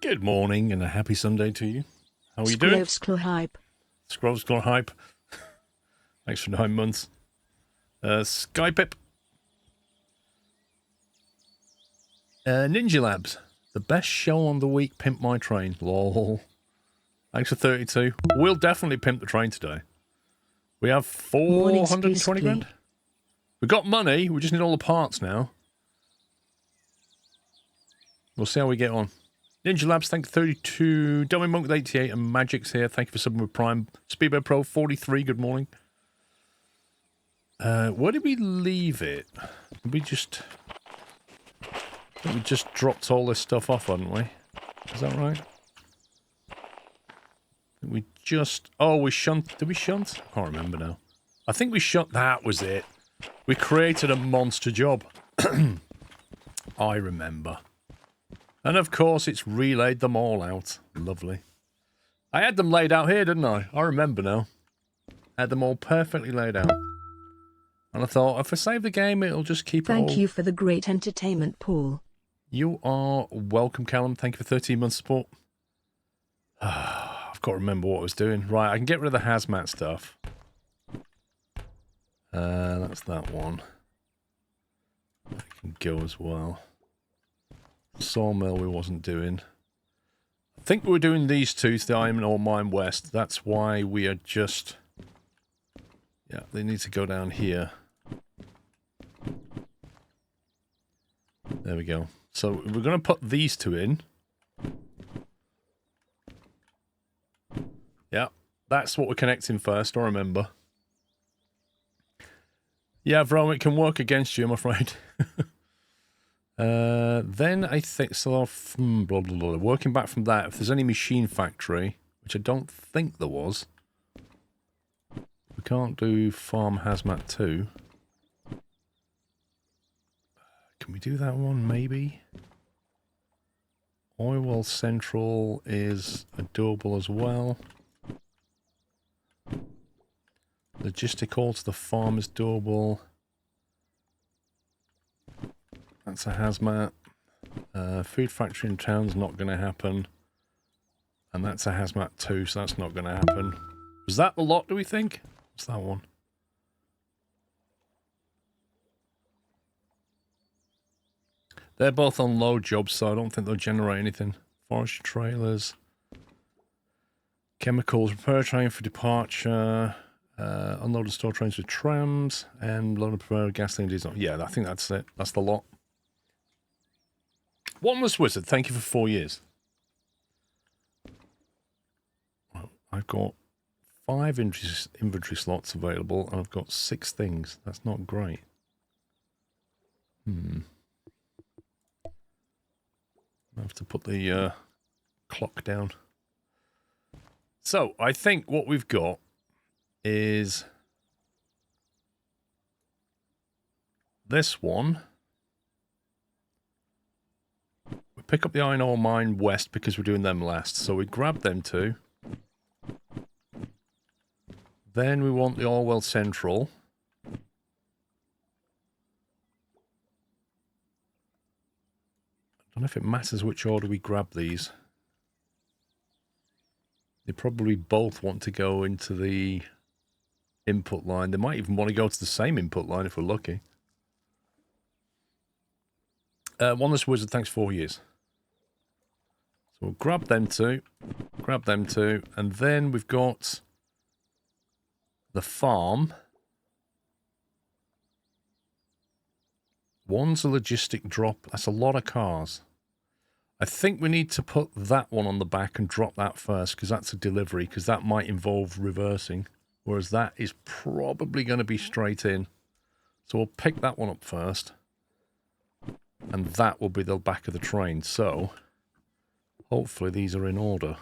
Good morning and a happy Sunday to you. How are you doing? Scrolls Claw Hype. Thanks for 9 months. Skypip. Ninja Labs. The best show on the week. Pimp my train. Lol. Thanks for 32. We'll definitely pimp the train today. We have 420 grand. We got money. We just need all the parts now. We'll see how we get on. Ninja Labs, thank you 32. Dummy Monk with 88 and Magic's here. Thank you for subbing with Prime. Speedboat Pro 43, good morning. Where did we leave it? We just dropped all this stuff off, hadn't we? Is that right? We just... Oh, we shunt... Did we shunt? I can't remember now. I think we shunt... That was it. We created a monster job. I remember. And of course, it's relayed them all out. Lovely. I had them laid out here, didn't I? I remember now. I had them all perfectly laid out. And I thought, if I save the game, it'll just keep it all... Thank you for the great entertainment, Paul. You are welcome, Callum. Thank you for 13 months support. I've got to remember what I was doing. Right, I can get rid of the hazmat stuff. That's that one. That can go as well. Sawmill we wasn't doing. I think we were doing these two to the Iron Ore Mine West. That's why we are just... Yeah, they need to go down here. There we go. So we're going to put these two in. Yeah, that's what we're connecting first, I remember. Yeah, Vrom, it can work against you, I'm afraid. Then I think, so blah, blah, blah. Working back from that, if there's any machine factory, which I don't think there was, we can't do farm hazmat 2. Can we do that one, maybe? Oil well central is a doable as well. Logistical to the farm is doable. That's a hazmat. Food factory in town's not going to happen. And that's a hazmat too, so that's not going to happen. Was that the lot, do we think? What's that one? They're both on load jobs, so I don't think they'll generate anything. Forestry trailers. Chemicals, repair train for departure. Unload and store trains with trams. And load and prepare gasoline diesel. Yeah, I think that's it. That's the lot. One-less Wizard, thank you for 4 years. Well, I've got 5 inventory slots available, and I've got 6 things. That's not great. I have to put the clock down. So, I think what we've got is this one. We pick up the Iron Ore Mine West because we're doing them last. So we grab them two. Then we want the Orwell Central. I don't know if it matters which order we grab these. They probably both want to go into the input line. They might even want to go to the same input line if we're lucky. One-less Wizard, thanks 4 years. So we'll grab them two, and then we've got the farm. One's a logistic drop. That's a lot of cars. I think we need to put that one on the back and drop that first, because that's a delivery, because that might involve reversing, whereas that is probably going to be straight in. So we'll pick that one up first. And that will be the back of the train. So, hopefully these are in order.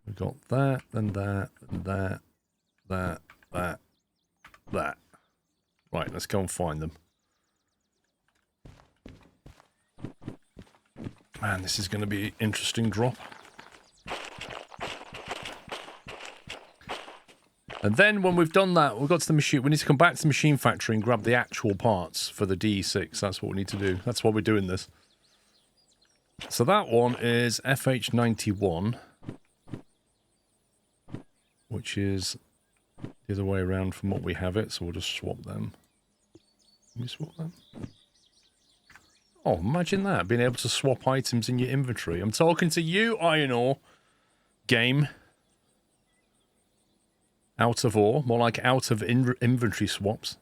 We've got that, and that, and that, that. Right, let's go and find them. Man, this is going to be an interesting drop. And then when we've done that, we've got to the machine. We need to come back to the machine factory and grab the actual parts for the DE6. That's what we need to do. That's why we're doing this. So that one is FH91, which is the other way around from what we have it, so we'll just swap them. Can we swap them? Oh, imagine that, being able to swap items in your inventory. I'm talking to you, iron ore game. Out of ore, more like out of inventory swaps.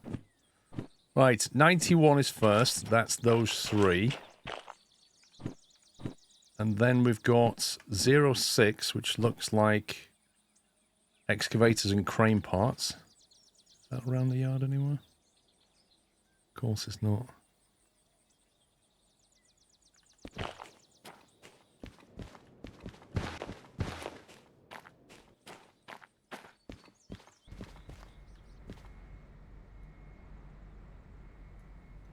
Right, 91 is first, that's those three. And then we've got 06, which looks like excavators and crane parts. Is that around the yard anywhere? Of course it's not.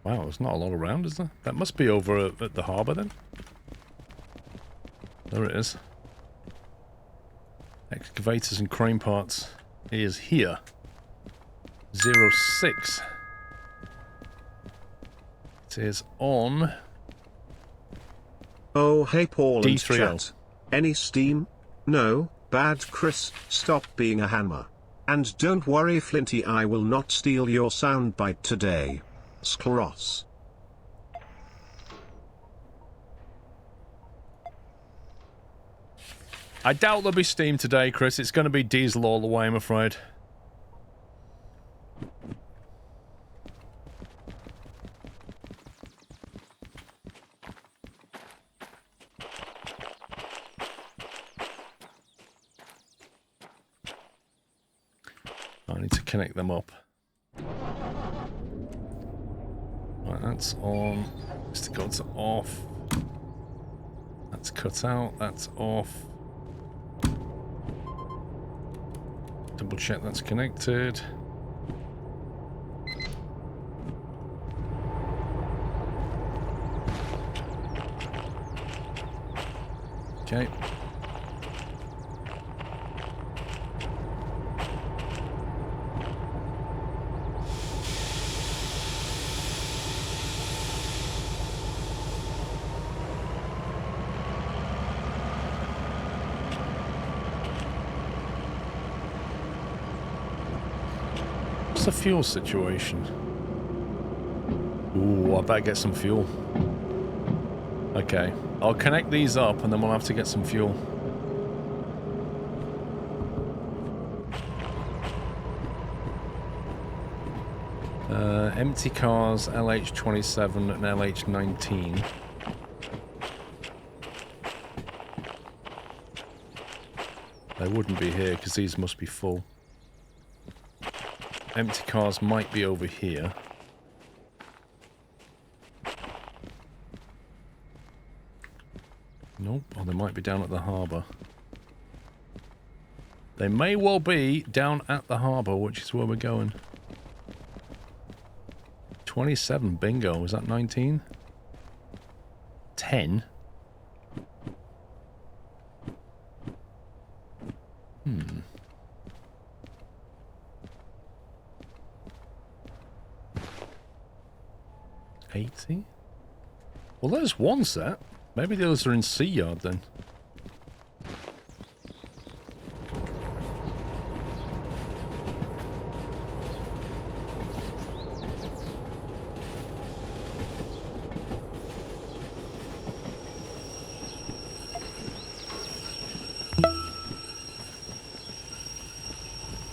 Wow, there's not a lot around, is there? That must be over at the harbour then. There it is. Excavators and crane parts is here. 06. It is on... Oh, hey Paul and D3L. chat. Any steam? No, bad Chris, stop being a hammer. And don't worry Flinty, I will not steal your soundbite today. Skros. I doubt there'll be steam today, Chris. It's going to be diesel all the way, I'm afraid. I need to connect them up. Right, that's on. Mr. God's off. That's cut out. That's off. Double check that's connected. Okay. What's the fuel situation? Ooh, I better get some fuel. Okay, I'll connect these up and then we'll have to get some fuel. Empty cars, LH27 and LH19. They wouldn't be here because these must be full. Empty cars might be over here. Nope. Oh, they might be down at the harbour. They may well be down at the harbour, which is where we're going. 27, bingo. Was that 19? 10? Hmm. 80? Well, there's one set. Maybe the others are in Sea Yard then.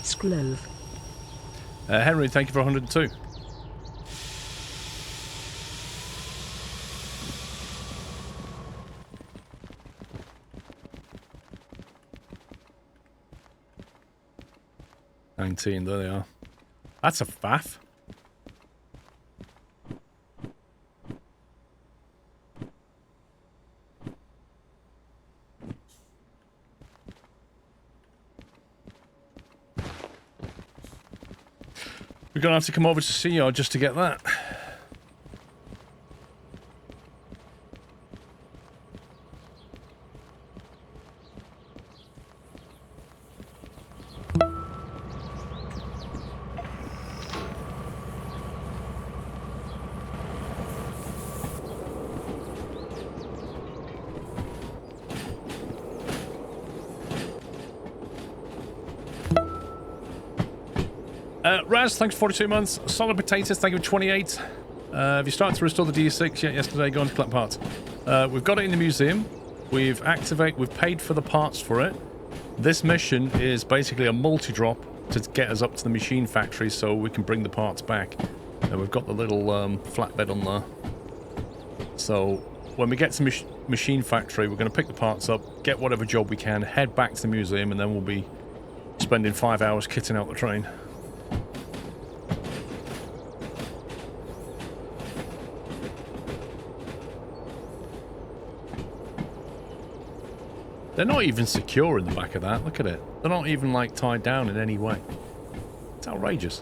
Sklove. Henry, thank you for 102. There they are. That's a faff. We're gonna have to come over to Sea Yard just to get that. Raz, thanks for 42 months. Solid Potatoes, thank you for 28. Have you started to restore the DE6 yet yesterday? Go on to collect parts. We've got it in the museum. We've paid for the parts for it. This mission is basically a multi-drop to get us up to the machine factory so we can bring the parts back. And we've got the little flatbed on there. So when we get to machine factory, we're going to pick the parts up, get whatever job we can, head back to the museum, and then we'll be spending 5 hours kitting out the train. They're not even secure in the back of that. Look at it. They're not even, like, tied down in any way. It's outrageous.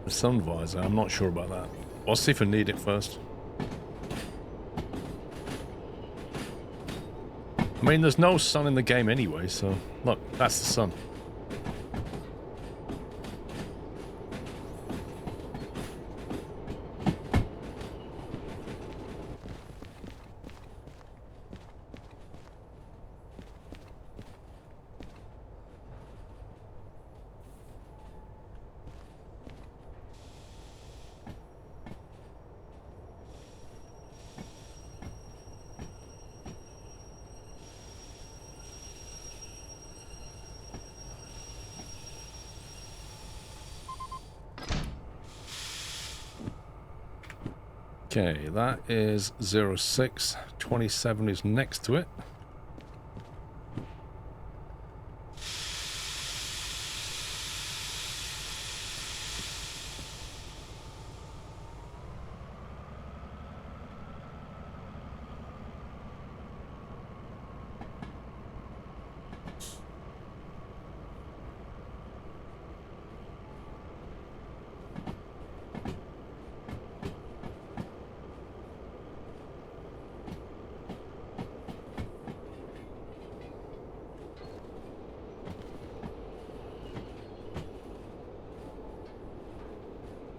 Sun visor, I'm not sure about that. I'll see if I need it first. I mean, there's no sun in the game anyway, so look, that's the sun. Okay, that is 06. 27 is next to it.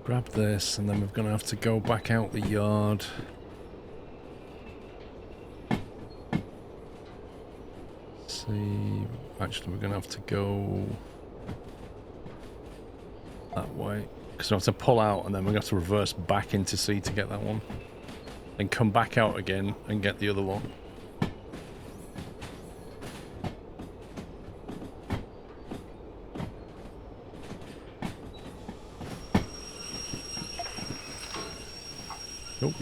Grab this, and then we're going to have to go back out the yard. See, actually we're going to have to go that way. Because we have to pull out, and then we're going to have to reverse back into C to get that one. Then come back out again and get the other one. Nope.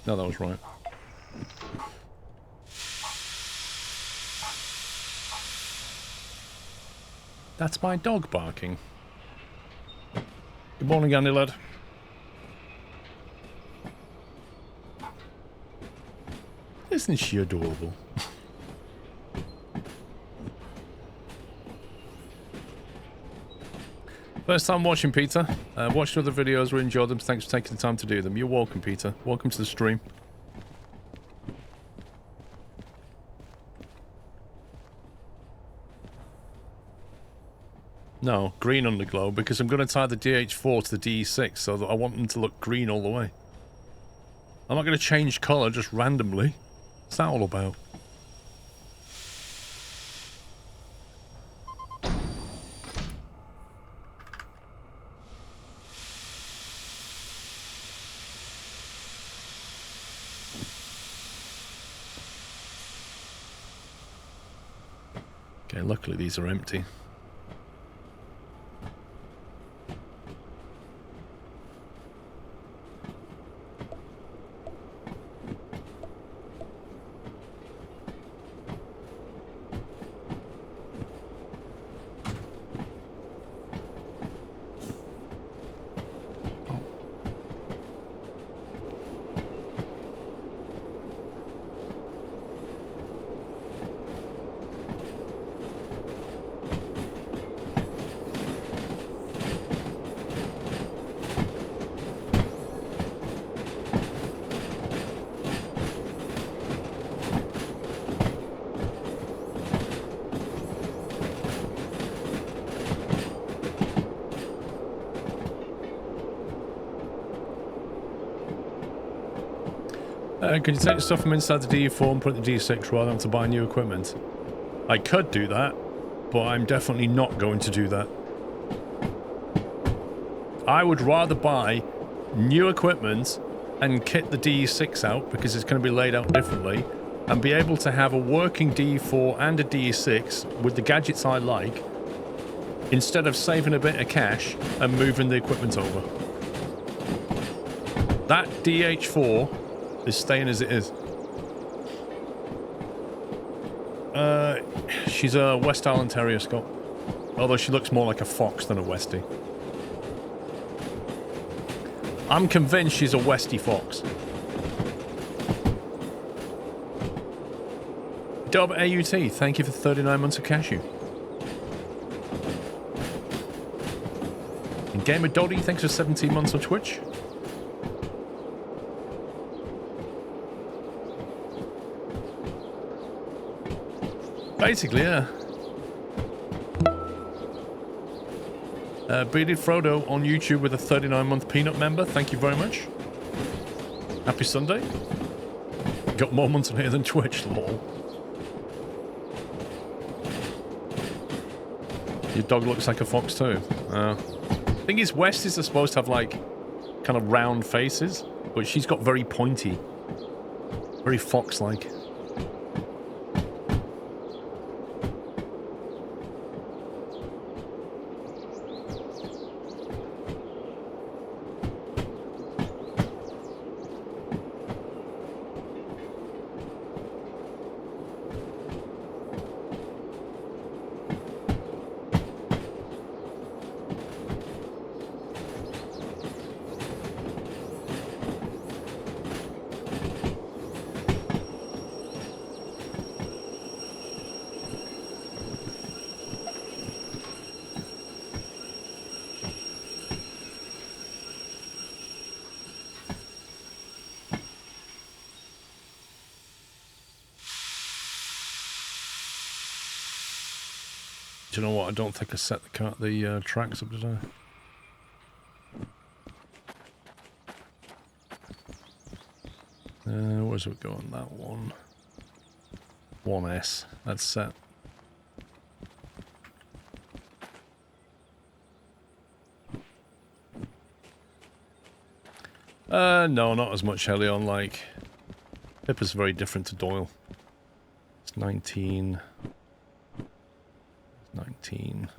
No, that was right. That's my dog barking. Good morning, Andy lad. Isn't she adorable? First time watching, Peter. Watched other videos, really enjoyed them. Thanks for taking the time to do them. You're welcome, Peter. Welcome to the stream. No, green underglow, because I'm going to tie the DH4 to the DE6, so that I want them to look green all the way. I'm not going to change colour just randomly. What's that all about? Okay, luckily these are empty. Could you take the stuff from inside the DE4 and put it in the DE6 rather than to buy new equipment? I could do that, but I'm definitely not going to do that. I would rather buy new equipment and kit the DE6 out because it's going to be laid out differently and be able to have a working DE4 and a DE6 with the gadgets I like instead of saving a bit of cash and moving the equipment over. That DH4 is staying as it is. She's a West Island Terrier, Scott. Although she looks more like a fox than a Westie. I'm convinced she's a Westie fox. Dub AUT, thank you for 39 months of cashew. And Gamer Doddy, thanks for 17 months on Twitch. Basically, yeah. Bearded Frodo on YouTube with a 39-month peanut member. Thank you very much. Happy Sunday. Got more months on here than Twitch, lol. Your dog looks like a fox too. Thing is, Westies are supposed to have like kind of round faces, but she's got very pointy, very fox-like. Do you know what? I don't think I set the tracks up, did I? Where's it going? That one. 1S. That's set. No, not as much Helion. Like, Pippa's very different to Doyle. It's 19. 19.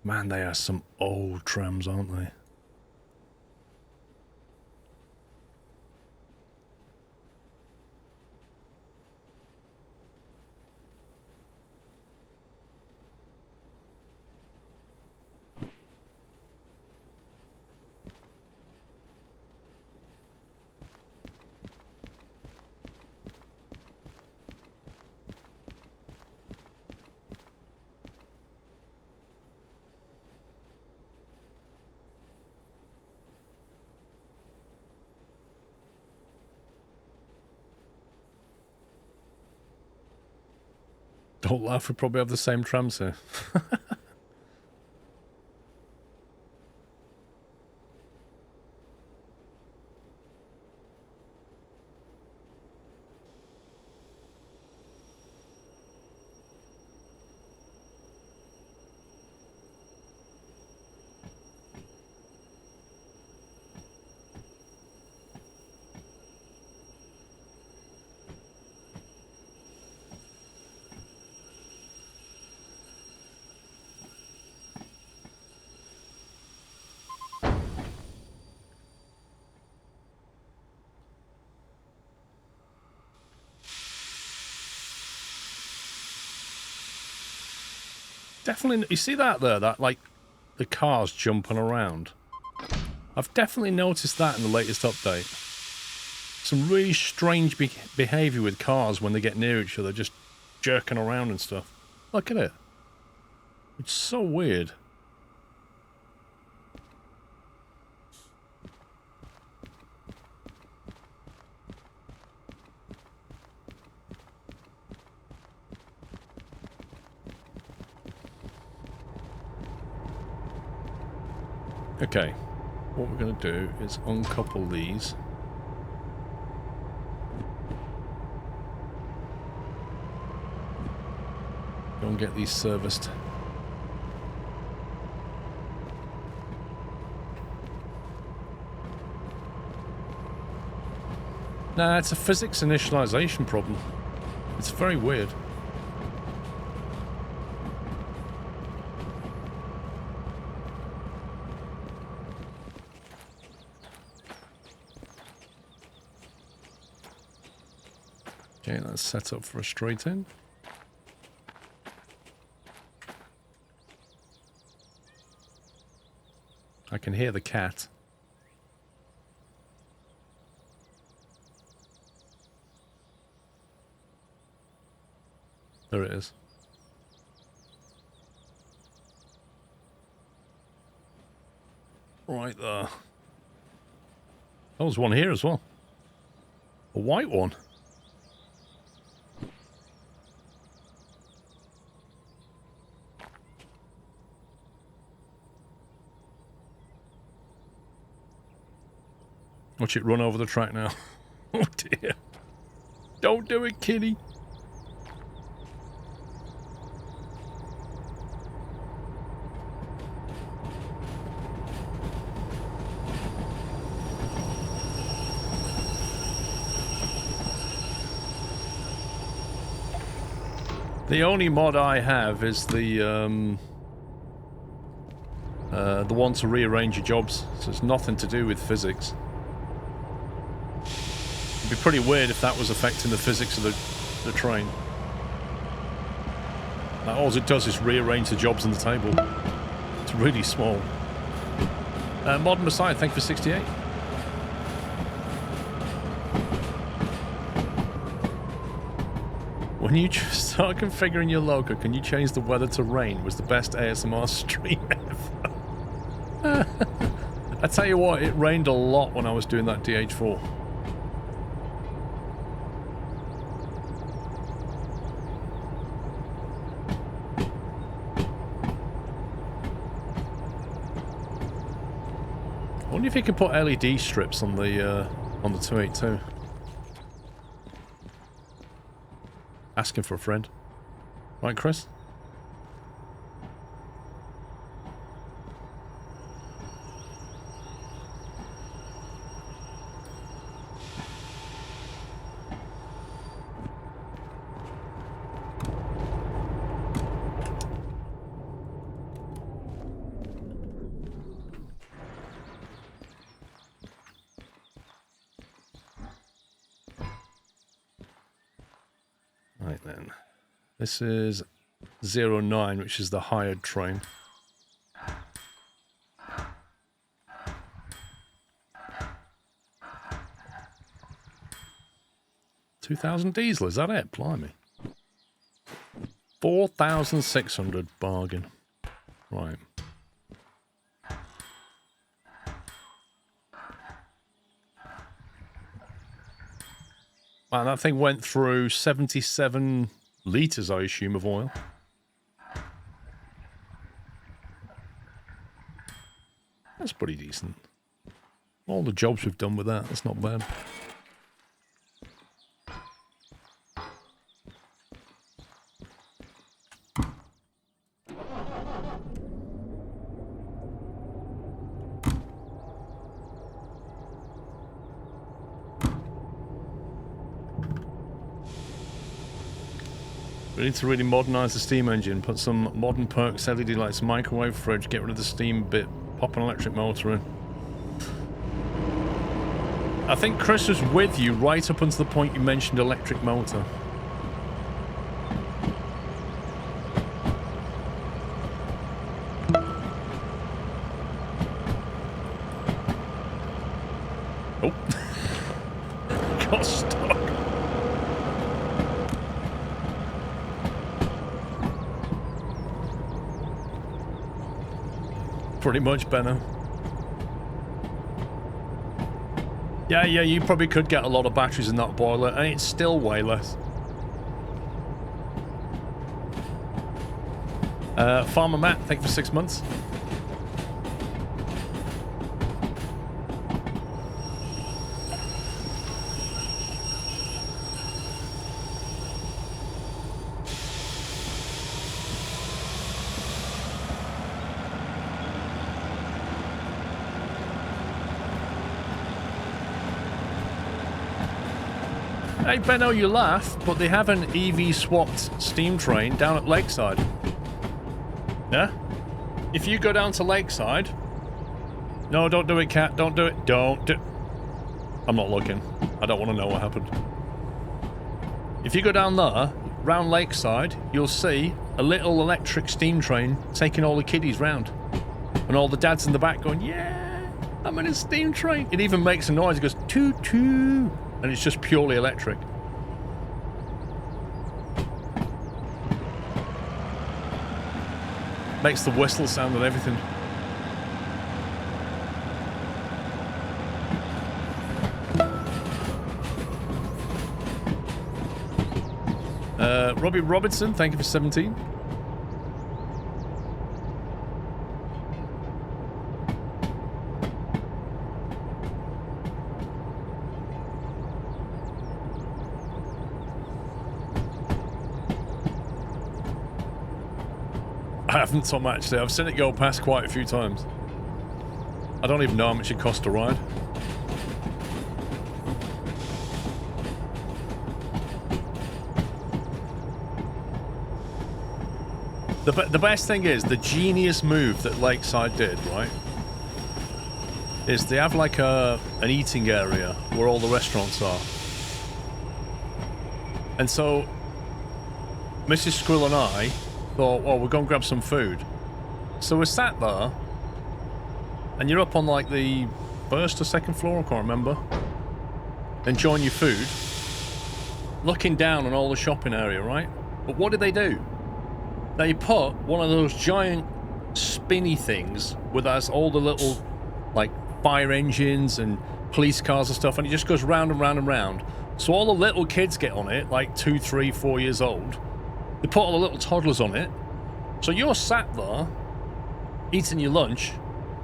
Man, they are some old trams, aren't they? Don't laugh, we probably have the same trams here. Definitely, you see that there? That, like, the cars jumping around. I've definitely noticed that in the latest update. Some really strange behaviour with cars when they get near each other, just jerking around and stuff. Look at it. It's so weird. Okay, what we're going to do is uncouple these. Go and get these serviced. Nah, it's a physics initialization problem. It's very weird. Okay, that's set up for a straight in. I can hear the cat. There it is. Right there. There was one here as well. A white one. Watch it run over the track now. Oh dear. Don't do it, kitty. The only mod I have is the one to rearrange your jobs, so it's nothing to do with physics. It'd be pretty weird if that was affecting the physics of the train. Like, all it does is rearrange the jobs on the table. It's really small. Modern Messiah, thank you for 68. When you start configuring your logo, can you change the weather to rain? Was the best ASMR stream ever. I tell you what, it rained a lot when I was doing that DH4. I wonder if you could put LED strips on the 282. Asking for a friend. Right, Chris? Right then. This is 09, which is the hired train. $2,000 diesel, is that it? Blimey. 4,600 bargain. Right. Man, that thing went through 77 litres, I assume, of oil. That's pretty decent. All the jobs we've done with that's not bad. We need to really modernise the steam engine, put some modern perks, LED lights, microwave, fridge, get rid of the steam bit, pop an electric motor in. I think Chris was with you right up until the point you mentioned electric motor. Oh. Got stuck. pretty much, Benno. Yeah, you probably could get a lot of batteries in that boiler, and it's still way less. Farmer Matt, thank you for 6 months. Hey Benno, you laugh, but they have an EV swapped steam train down at Lakeside. Yeah? If you go down to Lakeside... No, don't do it, Cat. Don't do it. Don't do... I'm not looking. I don't want to know what happened. If you go down there, round Lakeside, you'll see a little electric steam train taking all the kiddies round. And all the dads in the back going, yeah, I'm in a steam train. It even makes a noise. It goes, toot toot. And it's just purely electric. Makes the whistle sound and everything. Robbie Robinson, thank you for 17. I haven't, Tom, actually. I've seen it go past quite a few times. I don't even know how much it costs to ride. The best thing is, the genius move that Lakeside did, right, is they have like an eating area where all the restaurants are. And so, Mrs. Squirrel and I thought, well, we're going to grab some food. So we're sat there, and you're up on like the first or second floor, I can't remember, enjoying your food, looking down on all the shopping area, right? But what did they do? They put one of those giant spinny things with us all the little like fire engines and police cars and stuff, and it just goes round and round and round. So all the little kids get on it, like 2, 3, 4 years old. They put all the little toddlers on it. So you're sat there, eating your lunch,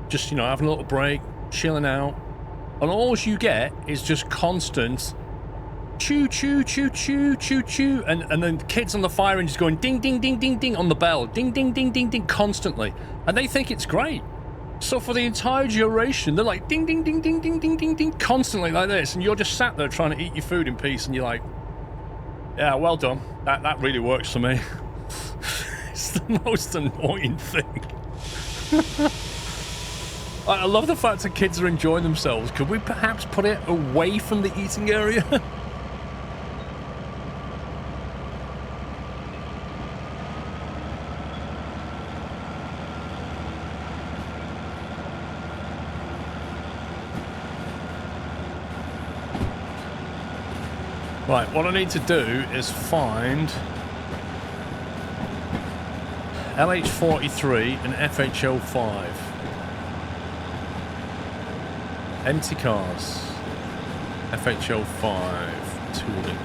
just, you know, having a little break, chilling out, and all you get is just constant choo choo choo choo choo choo, and then kids on the fire engines going ding ding ding ding ding on the bell, ding ding ding ding ding constantly, and they think it's great. So for the entire duration, they're like ding ding ding ding ding ding ding ding constantly like this, and you're just sat there trying to eat your food in peace, and you're like, yeah, well done. That really works for me. It's the most annoying thing. I love the fact that kids are enjoying themselves. Could we perhaps put it away from the eating area? Right, what I need to do is find LH43 and FHL5. Empty cars. FHL5 tooling.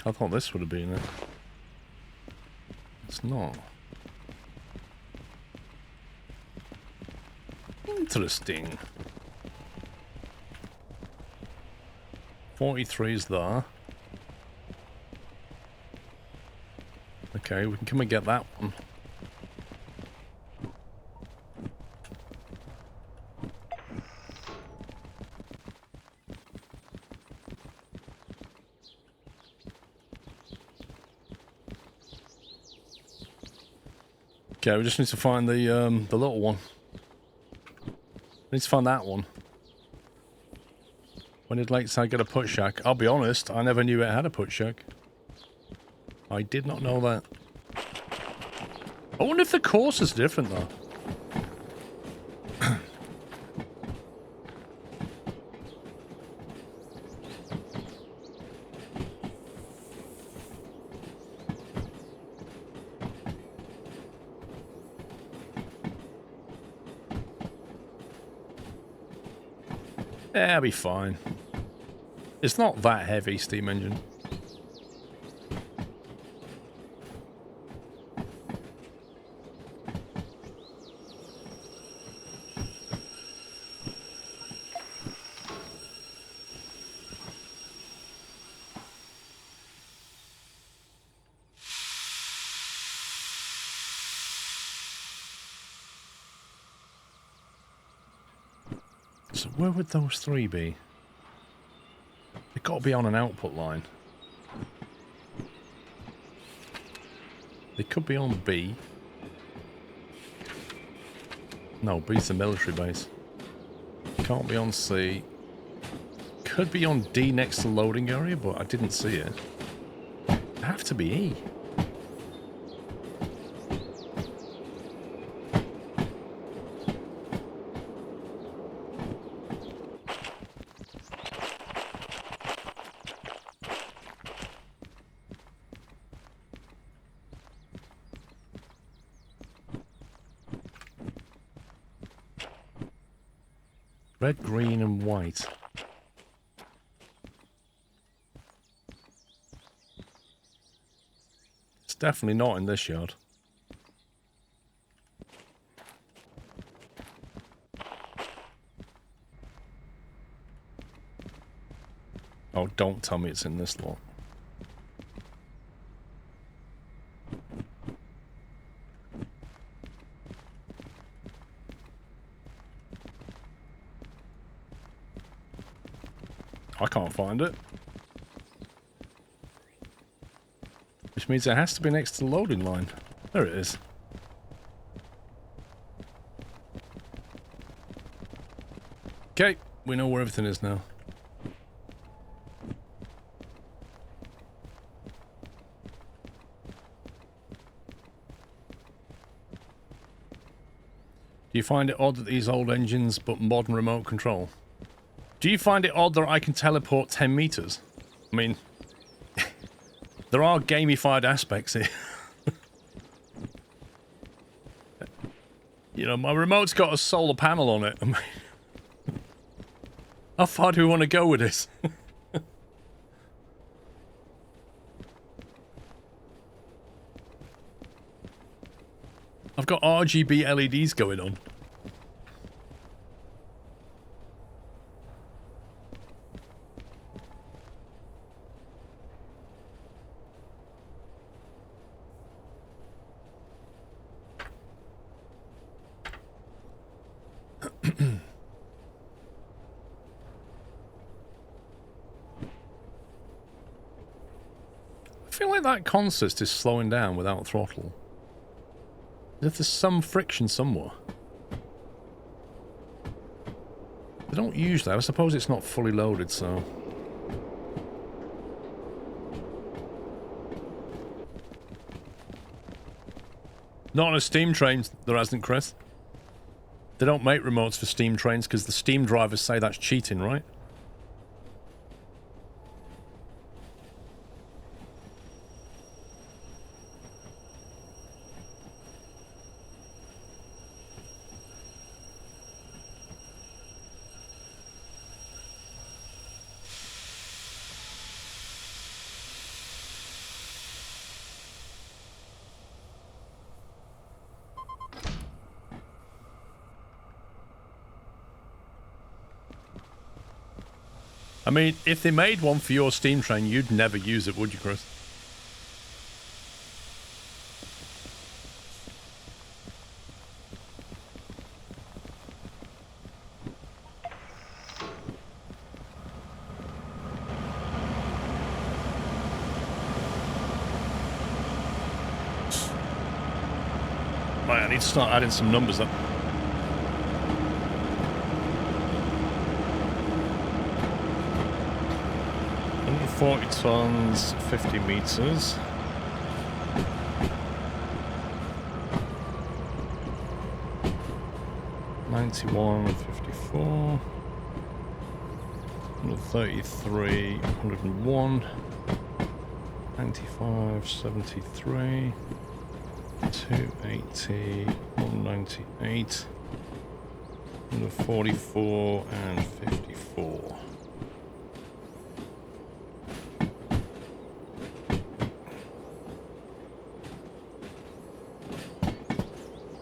I thought this would have been it. It's not. Interesting. 43 is there. Okay, we can come and get that one. Okay, we just need to find the little one. We need to find that one. When did Lakeside get a put shack? I'll be honest, I never knew it had a put shack. I did not know that. I wonder if the course is different though. Yeah, I'll be fine. It's not that heavy, steam engine. So where would those three be? They've got to be on an output line. They could be on B. No, B's the military base. Can't be on C. Could be on D next to loading area, but I didn't see it. It'd have to be E. Red, green, and white. It's definitely not in this yard. Oh, don't tell me it's in this lot. I can't find it. Which means it has to be next to the loading line. There it is. Okay, we know where everything is now. Do you find it odd that these old engines but modern remote control? Do you find it odd that I can teleport 10 meters? I mean, there are gamified aspects here. You know, my remote's got a solar panel on it. I mean, how far do we want to go with this? I've got RGB LEDs going on. I feel like that consist is slowing down without throttle. As if there's some friction somewhere. They don't usually. I suppose it's not fully loaded, so... Not on a steam train, there hasn't, Chris. They don't make remotes for steam trains because the steam drivers say that's cheating, right? I mean, if they made one for your steam train, you'd never use it, would you, Chris? Right, I need to start adding some numbers up. Under 40 tons, 50 meters. $91, $54. 133, 101. 95, 73. 280, 198, 144 and 54.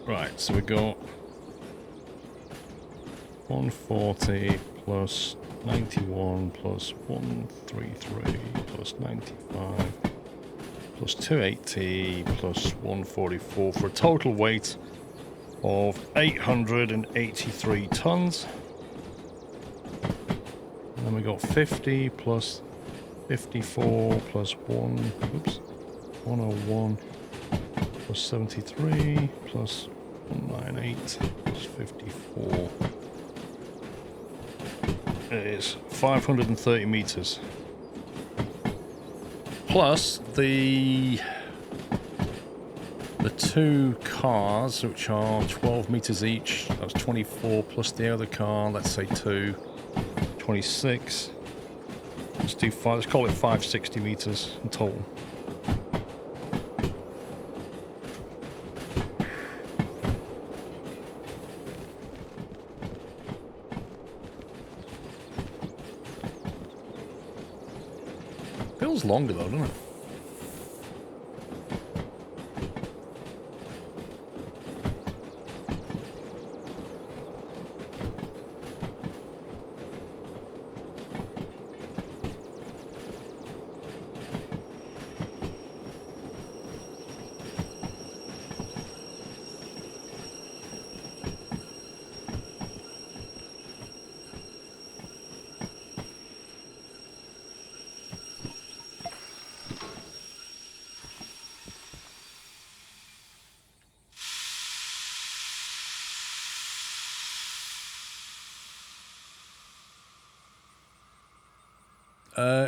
Right, so we got 140 plus 91 plus 133 plus 95 plus 280 plus 144 for a total weight of 883 tons. And then we got 50 plus 54 plus 101 plus 73 plus 198 plus 54 is 530 meters. Plus the two cars, which are 12 meters each. That's 24 plus the other car, let's say 26. Let's do five, let's call it 560 meters in total. Feels longer though, doesn't it?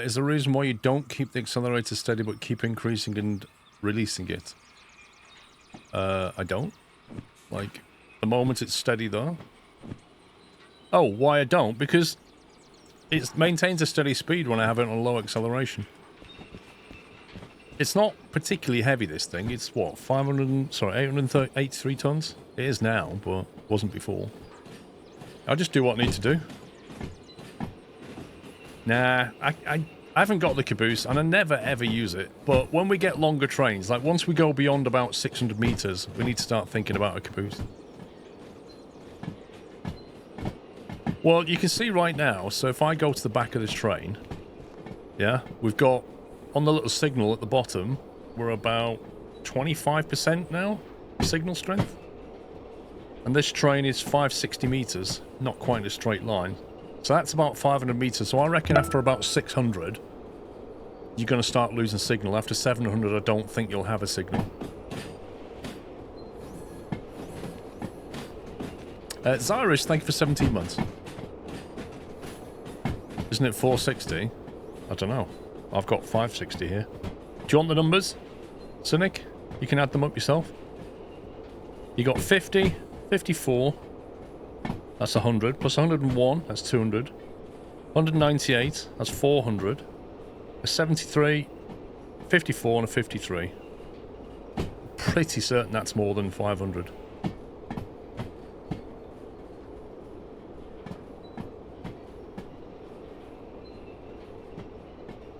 Is there a reason why you don't keep the accelerator steady but keep increasing and releasing it? I don't. Like, the moment it's steady though. Oh, why I don't? Because it maintains a steady speed when I have it on low acceleration. It's not particularly heavy, this thing. It's what, 883 tons? It is now, but wasn't before. I'll just do what I need to do. Nah, I haven't got the caboose, and I never ever use it. But when we get longer trains, like once we go beyond about 600 meters, we need to start thinking about a caboose. Well, you can see right now, so if I go to the back of this train, yeah, we've got, on the little signal at the bottom, we're about 25% now, signal strength. And this train is 560 meters, not quite a straight line. So that's about 500 meters. So I reckon after about 600, you're going to start losing signal. After 700, I don't think you'll have a signal. Zyrus, thank you for 17 months. Isn't it 460? I don't know. I've got 560 here. Do you want the numbers, Cynic? You can add them up yourself. You got 50, 54... That's 100, plus 101, that's 200. 198, that's 400. A 73, 54, and a 53. Pretty certain that's more than 500.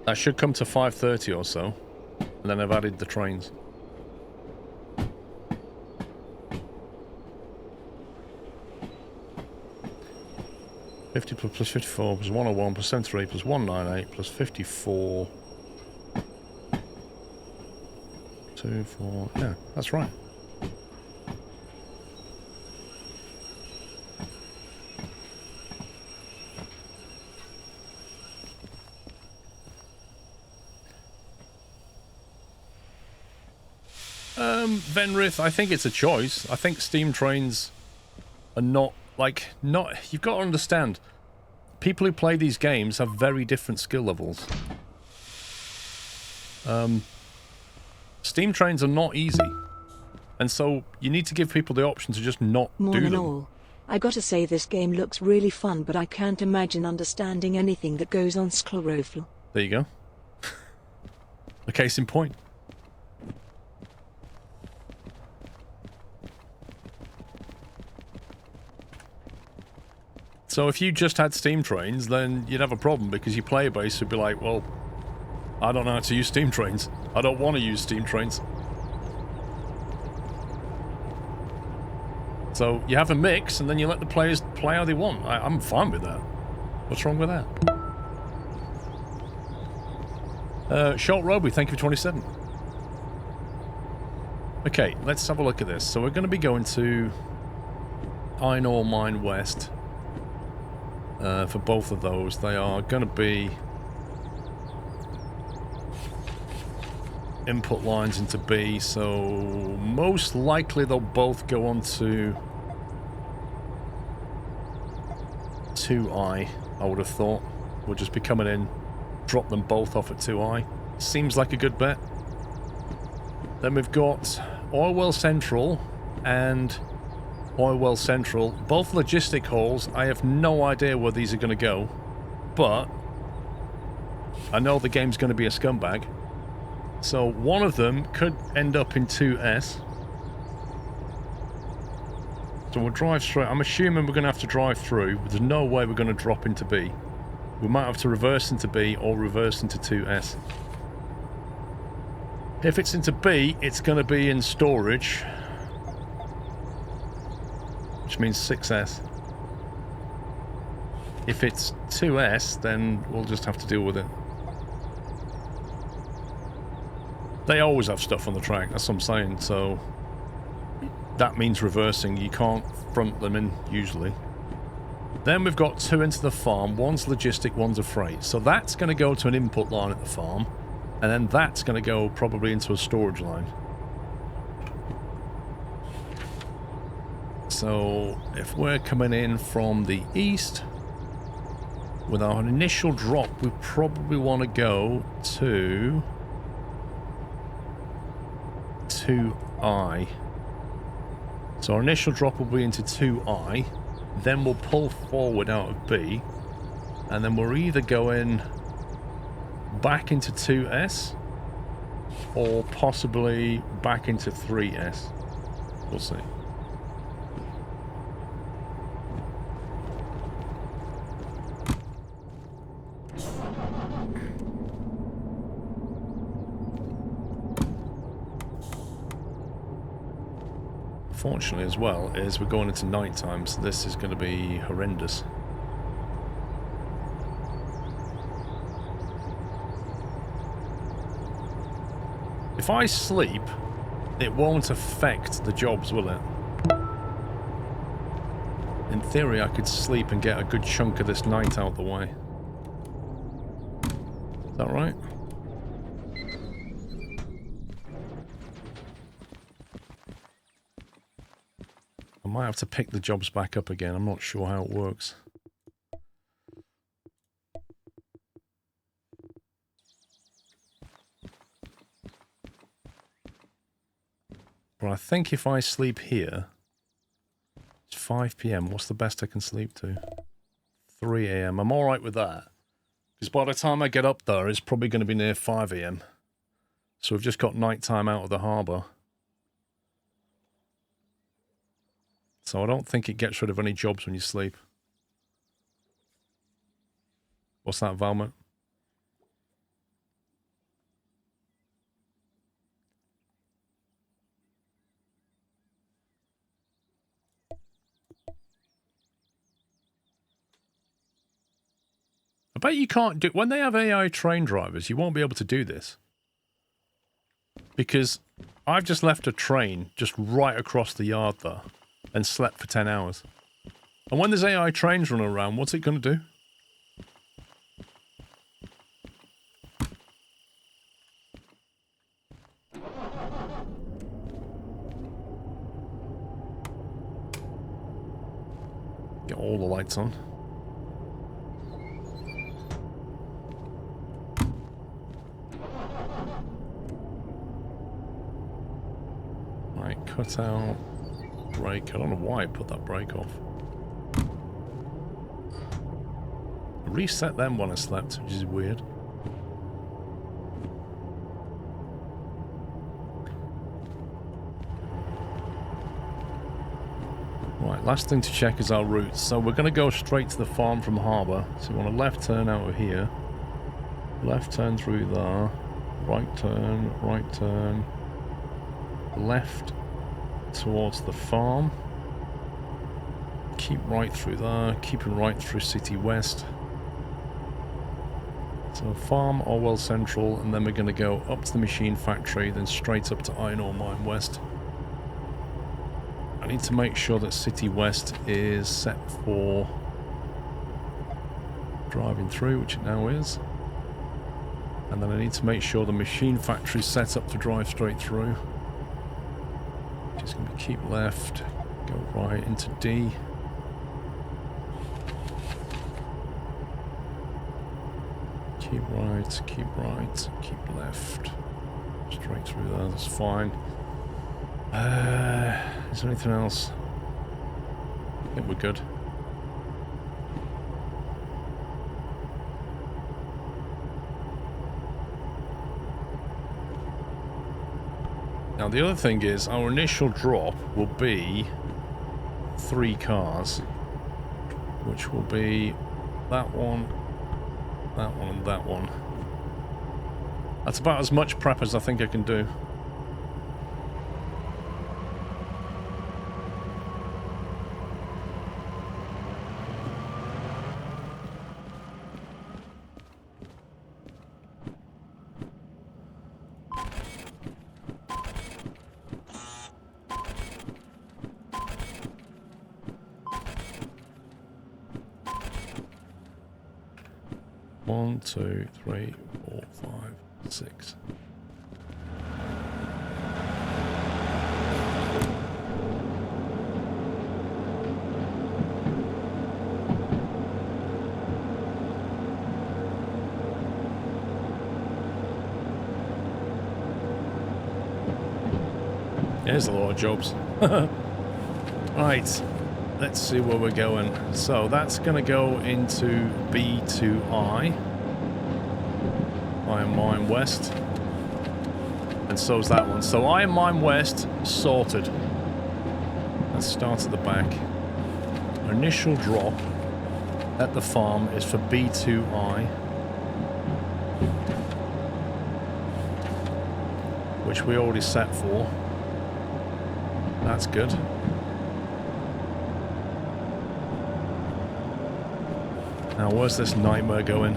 That should come to 530 or so. And then I've added the trains. Plus 54 plus 101 plus 73 plus 198 plus 54. 2, 4. Yeah, that's right. Venrith, I think it's a choice. I think steam trains are not, like, you've got to understand, people who play these games have very different skill levels. Steam trains are not easy. And so you need to give people the option to just not do them. All. I gotta say this game looks really fun, but I can't imagine understanding anything that goes on SquirrelPlus. There you go. A case in point. So if you just had steam trains, then you'd have a problem because your player base would be like, well, I don't know how to use steam trains. I don't want to use steam trains. So you have a mix, and then you let the players play how they want. I'm fine with that. What's wrong with that? Short Roby, thank you for 27. Okay, let's have a look at this. So we're going to be going to Iron Ore Mine West for both of those. They are going to be input lines into B, so most likely they'll both go on to 2I, I would have thought. We'll just be coming in, drop them both off at 2I. Seems like a good bet. Then we've got Oil Well Central and Oil Well Central. Both logistic holes. I have no idea where these are going to go, but I know the game's going to be a scumbag. So one of them could end up in 2S. So we'll drive straight. I'm assuming we're going to have to drive through. There's no way we're going to drop into B. We might have to reverse into B or reverse into 2S. If it's into B, it's going to be in storage, which means 6S. If it's 2S, then we'll just have to deal with it. They always have stuff on the track, that's what I'm saying, so that means reversing. You can't front them in, usually. Then we've got two into the farm. One's logistic, one's a freight. So that's going to go to an input line at the farm, and then that's going to go probably into a storage line. So if we're coming in from the east, with our initial drop, we probably want to go to 2I. So our initial drop will be into 2I, then we'll pull forward out of B, and then we're either going back into 2S or possibly back into 3S. We'll see. Fortunately as well is we're going into night time, so this is going to be horrendous. If I sleep, it won't affect the jobs, will it? In theory, I could sleep and get a good chunk of this night out the way. Is that right? I might have to pick the jobs back up again. I'm not sure how it works. Well, I think if I sleep here, it's 5 PM. What's the best I can sleep to? 3 AM. I'm alright with that. Because by the time I get up there, it's probably going to be near 5 AM. So we've just got night time out of the harbour. So I don't think it gets rid of any jobs when you sleep. What's that, Valmet? I bet you can't do... When they have AI train drivers, you won't be able to do this. Because I've just left a train just right across the yard there and slept for 10 hours. And when there's AI trains running around, what's it going to do? get all the lights on. Right, cut out brake. I don't know why I put that brake off. I reset them when I slept, which is weird. Right, last thing to check is our route. So we're going to go straight to the farm from harbour. So we want a left turn out of here. Left turn through there. Right turn, left towards the farm. Keep right through there, keeping right through City West. So farm, Orwell Central, and then we're going to go up to the machine factory, then straight up to Iron Ore Mine West. I need to make sure that City West is set for driving through, which it now is. And then I need to make sure the machine factory is set up to drive straight through. Just going to be keep left, go right into D. Keep right, keep left. Straight through there, that's fine. Is there anything else? I think we're good. Now the other thing is, our initial drop will be 3 cars, which will be that one, and that one. That's about as much prep as I think I can do. One, two, three, 4, 5, 6. There's a lot of jobs. Right. Let's see where we're going. So that's going to go into B2I. Iron Mine West. And so's that one. So Iron Mine West, sorted. Let's start at the back. Our initial drop at the farm is for B2I. Which we already set for. That's good. Now, where's this nightmare going?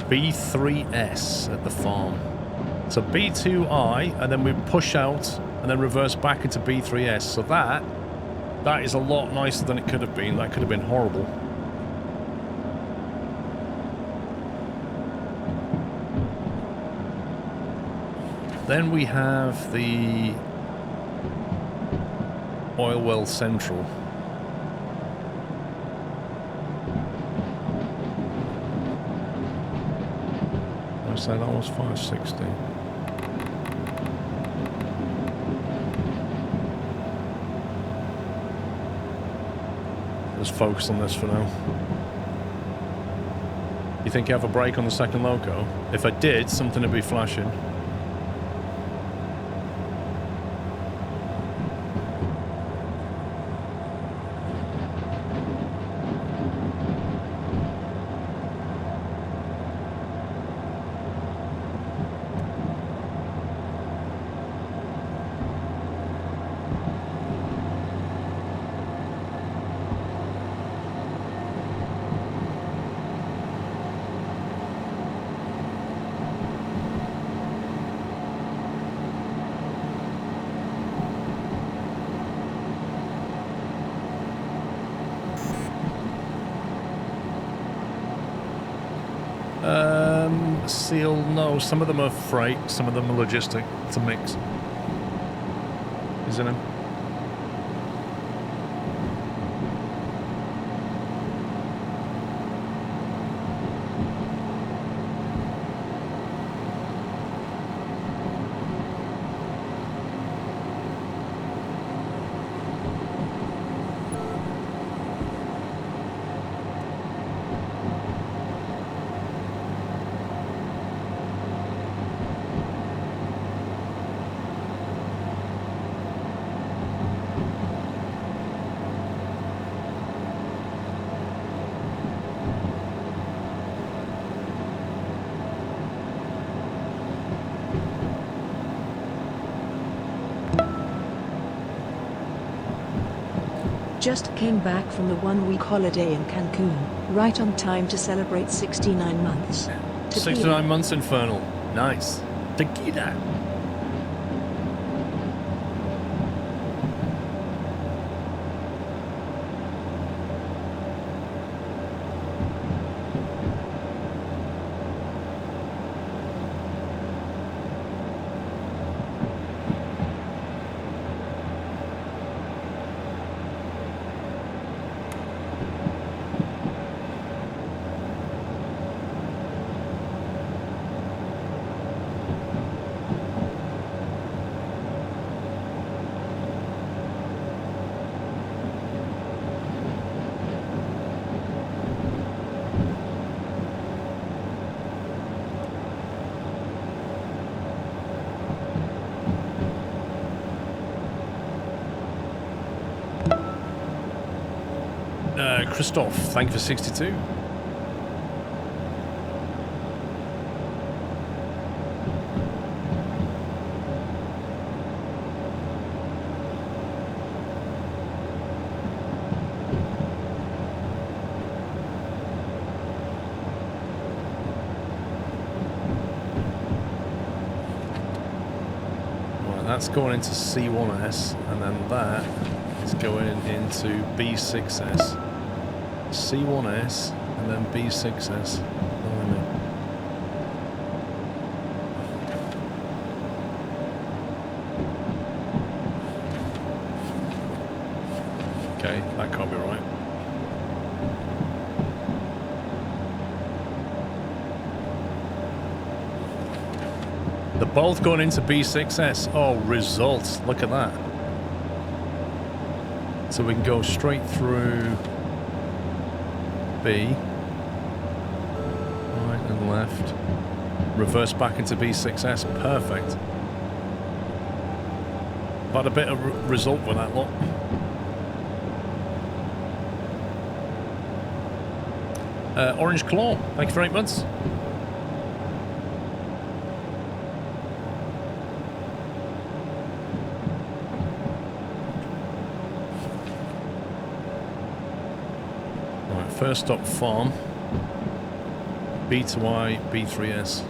B3S at the farm. So B2I, and then we push out, and then reverse back into B3S. So that is a lot nicer than it could have been. That could have been horrible. Then we have the Oil Well Central. So that was 560. Let's focus on this for now. You think you have a break on the second loco? If I did, something would be flashing. Seal, no. Some of them are freight, some of them are logistic. It's a mix. Isn't it? Just came back from the 1-week holiday in Cancun, right on time to celebrate 69 months. 69 months Infernal. Nice. Tequila. Christoph, thank you for 62. Right, that's going into C1S, and then that is going into B6S. C1S and then B6S. Okay, that can't be right. They're both going into B6S. Oh, results. Look at that. So we can go straight through B, right and left, reverse back into B6S, perfect. But a bit of result with that lot. Orange Claw, thank you for 8 months. First stop farm, B to Y, B3S.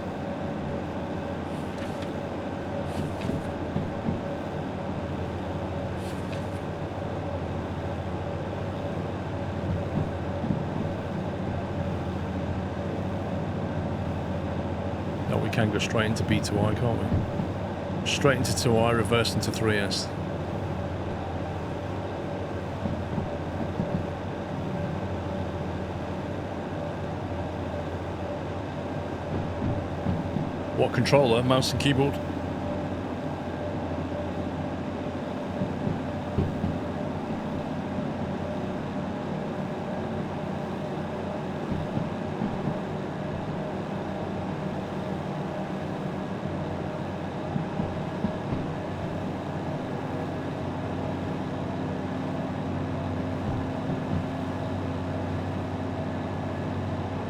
No, we can go straight into B to Y, can't we? Straight into 2Y, reverse into 3S. What controller? Mouse and keyboard?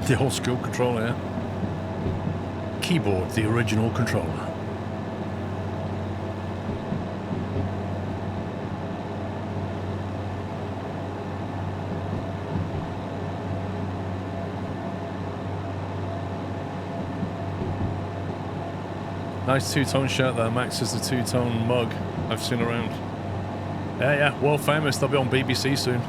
The old school controller, yeah. Keyboard, the original controller. Nice two-tone shirt there, Max, is the two-tone mug I've seen around. Yeah, world famous, they'll be on BBC soon.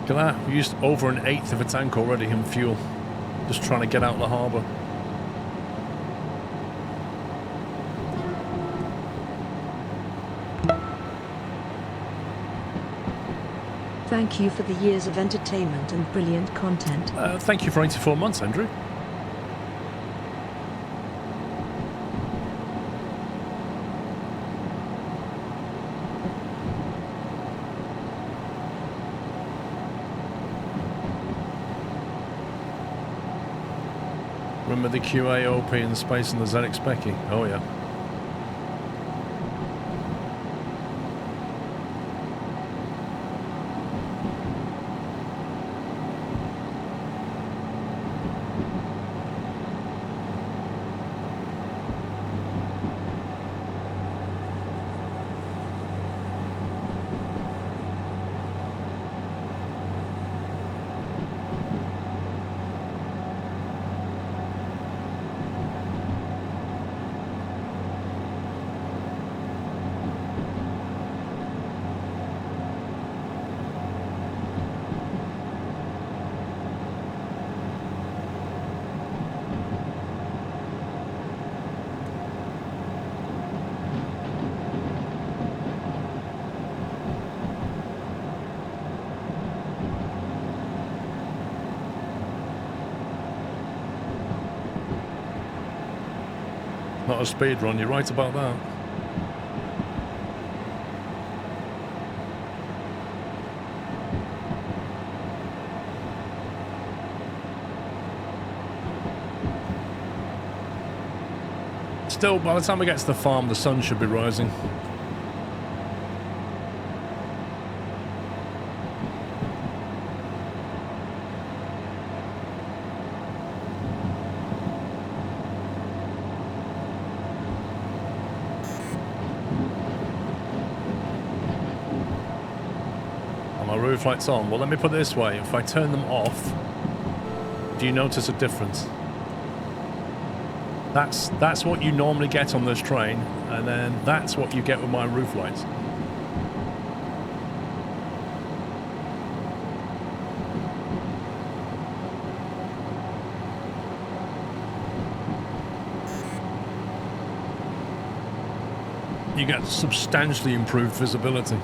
Look at that, we used over 1/8 of a tank already in fuel. Just trying to get out of the harbour. Thank you for the years of entertainment and brilliant content. Thank you for 84 months, Andrew. Remember the QAOP and the space and the ZX Specky? Oh yeah. Not a speed run, you're right about that. Still, by the time we get to the farm, the sun should be rising. Roof lights on. Well, let me put it this way. If I turn them off, do you notice a difference? That's what you normally get on this train, and then that's what you get with my roof lights. You get substantially improved visibility.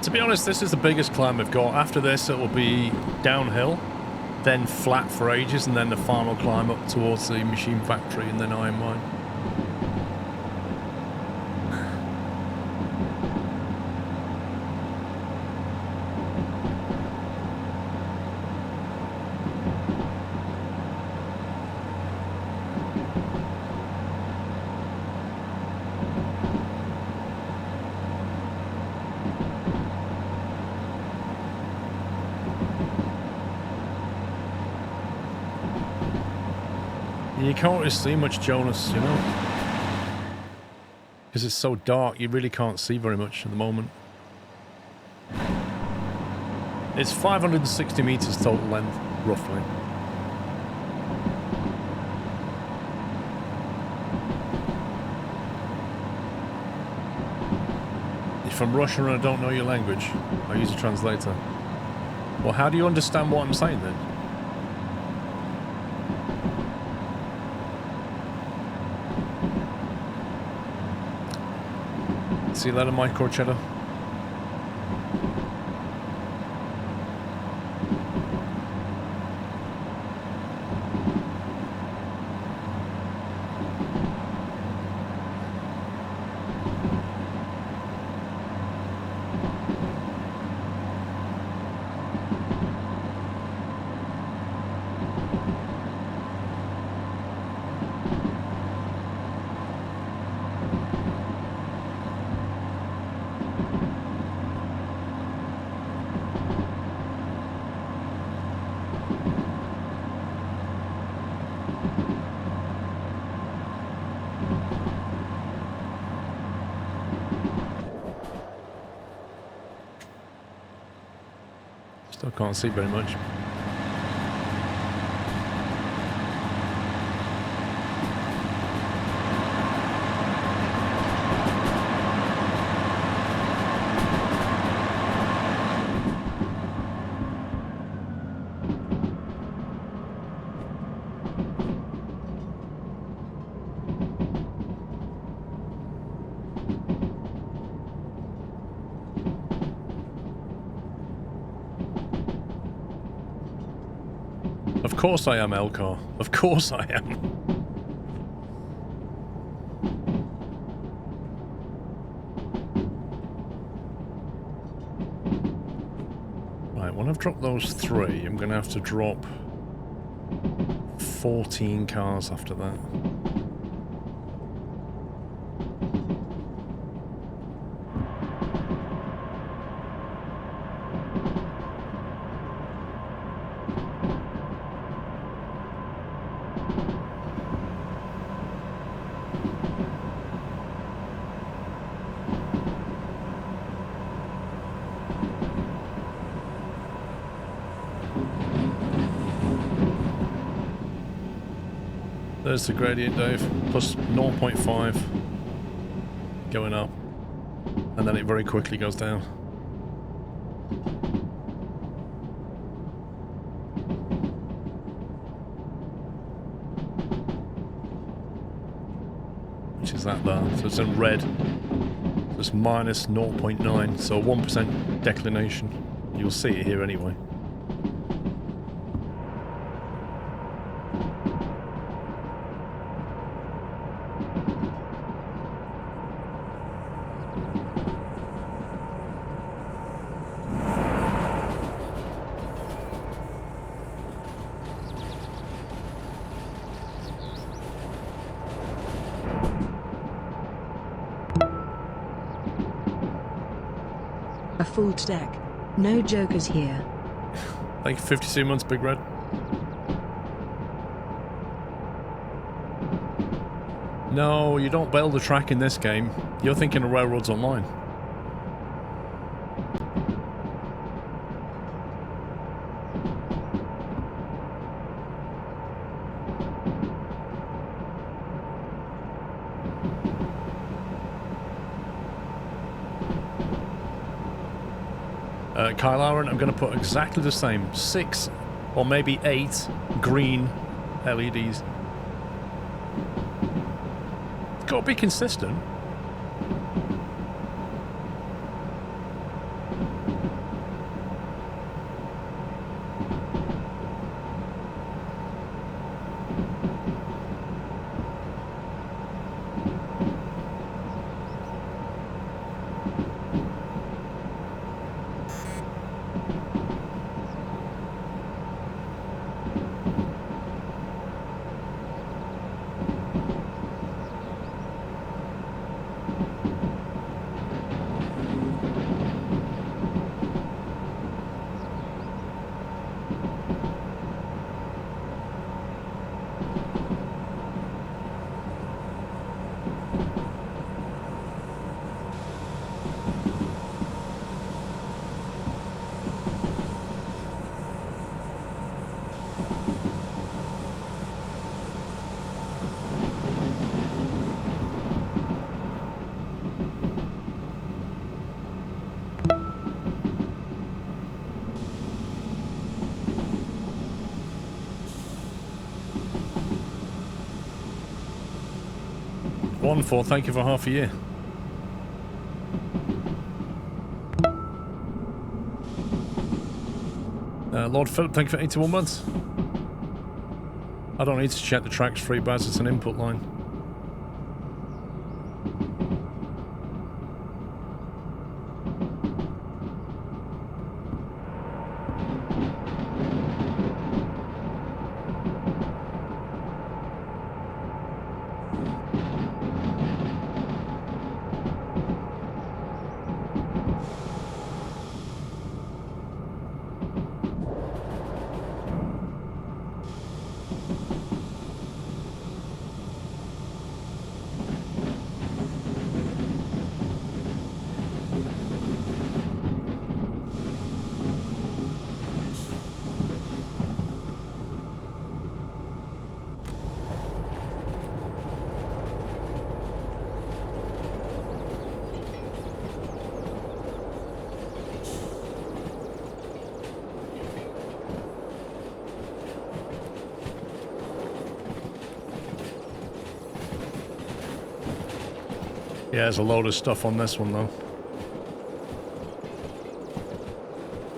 To be honest, this is the biggest climb we've got. After this, it will be downhill, then flat for ages, and then the final climb up towards the machine factory and then iron mine. You can't really see much, Jonas, you know? Because it's so dark, you really can't see very much at the moment. It's 560 meters total length, roughly. If I'm Russian and I don't know your language, I use a translator. Well, how do you understand what I'm saying then? See you later, Mike or Cheddar. Still can't see very much. Of course I am, Elcar. Of course I am. Right, when I've dropped those 3, I'm going to have to drop 14 cars after that. There's the gradient, Dave. Plus 0.5 going up, and then it very quickly goes down. Which is that there? So it's in red. So it's minus 0.9, so 1% declination. You'll see it here anyway. Full stack. No jokers here. Thank you, 52 months, Big Red. No, you don't build the track in this game. You're thinking of Railroads Online. Kyle Aaron, I'm going to put exactly the same 6 or maybe 8 green LEDs. It's got to be consistent. Wonderful, thank you for half a year. Lord Philip, thank you for 81 months. I don't need to check the tracks free, Baz, it's an input line. Yeah, there's a load of stuff on this one, though.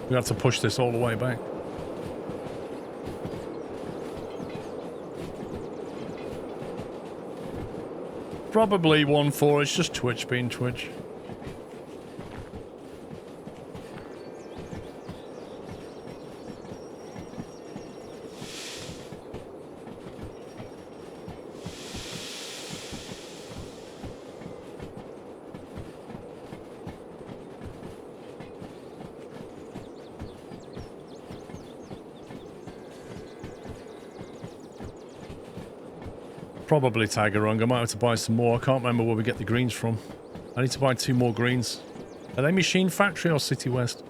We have to push this all the way back. probably 1.4. It's just Twitch being Twitch. Probably Tagarung. I might have to buy some more. I can't remember where we get the greens from. I need to buy 2 more greens. Are they Machine Factory or City West?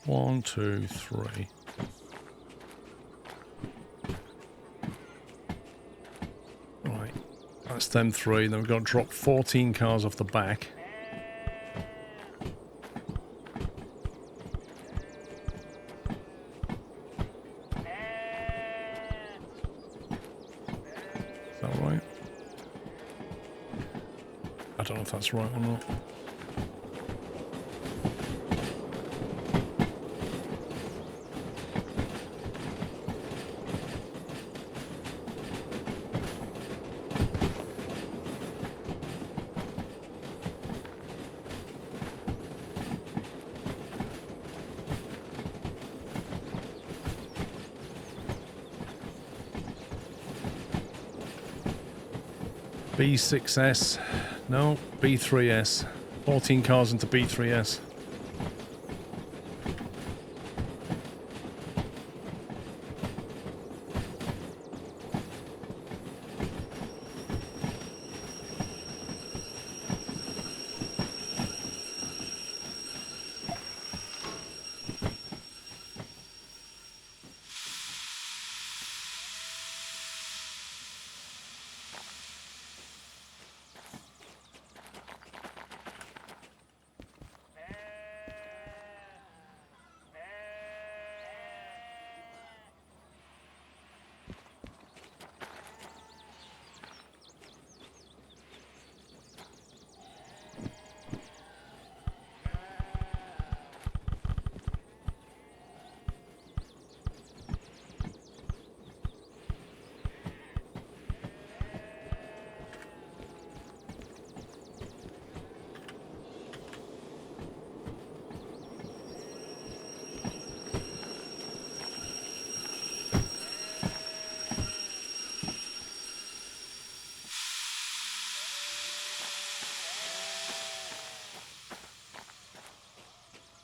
One, two, three. Right, that's them 3. Then we've got to drop 14 cars off the back. Is that right? I don't know if that's right or not. B6S. No, B3S. 14 cars into B3S.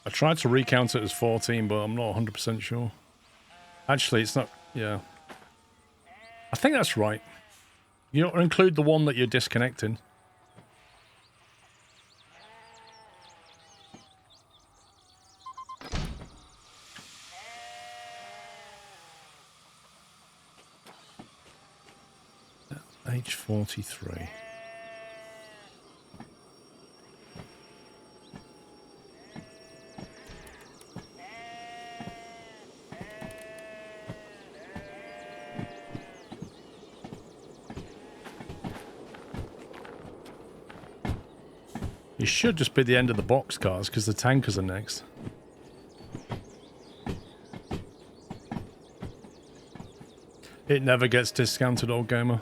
I tried to recount it as 14, but I'm not 100% sure. Actually, it's not... Yeah. I think that's right. You don't include the one that you're disconnecting. H43. It should just be the end of the box cars because the tankers are next. It never gets discounted, old gamer.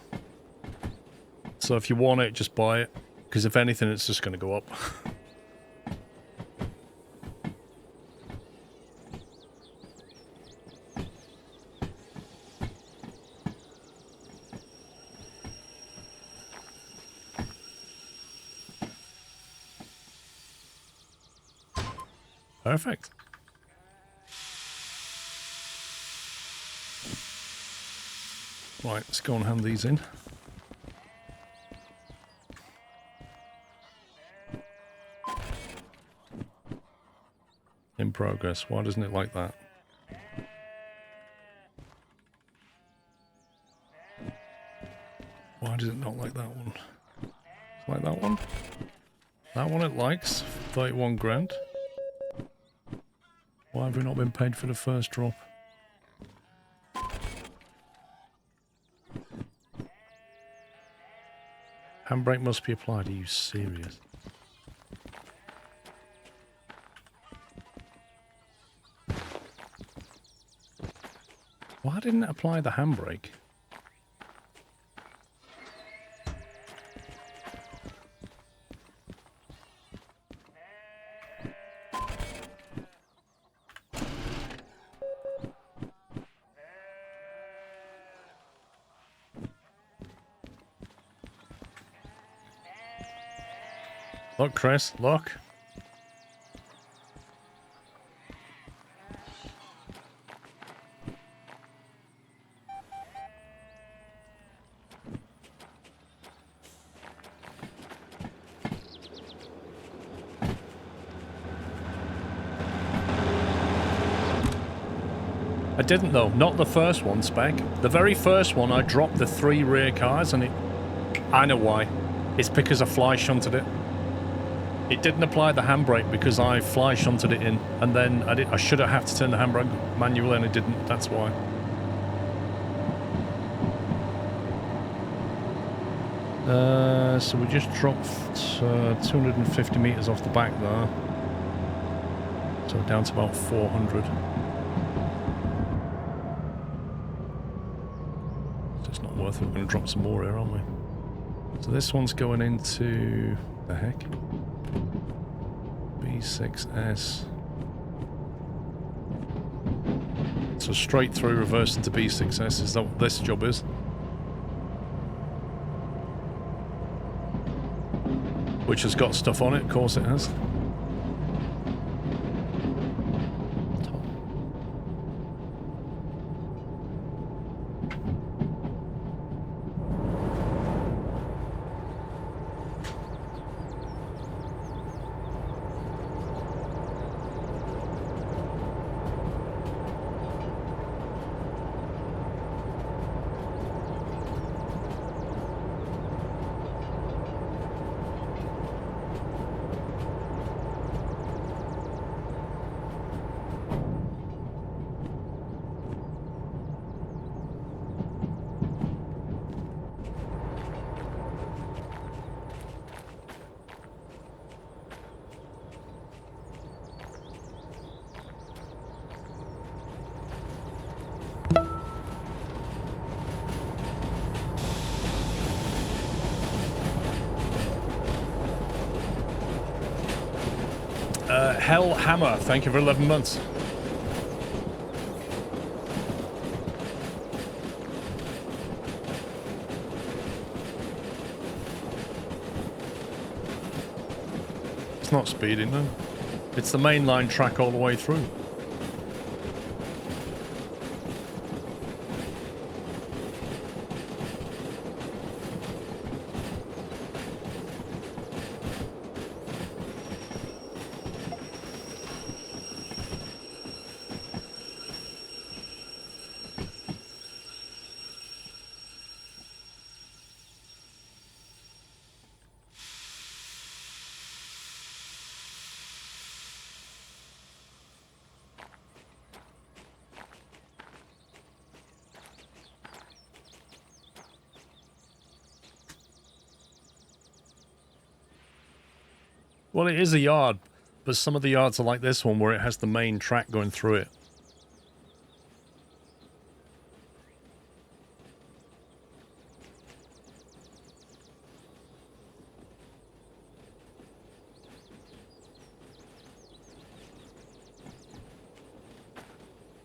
So if you want it, just buy it. Because if anything, it's just going to go up. Perfect. Right, let's go and hand these in. In progress. Why doesn't it like that? Why does it not like that one? Like that one? That one it likes. 31 grand. Why have we not been paid for the first drop? Handbrake must be applied. Are you serious? Why didn't it apply the handbrake? Look, Chris, look. I didn't though, not the first one, Spec. The very first one, I dropped the 3 rear cars and it... I know why. It's because I fly shunted it. It didn't apply the handbrake because I fly shunted it in, and then I should have had to turn the handbrake manually and it didn't, that's why. So we just dropped 250 meters off the back there. So down to about 400. So it's not worth it, we're going to drop some more here, aren't we? So this one's going into... the heck? B6S. So straight through, reverse into B6S. Is that what this job is? Which has got stuff on it, of course it has. Hell Hammer, thank you for 11 months. It's not speeding, no. It's the mainline track all the way through. Well, it is a yard, but some of the yards are like this one where it has the main track going through it.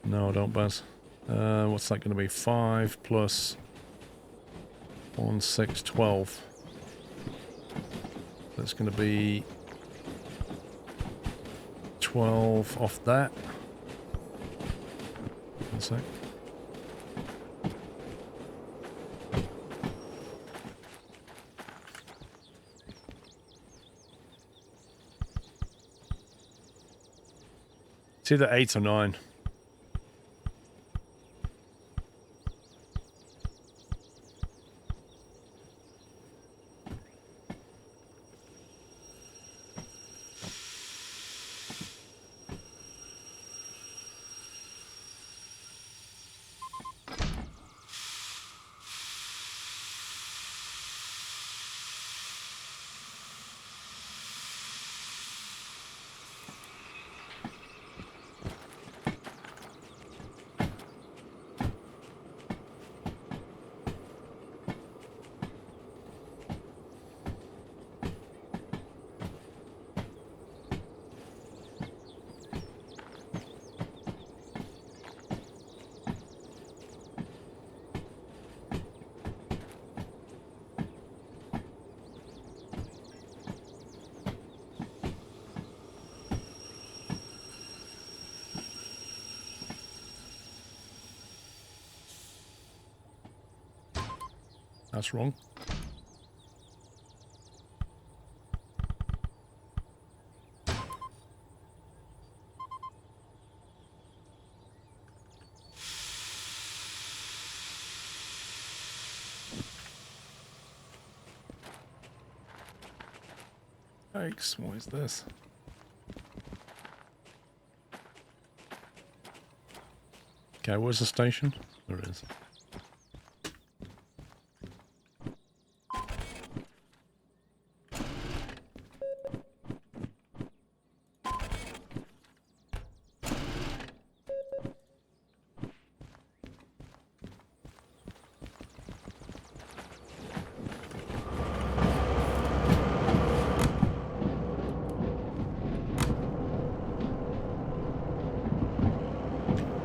No, don't buzz. What's that going to be? 5 plus 1, 6, 12. That's going to be 12 off that. 1 sec. It's either 8 or 9. That's wrong. Yikes, what is this? Okay, where's the station? There it is.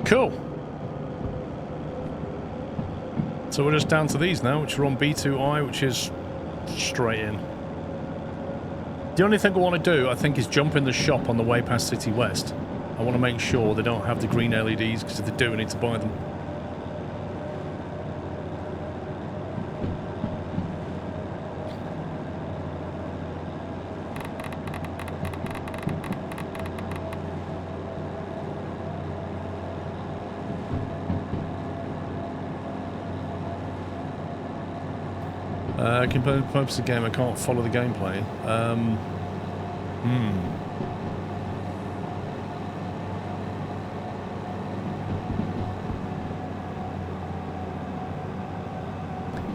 Cool. So we're just down to these now, which are on B2I, which is straight in. The only thing I want to do, I think, is jump in the shop on the way past City West. I want to make sure they don't have the green LEDs, because if they do, I need to buy them. Purpose of the game, I can't follow the gameplay.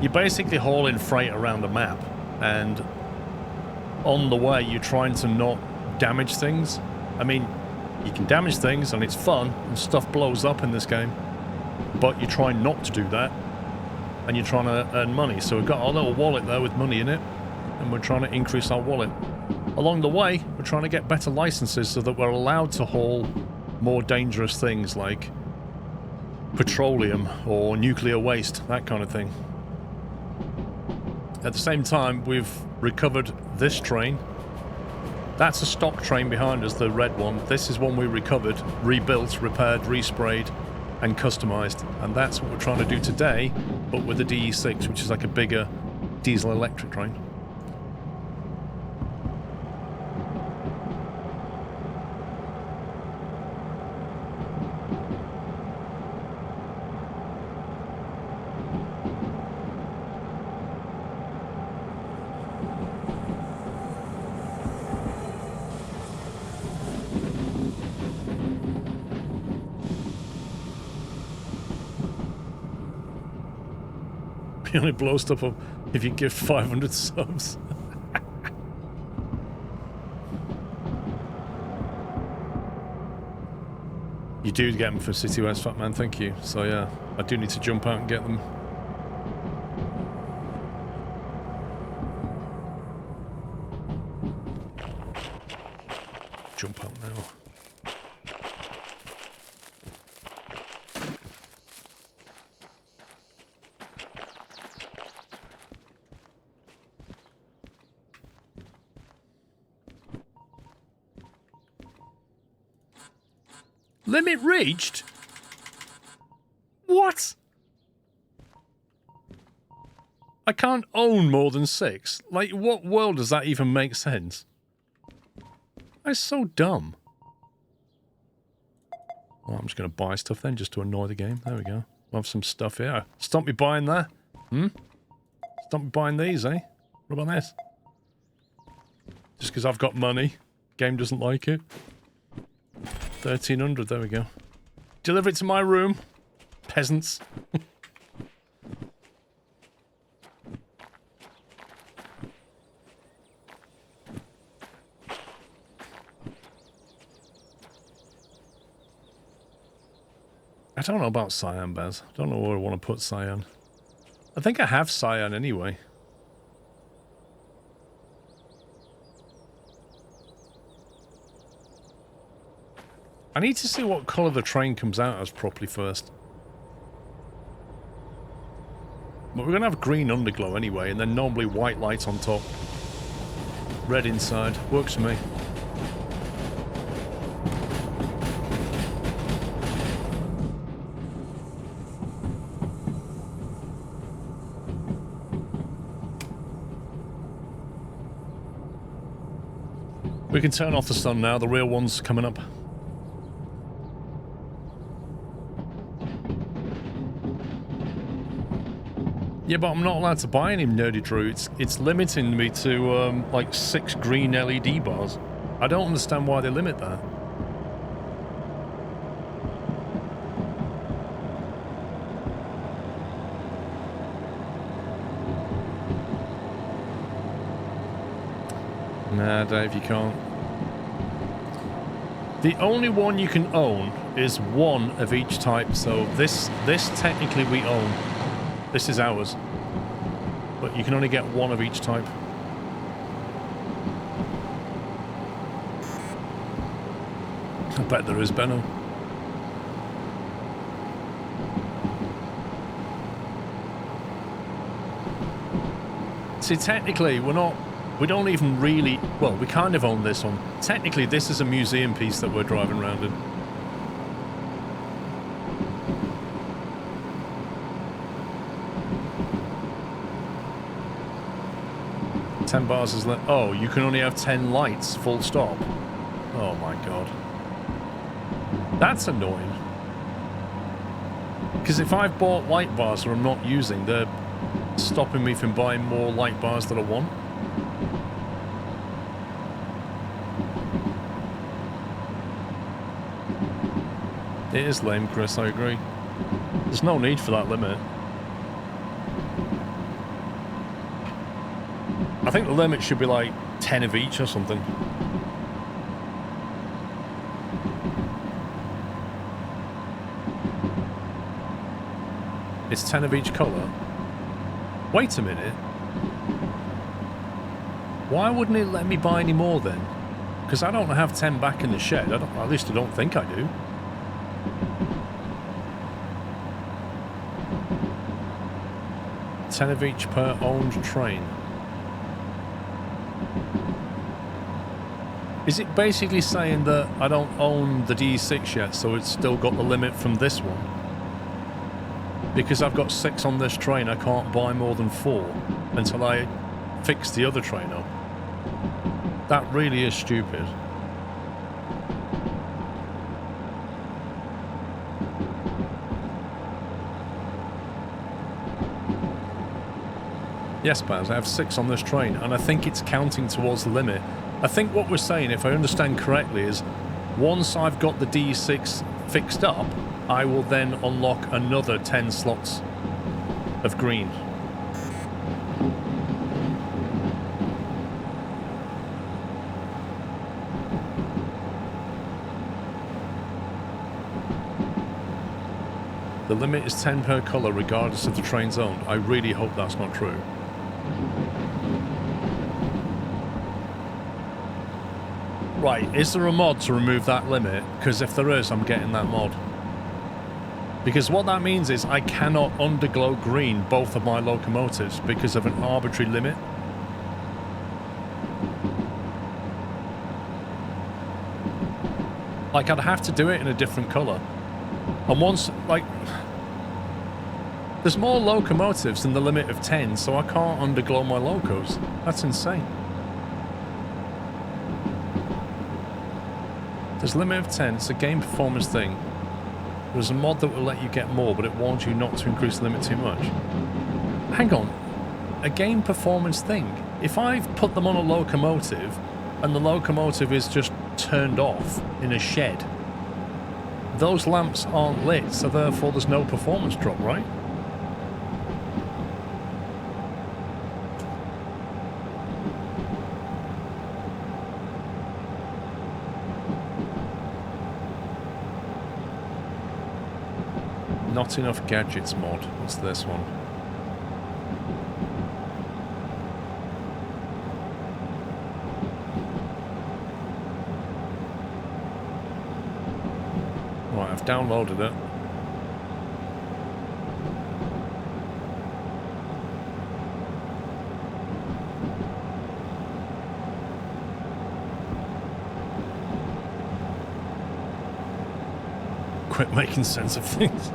You're basically hauling freight around the map, and on the way you're trying to not damage things. I mean, you can damage things and it's fun, and stuff blows up in this game, but you're trying not to do that. And you're trying to earn money. So we've got our little wallet there with money in it, and we're trying to increase our wallet. Along the way, we're trying to get better licenses so that we're allowed to haul more dangerous things like petroleum or nuclear waste, that kind of thing. At the same time, we've recovered this train. That's a stock train behind us, the red one. This is one we recovered, rebuilt, repaired, resprayed, and customized, and that's what we're trying to do today, but with the DE6, which is like a bigger diesel electric train. You only blow stuff up if you give 500 subs. You do get them for City West, Fat Man, thank you. So yeah, I do need to jump out and get them. Jump out now. Limit reached? What? I can't own more than 6. Like, what world does that even make sense? That's so dumb. Well, I'm just going to buy stuff then, just to annoy the game. There we go. We'll have some stuff here. Stop me buying that. Stop me buying these, eh? What about this? Just because I've got money. Game doesn't like it. 1300, there we go. Deliver it to my room, peasants. I don't know about cyan, Baz. I don't know where I want to put cyan. I think I have cyan anyway. I need to see what colour the train comes out as properly first. But we're going to have green underglow anyway, and then normally white lights on top. Red inside. Works for me. We can turn off the sun now, the real one's coming up. Yeah, but I'm not allowed to buy any Nerdy Drew. It's limiting me to like 6 green LED bars. I don't understand why they limit that. Nah, Dave, you can't. The only one you can own is one of each type. So this technically we own. This is ours. But you can only get one of each type. I bet there is, Benno. See, technically, we don't even really, well, we kind of own this one. Technically, this is a museum piece that we're driving around in. $10 is left. Oh, you can only have 10 lights, full stop. Oh my god. That's annoying. Because if I've bought light bars that I'm not using, they're stopping me from buying more light bars that I want. It is lame, Chris, I agree. There's no need for that limit. I think the limit should be like 10 of each or something. It's 10 of each colour. Wait a minute. Why wouldn't it let me buy any more then? Because I don't have 10 back in the shed. At least I don't think I do. $10 of each per owned train. Is it basically saying that I don't own the DE6 yet, so it's still got the limit from this one? Because I've got 6 on this train, I can't buy more than 4 until I fix the other train up. That really is stupid. Yes, Baz, I have 6 on this train, and I think it's counting towards the limit. I think what we're saying, if I understand correctly, is once I've got the D6 fixed up, I will then unlock another 10 slots of green. The limit is 10 per colour regardless of the train's owned. I really hope that's not true. Right, is there a mod to remove that limit? Because if there is, I'm getting that mod. Because what that means is I cannot underglow green both of my locomotives because of an arbitrary limit. Like, I'd have to do it in a different colour. And once, like... There's more locomotives than the limit of 10, so I can't underglow my locos. That's insane. There's a limit of 10, it's a game performance thing. There's a mod that will let you get more, but it warns you not to increase the limit too much. Hang on. A game performance thing? If I've put them on a locomotive, and the locomotive is just turned off in a shed, those lamps aren't lit, so therefore there's no performance drop, right? Not enough gadgets mod. What's this one? Right, I've downloaded it. Quit making sense of things.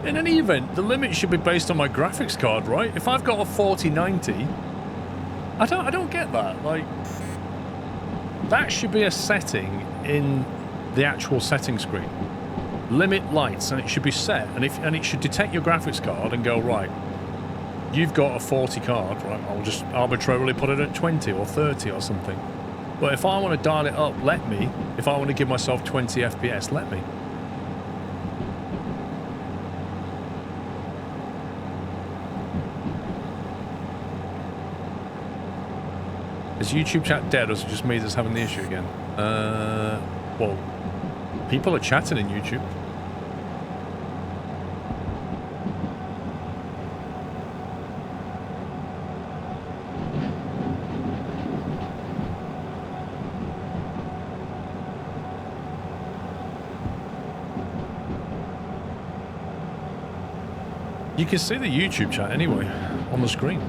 In any event, the limit should be based on my graphics card, right? If I've got a 4090, I don't get that. Like, that should be a setting in the actual setting screen. Limit lights, and it should be set, and it should detect your graphics card and go, right, you've got a 40 card, right? I'll just arbitrarily put it at 20 or 30 or something. But if I want to dial it up, let me. If I want to give myself 20 FPS, let me. Is YouTube chat dead, or is it just me that's having the issue again? Well, people are chatting in YouTube. You can see the YouTube chat anyway on the screen.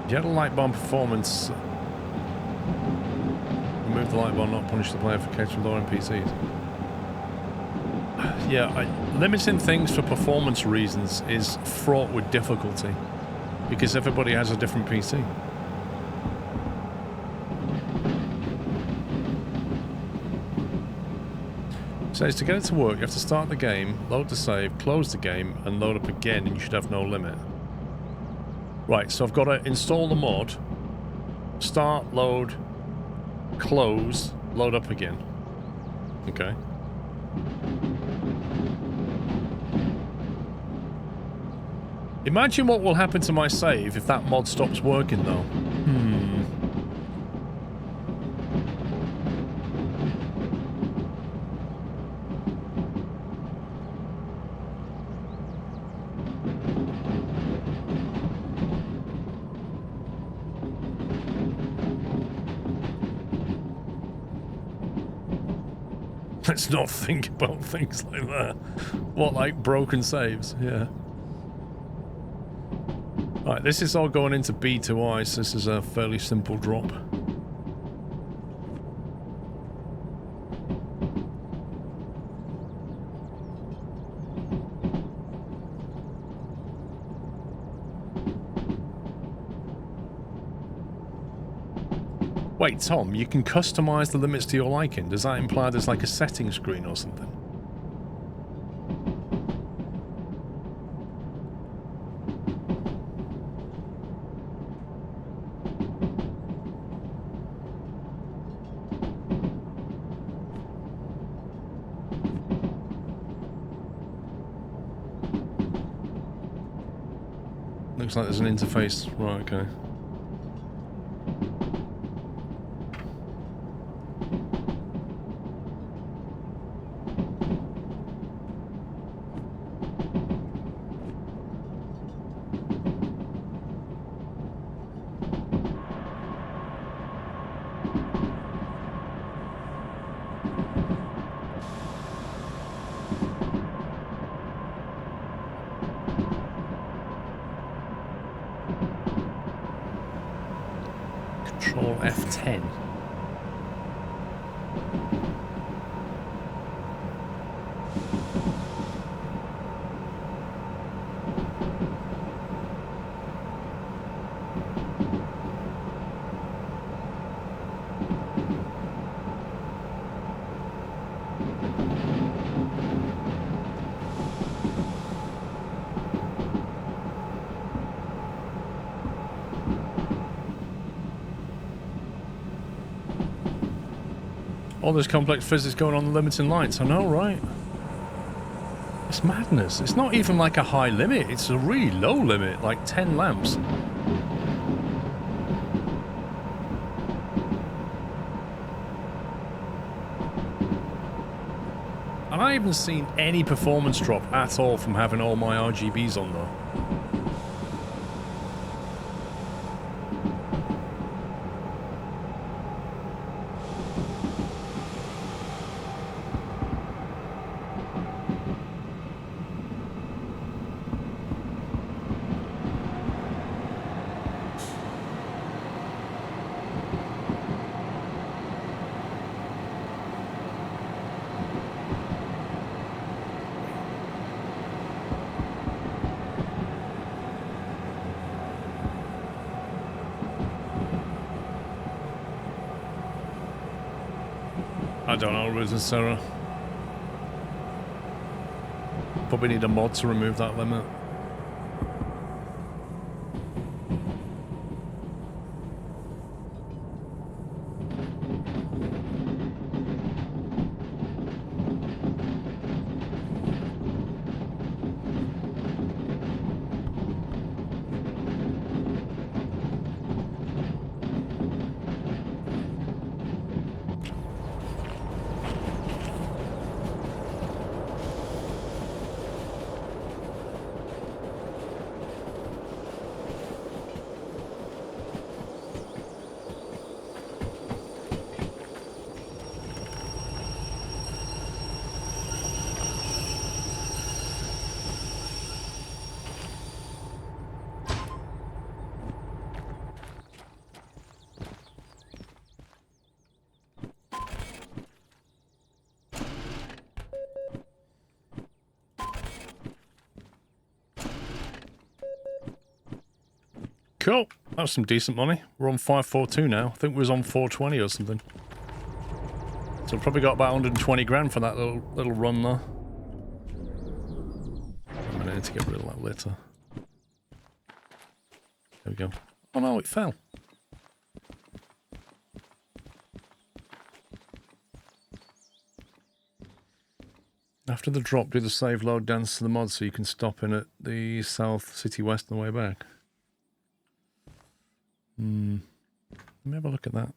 You had a light bar performance. Remove the light bar, not punish the player for catching lowering PCs. Yeah, limiting things for performance reasons is fraught with difficulty because everybody has a different PC. Says to get it to work, you have to start the game, load the save, close the game, and load up again, and you should have no limit. Right, so I've got to install the mod, start, load, close, load up again. Okay. Imagine what will happen to my save if that mod stops working, though. Let's not think about things like that. What, like broken saves? Yeah. Alright, this is all going into B2I, so this is a fairly simple drop. Wait, Tom, you can customize the limits to your liking. Does that imply there's like a setting screen or something? Looks like there's an interface. Right, okay. Control F10. All this complex physics going on the limiting lights. I know, right? It's madness. It's not even like a high limit. It's a really low limit, like 10 lamps. And I haven't seen any performance drop at all from having all my RGBs on though. I don't know, Ruth and Sarah. Probably need a mod to remove that limit. Cool. That's some decent money. We're on 542 now. I think we was on 420 or something. So we probably got about 120 grand for that little run there. I'm gonna need to get rid of that litter. There we go. Oh no, it fell. After the drop, do the save load dance to the mod so you can stop in at the South City West on the way back. Let me have a look at that.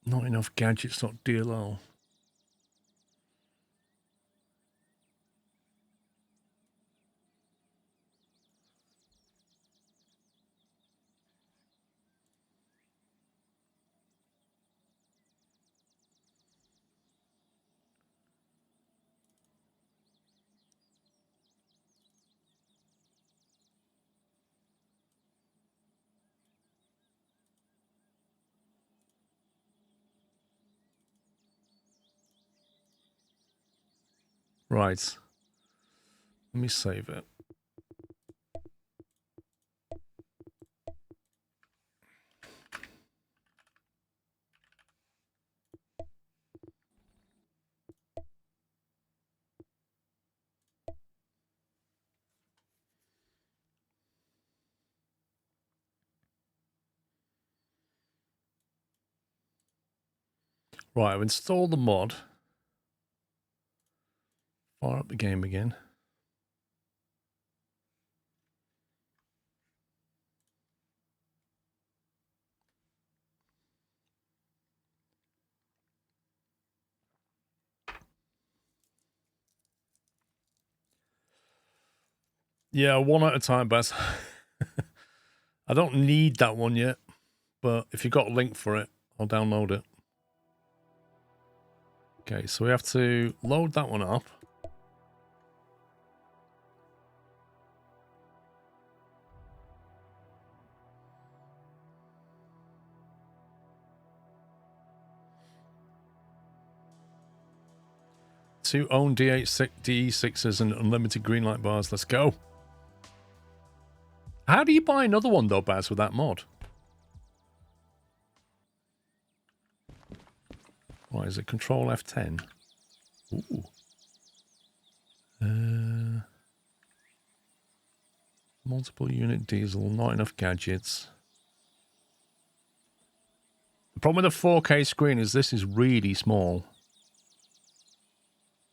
Not enough gadgets.dll. Right. Let me save it. Right, I've installed the mod. Fire up the game again. Yeah, one at a time, Baz. I don't need that one yet, but if you've got a link for it, I'll download it. Okay, so we have to load that one up. Two own DE6s and unlimited green light bars. Let's go. How do you buy another one, though, Baz, with that mod? Why is it Control F10? Ooh. Multiple unit diesel, not enough gadgets. The problem with the 4K screen is this is really small.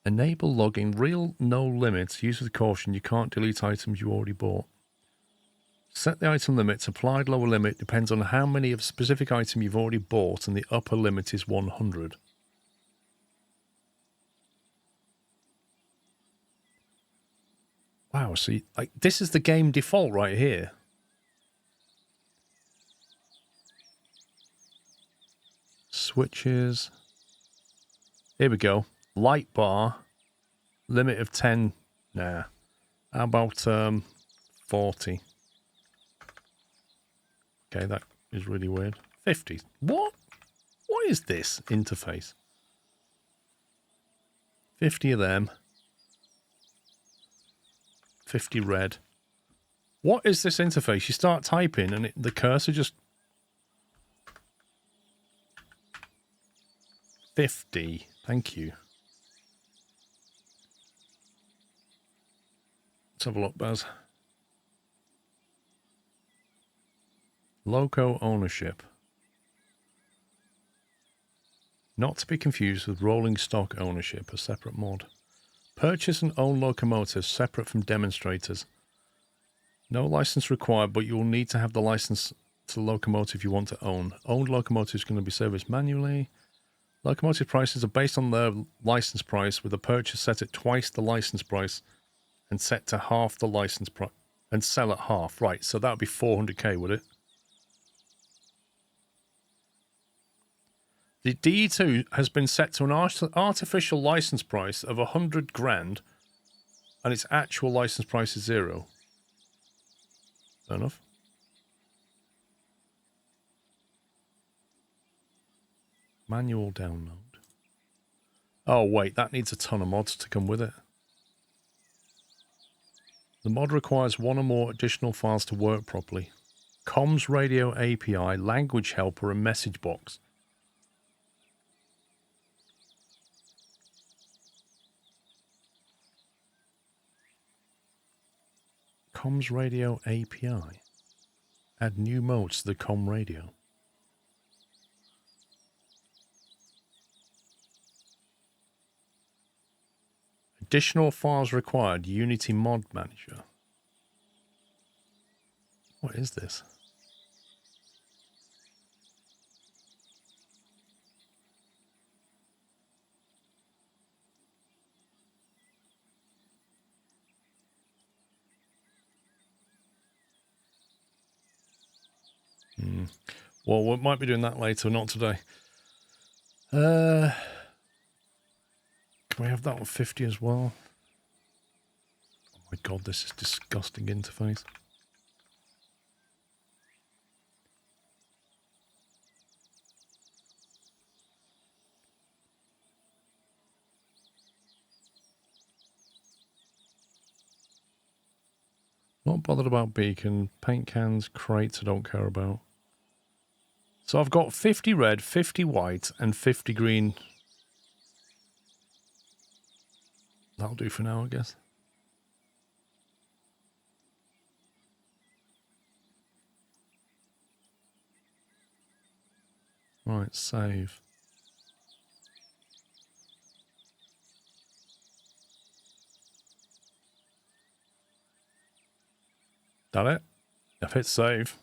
Enable logging, real no limits. Use with caution. You can't delete items you already bought. Set the item limits. Applied lower limit depends on how many of a specific item you've already bought, and the upper limit is 100. Wow, so like this is the game default right here. Switches. Here we go. Light bar. Limit of 10. Nah. How about 40? Okay, that is really weird. 50. What? What is this interface? 50 of them. 50 red. What is this interface? You start typing and the cursor just... 50. Thank you. Let's have a look, Baz. Loco ownership. Not to be confused with rolling stock ownership, a separate mod. Purchase and own locomotives separate from demonstrators. No license required, but you will need to have the license to the locomotive you want to own. Owned locomotives can be serviced manually. Locomotive prices are based on their license price, with a purchase set at twice the license price and set to half the license price and sell at half. Right, so that would be 400k, would it? The DE2 has been set to an artificial license price of 100 grand, and its actual license price is 0. Fair enough. Manual download. Oh, wait, that needs a ton of mods to come with it. The mod requires one or more additional files to work properly. Comms radio API, language helper, and message box. Comms radio API. Add new modes to the comm radio. Additional files required. Unity mod manager. What is this? Well, we might be doing that later, not today. Can we have that on 50 as well? Oh my god, this is disgusting interface. Not bothered about beacon, paint cans, crates I don't care about. So I've got 50 red, 50 white, and 50 green. That'll do for now, I guess. Right, save. That it? I've hit save.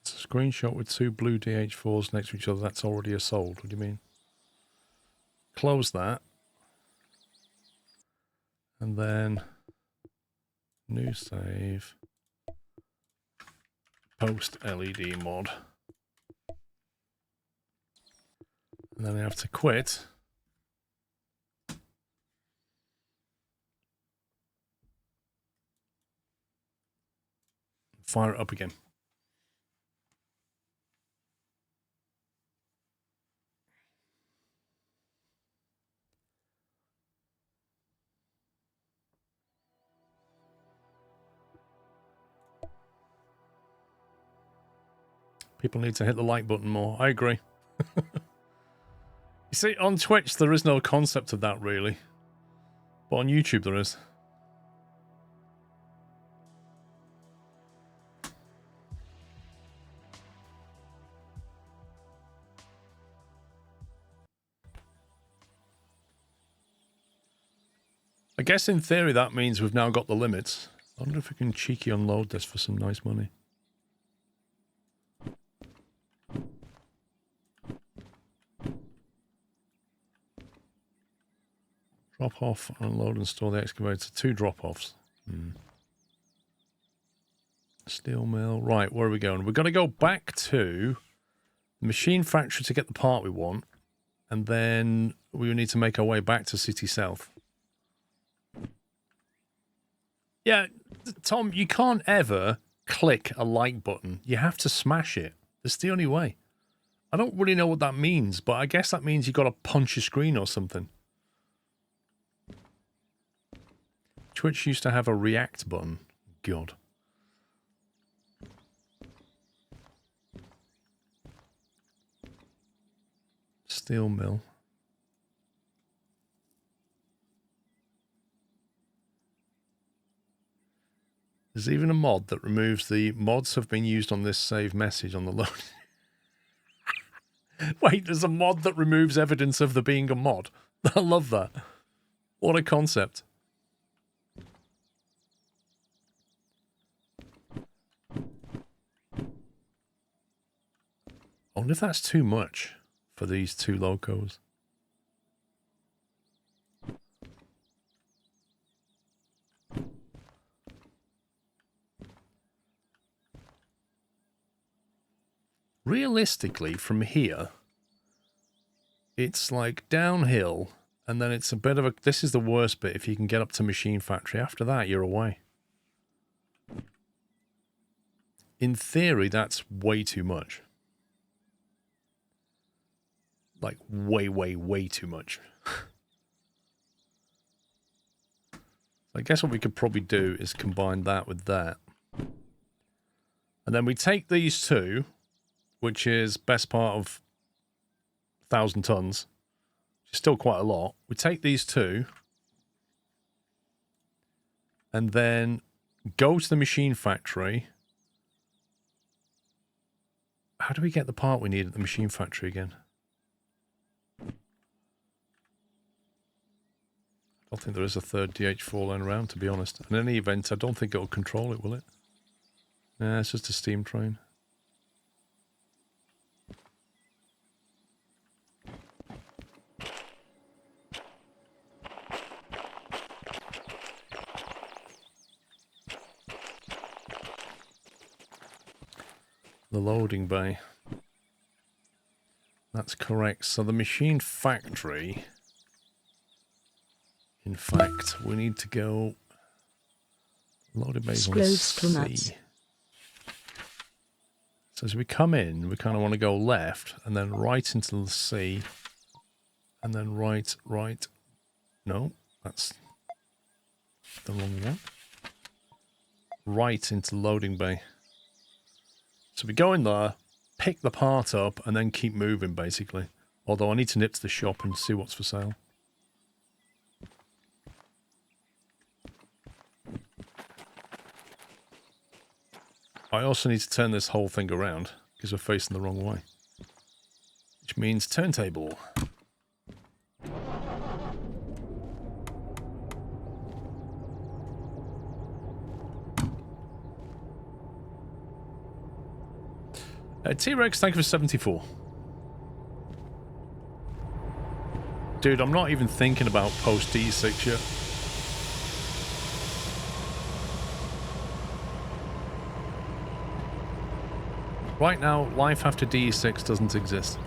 It's a screenshot with 2 blue DH4s next to each other. That's already a sold. What do you mean? Close that. And then new save. Post LED mod. And then I have to quit. Fire it up again. People need to hit the like button more. I agree. You see, on Twitch, there is no concept of that, really. But on YouTube, there is. I guess in theory that means we've now got the limits. I wonder if we can cheeky unload this for some nice money. Drop off, unload and store the excavator. 2 drop-offs. Steel mill. Right, where are we going? We're going to go back to the machine factory to get the part we want. And then we need to make our way back to City South. Yeah, Tom, you can't ever click a like button. You have to smash it. That's the only way. I don't really know what that means, but I guess that means you've got to punch your screen or something. Twitch used to have a react button. God. Steel mill. There's even a mod that removes the mods have been used on this save message on the load. Wait, there's a mod that removes evidence of there being a mod. I love that. What a concept. I wonder if that's too much for these two locos. Realistically, from here, it's like downhill, and then it's a bit of a... This is the worst bit if you can get up to Machine Factory. After that, you're away. In theory, that's way too much. Like, way, way, way too much. I guess what we could probably do is combine that with that. And then we take these two, which is best part of 1,000 tons, which is still quite a lot. We take these two, and then go to the Machine Factory. How do we get the part we need at the Machine Factory again? I don't think there is a third DH4 line around, to be honest. In any event, I don't think it'll control it, will it? Nah, it's just a steam train. The loading bay. That's correct. So the Machine Factory... In fact, we need to go... Loading bay's on C. So as we come in, we kind of want to go left, and then right into the C, and then right. No, that's the wrong one. Right into loading bay. So we go in there, pick the part up, and then keep moving, basically. Although I need to nip to the shop and see what's for sale. I also need to turn this whole thing around, because we're facing the wrong way. Which means turntable. T-Rex, thank you for 74. Dude, I'm not even thinking about post DE6 yet. Right now, life after DE6 doesn't exist.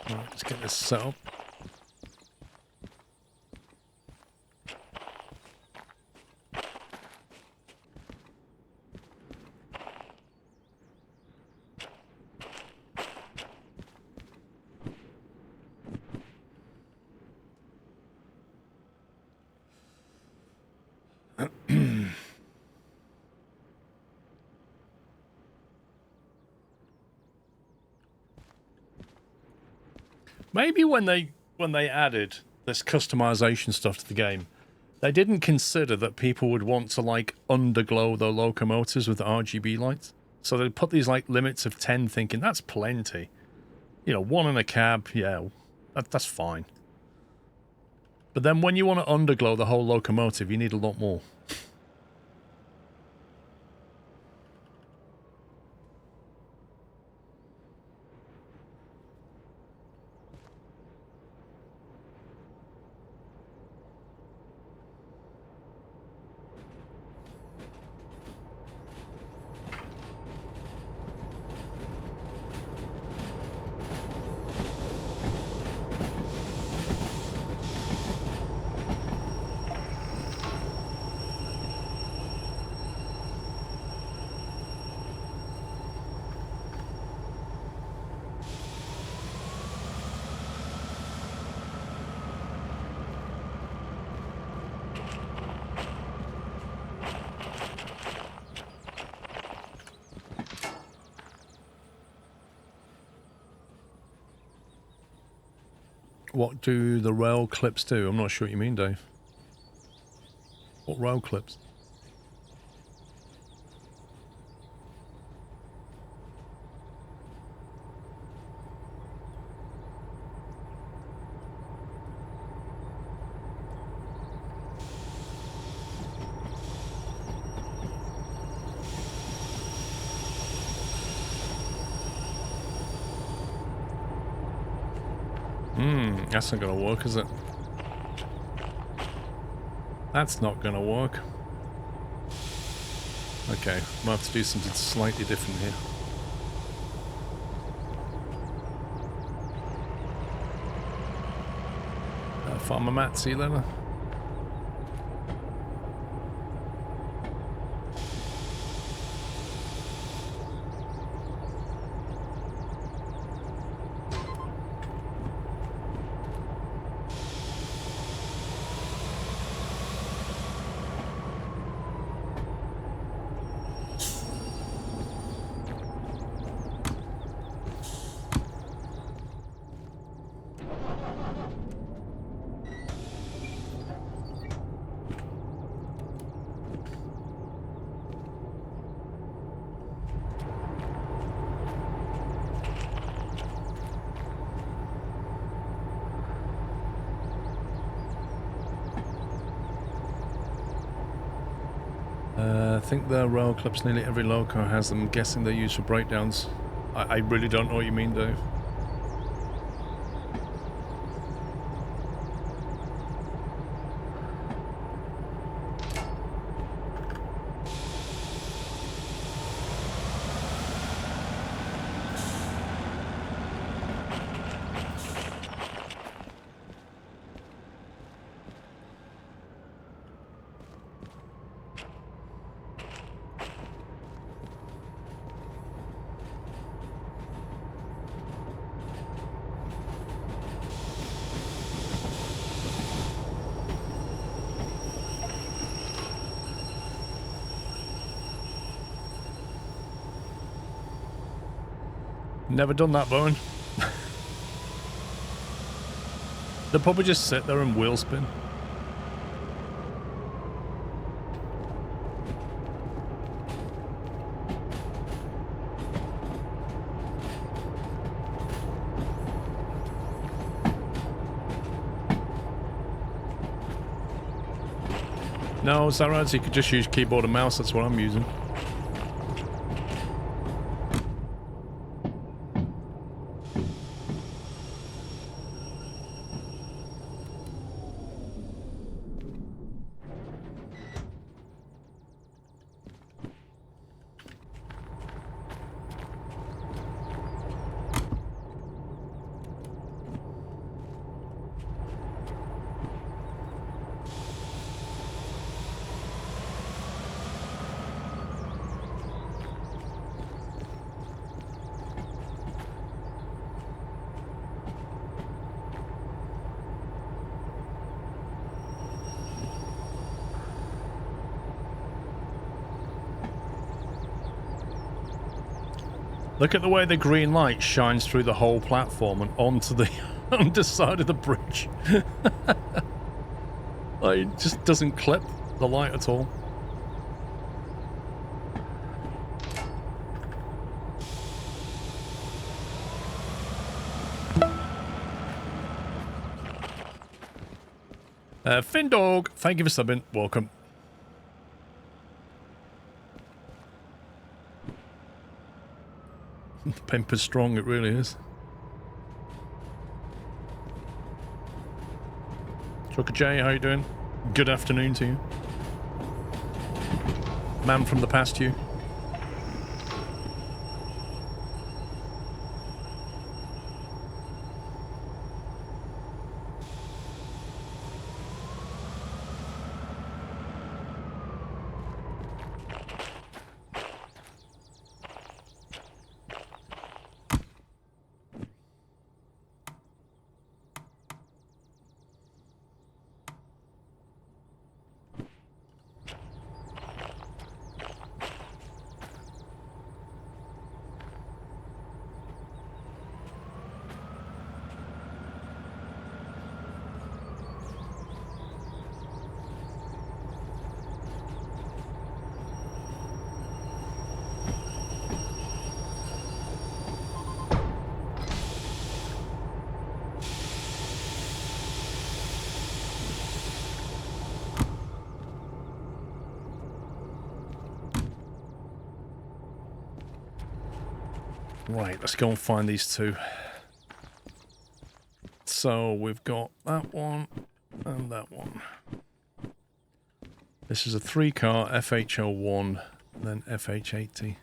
Right, let's get this set up. Maybe when they added this customization stuff to the game, they didn't consider that people would want to like underglow their locomotives with RGB lights. So they put these like limits of 10, thinking that's plenty. You know, one in a cab, yeah, that's fine. But then when you want to underglow the whole locomotive, you need a lot more. What do the rail clips do? I'm not sure what you mean, Dave. What rail clips? That's not gonna work, is it? That's not gonna work. Okay, might have to do something slightly different here. Farmer Matt, see you later. I think the rail clips, nearly every loco has them. I'm guessing they're used for breakdowns. I really don't know what you mean, Dave. Never done that, Bowen. They'll probably just sit there and wheel spin. No, is that right? So you could just use keyboard and mouse, that's what I'm using. Look at the way the green light shines through the whole platform and onto the on the side of the bridge. Like, it just doesn't clip the light at all. Findog, thank you for subbing. Welcome. The pimp is strong, it really is. Trucker J, how you doing? Good afternoon to you. Man from the past to you. Right, let's go and find these two. So we've got that one and that one. This is a 3-car FH01, then FH80.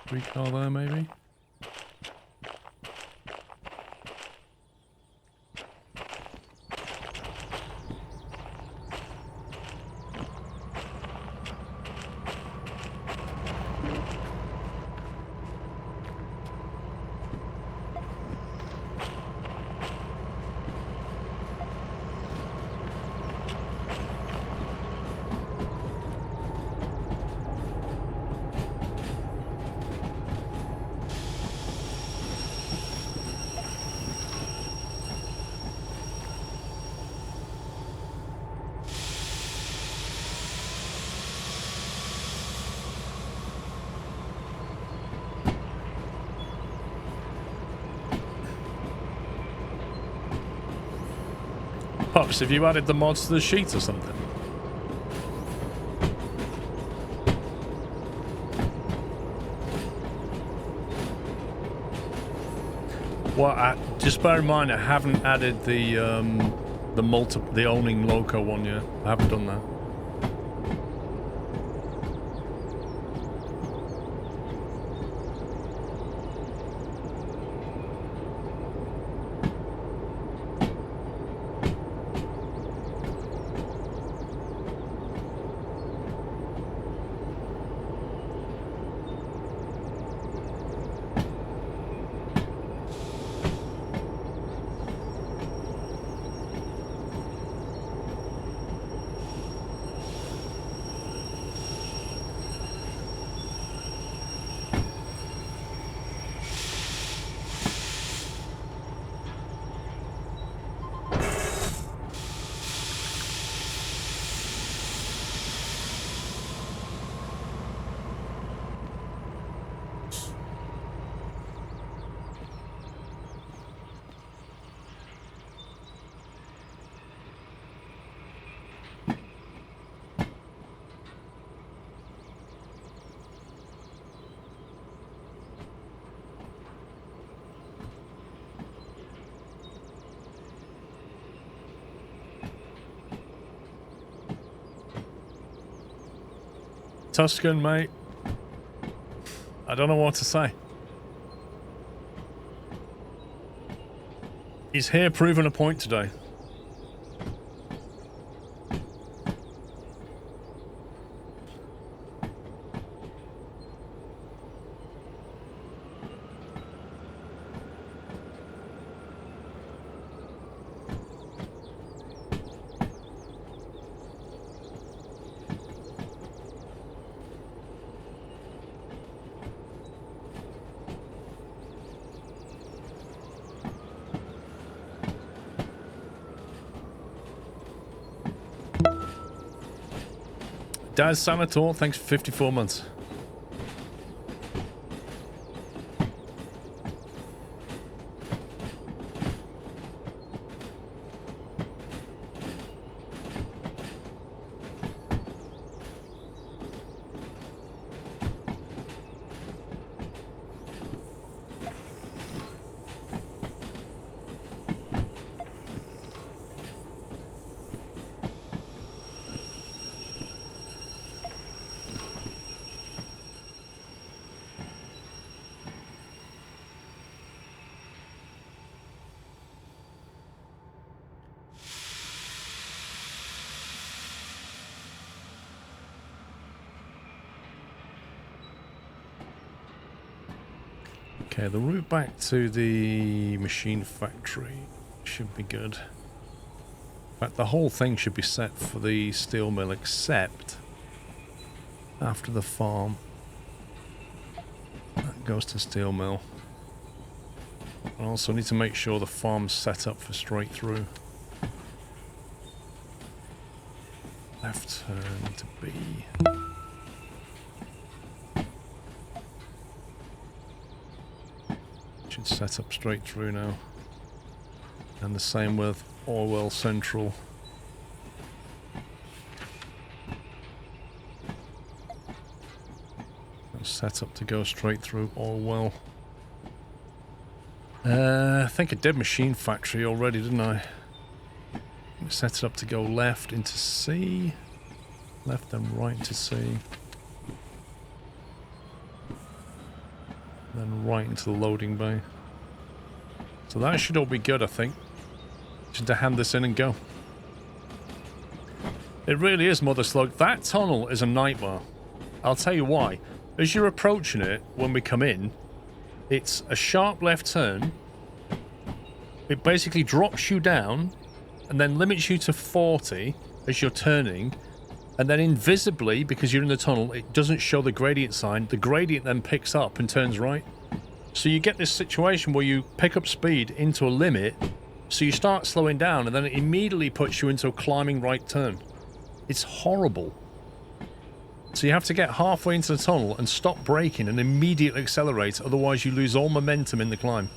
Three-car there, maybe? Pops, have you added the mods to the sheet or something? Well, just bear in mind I haven't added the owning loco one yet. I haven't done that. Tuscan, mate. I don't know what to say. He's here proving a point today. Daz Sanator, thanks for 54 months. Okay, the route back to the machine factory should be good. In fact, the whole thing should be set for the steel mill, except after the farm. That goes to steel mill. I also need to make sure the farm's set up for straight through. Left turn to B. Should set up straight through now. And the same with Orwell Central. Set up to go straight through Orwell. I think I did machine factory already, didn't I? Set it up to go left into C. Left and right into C. Then right into the loading bay. So that should all be good, I think. Just to hand this in and go. It really is, Mother Slug. That tunnel is a nightmare. I'll tell you why. As you're approaching it, when we come in, it's a sharp left turn. It basically drops you down and then limits you to 40 as you're turning. And then invisibly, because you're in the tunnel, it doesn't show the gradient sign. The gradient then picks up and turns right. So you get this situation where you pick up speed into a limit, so you start slowing down, and then it immediately puts you into a climbing right turn. It's horrible. So you have to get halfway into the tunnel and stop braking and immediately accelerate, otherwise you lose all momentum in the climb.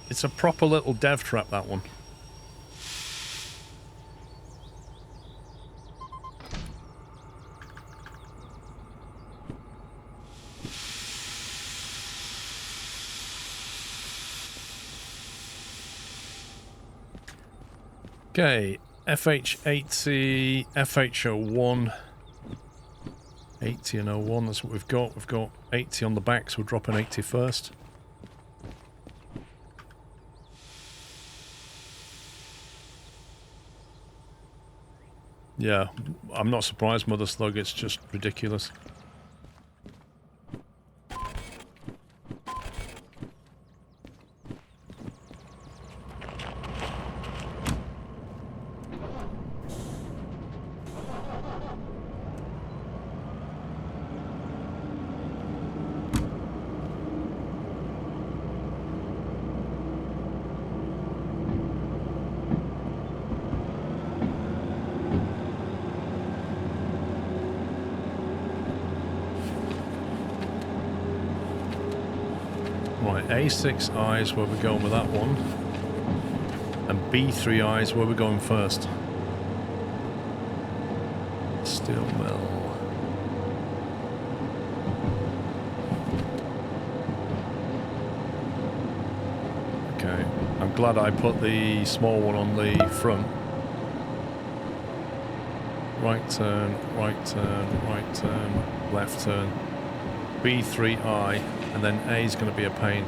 It's a proper little dev trap, that one. Okay, FH80, FH01, 80 and 01, that's what we've got. We've got 80 on the back, so we'll drop an 80 first. Yeah, I'm not surprised, Mother Slug, it's just ridiculous. A6I is where we're going with that one, and B3I is where we're going first. Steel mill. Okay, I'm glad I put the small one on the front. Right turn, right turn, right turn, left turn. B3I, and then A is going to be a pain.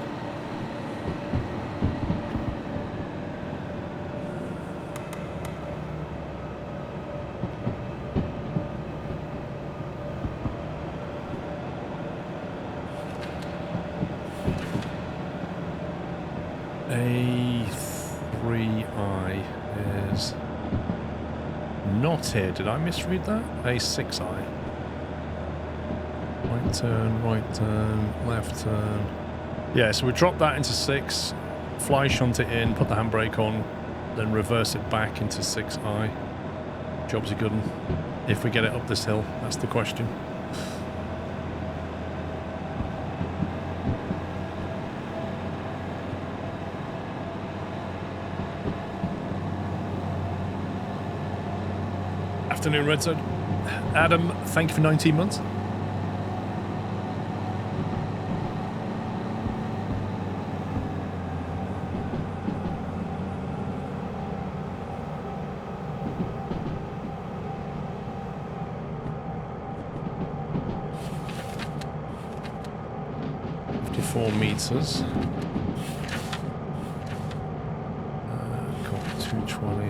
A3I is not here. Did I misread that? A6I. Right turn, left turn. Yeah, so we drop that into 6, fly shunt it in, put the handbrake on, then reverse it back into 6I. Job's a good one. If we get it up this hill, that's the question. Afternoon, Red Zone. Adam, thank you for 19 months. Meters. Got 220.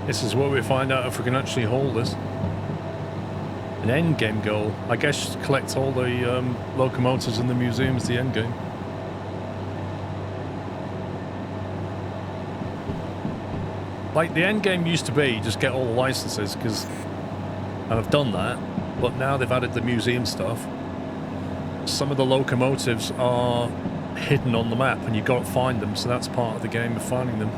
This is where we find out if we can actually hold this. An end game goal. I guess collect all the locomotives in the museum is the end game. Like, the end game used to be just get all the licenses, because, and I've done that, but now they've added the museum stuff. Some of the locomotives are hidden on the map and you've got to find them, so that's part of the game of finding them.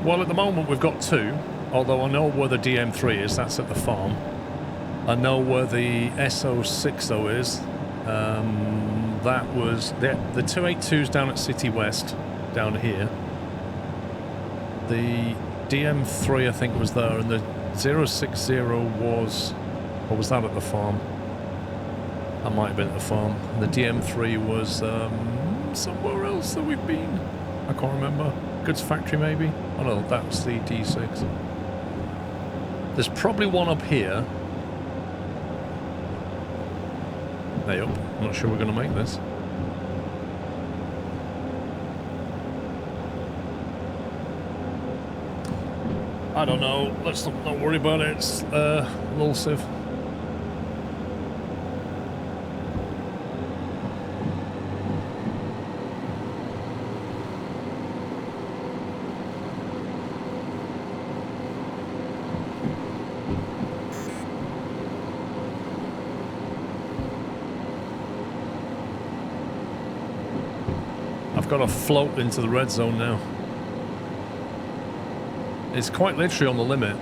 Well, at the moment we've got two, although I know where the DM3 is, that's at the farm. I know where the SO60 is. That was the 282's down at City West, down here. The DM3 I think was there, and the 060 was, or was that at the farm? That might have been at the farm. And the DM3 was somewhere else that we've been. I can't remember. Goods factory maybe? Oh no, that was the DE6. There's probably one up here. Hey up. I'm not sure we're going to make this. I don't know. Let's not worry about it. It's Lulsiv. I've got to float into the red zone now. It's quite literally on the limit.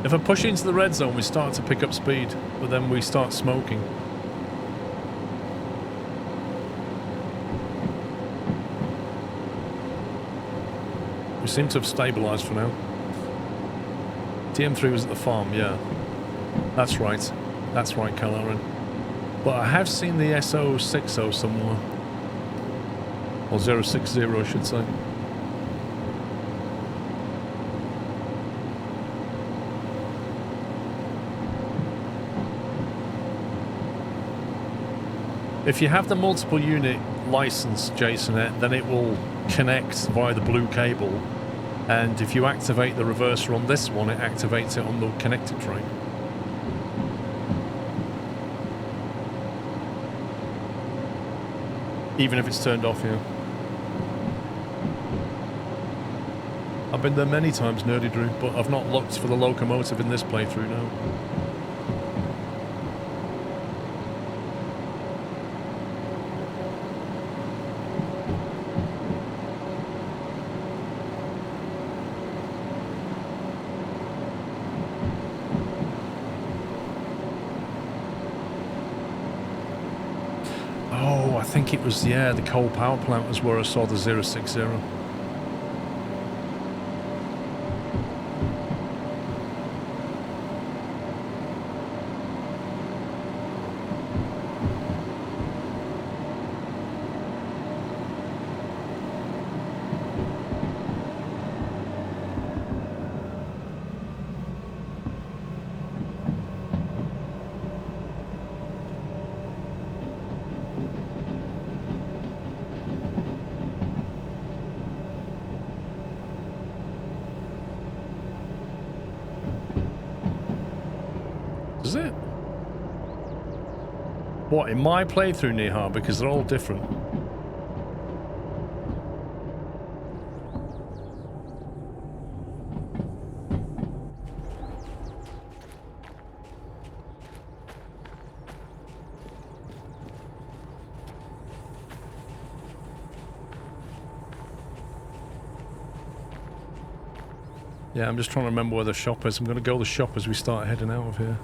If I push into the red zone, we start to pick up speed, but then we start smoking. We seem to have stabilised for now. DM3 was at the farm, yeah. That's right. That's right, Caloran. But I have seen the SO60 somewhere. Or 060, I should say. If you have the multiple unit license, Jason, then it will connect via the blue cable. And if you activate the reverser on this one, it activates it on the connected train. Even if it's turned off, yeah. I've been there many times, Nerdy Drew, but I've not looked for the locomotive in this playthrough now. Oh, I think it was, yeah, the coal power plant was where I saw the 060. What, in my playthrough, Nihar? Because they're all different. Yeah, I'm just trying to remember where the shop is. I'm going to go to the shop as we start heading out of here.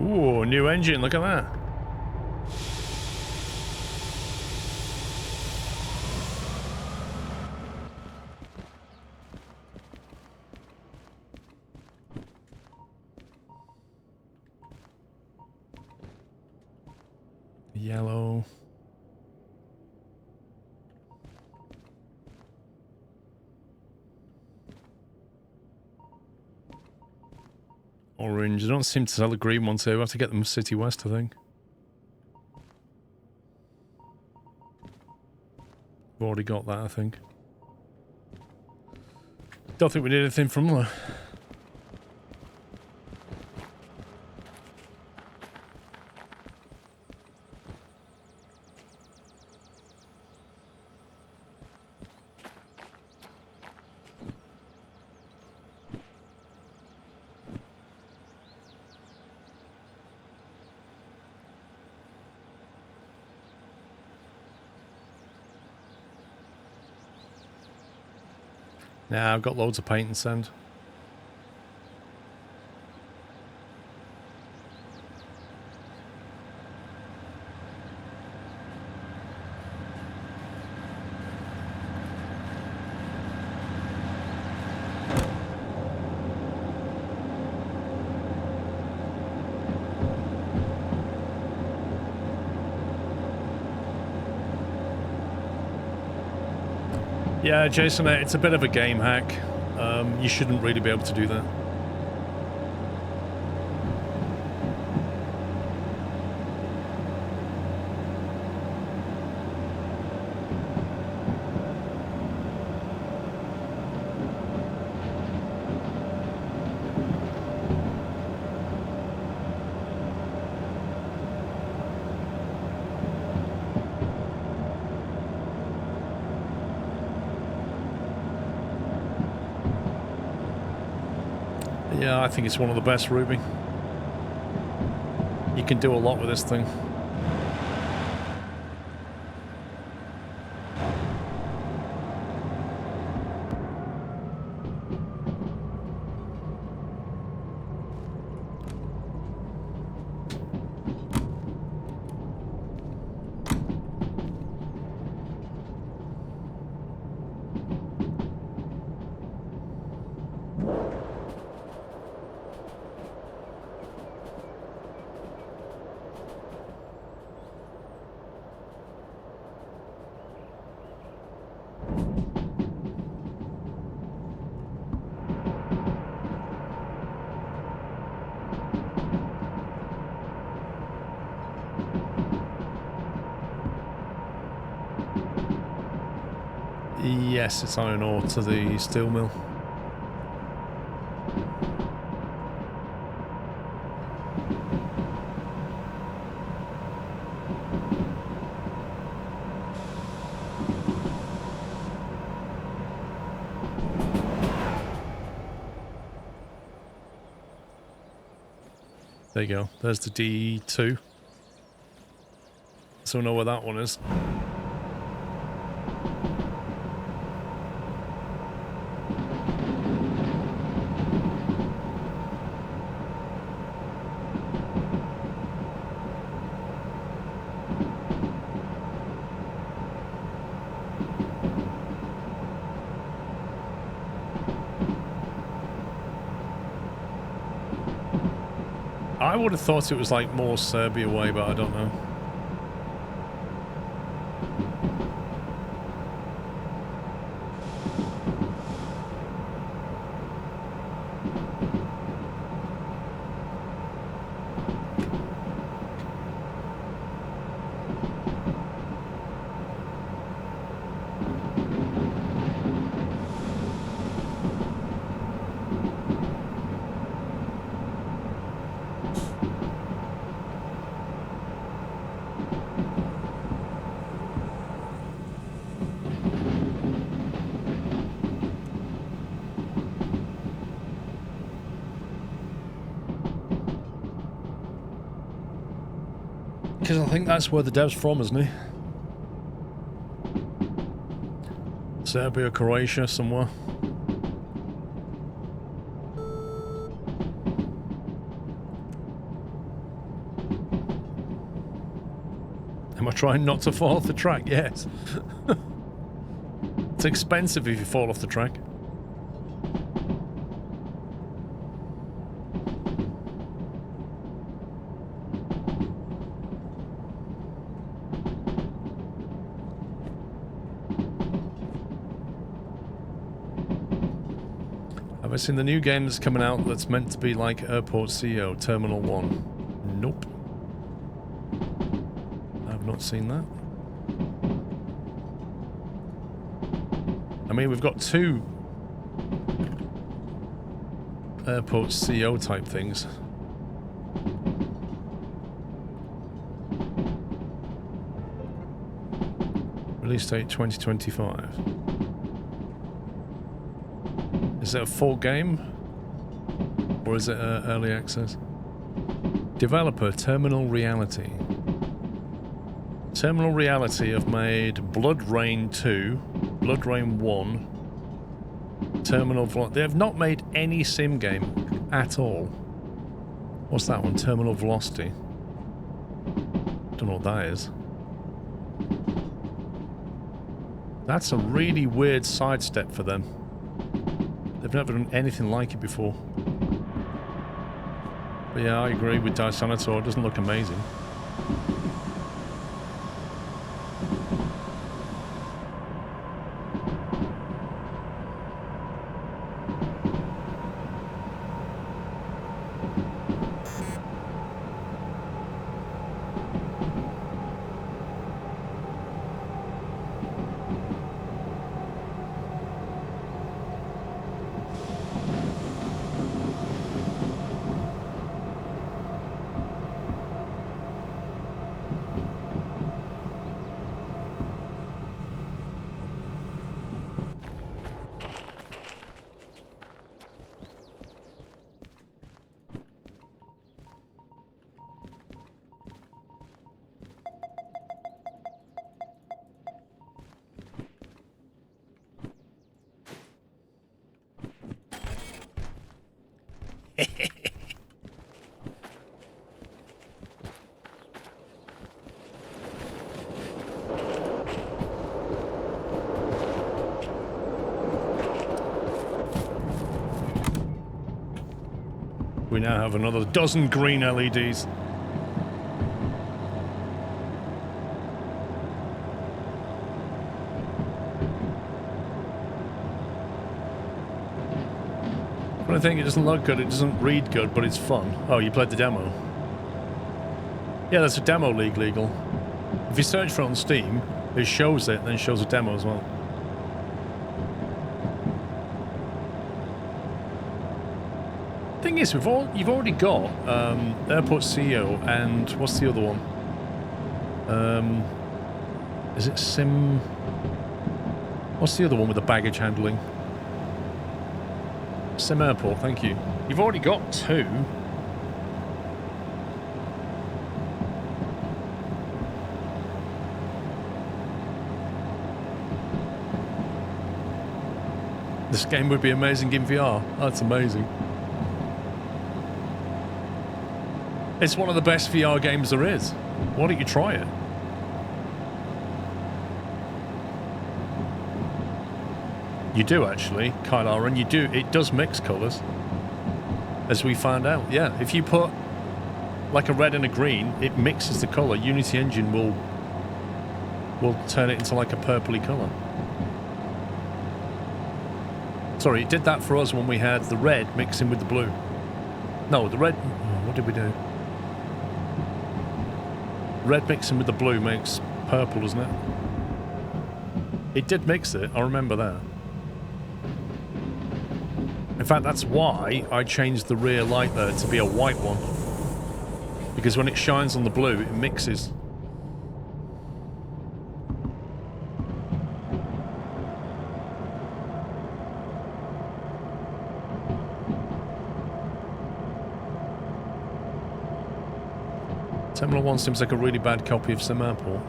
Ooh, new engine, look at that. Yellow. Orange. I don't seem to sell the green ones here. We'll have to get them City West, I think. We've already got that, I think. Don't think we need anything from there. Nah, I've got loads of paint and sand. Yeah, Jason, it's a bit of a game hack. You shouldn't really be able to do that. Yeah, I think it's one of the best, Ruby. You can do a lot with this thing. Yes, it's iron ore to the steel mill. There you go. There's the DE2. So we know where that one is. I would have thought it was like more Serbia way, but I don't know. Because I think that's where the dev's from, isn't he? Serbia, Croatia, somewhere. Am I trying not to fall off the track? Yes. It's expensive if you fall off the track. Have I seen the new game that's coming out that's meant to be like Airport CEO, Terminal 1? Nope. I've not seen that. I mean, we've got two Airport CEO type things. Release date 2025. Is it a full game? Or is it early access? Developer, Terminal Reality. Terminal Reality have made Blood Rain 2, Blood Rain 1, Terminal... They have not made any sim game at all. What's that one? Terminal Velocity. Don't know what that is. That's a really weird sidestep for them. They've never done anything like it before. But yeah, I agree with Dysanator. It doesn't look amazing. We now have another dozen green LEDs. But I think it doesn't look good, it doesn't read good, but it's fun. Oh, you played the demo? Yeah, there's a demo legal. If you search for it on Steam, it shows it, then it shows a demo as well. Thing is, you've already got Airport CEO and what's the other one? Is it Sim? What's the other one with the baggage handling? Sim Airport, thank you. You've already got two. This game would be amazing in VR. That's amazing. It's one of the best VR games there is. Why don't you try it? You do actually, Kyle Aaron, you do. It does mix colours. As we found out, yeah. If you put like a red and a green, it mixes the colour. Unity Engine will turn it into like a purpley colour. Sorry, it did that for us when we had the red mixing with the blue. No, the red... Oh, what did we do? Red mixing with the blue makes purple, doesn't it? It did mix it, I remember that. In fact, that's why I changed the rear light there to be a white one. Because when it shines on the blue, it mixes. Terminal 1 seems like a really bad copy of Sim Airport.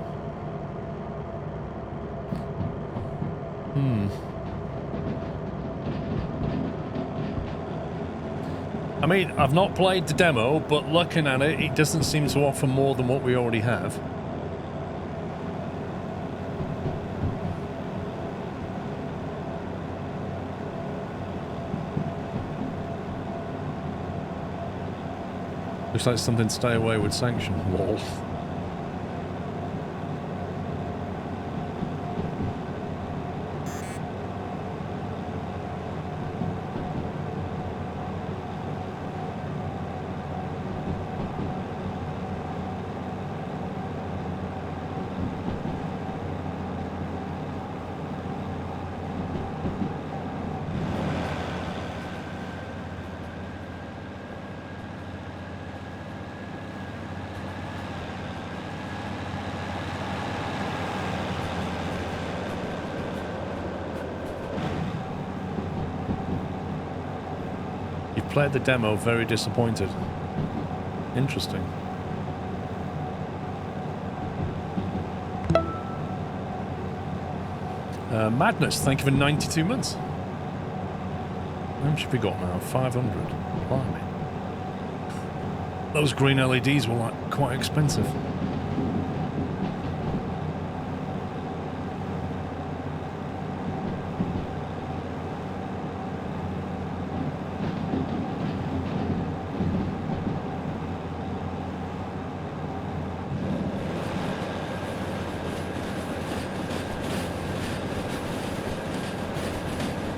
I mean, I've not played the demo, but looking at it, it doesn't seem to offer more than what we already have. Looks like something to stay away with sanction. Lol. Played the demo, very disappointed. Interesting. Madness, thank you for 92 months. How much have we got now? 500. Blimey. Those green LEDs were like quite expensive.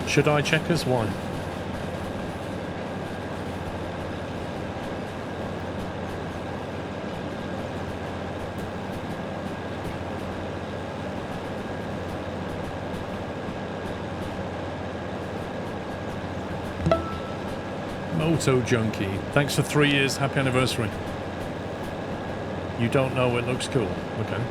Should I checkers? Why? Moto Junkie. Thanks for 3 years. Happy anniversary. You don't know it looks cool. Okay.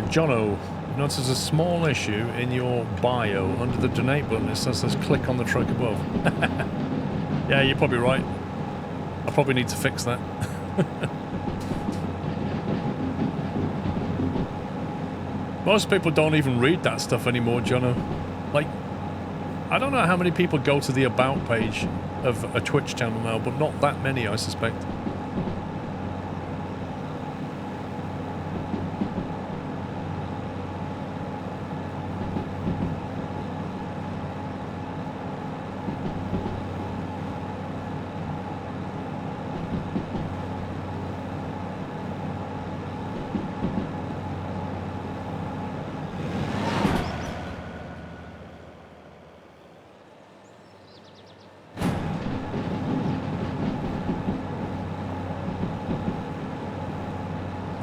Jono, notice there's a small issue in your bio. Under the donate button it says click on the truck above. Yeah, you're probably right. I probably need to fix that. Most people don't even read that stuff anymore, Jono. Like, I don't know how many people go to the about page of a Twitch channel now, but not that many, I suspect.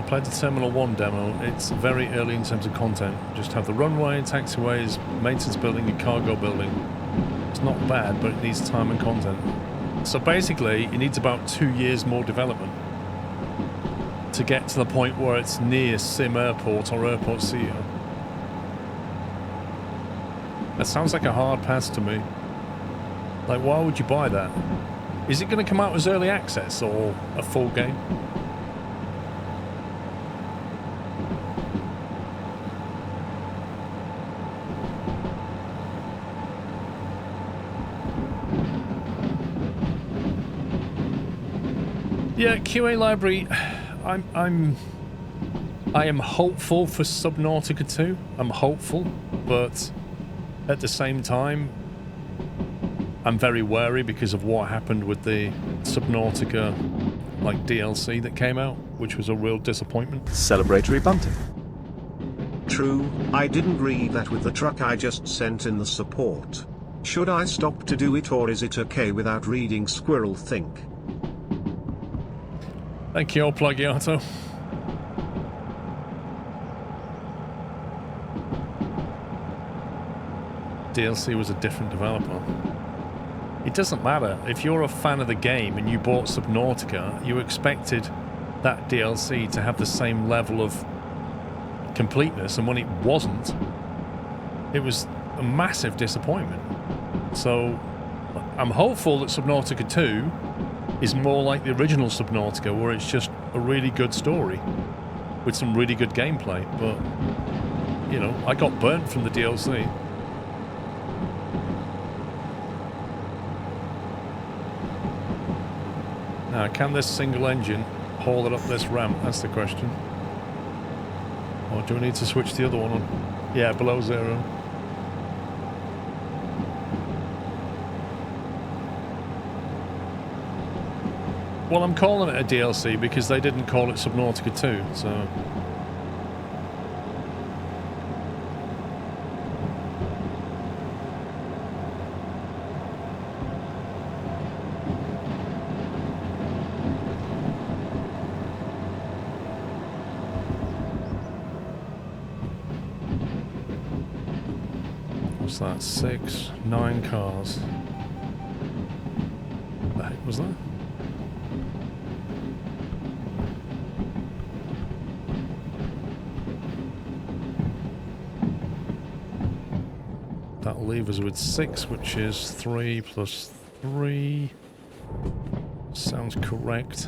Played the Terminal 1 demo. It's very early in terms of content. Just have the runway, taxiways, maintenance building and cargo building. It's not bad, but it needs time and content. So basically, it needs about 2 years more development to get to the point where it's near Sim Airport or Airport CEO. That sounds like a hard pass to me. Like, why would you buy that? Is it going to come out as early access or a full game? Yeah, QA library. I am hopeful for Subnautica 2. I'm hopeful, but At the same time, I'm very wary because of what happened with the Subnautica like DLC that came out, which was a real disappointment. Celebratory bunting. True, I didn't read that with the truck I just sent in the support. Should I stop to do it, or is it okay without reading Squirrel Think? Thank you, Plagiato. DLC was a different developer. It doesn't matter. If you're a fan of the game and you bought Subnautica, you expected that DLC to have the same level of completeness, and when it wasn't, it was a massive disappointment. So I'm hopeful that Subnautica 2 is more like the original Subnautica, where it's just a really good story with some really good gameplay. But, you know, I got burnt from the DLC. Now, can this single engine haul it up this ramp? That's the question. Or do we need to switch the other one on? Yeah, below zero. Well, I'm calling it a DLC because they didn't call it Subnautica 2, so... What's that? 6, 9 cars. What the heck was that? That'll leave us with 6, which is 3 plus 3. Sounds correct.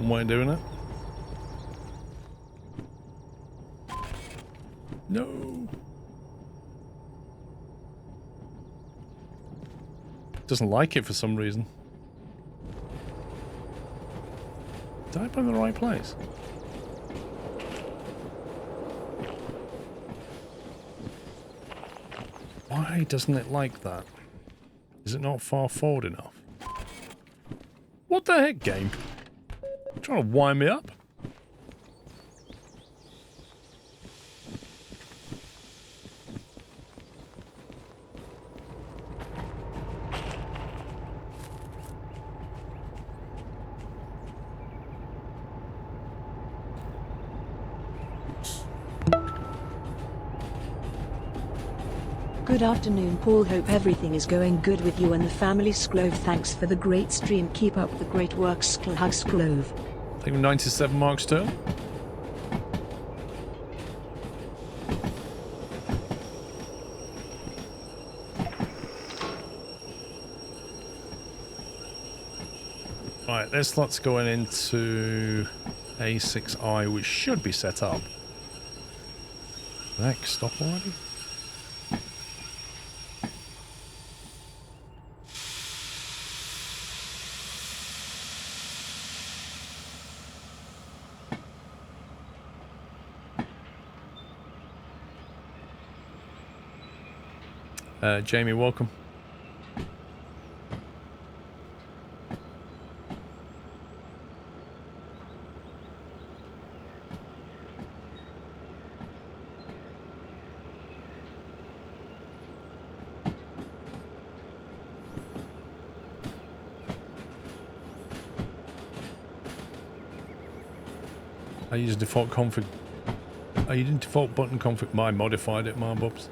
Way of doing it. No. Doesn't like it for some reason. Did I put it in the right place? Why doesn't it like that? Is it not far forward enough? What the heck, game? Trying to wind me up? Good afternoon, Paul. Hope everything is going good with you and the family. Sklove, thanks for the great stream. Keep up the great work. Hug Sklove. Thank you, 97 marks too. Right, this lot's going into A6I, which should be set up. Heck, stop already? Jamie, welcome. I use default config. I used default button config. I modified it, Mailbox.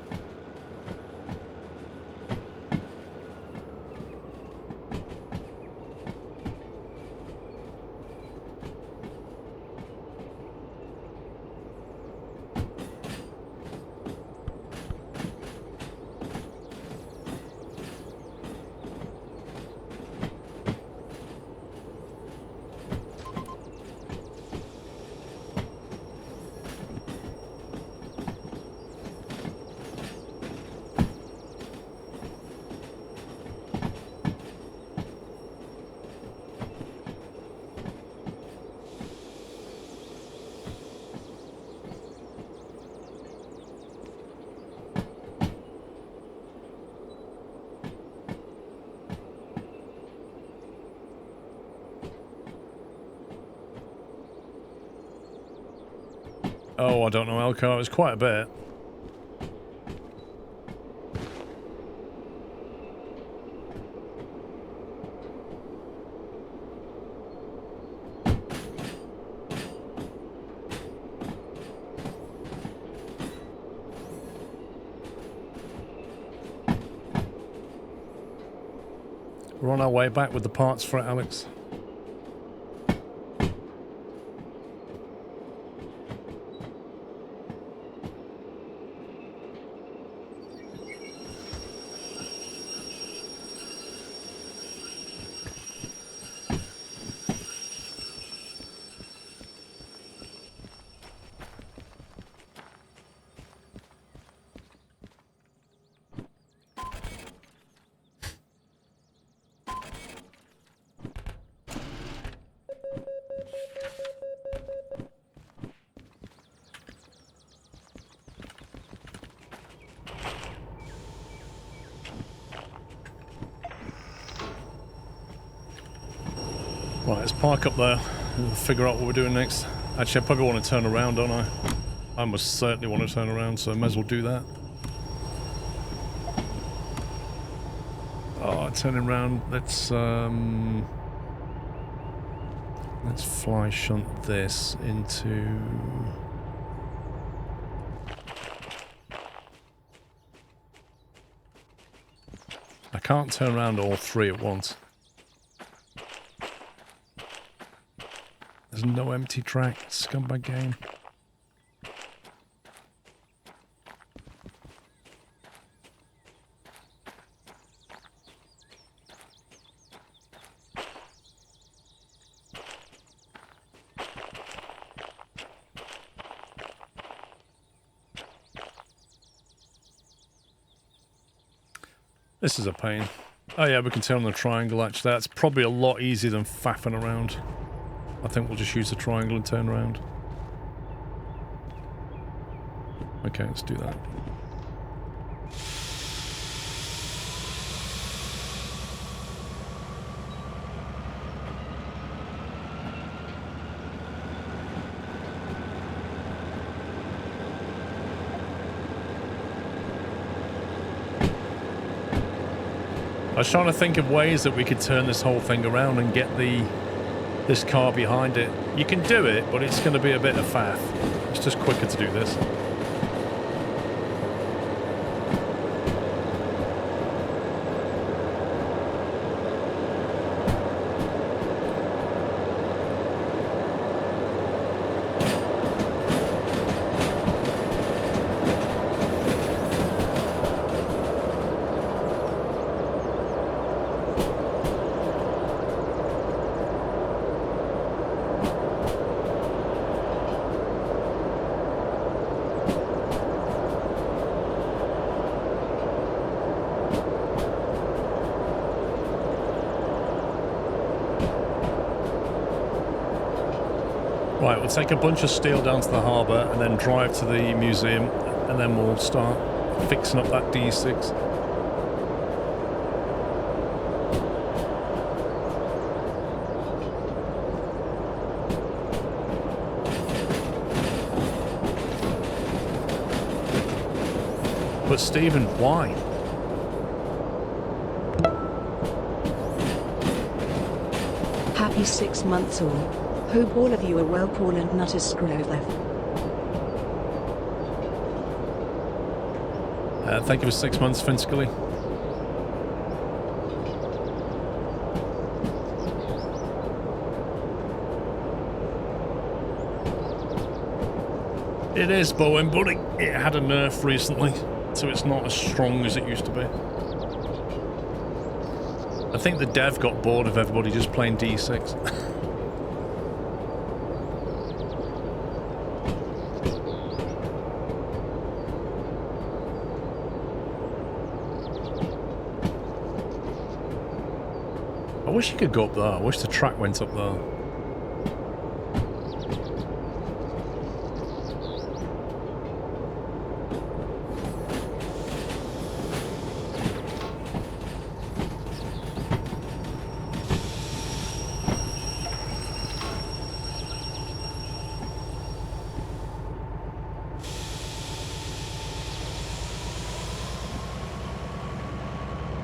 Oh, I don't know, Elko. It was quite a bit. We're on our way back with the parts for it, Alex. Right, let's park up there and figure out what we're doing next. Actually, I probably want to turn around, don't I? I must certainly want to turn around, so I may as well do that. Oh, turning around. Let's fly shunt this into... I can't turn around all three at once. There's no empty track, scumbag game. This is a pain. Oh yeah, we can turn on the triangle actually. That's probably a lot easier than faffing around. I think we'll just use the triangle and turn around. Okay, let's do that. I was trying to think of ways that we could turn this whole thing around and get this car behind it. You can do it, but it's going to be a bit of faff. It's just quicker to do this. Right, we'll take a bunch of steel down to the harbour and then drive to the museum, and then we'll start fixing up that DE6. But Stephen, why? Happy 6 months all. Hope all of you are well, Paul and Nutters Scrover. Thank you for 6 months, Finscully. It is Bowen, but it had a nerf recently, so it's not as strong as it used to be. I think the dev got bored of everybody just playing D6. I wish you could go up there. I wish the track went up there.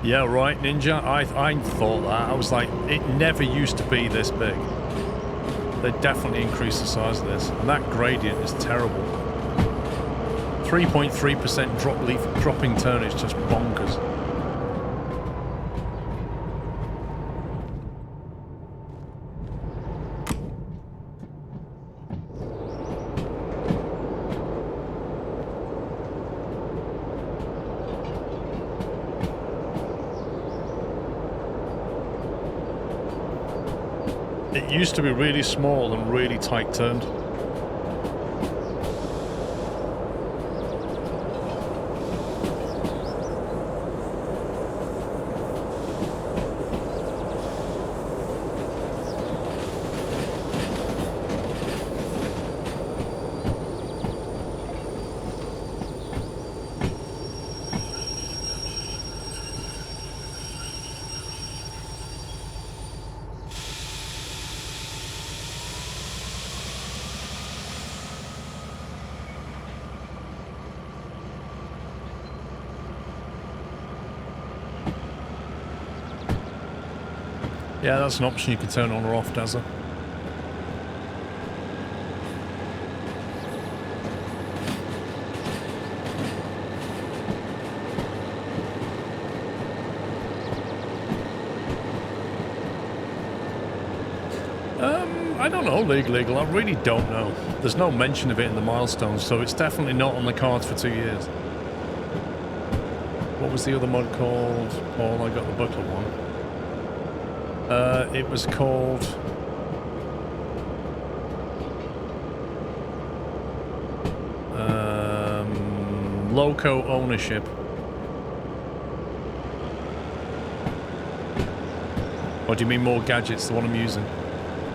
Yeah, right, Ninja. I thought that. I was like, it never used to be this big. They definitely increased the size of this. And that gradient is terrible. 3.3% dropping turn is just bonkers. It used to be really small and really tight turned. Yeah, that's an option you can turn on or off, Dazza. I don't know, legal. I really don't know. There's no mention of it in the milestones, so it's definitely not on the cards for 2 years. What was the other mod called? Paul, I got the booklet one. It was called... Loco Ownership. Or do you mean more gadgets, the one I'm using?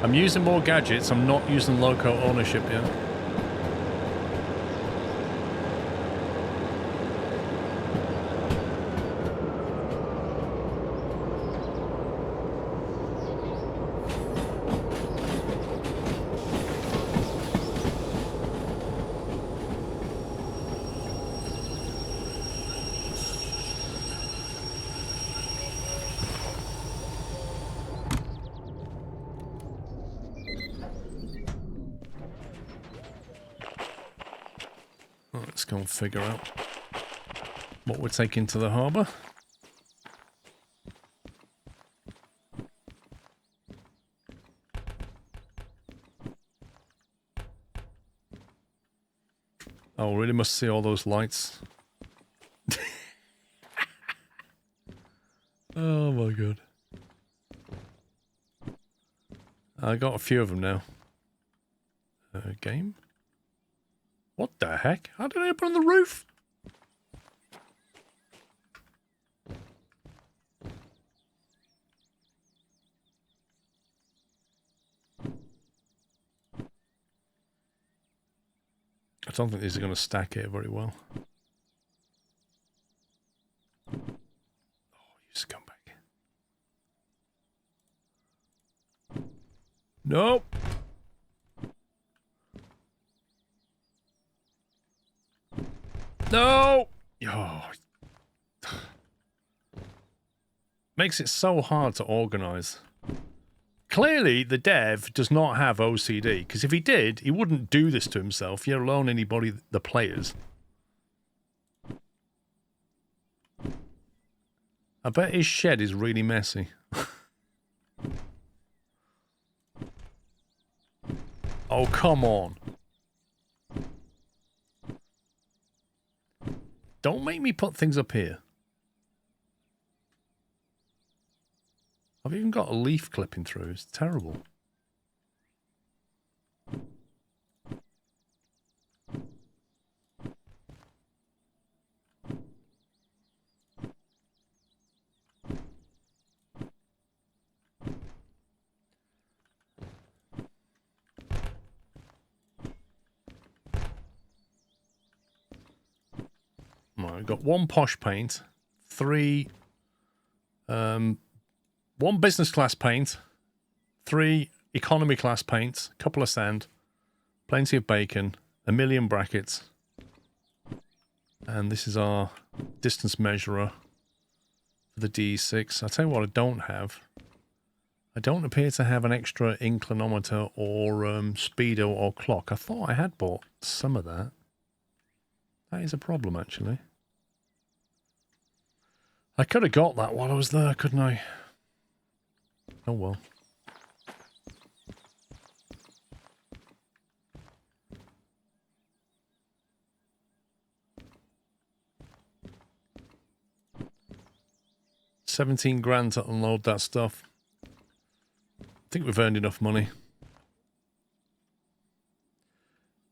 I'm using more gadgets, I'm not using Loco Ownership yet. Let's go and figure out what we're taking to the harbour. Oh, really must see all those lights. Oh my god. I got a few of them now. Game? What the heck? How did I put on the roof? I don't think these are going to stack here very well. Oh, you scumbag. Nope. No! Oh. Makes it so hard to organize. Clearly, the dev does not have OCD, because if he did, he wouldn't do this to himself, let alone anybody, the players. I bet his shed is really messy. Oh, come on. Don't make me put things up here. I've even got a leaf clipping through. It's terrible. Right, we've got one posh paint, one business class paint, 3 economy class paints, a couple of sand, plenty of bacon, 1 million brackets. And this is our distance measurer for the DE6. I'll tell you what I don't have. I don't appear to have an extra inclinometer or speedo or clock. I thought I had bought some of that. That is a problem, actually. I could have got that while I was there, couldn't I? Oh well. $17 to unload that stuff. I think we've earned enough money.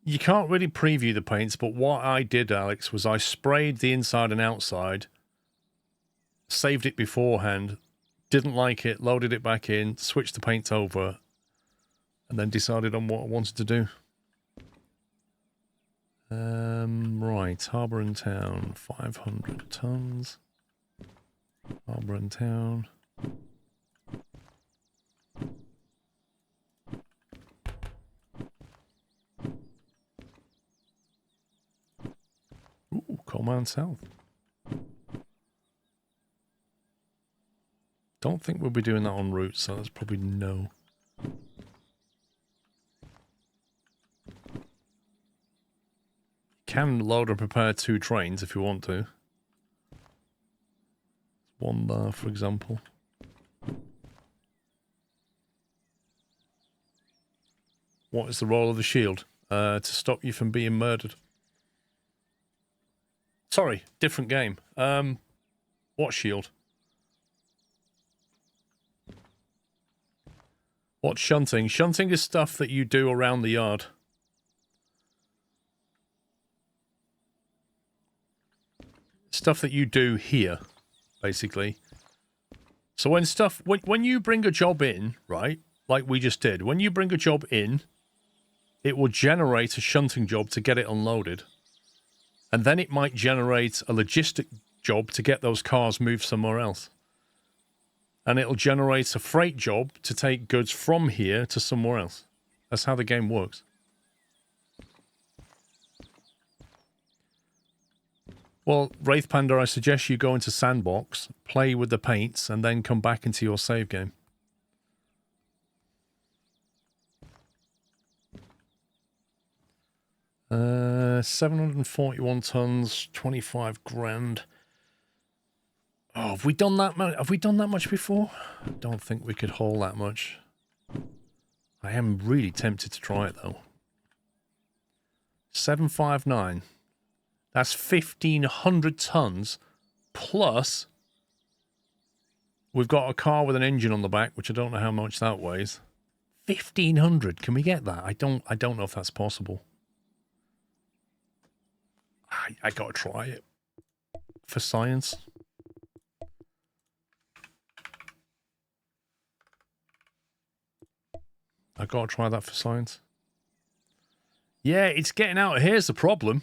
You can't really preview the paints, but what I did, Alex, was I sprayed the inside and outside, saved it beforehand, didn't like it, loaded it back in, switched the paint over, and then decided on what I wanted to do. Right, Harbour and Town, 500 tons. Harbour and Town. Ooh, Coal Mine South. Don't think we'll be doing that en route, so that's probably no. Can load and prepare 2 trains if you want to. One there, for example. What is the role of the shield? To stop you from being murdered. Sorry, different game. What shield? What's shunting? Shunting is stuff that you do around the yard. Stuff that you do here, basically. So when you bring a job in, right, like we just did, when you bring a job in, it will generate a shunting job to get it unloaded. And then it might generate a logistic job to get those cars moved somewhere else. And it'll generate a freight job to take goods from here to somewhere else. That's how the game works. Well, Wraith Panda, I suggest you go into Sandbox, play with the paints, and then come back into your save game. Uh, 741 tons, 25 grand. Oh, have we done that much? Have we done that much before? I don't think we could haul that much. I am really tempted to try it though. 759. That's 1,500 tons plus we've got a car with an engine on the back, which I don't know how much that weighs. 1,500. Can we get that? I don't know if that's possible. I gotta try it for science. I gotta try that for science. Yeah, it's getting out of here's the problem.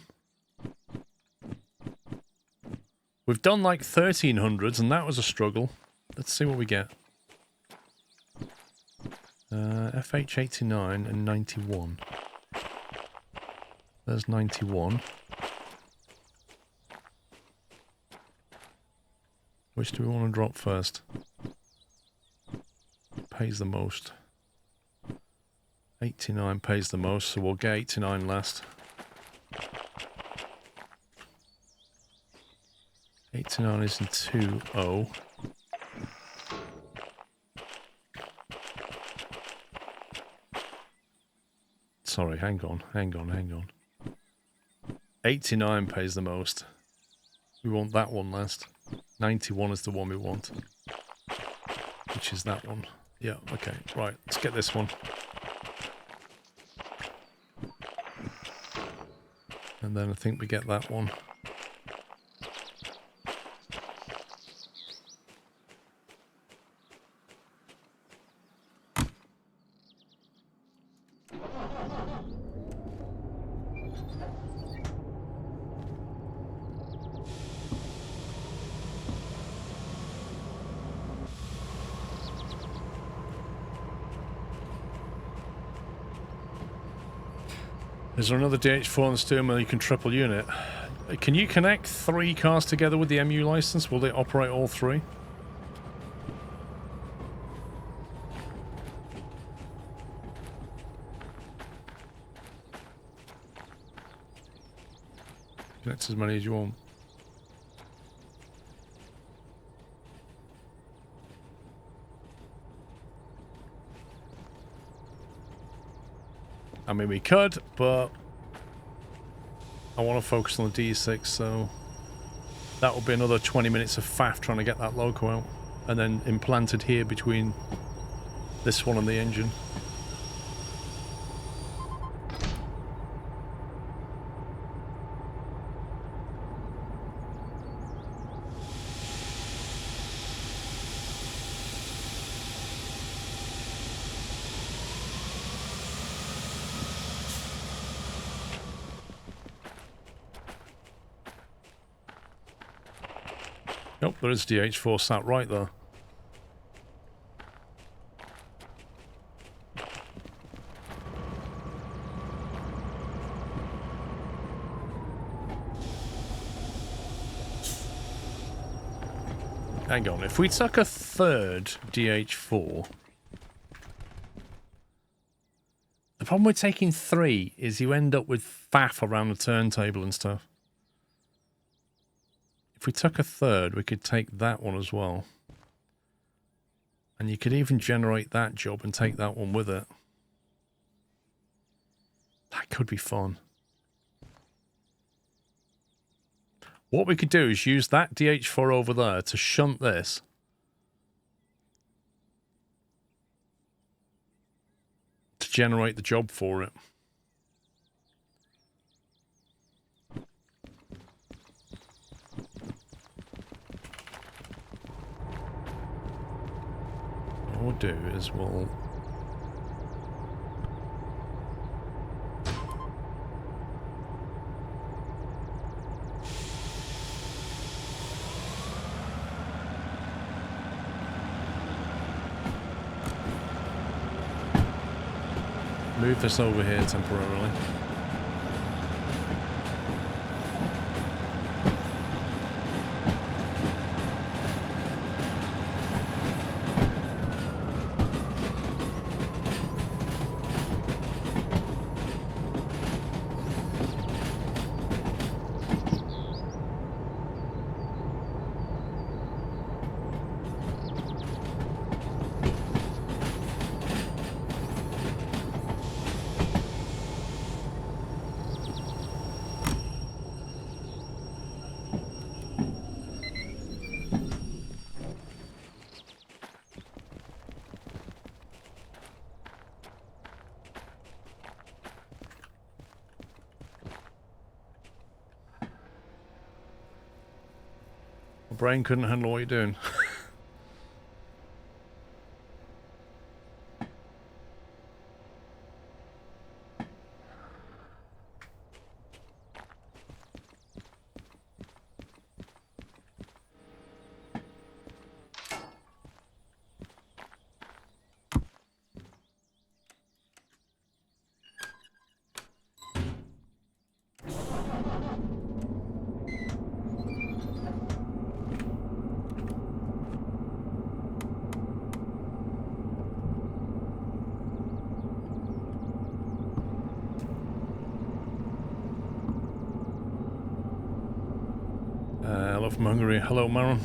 We've done like 1,300s and that was a struggle. Let's see what we get. FH89 and 91. There's 91. Which do we want to drop first? Pays the most. 89 pays the most, so we'll get 89 last. 89 is in 2-0. Sorry, hang on. 89 pays the most. We want that one last. 91 is the one we want. Which is that one. Yeah, okay. Right, let's get this one. And then I think we get that one. Is there another DH4 on the steering wheel you can triple unit? Can you connect 3 cars together with the MU license? Will they operate all 3? Connect as many as you want. I mean, we could, but I want to focus on the DE6, so that will be another 20 minutes of faff trying to get that loco out. And then implanted here between this one and the engine. Nope, there is DH4 sat right there. Hang on, if we took a third DH4... The problem with taking 3 is you end up with faff around the turntable and stuff. If we took a third, we could take that one as well. And you could even generate that job and take that one with it. That could be fun. What we could do is use that DH4 over there to shunt this. To generate the job for it. What we'll do is we'll... move this over here temporarily. My brain couldn't handle what you're doing. Hello from Hungary. Hello, Maron.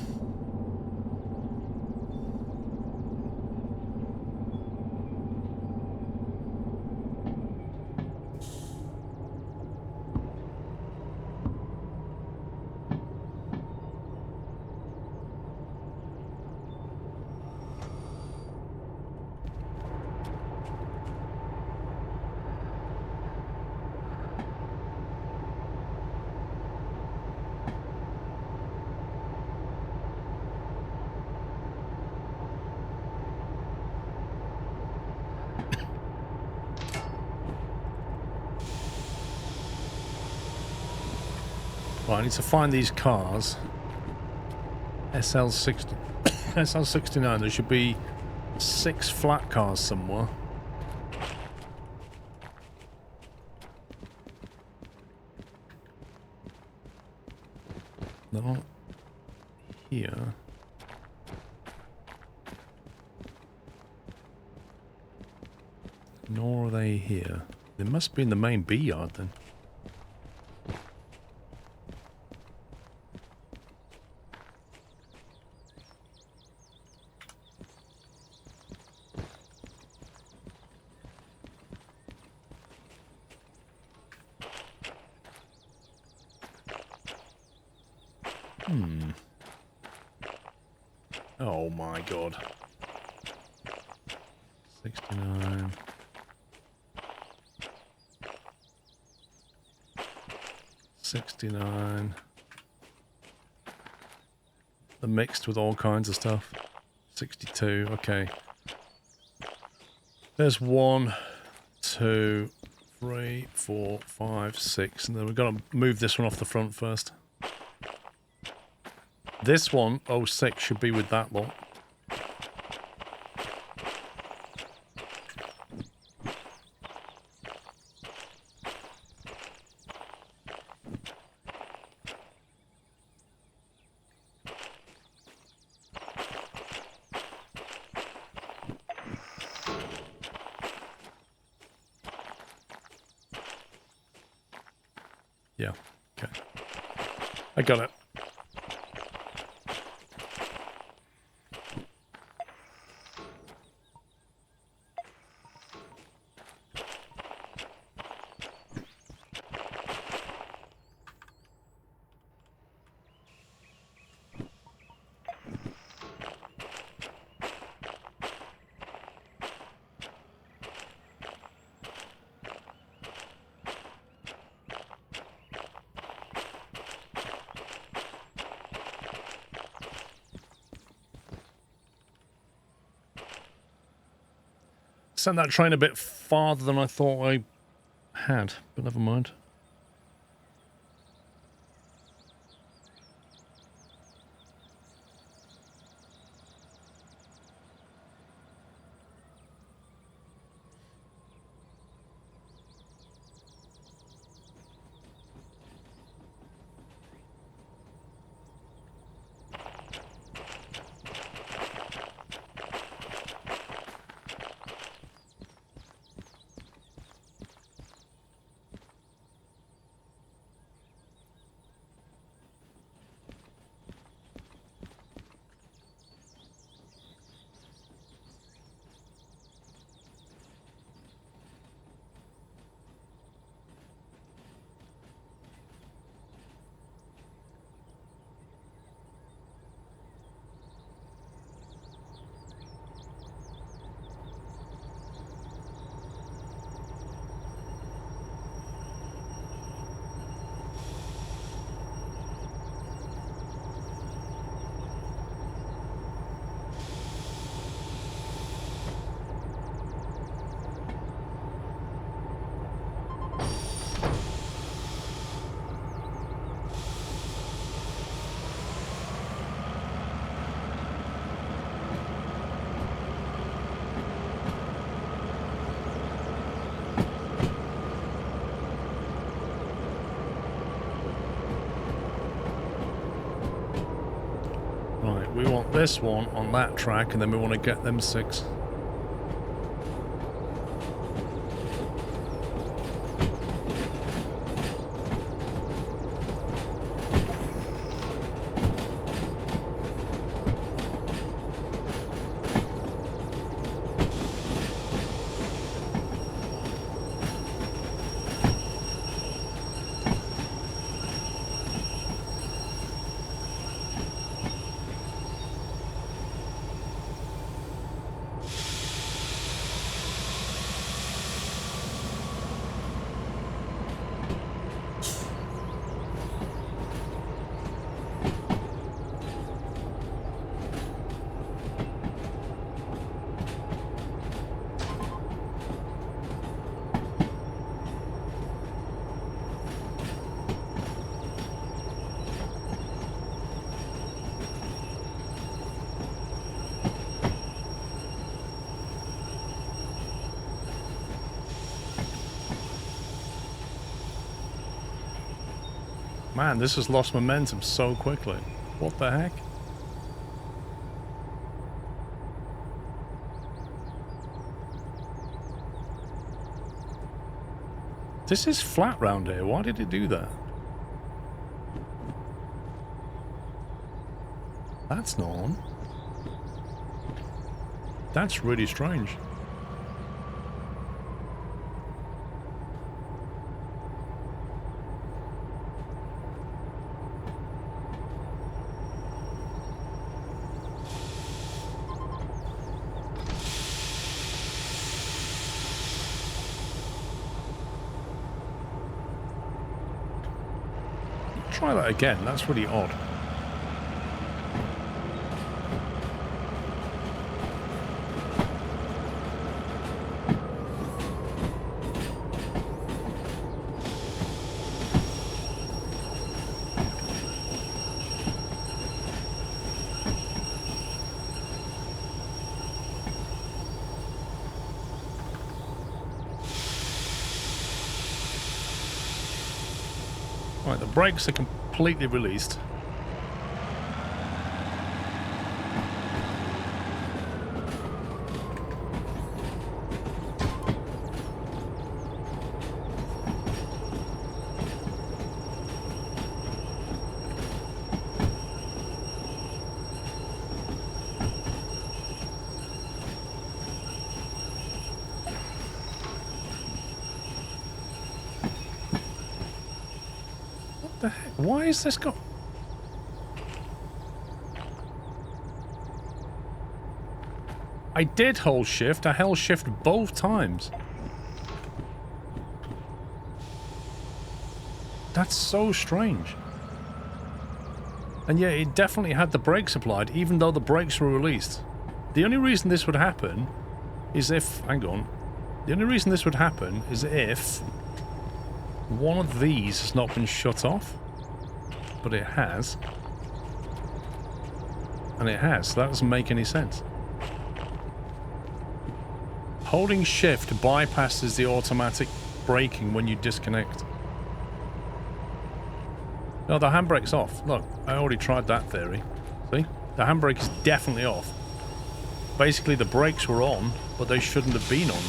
Right, I need to find these cars. SL60, SL69. There should be 6 flat cars somewhere. Not here. Nor are they here. They must be in the main B yard then. Oh my god. 69. $69. They're mixed with all kinds of stuff. 62, okay. There's 1, 2, 3, 4, 5, 6, and then we've got to move this one off the front first. This one, 06, should be with that lot. Yeah, okay. I got it. Sent that train a bit farther than I thought I had, but never mind. We want this one on that track, and then we want to get them 6. Man, this has lost momentum so quickly. What the heck? This is flat round here. Why did it do that? That's not on. That's really strange. try that again. That's really odd. Right, the brakes are completely released. What the heck? Why is this got... I did hold shift. I held shift both times. That's so strange. And yeah, it definitely had the brakes applied, even though the brakes were released. The only reason this would happen is if... Hang on. The only reason this would happen is if one of these has not been shut off. But it has. And it has. So that doesn't make any sense. Holding shift bypasses the automatic braking when you disconnect. No, the handbrake's off. Look, I already tried that theory. See? The handbrake is definitely off. Basically, the brakes were on, but they shouldn't have been on.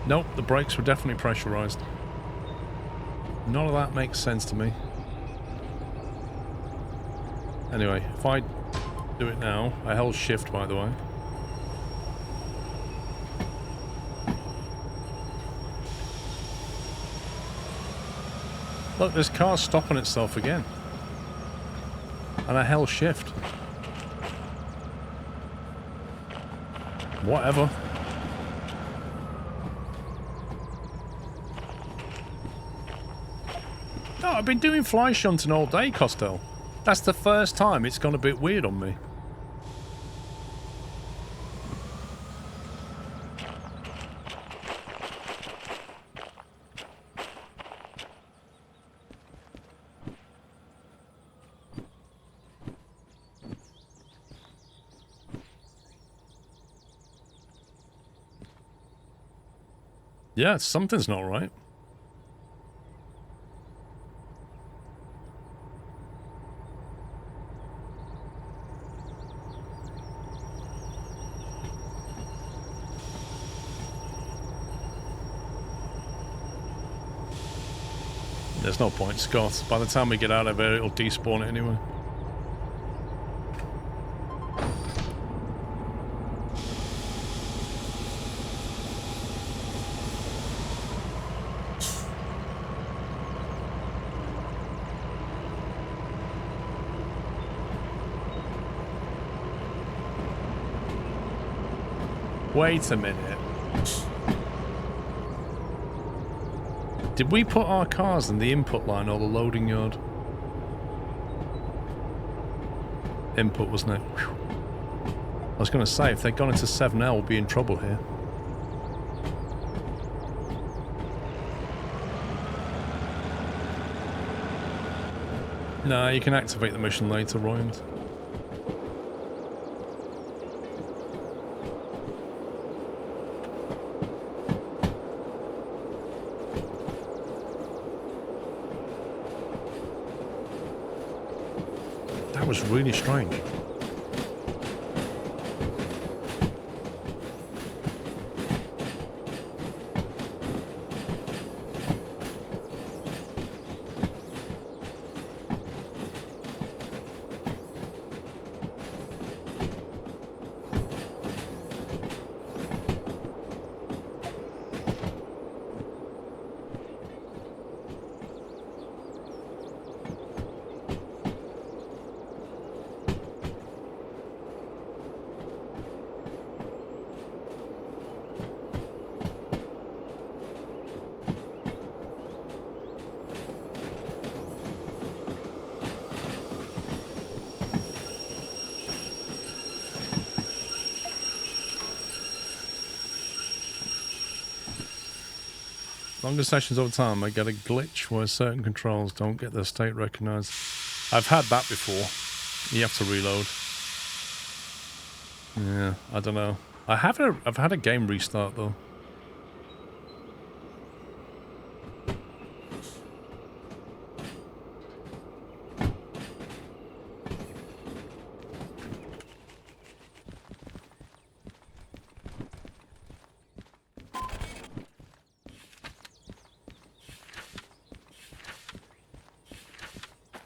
Nope, the brakes were definitely pressurized. None of that makes sense to me. Anyway, if I do it now, I held shift, by the way. Look, this car's stopping itself again. And I held shift. Whatever. No, I've been doing fly shunting all day, Costello. That's the first time it's gone a bit weird on me. Yeah, something's not right. There's no point, Scott. By the time we get out of here, it'll despawn it anyway. Wait a minute. Did we put our cars in the input line or the loading yard? Input, wasn't it? Whew. I was going to say, if they'd gone into 7L, we'll be in trouble here. Nah, you can activate the mission later, Royand. That was really strange. Longer sessions over time, I get a glitch where certain controls don't get their state recognized. I've had that before. You have to reload. Yeah, I don't know. I've had a game restart though.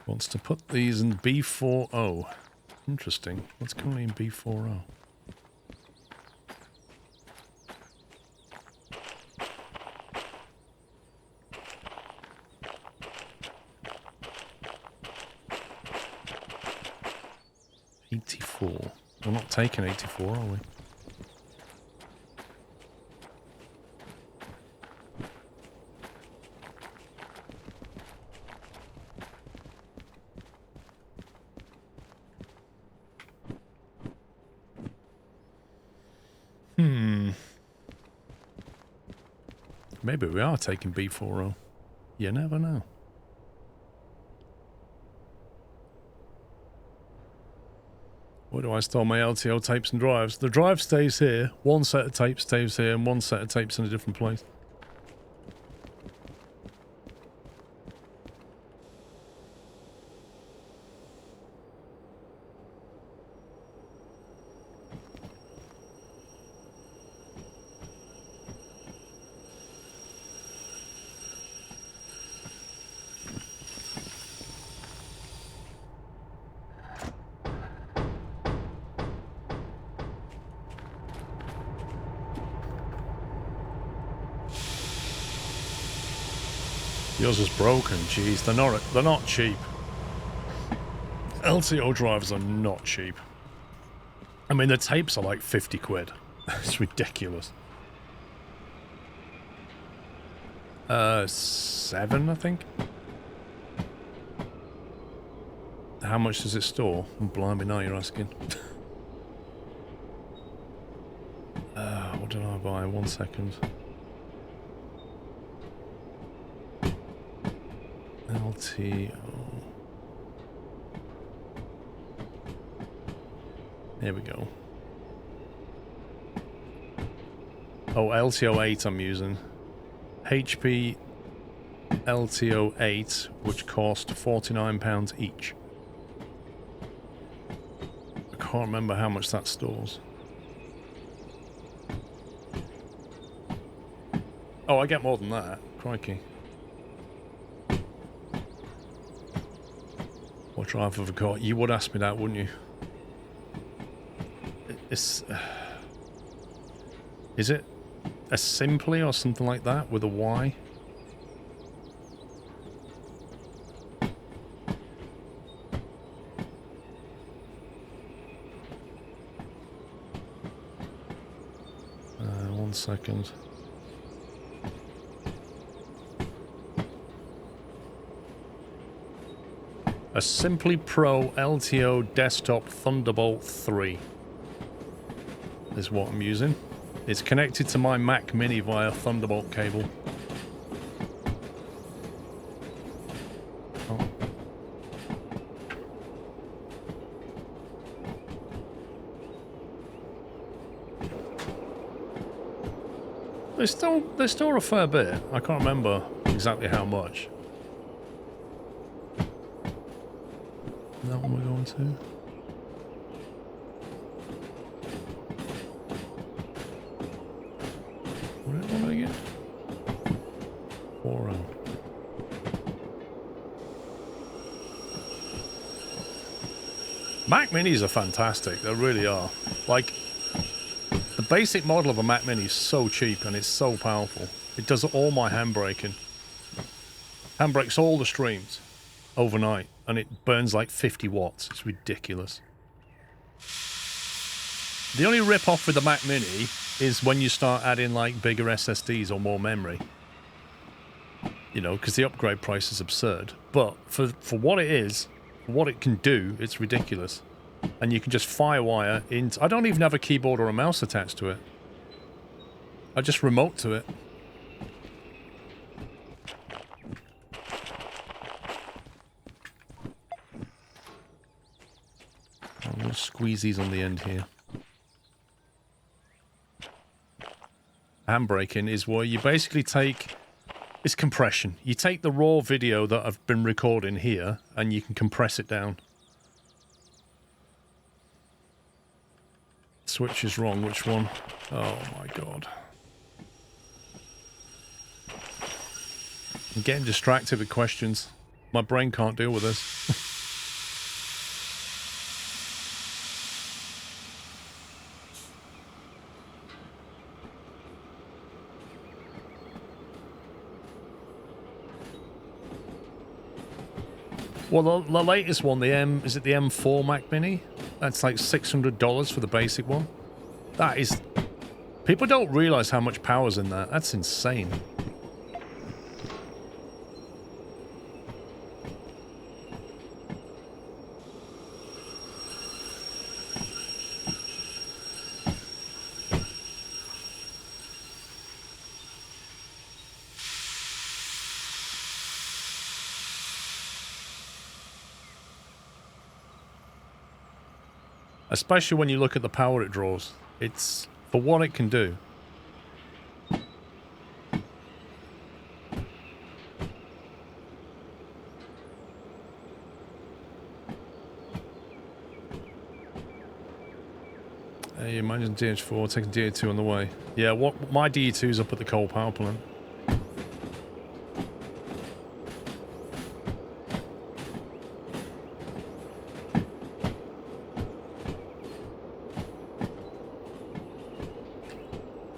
Wants to put these in B40. Interesting. What's currently in B40? '84. We're not taking 84, are we? Maybe we are taking B40. You never know. Where do I store my LTO tapes and drives? The drive stays here, one set of tapes stays here, and one set of tapes in a different place. Yours is broken, jeez. They're not cheap. LTO drives are not cheap. I mean, the tapes are like 50 quid. It's ridiculous. 7, I think. How much does it store? Blimey, now you're asking. What did I buy? 1 second. LTO. There we go. Oh, LTO 8 I'm using. HP LTO 8, which cost £49 each. I can't remember how much that stores. Oh, I get more than that. Crikey. What drive have I got? You would ask me that, wouldn't you? Is it a Simply or something like that with a Y? One second. A Simply Pro LTO Desktop Thunderbolt 3 is what I'm using. It's connected to my Mac Mini via Thunderbolt cable. Oh. They store a fair bit. I can't remember exactly how much. Is that what we're going to? What did I get? 4. Mac Minis are fantastic. They really are. Like, the basic model of a Mac Mini is so cheap and it's so powerful. It does all my handbraking. Handbrakes all the streams overnight, and it burns like 50 watts. It's ridiculous. The only rip-off with the Mac Mini is when you start adding like bigger SSDs or more memory. You know, because the upgrade price is absurd. But for what it is, for what it can do, it's ridiculous. And you can just firewire into... I don't even have a keyboard or a mouse attached to it. I just remote to it. I'm going to squeeze these on the end here. Handbraking is where you basically take... It's compression. You take the raw video that I've been recording here and you can compress it down. Switch is wrong. Which one? Oh my god. I'm getting distracted with questions. My brain can't deal with this. Well, the latest one, the is it the M4 Mac Mini? That's like $600 for the basic one. That is... People don't realize how much power's in that. That's insane. Especially when you look at the power it draws. It's for what it can do. Hey, imagine DH4 taking DE2 on the way. Yeah, what my DE2's up at the coal power plant.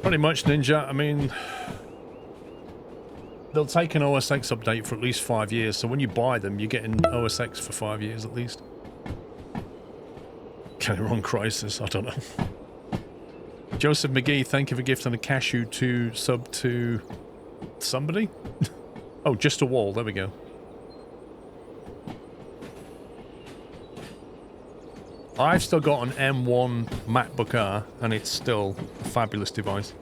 Pretty much, Ninja. I mean, they'll take an OS X update for at least 5 years, so when you buy them, you're getting OS X for 5 years at least. Can it run Crisis? I don't know. Joseph McGee, thank you for gifting a cashew to sub to somebody? Oh, just a wall. There we go. I've still got an M1 MacBook Air, and it's still a fabulous device.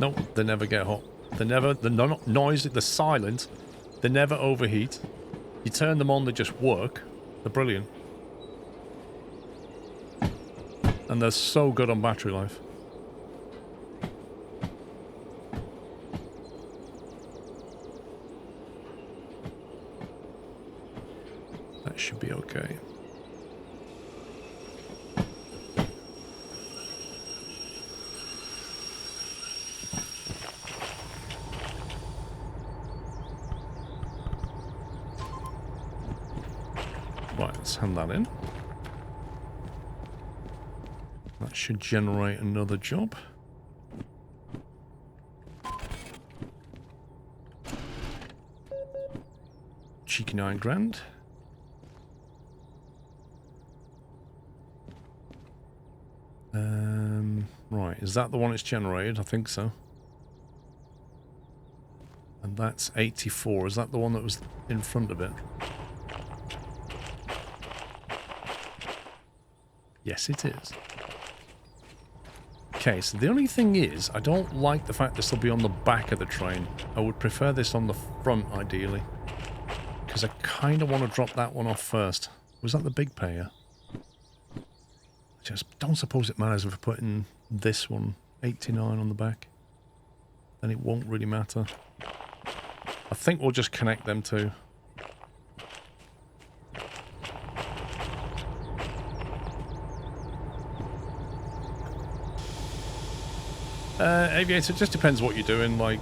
Nope, they never get hot. They're not noisy, they're silent, they never overheat. You turn them on, they just work. They're brilliant. And they're so good on battery life. That should be okay. Right, let's hand that in. That should generate another job. Cheeky 9 grand. Right, is that the one it's generated? I think so. And that's 84. Is that the one that was in front of it? Yes, it is. Okay, so the only thing is, I don't like the fact this will be on the back of the train. I would prefer this on the front, ideally. Because I kind of want to drop that one off first. Was that the big payer? Just don't suppose it matters if we're putting this one, 89, on the back. Then it won't really matter. I think we'll just connect them two. Aviator, it just depends what you're doing. Like,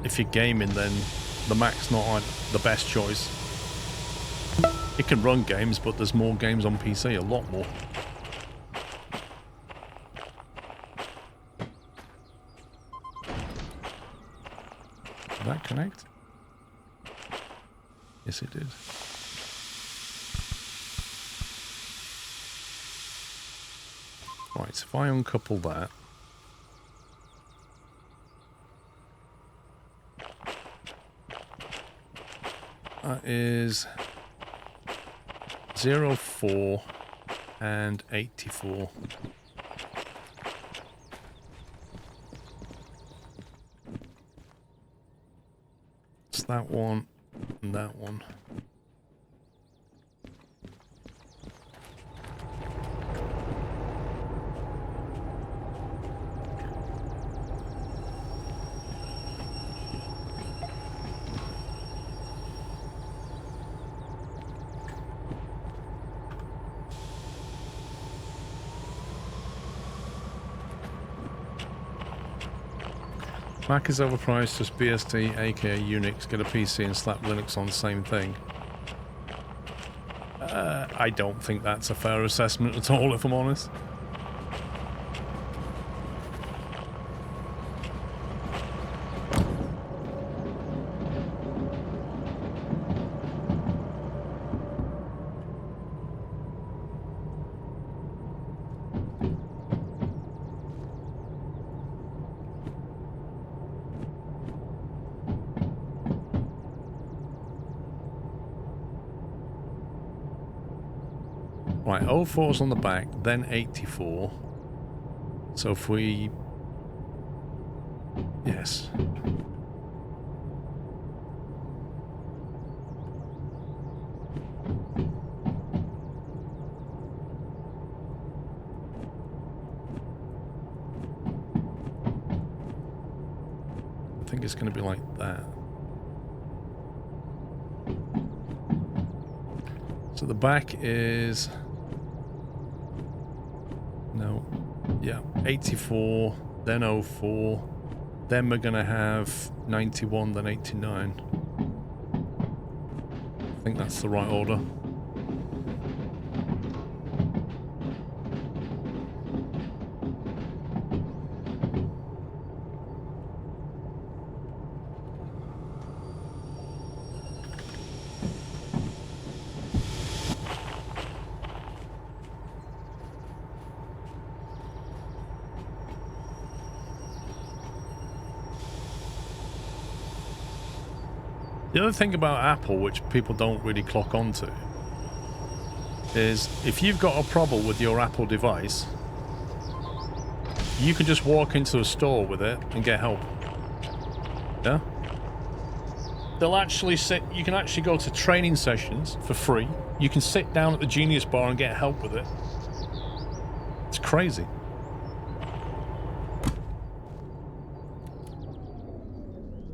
if you're gaming, then the Mac's not like the best choice. It can run games, but there's more games on PC, a lot more. Did that connect? Yes, it did. Right, so if I uncouple that. That is 04 and 84. That's that one and that one. Mac is overpriced, just BSD, aka Unix, get a PC and slap Linux on the same thing. I don't think that's a fair assessment at all, if I'm honest. Right, 04's on the back, then 84. So if we... Yes. I think it's going to be like that. So the back is... No. Yeah, 84, then 04. Then we're going to have 91, then 89. I think that's the right order. The other thing about Apple, which people don't really clock onto, is if you've got a problem with your Apple device, you can just walk into a store with it and get help. Yeah? They'll actually sit, you can actually go to training sessions for free. You can sit down at the Genius Bar and get help with it. It's crazy.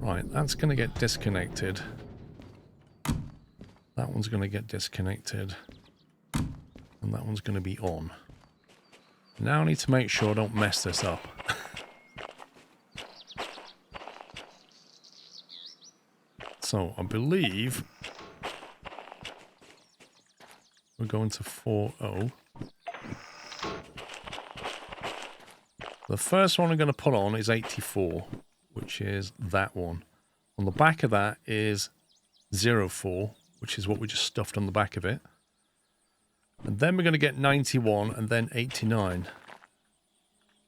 Right, that's going to get disconnected. That one's going to get disconnected. And that one's going to be on. Now I need to make sure I don't mess this up. So, I believe we're going to 4.0. The first one I'm going to put on is 84. Which is that one. On the back of that is 04, which is what we just stuffed on the back of it. And then we're going to get 91 and then 89.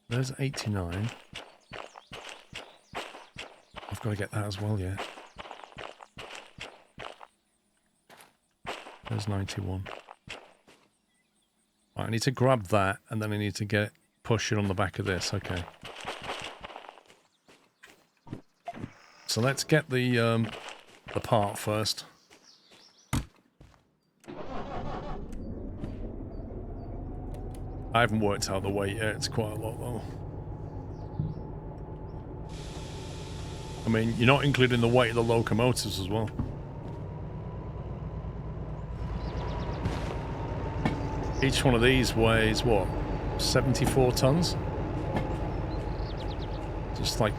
There's 89. I've got to get that as well, yeah. There's 91. Right, I need to grab that and then I need to push it on the back of this. Okay. So let's get the part first. I haven't worked out the weight yet. It's quite a lot though. I mean, you're not including the weight of the locomotives as well. Each one of these weighs what? 74 tons? Just like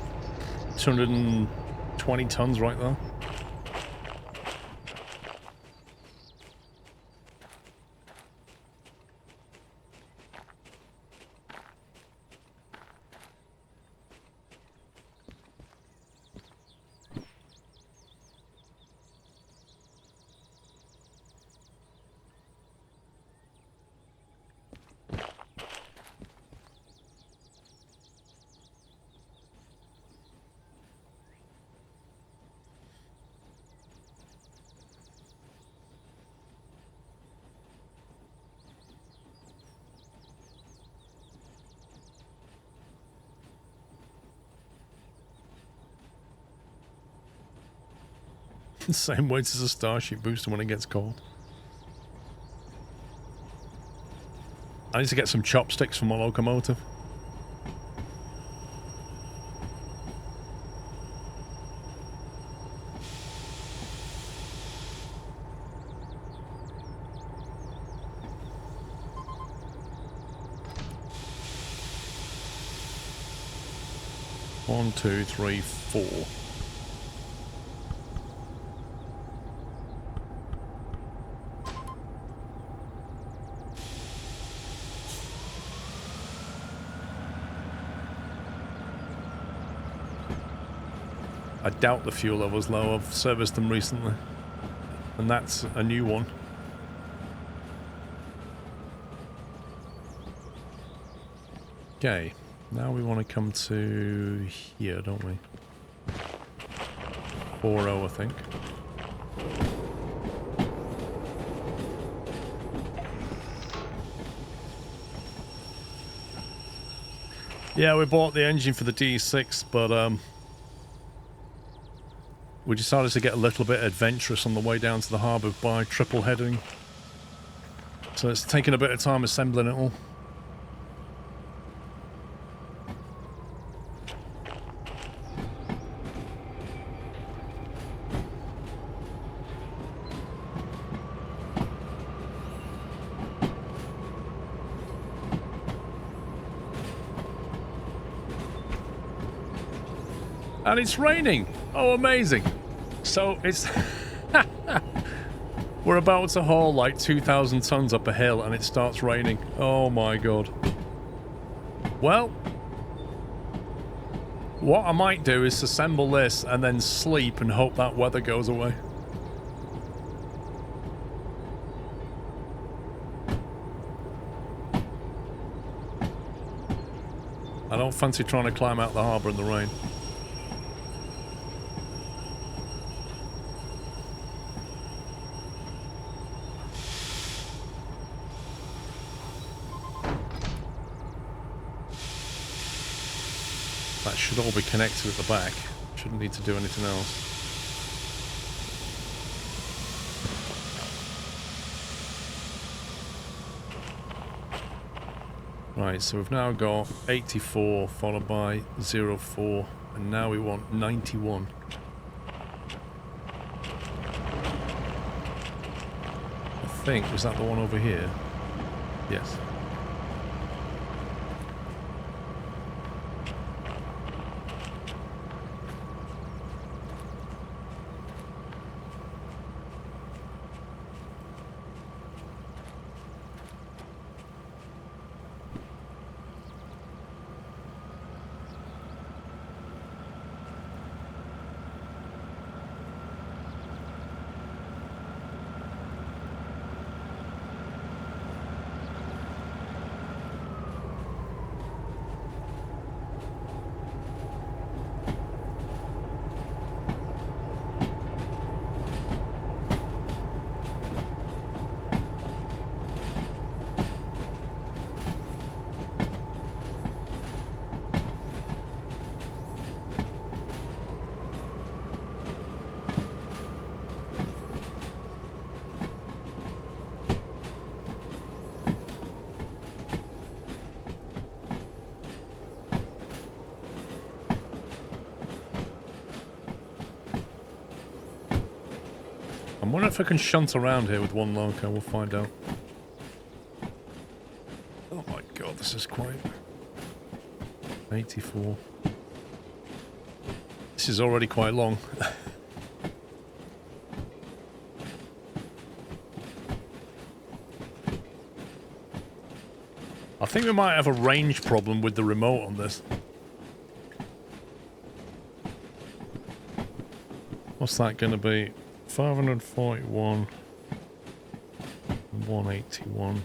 220 tons right there. Same weight as a Starship booster when it gets cold. I need to get some chopsticks from my locomotive. One, two, three, four. I doubt the fuel level's low. I've serviced them recently. And that's a new one. Okay. Now we want to come to here, don't we? 4-0, I think. Yeah, we bought the engine for the DE6, but we decided to get a little bit adventurous on the way down to the harbour by triple heading. So it's taken a bit of time assembling it all. And it's raining! Oh, amazing! So it's... We're about to haul like 2,000 tons up a hill and it starts raining. Oh my god. Well... what I might do is assemble this and then sleep and hope that weather goes away. I don't fancy trying to climb out the harbour in the rain. That should all be connected at the back. Shouldn't need to do anything else. Right, so we've now got 84 followed by 04 and now we want 91. I think, was that the one over here? Yes. I wonder if I can shunt around here with one loco. We'll find out. Oh my god, this is quite... 84. This is already quite long. I think we might have a range problem with the remote on this. What's that going to be? 541 and 181.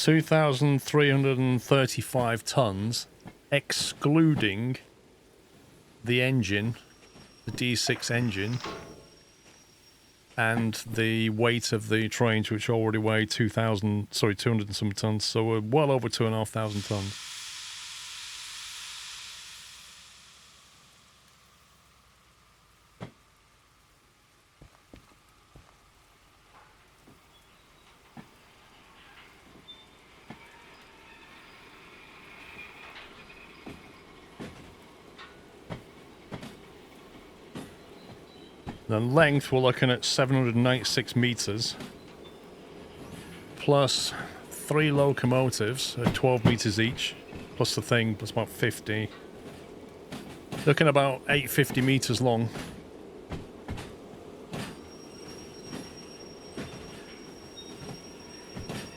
2,335 tons, excluding the engine, the DE6 engine, and the weight of the trains, which already weigh 200 and some tons. So we're well over 2,500 tons. The length, we're looking at 796 meters, plus 3 locomotives at 12 meters each, plus the thing, that's about 50. Looking about 850 meters long.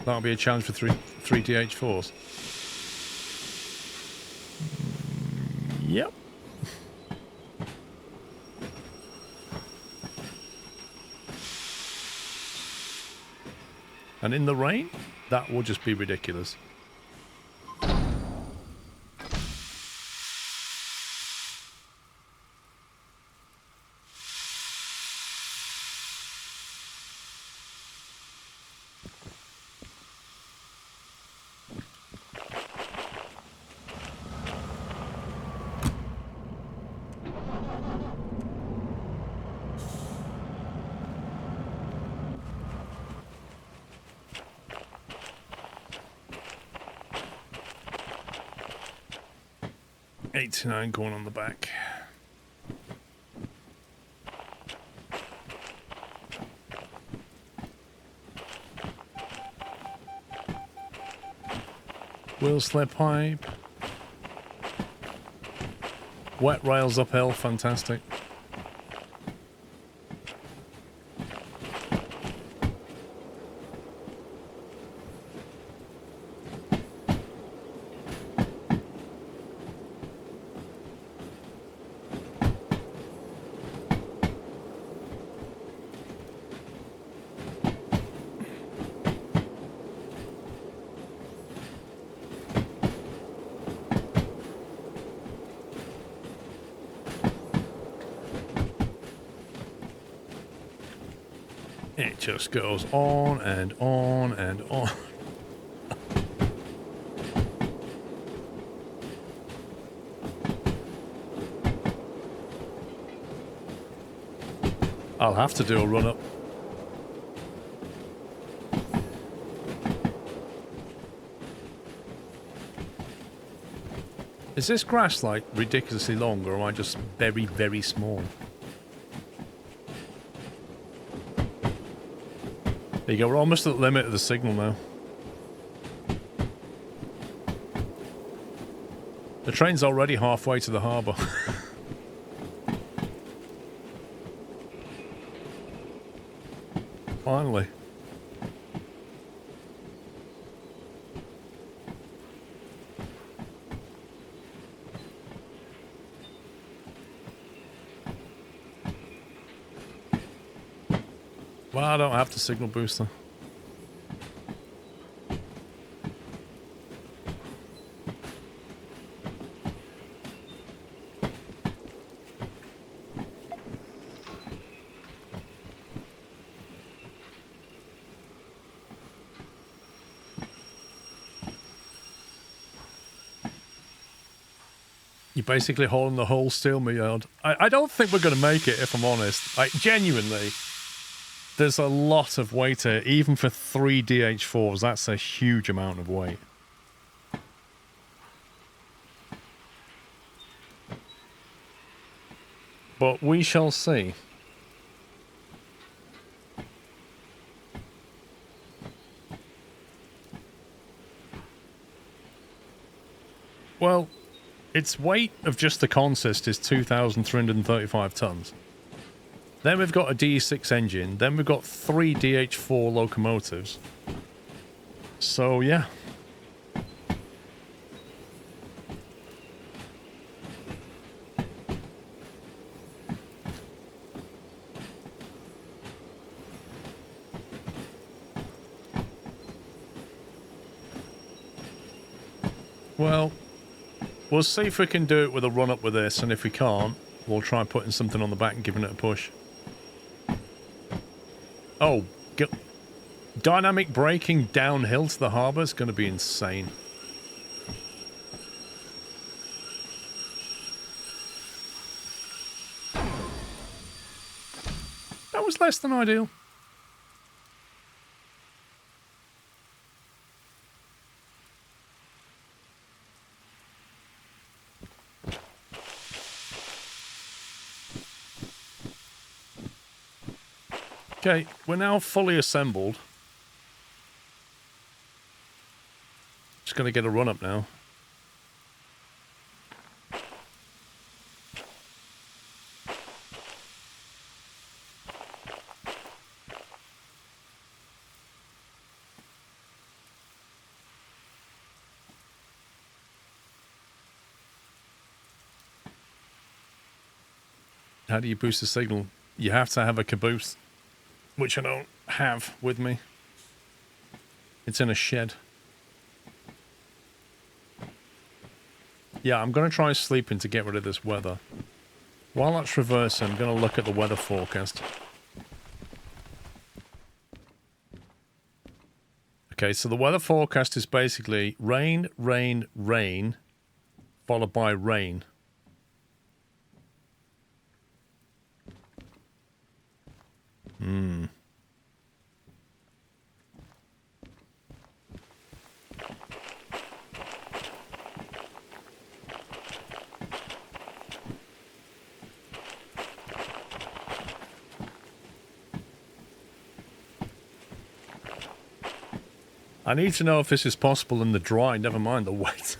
That'll be a challenge for three DH4s. Yep. And in the rain, that will just be ridiculous. $89 going on the back. Wheel slip pipe. Wet rails uphill, fantastic. It just goes on and on and on. I'll have to do a run up. Is this grass like ridiculously long, or am I just very, very small? There you go, we're almost at the limit of the signal now. The train's already halfway to the harbour. Finally. Well, I don't have the signal booster. You're basically hauling the whole steel mill yard. I don't think we're going to make it, if I'm honest. Like, genuinely. There's a lot of weight here, even for 3 DH4s. That's a huge amount of weight. But we shall see. Well, its weight of just the consist is 2,335 tons. Then we've got a DE6 engine. Then we've got 3 DH4 locomotives. So, yeah. Well, we'll see if we can do it with a run-up with this, and if we can't, we'll try putting something on the back and giving it a push. Oh, dynamic braking downhill to the harbour is going to be insane. That was less than ideal. Okay, we're now fully assembled. Just going to get a run up now. How do you boost the signal? You have to have a caboose, which I don't have with me. It's in a shed. Yeah, I'm going to try sleeping to get rid of this weather. While that's reversing, I'm going to look at the weather forecast. Okay, so the weather forecast is basically rain, rain, rain, followed by rain. I need to know if this is possible in the dry, never mind the wet.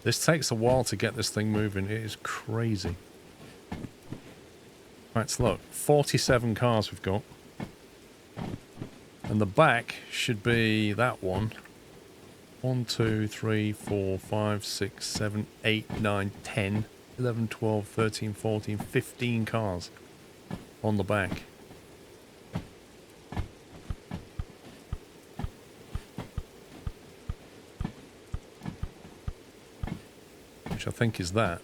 This takes a while to get this thing moving. It is crazy. Right, so look, 47 cars we've got. And the back should be that one. 1, 2, 3, 4, 5, 6, 7, 8, 9, 10, 11, 12, 13, 14, 15 cars on the back. Which I think is that.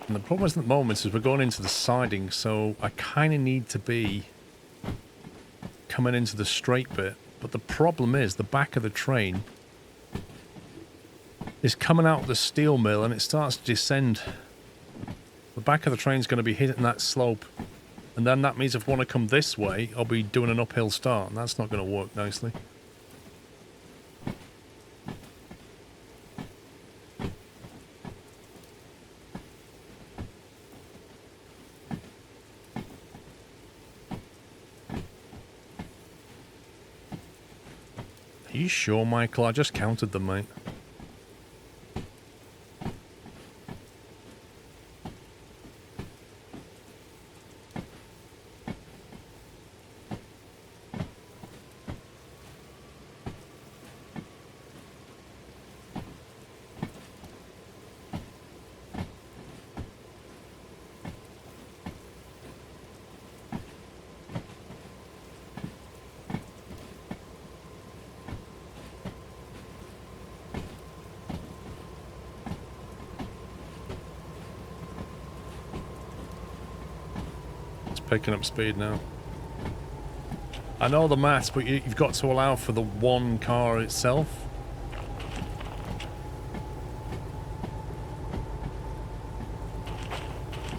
And the problem is at the moment is we're going into the siding, so I kind of need to be coming into the straight bit. But the problem is the back of the train is coming out of the steel mill and it starts to descend. The back of the train's going to be hitting that slope. And then that means if I want to come this way, I'll be doing an uphill start, and that's not going to work nicely. Are you sure, Michael? I just counted them, mate. Picking up speed now. I know the maths, but you've got to allow for the one car itself.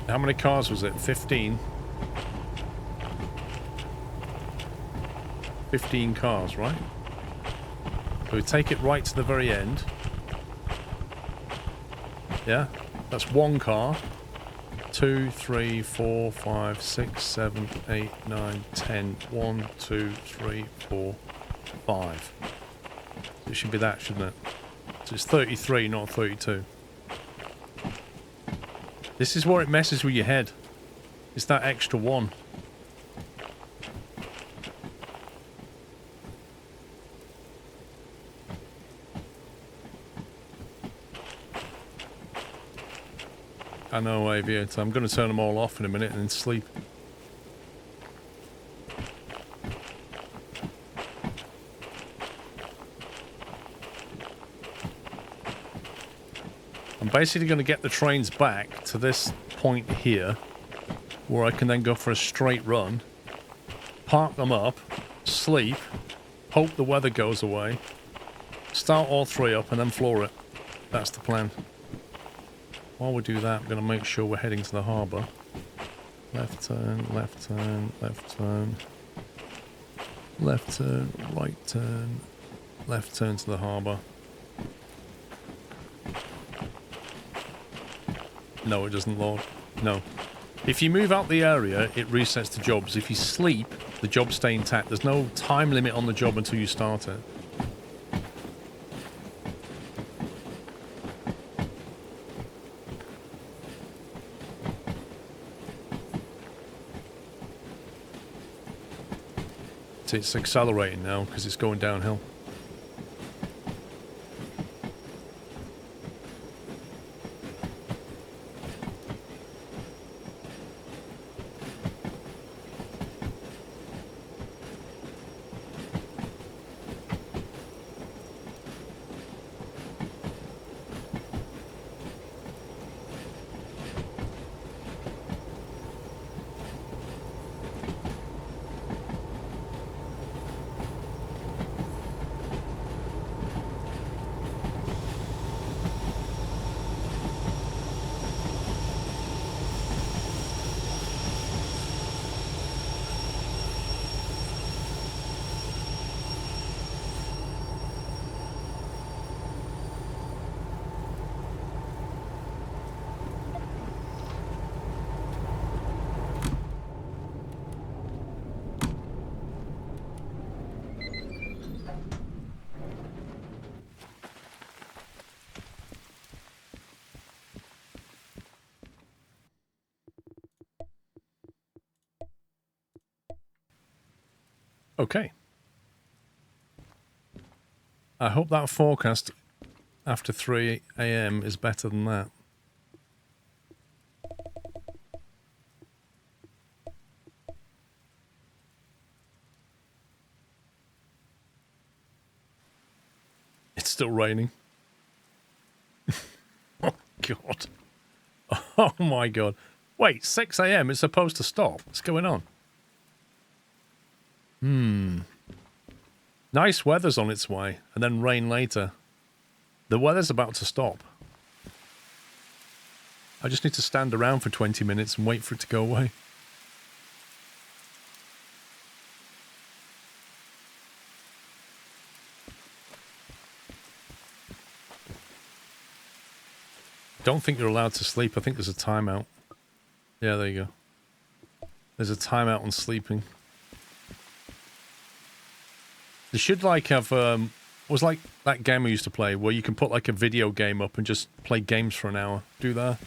How many cars was it? 15? 15 cars, right? So we take it right to the very end. Yeah, that's one car. 2, 3, 4, 5, 6, 7, 8, 9, 10. 1, 2, 3, 4, 5. So it should be that, shouldn't it? So it's 33, not 32. This is where it messes with your head. It's that extra one. I know, Aviator. I'm going to turn them all off in a minute and then sleep. I'm basically going to get the trains back to this point here, where I can then go for a straight run, park them up, sleep, hope the weather goes away, start all three up and then floor it. That's the plan. While we do that, I'm going to make sure we're heading to the harbour. Left turn, left turn, left turn. Left turn, right turn, left turn to the harbour. No, it doesn't load. No. If you move out the area, it resets the jobs. If you sleep, the jobs stay intact. There's no time limit on the job until you start it. It's accelerating now because it's going downhill. Okay. I hope that forecast after 3 AM is better than that. It's still raining. Oh, God. Oh, my God. Wait, 6 AM is supposed to stop. What's going on? Nice weather's on its way, and then rain later. The weather's about to stop. I just need to stand around for 20 minutes and wait for it to go away. Don't think you're allowed to sleep. I think there's a timeout. Yeah, there you go. There's a timeout on sleeping. They should like have was like that game I used to play where you can put like a video game up and just play games for an hour. Do that.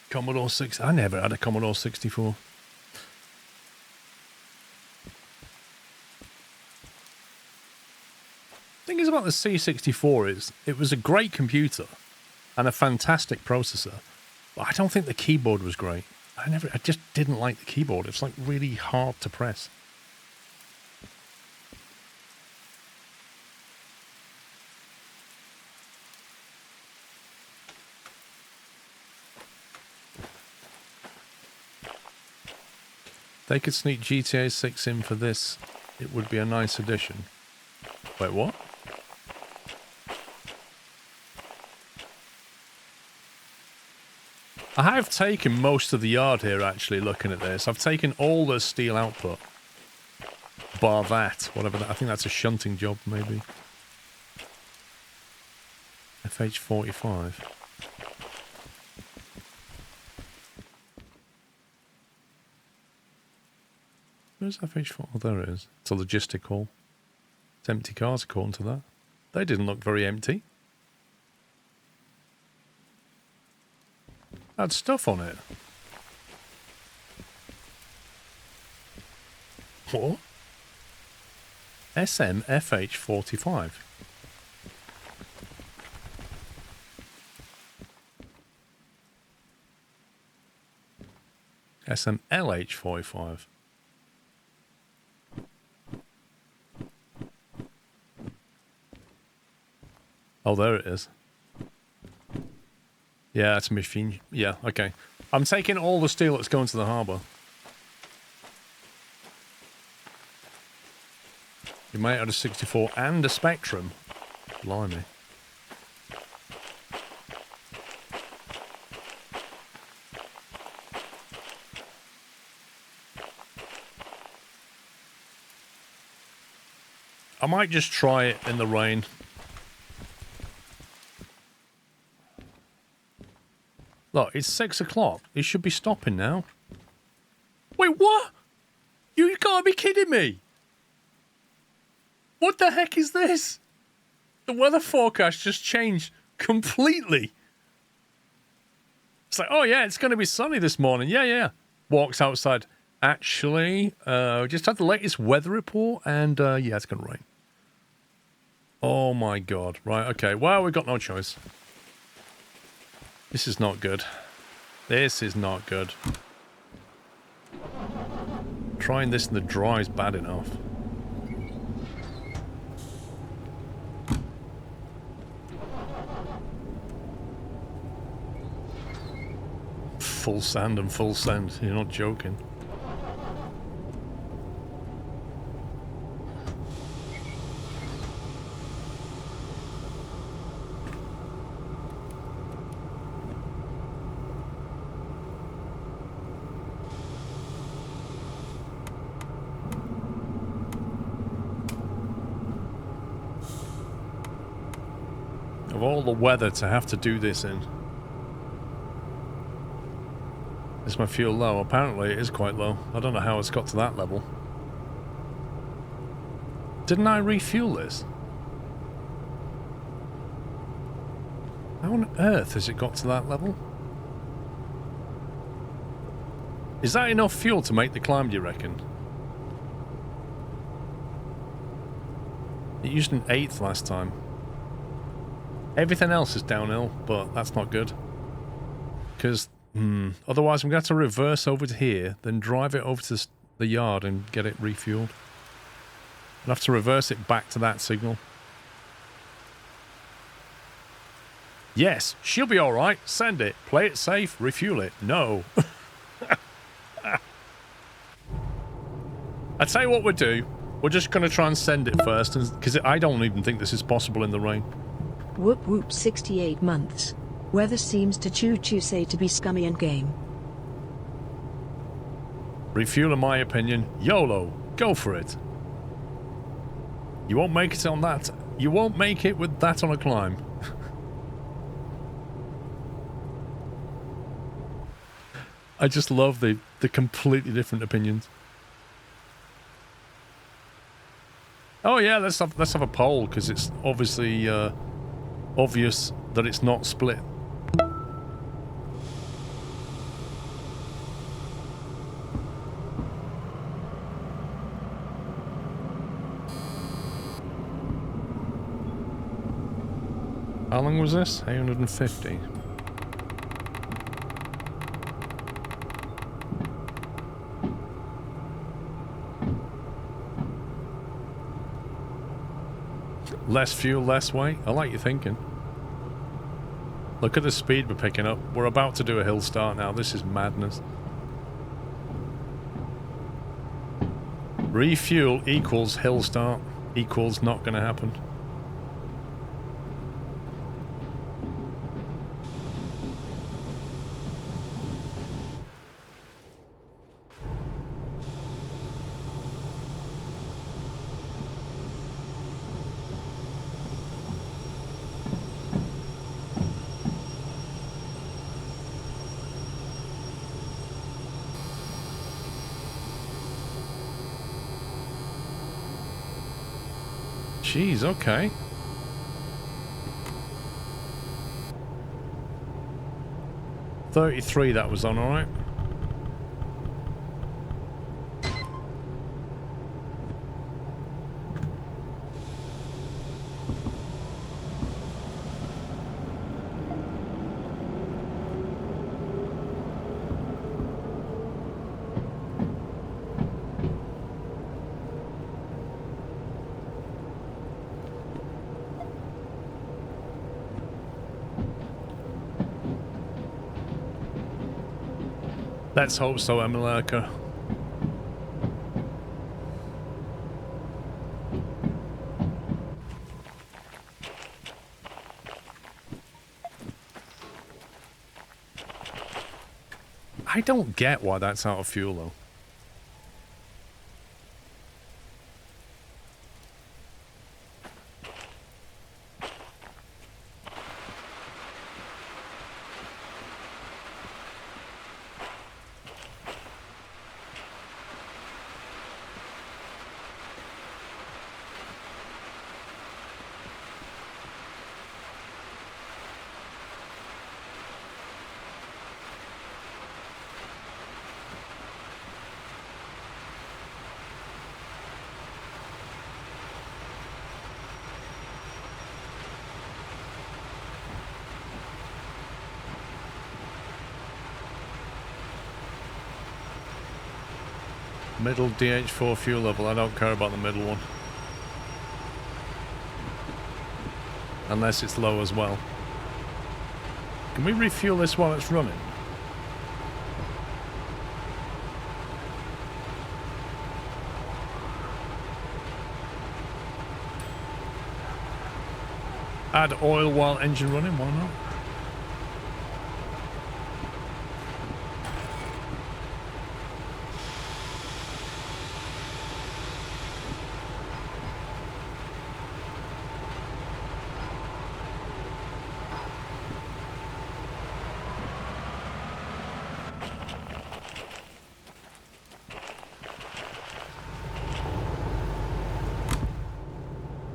Commodore 6. I never had a Commodore 64. Thing is about the C64 is it was a great computer and a fantastic processor, but I don't think the keyboard was great. I just didn't like the keyboard. It's like really hard to press. They could sneak GTA 6 in for this. It would be a nice addition. Wait, what? I have taken most of the yard here, actually, looking at this. I've taken all the steel output. Bar that, whatever that. I think that's a shunting job, maybe. FH45. Where's FH4? Oh, there it is. It's a logistic hall. It's empty cars according to that. They didn't look very empty. Had stuff on it. What? SMFH45. SMLH45. Oh, there it is. Yeah, it's a machine. Yeah, okay. I'm taking all the steel that's going to the harbour. You might have a 64 and a Spectrum. Blimey. I might just try it in the rain. Look, it's 6 o'clock. It should be stopping now. Wait, what? You can't be kidding me. What the heck is this? The weather forecast just changed completely. It's like, oh yeah, it's going to be sunny this morning. Yeah, yeah. Walks outside. Actually, just had the latest weather report and yeah, it's going to rain. Oh my God. Right, okay. Well, we've got no choice. This is not good. This is not good. Trying this in the dry is bad enough. Full sand and full sand. You're not joking. Of all the weather to have to do this in. Is my fuel low? Apparently it is quite low. I don't know how it's got to that level. Didn't I refuel this? How on earth has it got to that level? Is that enough fuel to make the climb, do you reckon? It used an 1/8 last time. Everything else is downhill, but that's not good. Because, otherwise I'm going to have to reverse over to here, then drive it over to the yard and get it refueled. I'll have to reverse it back to that signal. Yes, she'll be alright. Send it. Play it safe. Refuel it. No. I tell you what we'll do. We're just going to try and send it first, because I don't even think this is possible in the rain. Whoop whoop 68 months. Weather seems to choo-choo say to be scummy and game. Refuel in my opinion. YOLO. Go for it. You won't make it on that. You won't make it with that on a climb. I just love the completely different opinions. Oh yeah, let's have a poll, because it's obviously obvious that it's not split. How long was this? 850. Less fuel, less weight. I like your thinking. Look at the speed we're picking up. We're about to do a hill start now. This is madness. Refuel equals hill start equals not going to happen. Jeez, okay. $33 that was on, alright. Let's hope so, America. I don't get why that's out of fuel, though. Middle DH4 fuel level. I don't care about the middle one. Unless it's low as well. Can we refuel this while it's running? Add oil while engine running, why not?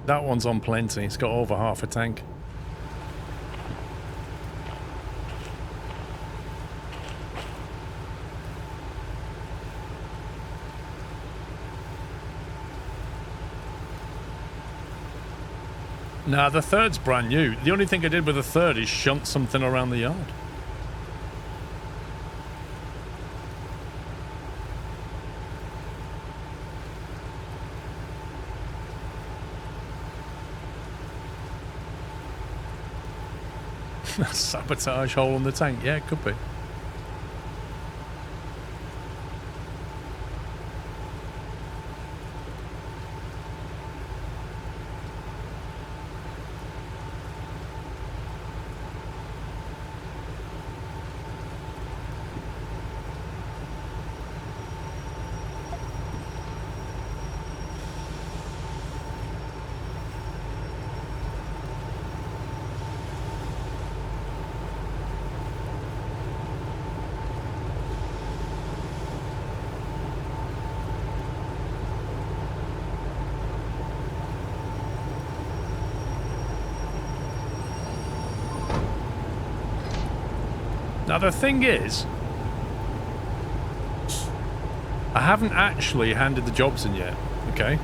That one's on plenty. It's got over half a tank. Nah, the third's brand new. The only thing I did with the third is shunt something around the yard. Sabotage hole in the tank. Yeah, it could be. Now the thing is, I haven't actually handed the jobs in yet, okay?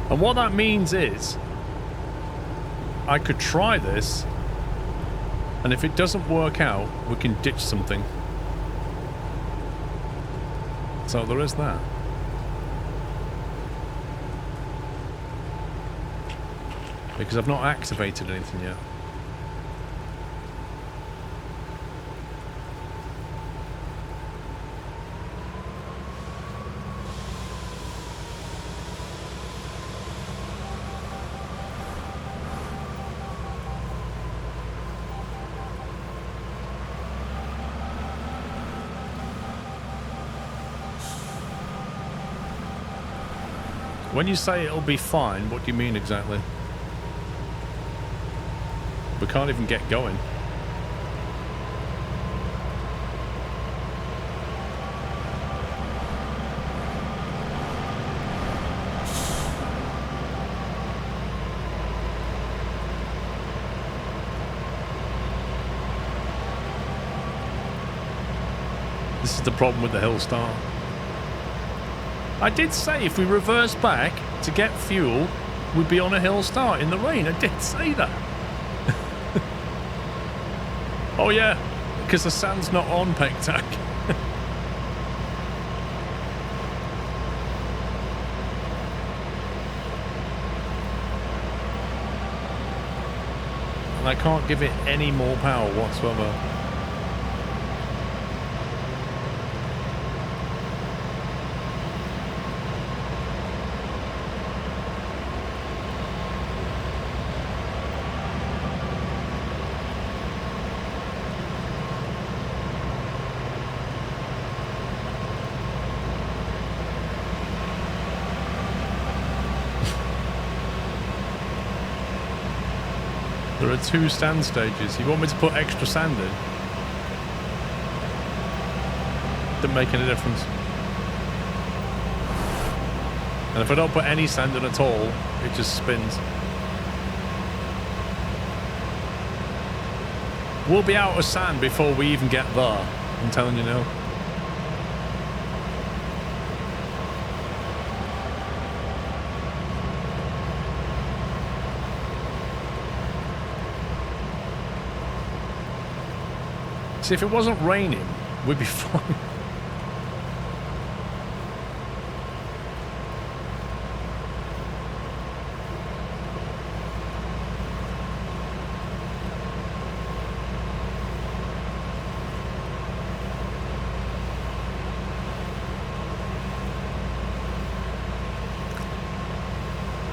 And what that means is, I could try this, and if it doesn't work out, we can ditch something. So there is that. Because I've not activated anything yet. When you say it'll be fine, what do you mean exactly? We can't even get going. This is the problem with the hill start. I did say if we reverse back to get fuel, we'd be on a hill start in the rain. I did say that. Oh yeah, because the sand's not on, Pectac. And I can't give it any more power whatsoever. There are 2 stand stages. You want me to put extra sand in? Didn't make any difference. And if I don't put any sand in at all, it just spins. We'll be out of sand before we even get there. I'm telling you now. See, if it wasn't raining, we'd be fine.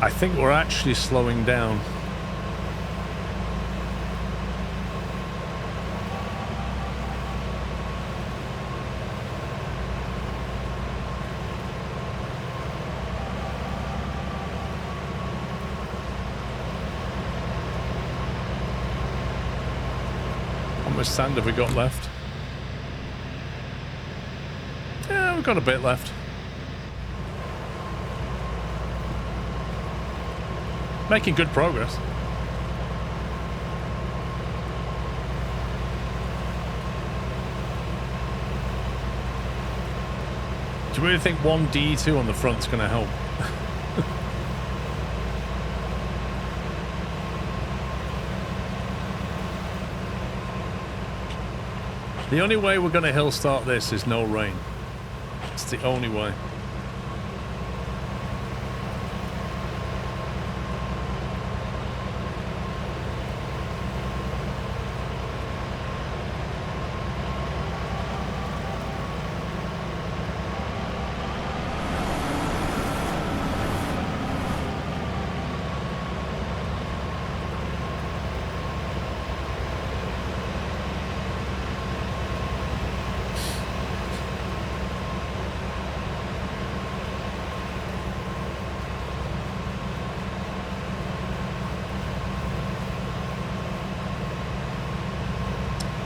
I think we're actually slowing down. How much sand have we got left? Yeah, we've got a bit left. Making good progress. Do you really think one DE2 on the front's going to help? The only way we're going to hill start this is no rain. It's the only way.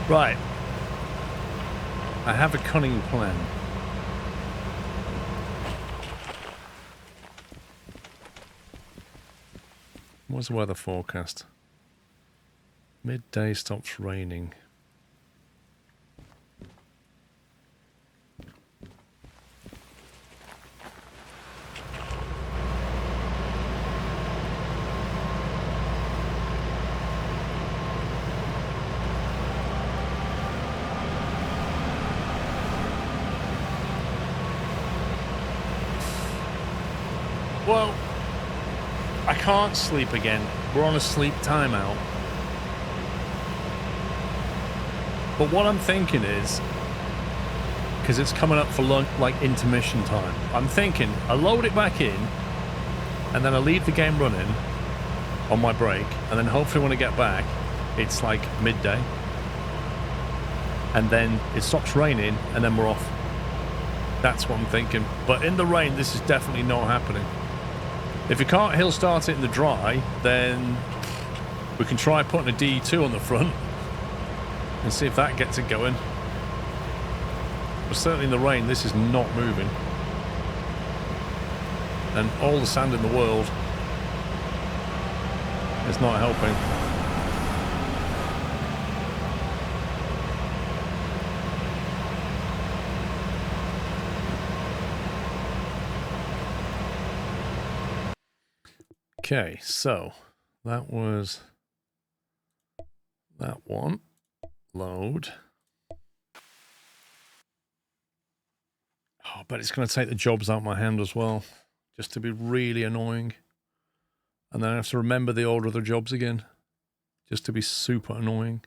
Right. I have a cunning plan. What's the weather forecast? Midday stops raining. Well, I can't sleep again. We're on a sleep timeout. But what I'm thinking is, because it's coming up for lunch, like intermission time, I'm thinking I load it back in, and then I leave the game running on my break, and then hopefully when I get back, it's like midday. And then it stops raining, and then we're off. That's what I'm thinking. But in the rain, this is definitely not happening. If you can't hill start it in the dry, then we can try putting a DE2 on the front and see if that gets it going. But certainly in the rain, this is not moving. And all the sand in the world is not helping. Okay, so that was that one. Load. Oh, but it's going to take the jobs out of my hand as well, just to be really annoying. And then I have to remember the order of the jobs again, just to be super annoying.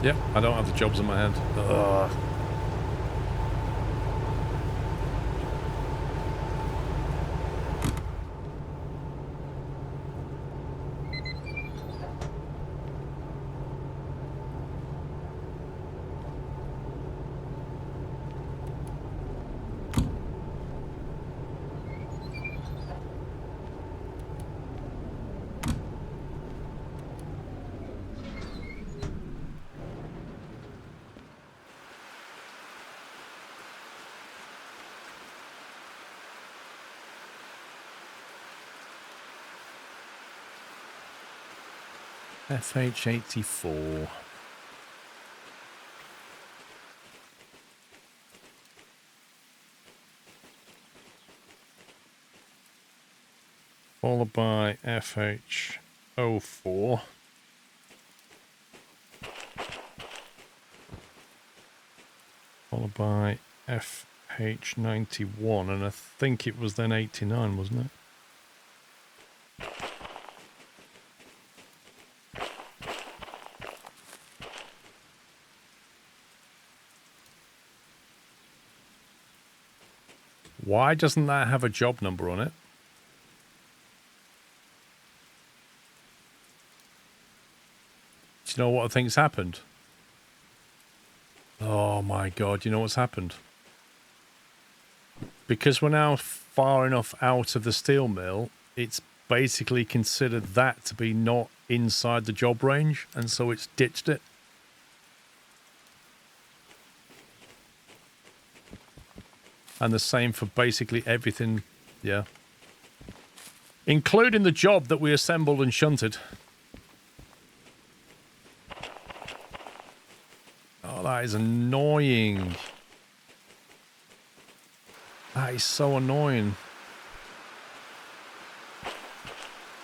Yep, I don't have the jobs in my hand. Ugh. FH84. Followed by FH04. Followed by FH91, and I think it was then 89, wasn't it? Why doesn't that have a job number on it? Do you know what I think's happened? Oh my god, you know what's happened? Because we're now far enough out of the steel mill, it's basically considered that to be not inside the job range, and so it's ditched it. And the same for basically everything, yeah. Including the job that we assembled and shunted. Oh, that is annoying. That is so annoying.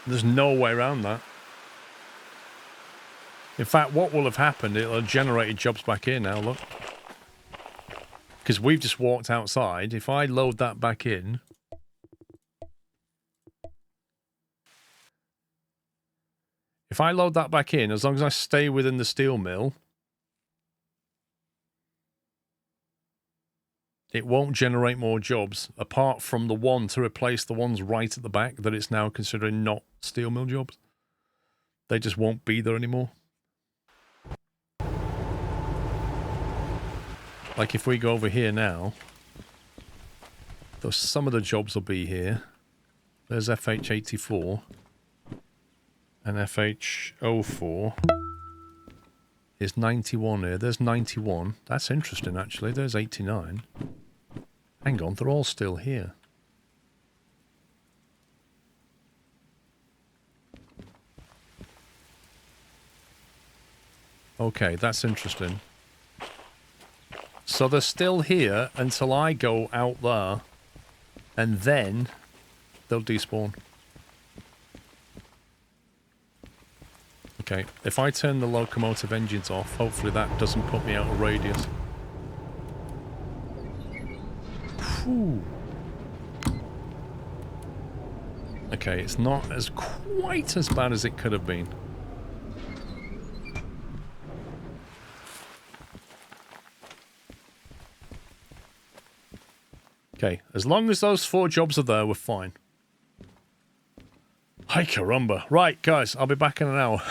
There's no way around that. In fact, what will have happened, it'll have generated jobs back here now, look. Because we've just walked outside. If I load that back in... If I load that back in, as long as I stay within the steel mill, it won't generate more jobs, apart from the one to replace the ones right at the back that it's now considering not steel mill jobs. They just won't be there anymore. Like if we go over here now, some of the jobs will be here. There's FH84 and FH04. There's 91 here. There's 91. That's interesting, actually. There's 89. Hang on, they're all still here. Okay, that's interesting. So they're still here until I go out there, and then they'll despawn. Okay, if I turn the locomotive engines off, hopefully that doesn't put me out of radius. Whew. Okay, it's not as quite as bad as it could have been. Okay, as long as those 4 jobs are there, we're fine. Hi caramba. Right, guys, I'll be back in an hour.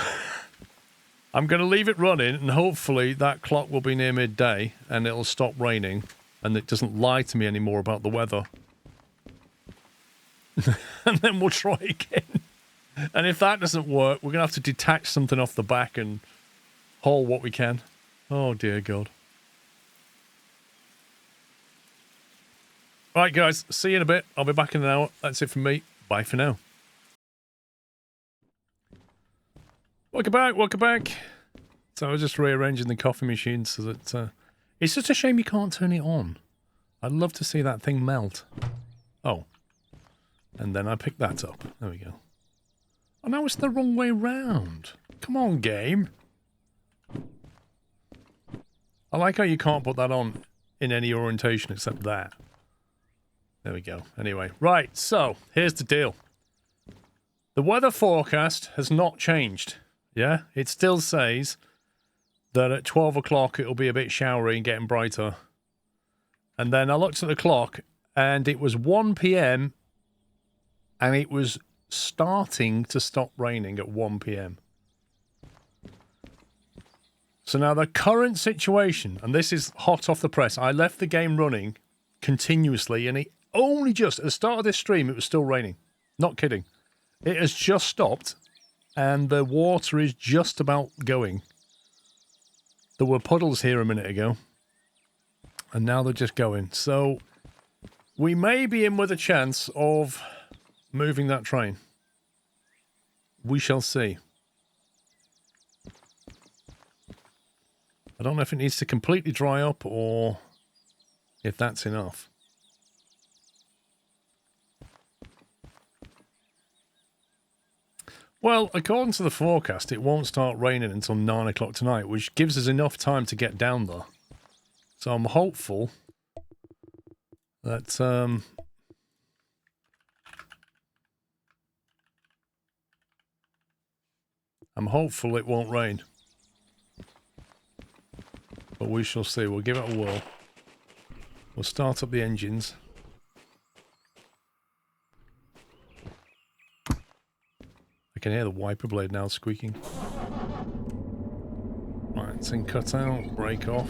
I'm going to leave it running, and hopefully that clock will be near midday, and it'll stop raining, and it doesn't lie to me anymore about the weather. And then we'll try again. And if that doesn't work, we're going to have to detach something off the back and haul what we can. Oh, dear God. Right, guys, see you in a bit. I'll be back in an hour. That's it from me. Bye. Bye for now. Welcome back, welcome back. So I was just rearranging the coffee machine so that... it's just a shame you can't turn it on. I'd love to see that thing melt. Oh. And then I picked that up. There we go. Oh, now it's the wrong way round. Come on, game. I like how you can't put that on in any orientation except that. There we go. Anyway, right, so here's the deal. The weather forecast has not changed. Yeah, it still says that at 12 o'clock it'll be a bit showery and getting brighter. And then I looked at the clock and it was 1 p.m. and it was starting to stop raining at 1 p.m. So now the current situation, and this is hot off the press, I left the game running continuously and it only just, at the start of this stream, it was still raining. Not kidding. It has just stopped and the water is just about going. There were puddles here a minute ago and now they're just going. So we may be in with a chance of moving that train. We shall see. I don't know if it needs to completely dry up or if that's enough. Well, according to the forecast, it won't start raining until 9 o'clock tonight, which gives us enough time to get down there. So I'm hopeful that... I'm hopeful it won't rain. But we shall see. We'll give it a whirl. We'll start up the engines. I can hear the wiper blade now squeaking. Right, it's in cut out, brake off.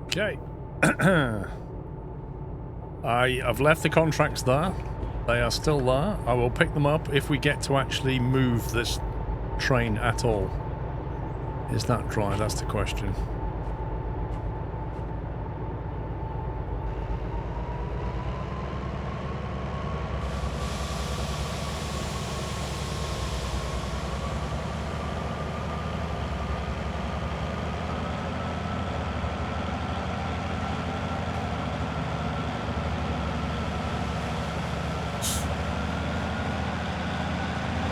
Okay. I've left the contracts there. They are still there. I will pick them up if we get to actually move this train at all. Is that dry? That's the question.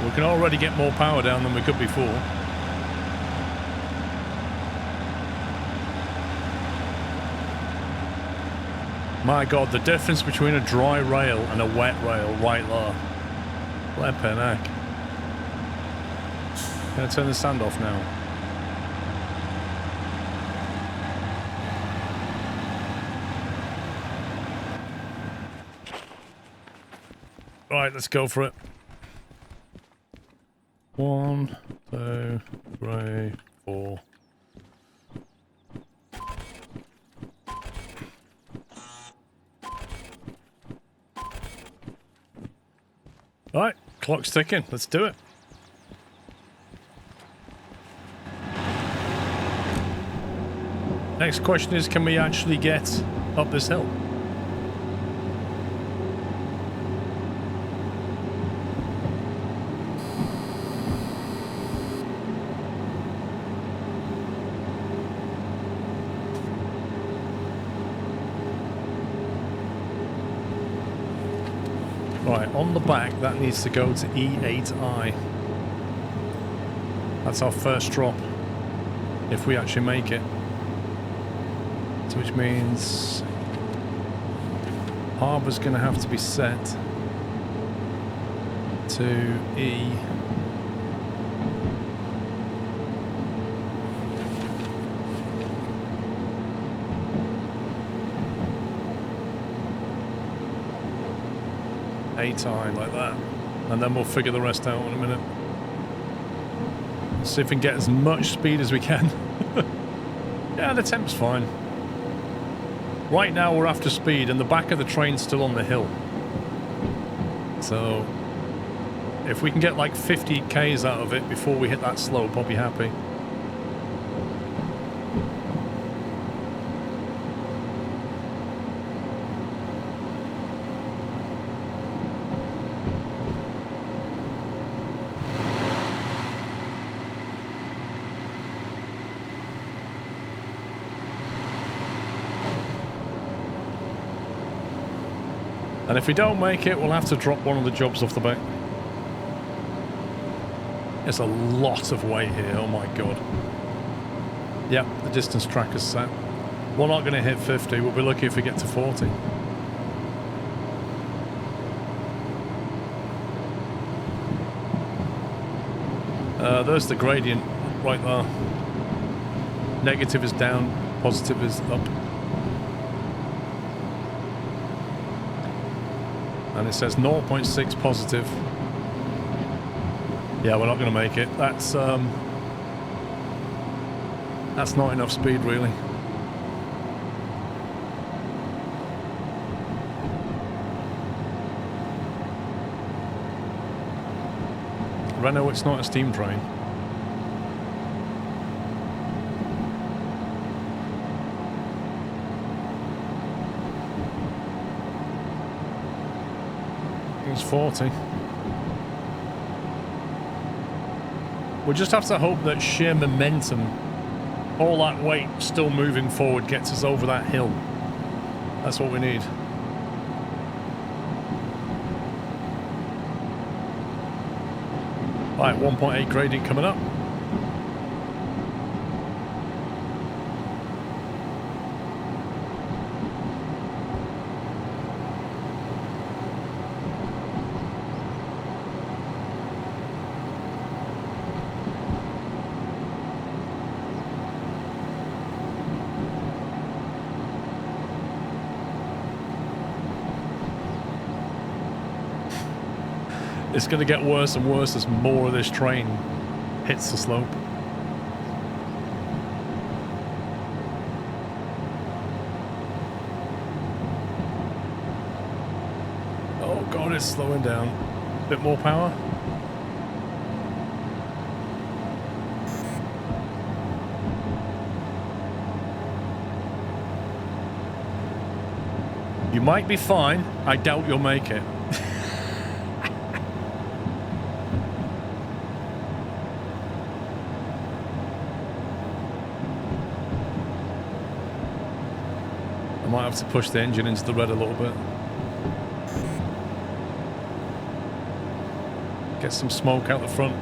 We can already get more power down than we could before. My god, the difference between a dry rail and a wet rail right there. Flippin' heck. Gonna turn the sand off now. Right, let's go for it. 1, 2, 3, 4. Right, clock's ticking. Let's do it. Next question is, can we actually get up this hill? Right, on the back, that needs to go to E8I. That's our first drop, if we actually make it. So which means harbour's going to have to be set to E. A-time like that, and then we'll figure the rest out in a minute. See if we can get as much speed as we can. Yeah, the temp's fine. Right now we're after speed and the back of the train's still on the hill. So if we can get like 50 Ks out of it before we hit that slope, I'll be happy. And if we don't make it, we'll have to drop one of the jobs off the back. It's a lot of weight here, oh my god. Yep, the distance tracker's set. We're not going to hit 50, we'll be lucky if we get to 40. There's the gradient right there. Negative is down, positive is up. And it says 0.6 positive. Yeah, we're not going to make it. That's not enough speed, really. Renault, it's not a steam train. It's 40. We'll just have to hope that sheer momentum, all that weight still moving forward, gets us over that hill. That's what we need. Right, 1.8 gradient coming up. It's going to get worse and worse as more of this train hits the slope. Oh god, it's slowing down. A bit more power. You might be fine. I doubt you'll make it. Might have to push the engine into the red a little bit. Get some smoke out the front.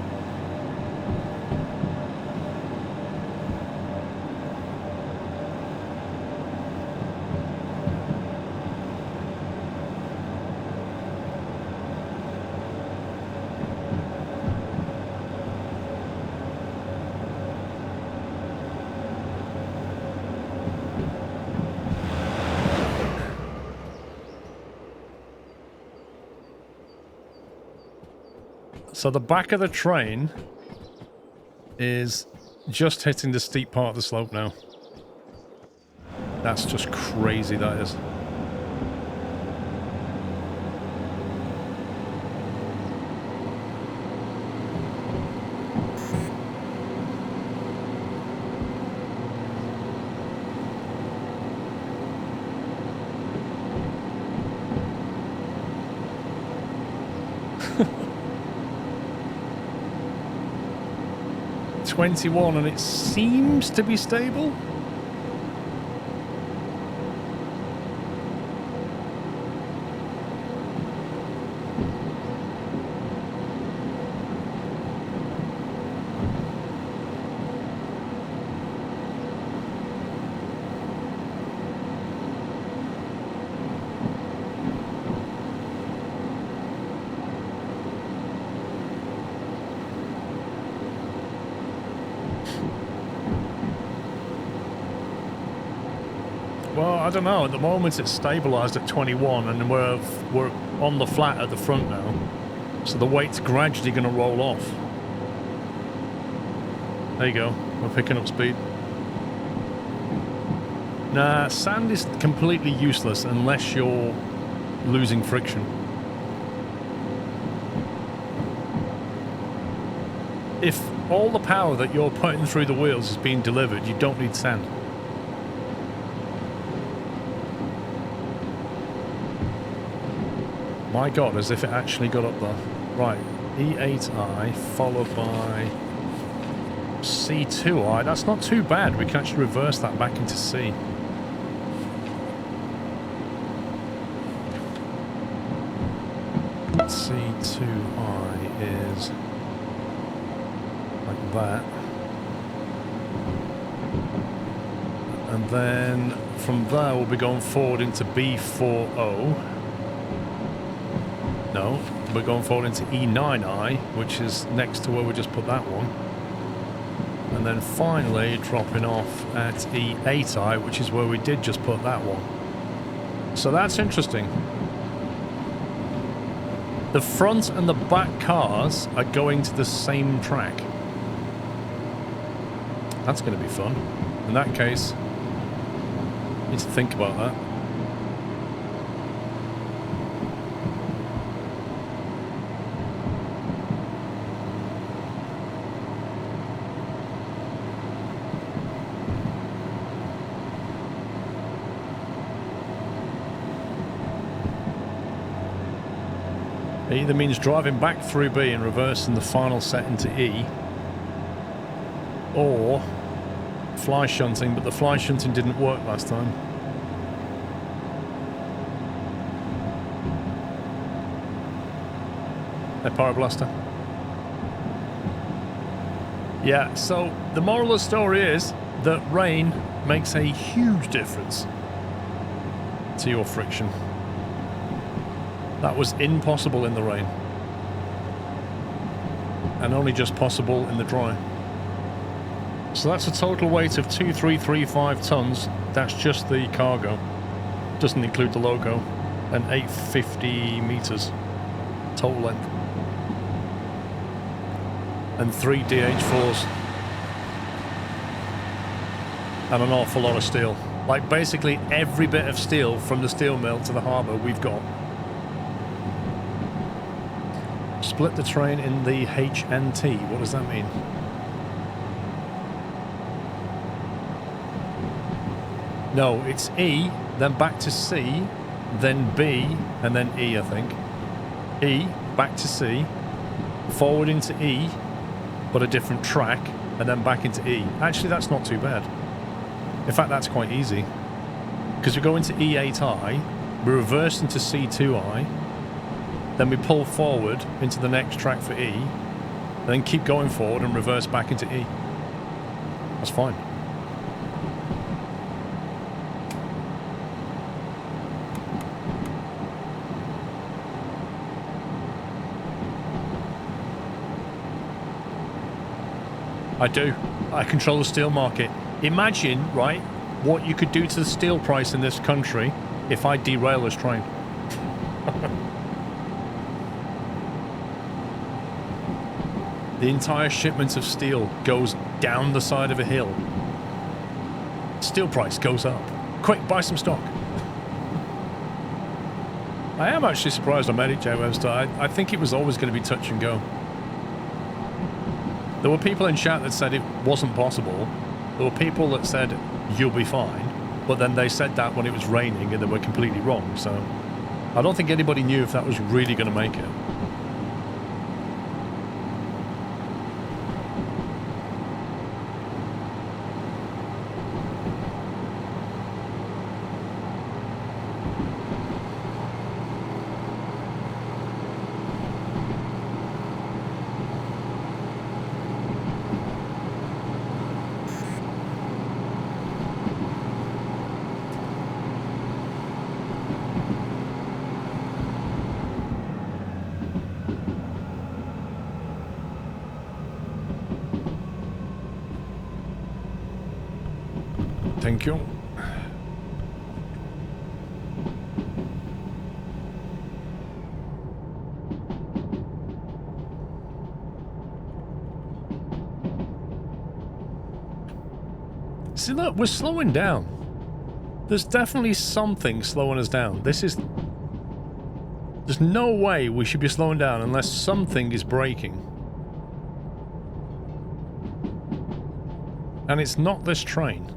So the back of the train is just hitting the steep part of the slope now. That's just crazy, that is. .21 and it seems to be stable. Well, I don't know. At the moment, it's stabilised at 21, and we're on the flat at the front now. So the weight's gradually going to roll off. There you go. We're picking up speed. Nah, sand is completely useless unless you're losing friction. If all the power that you're putting through the wheels is being delivered, you don't need sand. My God, as if it actually got up there. Right, E8I followed by C2I. That's not too bad. We can actually reverse that back into C. C2I is like that. And then from there we'll be going forward into B40. No, we're going forward into E9I, which is next to where we just put that one. And then finally dropping off at E8I, which is where we did just put that one. So that's interesting. The front and the back cars are going to the same track. That's going to be fun. In that case, need to think about that. It either means driving back through B and reversing the final set into E, or fly shunting, but the fly shunting didn't work last time. Hey, Pyroblaster. Yeah, so the moral of the story is that rain makes a huge difference to your friction. That was impossible in the rain. And only just possible in the dry. So that's a total weight of 2335 tons. That's just the cargo. Doesn't include the logo. And 850 meters total length. And 3 DH4s. And an awful lot of steel. Like basically every bit of steel from the steel mill to the harbour we've got. Split the train in the HNT. What does that mean? No, it's E, then back to C, then B, and then E, I think. E, back to C, forward into E, but a different track, and then back into E. Actually, that's not too bad. In fact, that's quite easy. Because we go into E8I, we reverse into C2I, then we pull forward into the next track for E, and then keep going forward and reverse back into E. That's fine. I do. I control the steel market. Imagine, right, what you could do to the steel price in this country if I derail this train. The entire shipment of steel goes down the side of a hill. Steel price goes up. Quick, buy some stock. I am actually surprised I made it, Jay Webster. I think it was always going to be touch and go. There were people in chat that said it wasn't possible. There were people that said, you'll be fine. But then they said that when it was raining and they were completely wrong. So I don't think anybody knew if that was really going to make it. Thank you. See, look, we're slowing down. There's definitely something slowing us down. This is... There's no way we should be slowing down unless something is breaking. And it's not this train.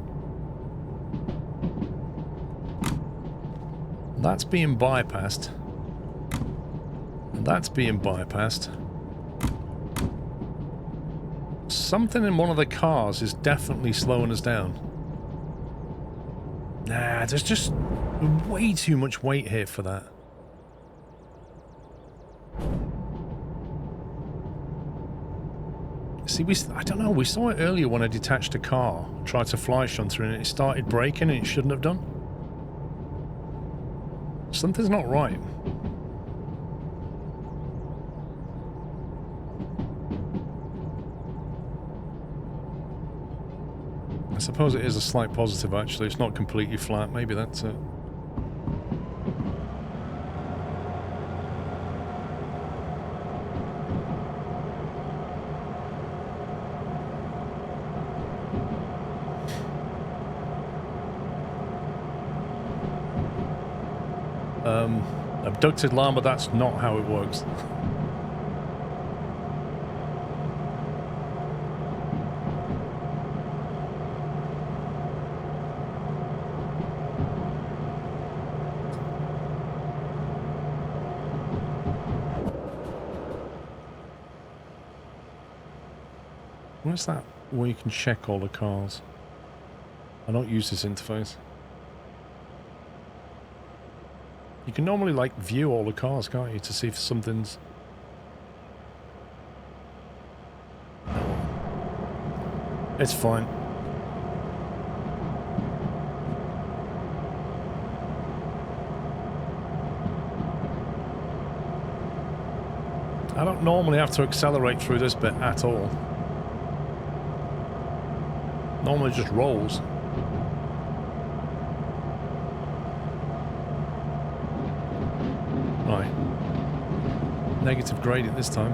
That's being bypassed. And that's being bypassed. Something in one of the cars is definitely slowing us down. Nah, there's just way too much weight here for that. See, I don't know, we saw it earlier when I detached a car, tried to fly shunt through and it started braking and it shouldn't have done. Something's not right. I suppose it is a slight positive, actually. It's not completely flat. Maybe that's it. Abducted llama, that's not how it works. Where's that where you can check all the cars? I don't use this interface. You can normally, like, view all the cars, can't you, to see if something's... It's fine. I don't normally have to accelerate through this bit at all. Normally it just rolls. Right. Negative gradient this time.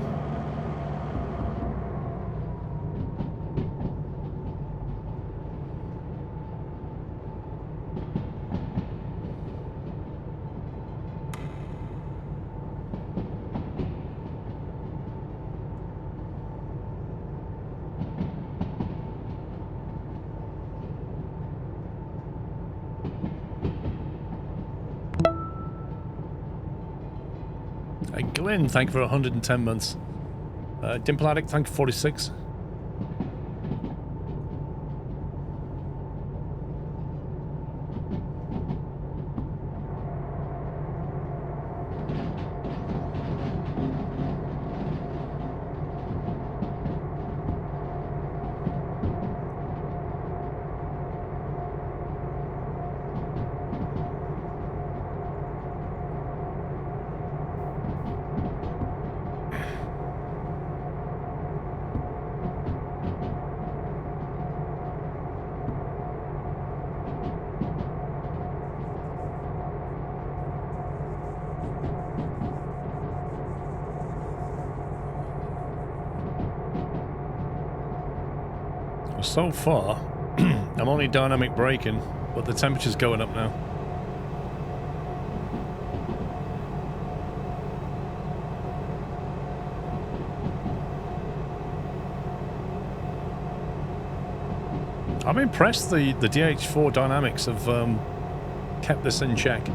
Glenn, thank you for 110 months. Dimple Addict, thank you for 46. So far, I'm only dynamic braking, but the temperature's going up now. I'm impressed the DH4 dynamics have kept this in check.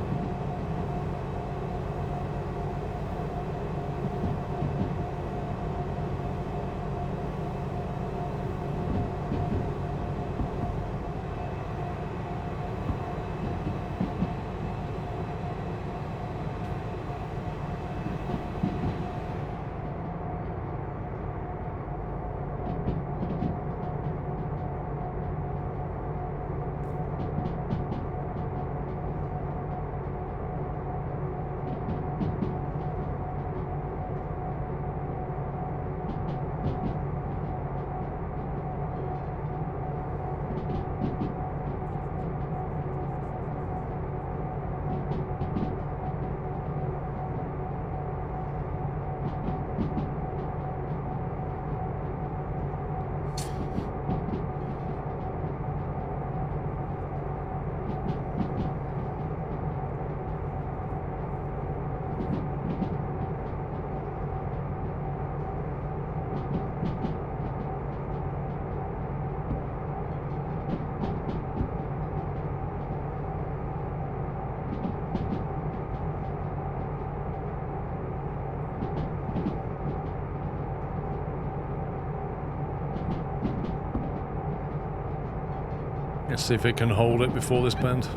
Let's see if it can hold it before this bend.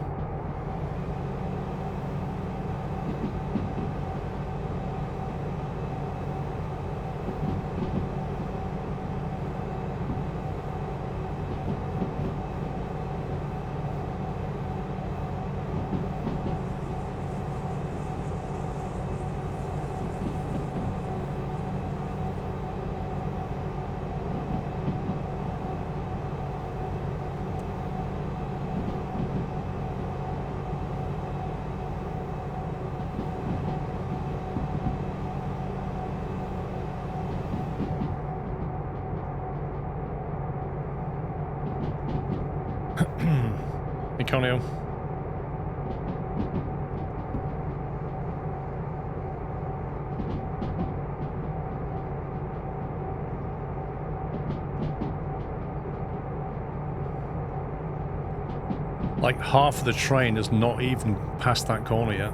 Iconio. Like half of the train has not even passed that corner yet.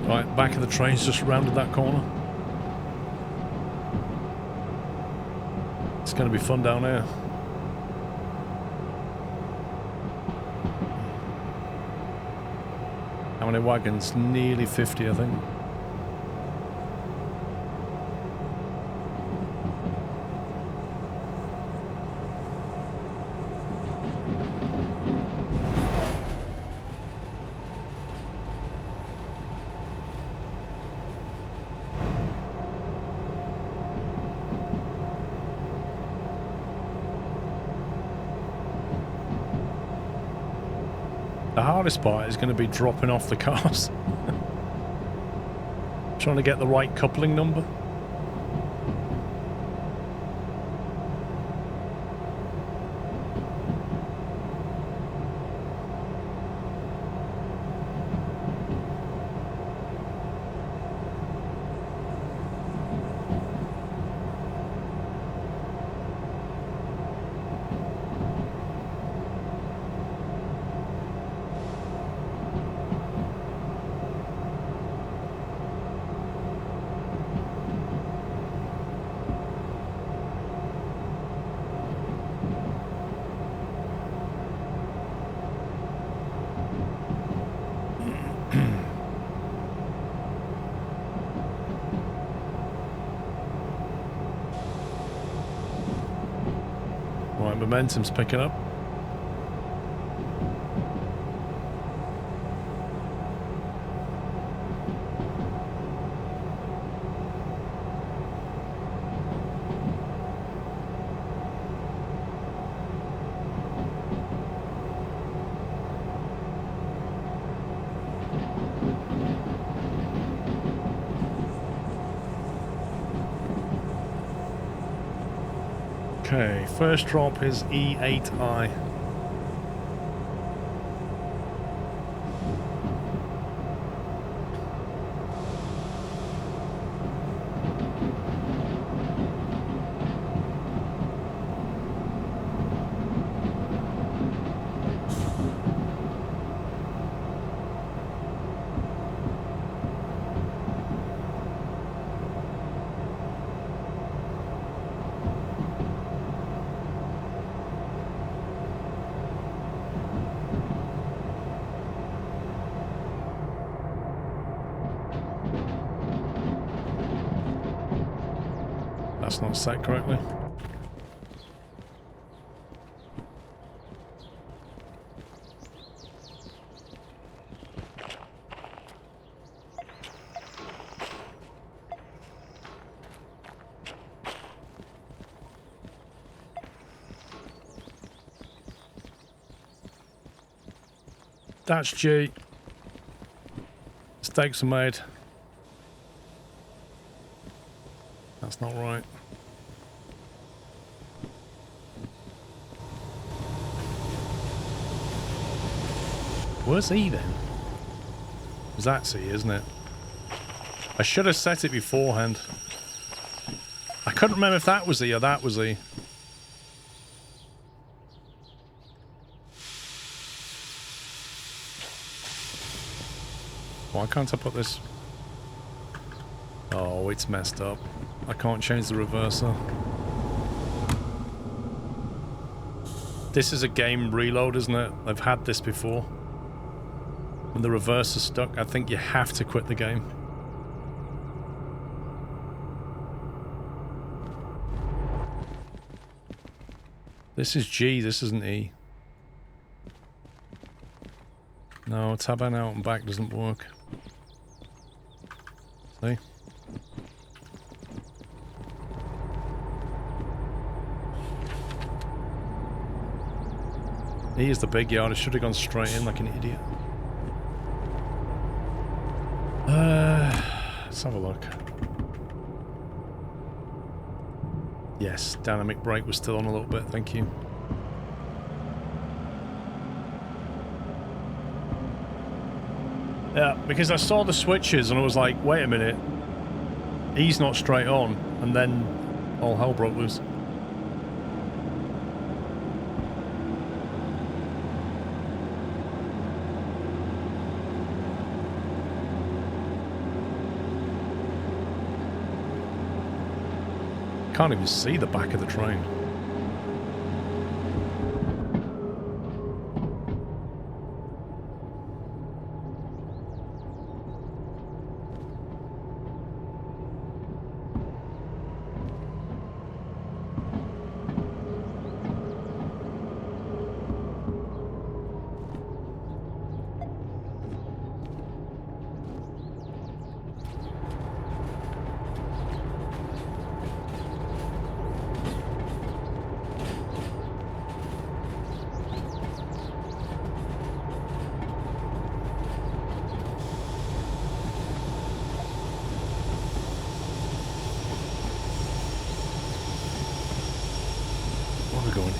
Right, back of the train's just rounded that corner. It's going to be fun down here. How many wagons? Nearly 50, I think. The hardest part is going to be dropping off the cars. Trying to get the right coupling number. Right, momentum's picking up. Okay, first drop is E8I. That's not set correctly. That's G. Steaks are made. That's not right. Where's E then? That's E, isn't it? I should have set it beforehand. I couldn't remember if that was E or that was E. Why can't I put this? Oh, it's messed up. I can't change the reverser. This is a game reload, isn't it? I've had this before. When the reverser's stuck, I think you have to quit the game. This is G, this isn't E. No, tabbing out and back doesn't work. See? E is the big yard. I should have gone straight in like an idiot. Let's have a look. Yes, dynamic brake was still on a little bit, thank you. Yeah, because I saw the switches and I was like, wait a minute. E's not straight on, and then all hell broke loose. Can't even see the back of the train.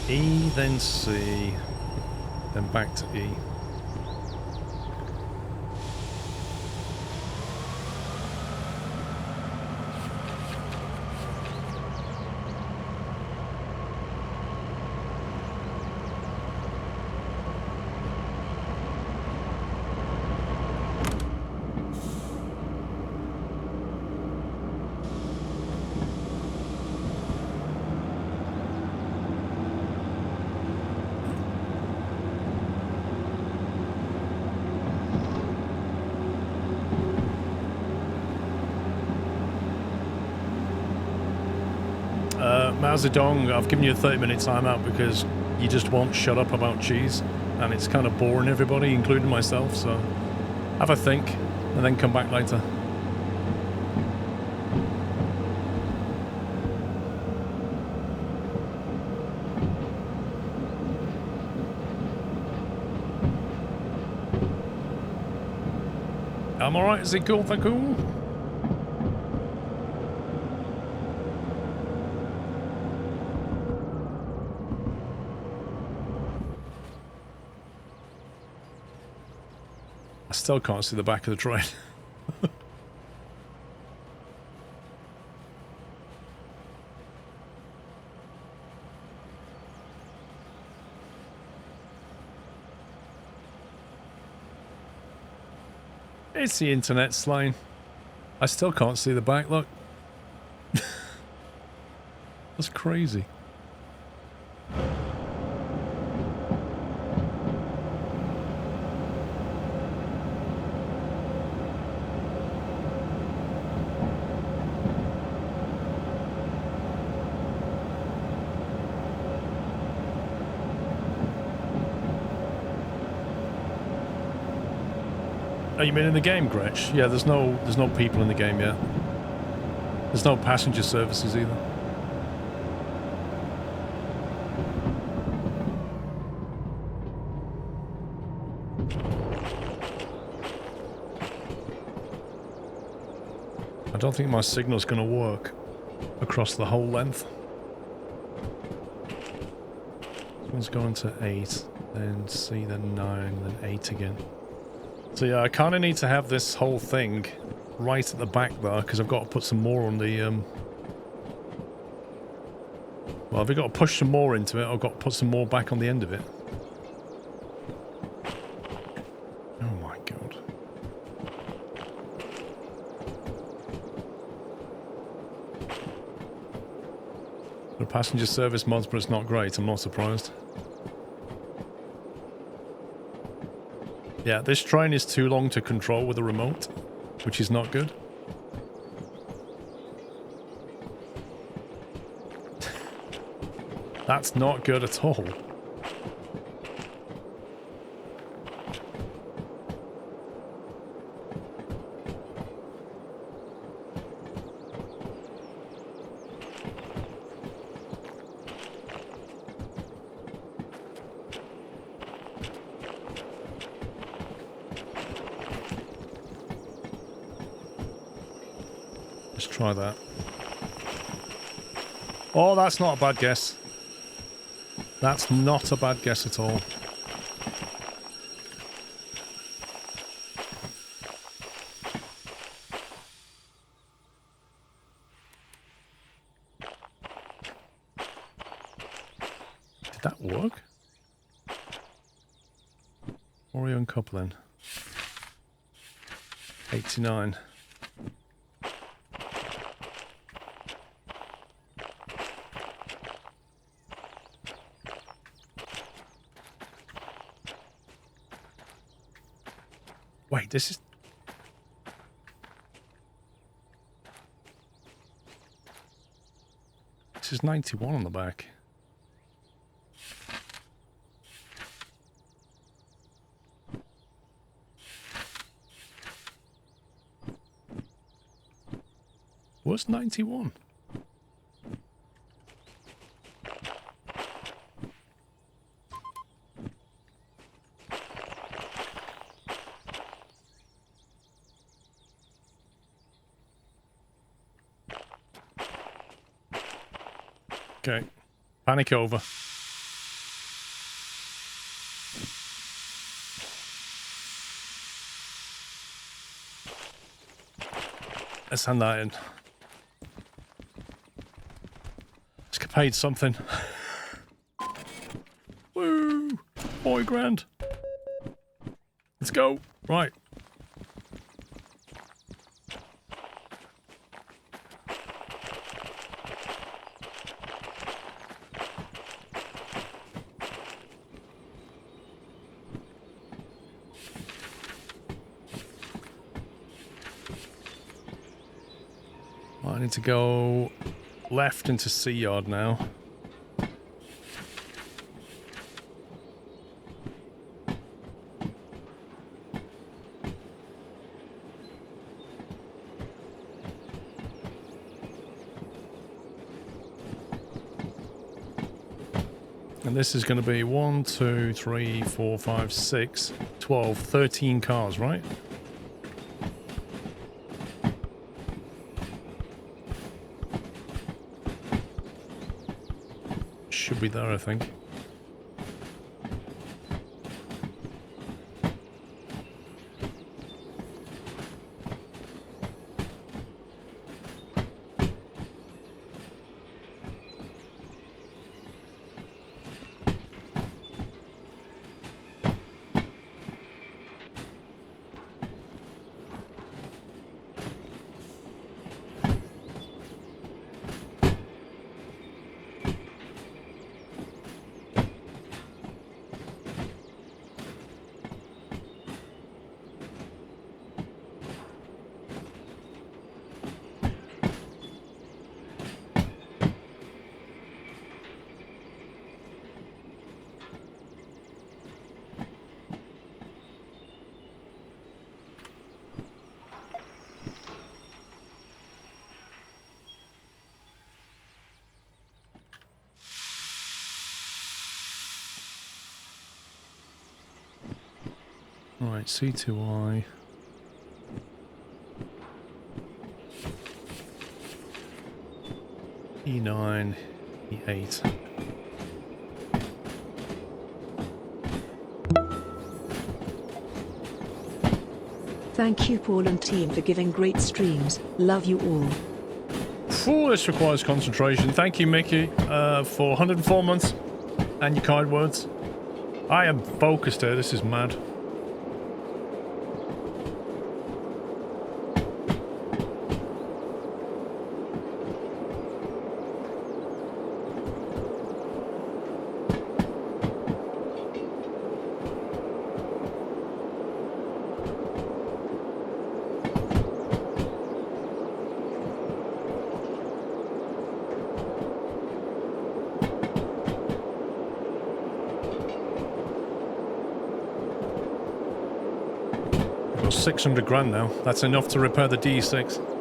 E, then C, then back to E. Mao Zedong, I've given you a 30-minute timeout because you just won't shut up about cheese, and it's kind of boring everybody, including myself, so have a think, and then come back later. I'm alright, is it cool? Thank you. Still can't see the back of the train. It's the internet, Slane. I still can't see the back, look. That's crazy. Oh, you mean in the game, Gretch? Yeah, there's no people in the game yet. There's no passenger services either. I don't think my signal's going to work. across the whole length. This one's going to 8, then C, then 9, then 8 again. So yeah, I kind of need to have this whole thing right at the back there, because I've got to put some more on the... Well, I've got to push some more into it, I've got to put some more back on the end of it. Oh my god. The passenger service mods, but it's not great, I'm not surprised. Yeah, this train is too long to control with a remote, which is not good. That's not good at all. Let's try that. Oh, that's not a bad guess. That's not a bad guess at all. Did that work? Or are we uncoupling? 89. Wait, this is... This is 91 on the back. What's 91? Okay. Panic over. Let's hand that in. Let's get paid something. Woo! £4 grand. Let's go. Right. I need to go left into C yard now. And this is going to be 1, 2, 3, 4, 5, 6, 12, 13 cars, right? Should be there, I think. Right, C2I. E9, E8. Thank you Paul and team for giving great streams. Love you all. Phew, this requires concentration. Thank you, Mickey, for 104 months and your kind words. I am focused here. This is mad. Got 600 grand now. That's enough to repair the DE6.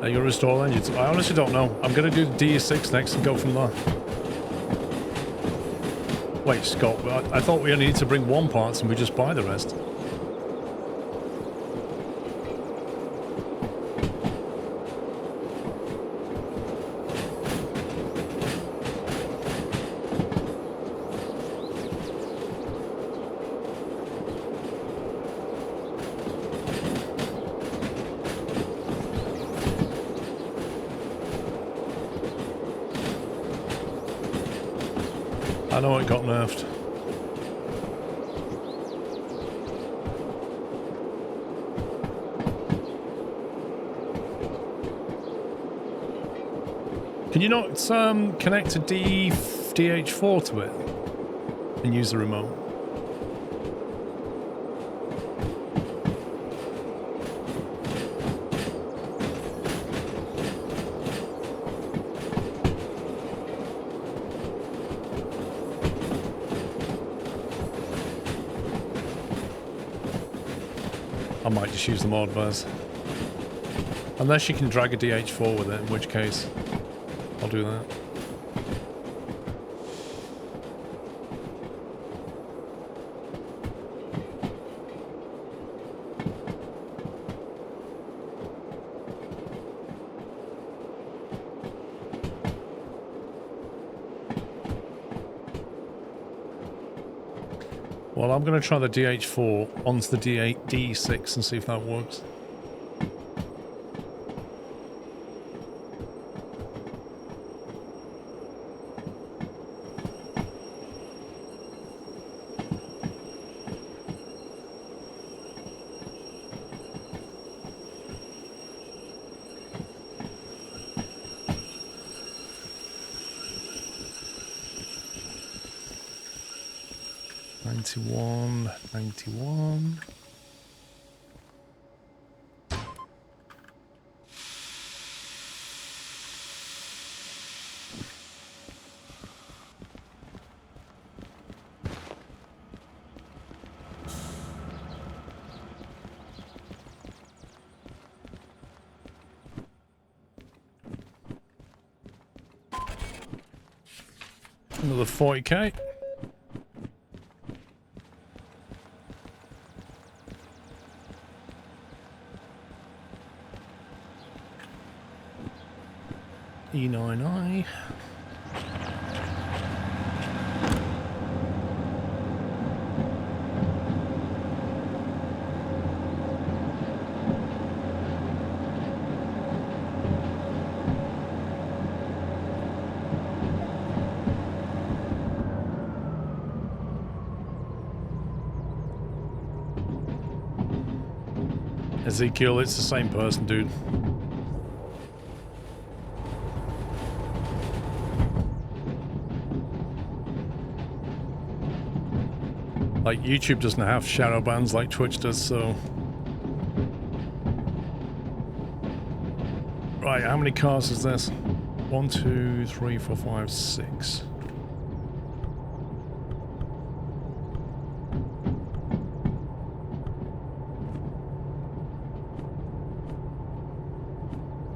You'll restore engines. I honestly don't know. I'm going to do the DE6 next and go from there. Wait, Scott, I thought we only need to bring one parts and we just buy the rest. I know it got nerfed. Can you not connect a DH4 to it and use the remote? I might just use the mod bus. Unless you can drag a DH4 with it, in which case I'll do that. Well, I'm going to try the DH4 onto the DE6 and see if that works. '91. Another 40k. E9i. Ezekiel, it's the same person, dude. Like, YouTube doesn't have shadow bans like Twitch does, so... Right, how many cars is this? 1, 2, 3, 4, 5, 6.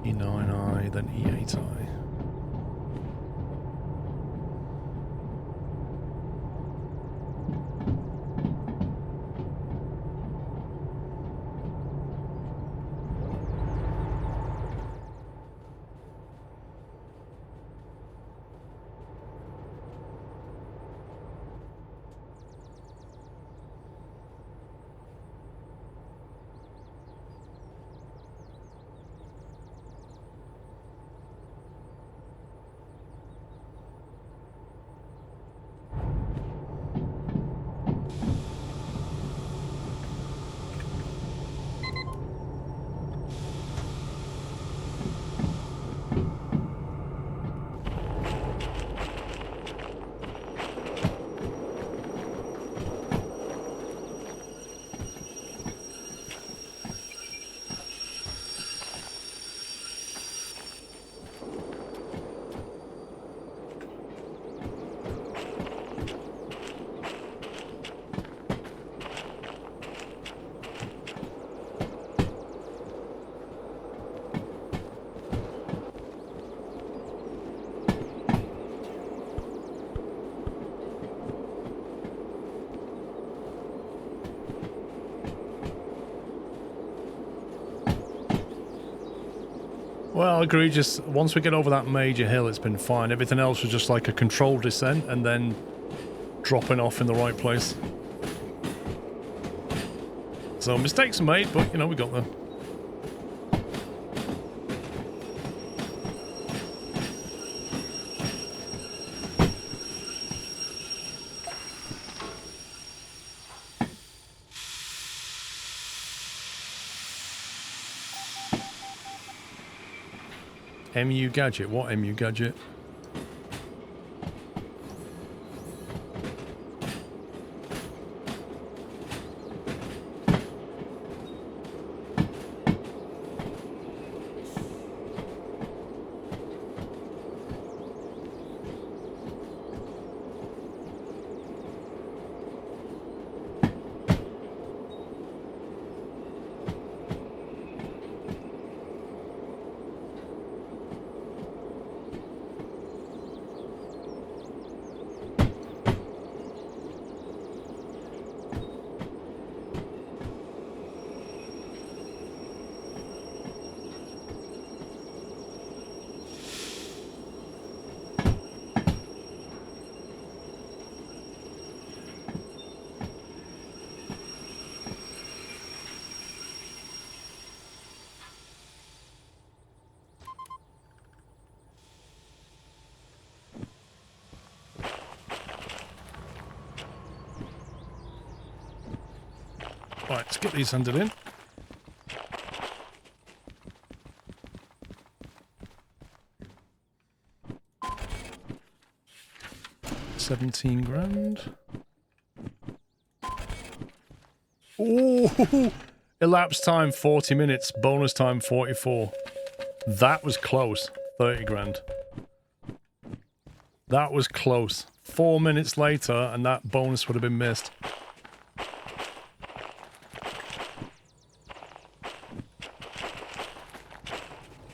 E9i, then E8i. Well, egregious. Once we get over that major hill, it's been fine. Everything else was just like a controlled descent and then dropping off in the right place. So mistakes are made, but, you know, we got there. MU gadget? What MU gadget? Right, let's get these handed in. $17,000. Oh, elapsed time 40 minutes, bonus time 44. That was close. 30 grand. That was close. 4 minutes later, and that bonus would have been missed.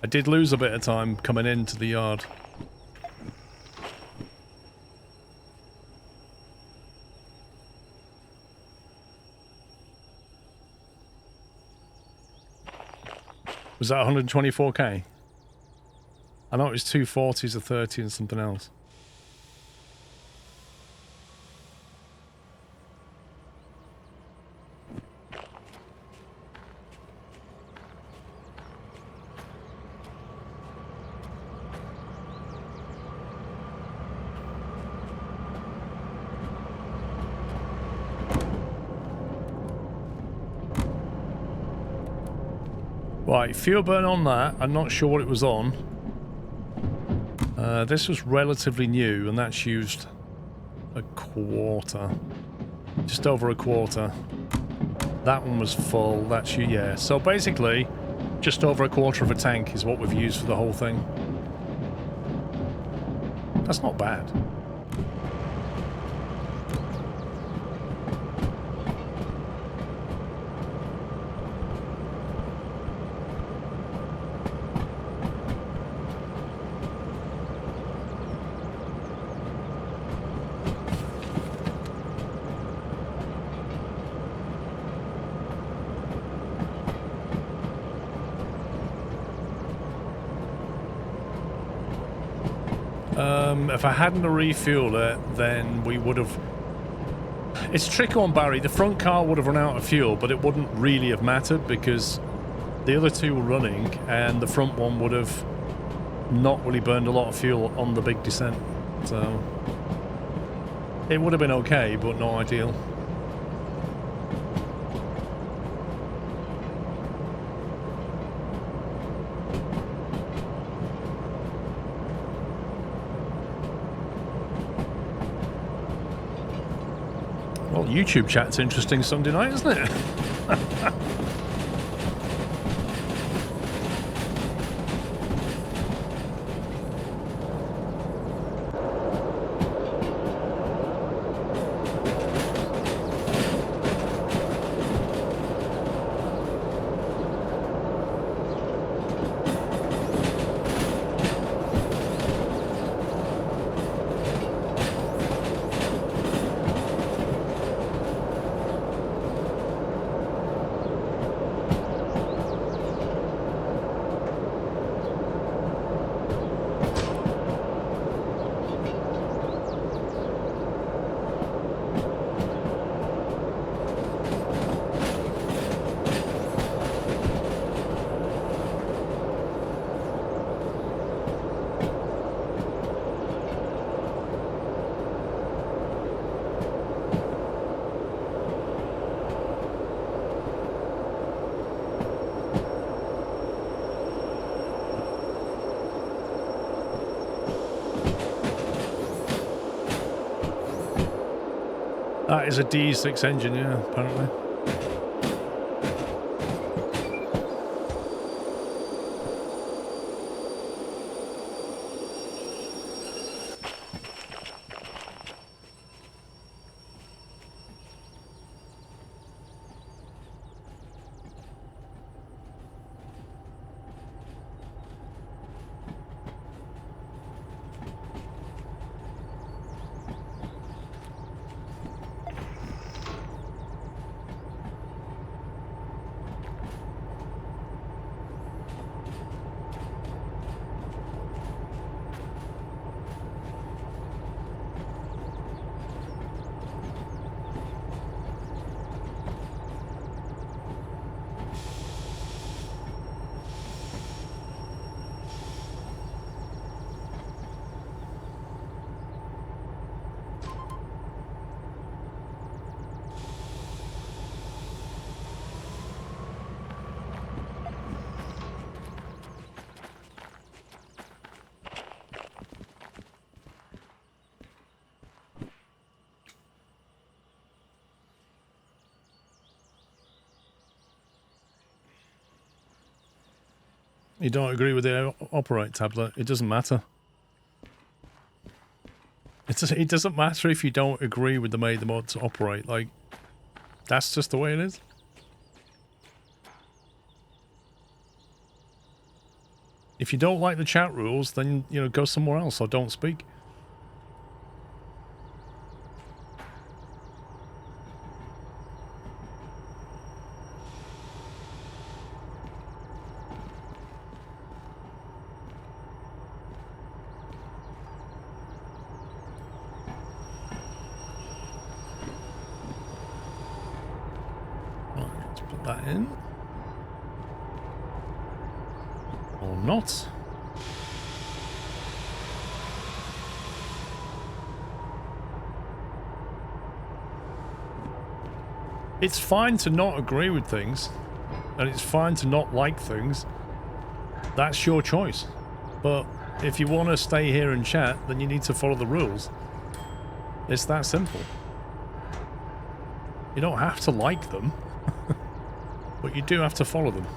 I did lose a bit of time coming into the yard. Was that 124k? I know it was 240s, a 30 and something else. Right, fuel burn on that. I'm not sure what it was on. This was relatively new, and that's used a quarter. Just over a quarter. That one was full. That's you, yeah. So basically, just over a quarter of a tank is what we've used for the whole thing. That's not bad. If I hadn't refueled it, then we would have... It's tricky on Barry. The front car would have run out of fuel, but it wouldn't really have mattered because the other two were running and the front one would have not really burned a lot of fuel on the big descent. So it would have been okay, but not ideal. Well, YouTube chat's interesting Sunday night, isn't it? That is a DE6 engine, yeah, apparently. You don't agree with the operate tablet, it doesn't matter. It doesn't matter if you don't agree with the made the mod to operate, like, that's just the way it is. If you don't like the chat rules, then, you know, go somewhere else or don't speak. Not. It's fine to not agree with things, and it's fine to not like things. That's your choice. But if you want to stay here and chat, then you need to follow the rules. It's that simple. You don't have to like them, but you do have to follow them.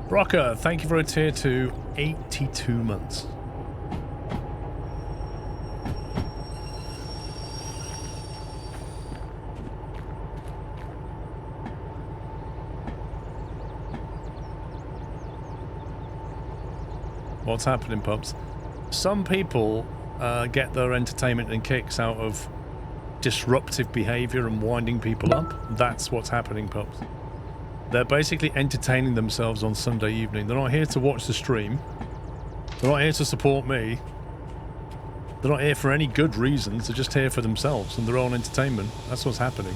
Brocker, thank you for a tier to 82 months. What's happening, pups? Some people get their entertainment and kicks out of disruptive behavior and winding people up. That's what's happening, pups. They're basically entertaining themselves on Sunday evening. They're not here to watch the stream. They're not here to support me. They're not here for any good reasons. They're just here for themselves and their own entertainment. That's what's happening.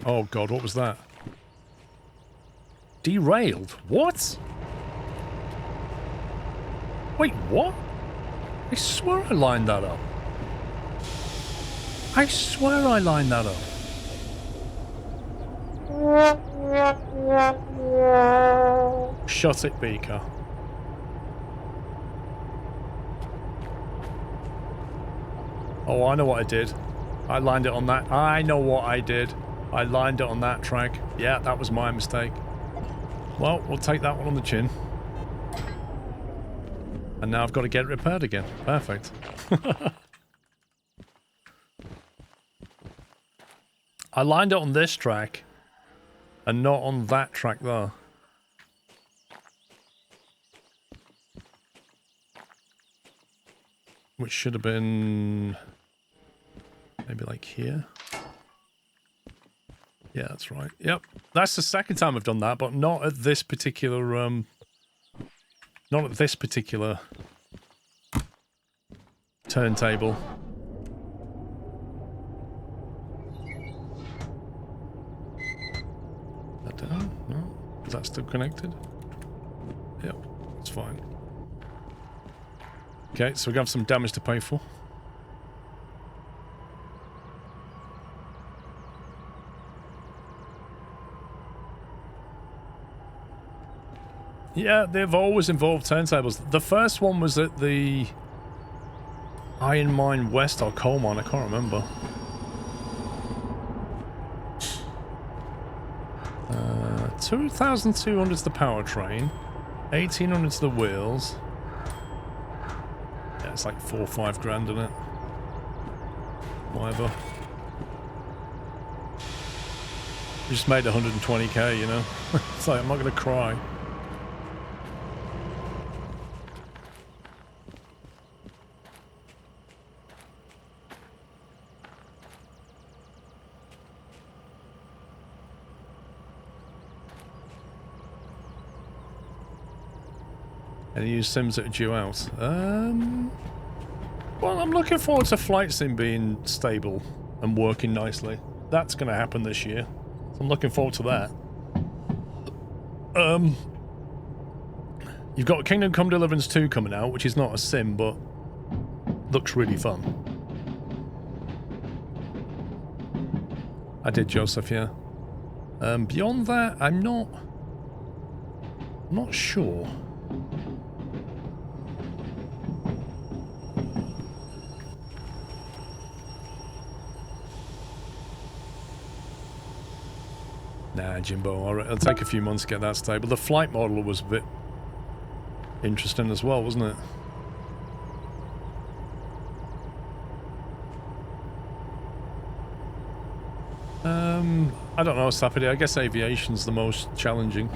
Oh god, what was that? Derailed? What? Wait, what? I swear I lined that up. I swear I lined that up. Shut it, Beaker. Oh, I know what I did. I lined it on that. I know what I did. I lined it on that track. Yeah, that was my mistake. Well, we'll take that one on the chin. And now I've got to get it repaired again. Perfect. I lined it on this track and not on that track there. Which should have been maybe like here. Yeah, that's right. Yep. That's the second time I've done that, but not at this particular not at this particular turntable. Is that down? No? Is that still connected? Yep, it's fine. Okay, so we have some damage to pay for. Yeah, they've always involved turntables. The first one was at the Iron Mine West or Coal Mine, I can't remember. 2,200 is the powertrain, 1,800 is the wheels. Yeah, it's like 4 or 5 grand in it. Whatever. We just made 120k, you know? It's like, I'm not gonna cry. Any new sims that are due out? Well, I'm looking forward to Flight Sim being stable and working nicely. That's going to happen this year. So I'm looking forward to that. You've got Kingdom Come Deliverance 2 coming out, which is not a sim, but looks really fun. I did, Joseph, yeah. Beyond that, I'm not sure. Nah, Jimbo, it'll take a few months to get that stable. The flight model was a bit interesting as well, wasn't it? I don't know, Sapidi. I guess aviation's the most challenging.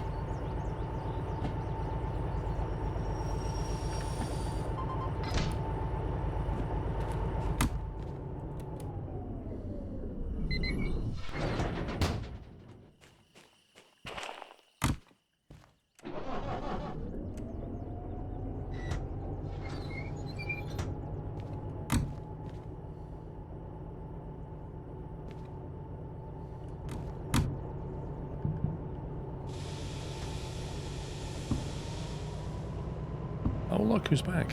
look who's back.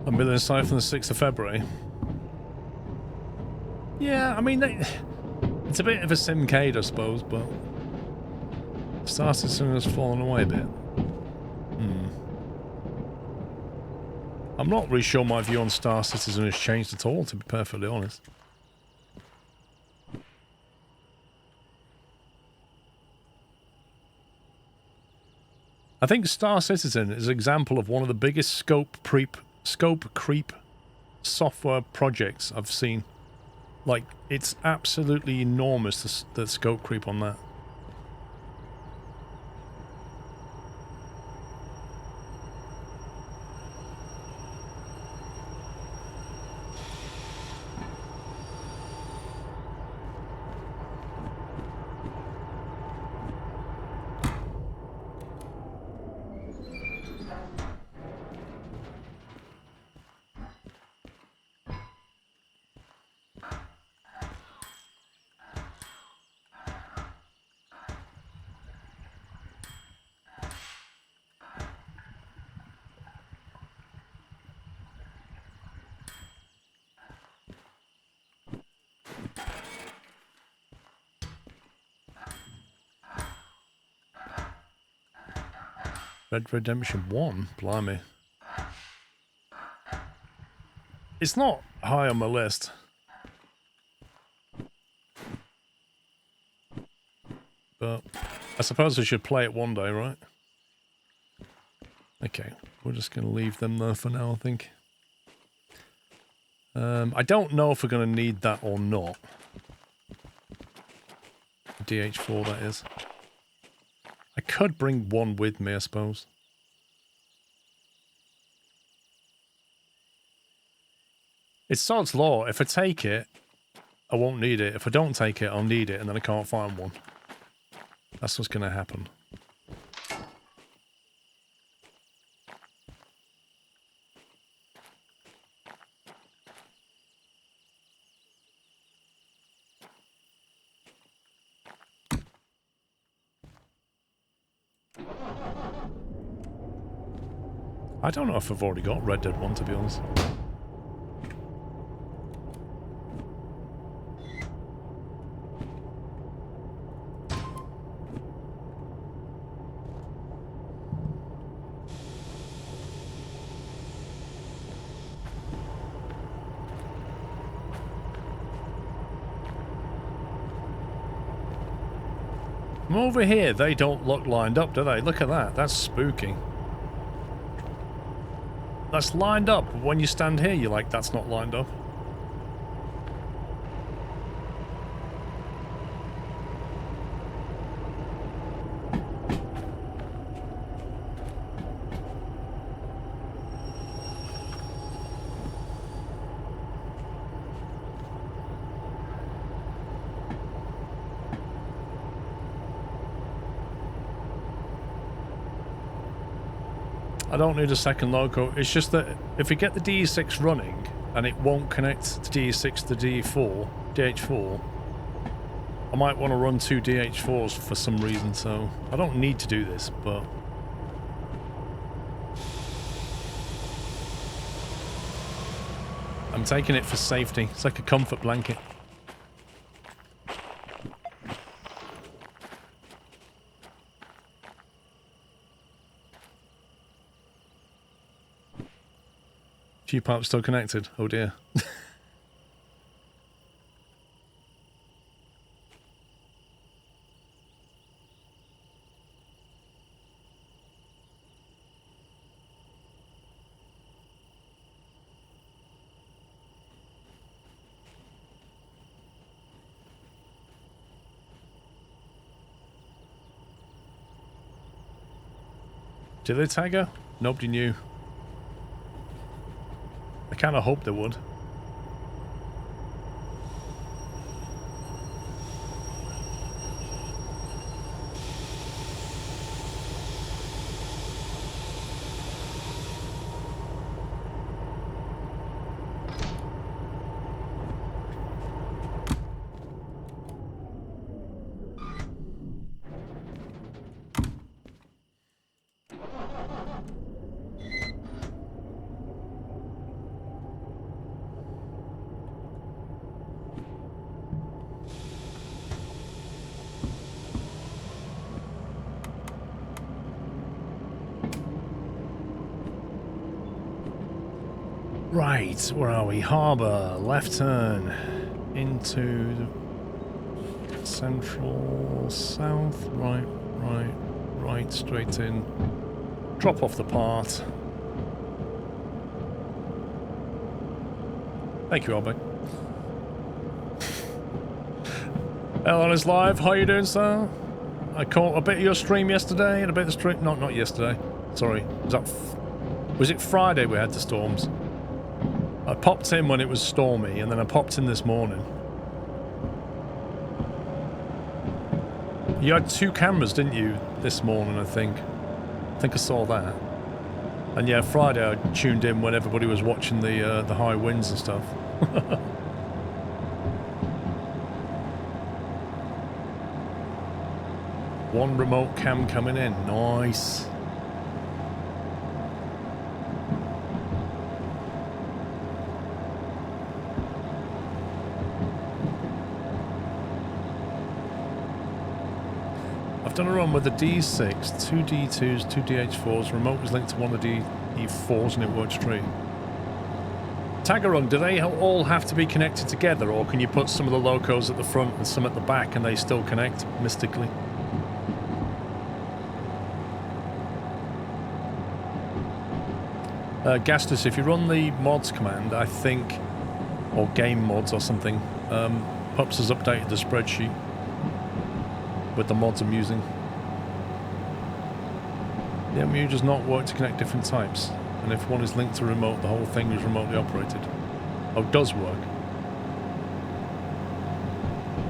A million aside from the 6th of February. Yeah, I mean, it's a bit of a simcade, I suppose, but Star Citizen has fallen away a bit. I'm not really sure my view on Star Citizen has changed at all, to be perfectly honest. I think Star Citizen is an example of one of the biggest scope creep software projects I've seen. Like, it's absolutely enormous, the scope creep on that. Red Redemption 1? Blimey. It's not high on my list. But I suppose I should play it one day, right? Okay, we're just going to leave them there for now, I think. I don't know if we're going to need that or not. DH4, that is. I could bring one with me, I suppose. It's sod's law. If I take it, I won't need it. If I don't take it, I'll need it, and then I can't find one. That's what's going to happen. I don't know if I've already got Red Dead 1, to be honest. From over here, they don't look lined up, do they? Look at that. That's spooky. That's lined up. When you stand here, you're like, that's not lined up. I don't need a second loco. It's just that if we get the DE6 running and it won't connect to DE6 to DH4, I might want to run 2 DH4s for some reason, so I don't need to do this, but I'm taking it for safety. It's like a comfort blanket. Few parts still connected. Oh dear. Did they tag her? Nobody knew. I kind of hoped they would. Right, where are we? Harbour, left turn into central, south, right, straight in. Drop off the part. Thank you, Albert. Hello, it's live. How you doing, sir? I caught a bit of your stream yesterday and a bit of the stream. Not yesterday. Sorry. Was it Friday we had the storms? I popped in when it was stormy, and then I popped in this morning. You had 2 cameras, didn't you, this morning, I think? I think I saw that. And yeah, Friday I tuned in when everybody was watching the high winds and stuff. One remote cam coming in. Nice. I've done a run with the DE6, 2 D2s, 2 DH4s. Remote was linked to one of the DE4s and it worked straight. Tagarung, do they all have to be connected together, or can you put some of the locos at the front and some at the back and they still connect mystically? Gastus, if you run the mods command, I think, or game mods or something, Pups has updated the spreadsheet with the mods I'm using. The MU does not work to connect different types, and if one is linked to remote, the whole thing is remotely operated. Oh, it does work.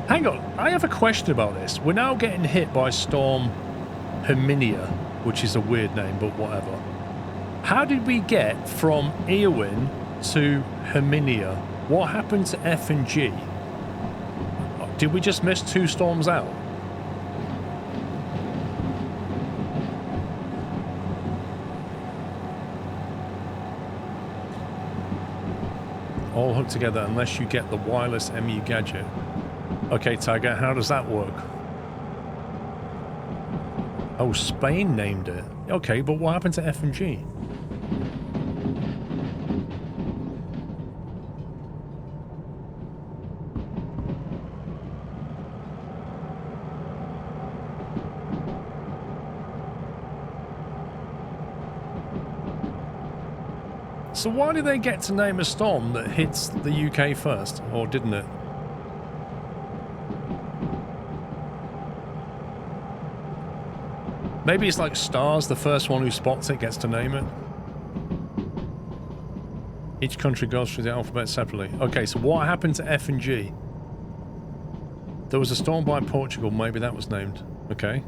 Hang on, I have a question about this. We're now getting hit by Storm Herminia, which is a weird name, but whatever. How did we get from Eowyn to Herminia? What happened to F and G? Did we just miss 2 storms out? All hooked together unless you get the wireless MU gadget. Okay, Tiger, how does that work? Oh, Spain named it. Okay, but what happened to F and G? So why did they get to name a storm that hits the UK first, or didn't it? Maybe it's like stars, the first one who spots it gets to name it. Each country goes through the alphabet separately. Okay, so what happened to F and G? There was a storm by Portugal, maybe that was named. Okay.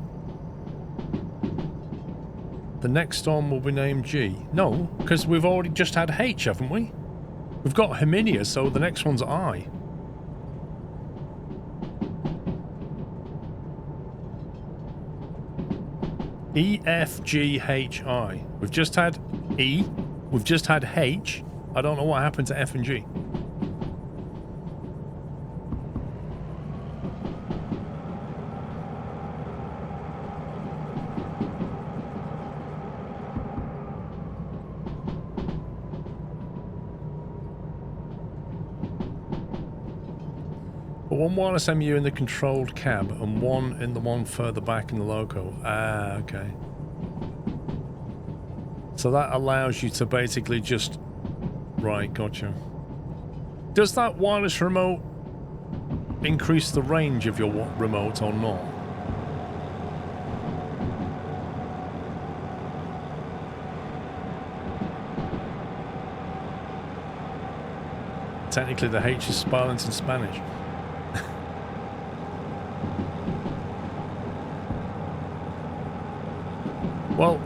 The next storm will be named G. No, because we've already just had H, haven't we? We've got Herminia, so the next one's I. E, F, G, H, I. We've just had E. We've just had H. I don't know what happened to F and G. One wireless MU in the controlled cab and one in the one further back in the loco. Ah, okay. So that allows you to basically just... Right, gotcha. Does that wireless remote increase the range of your remote or not? Technically the H is silent in Spanish. Well,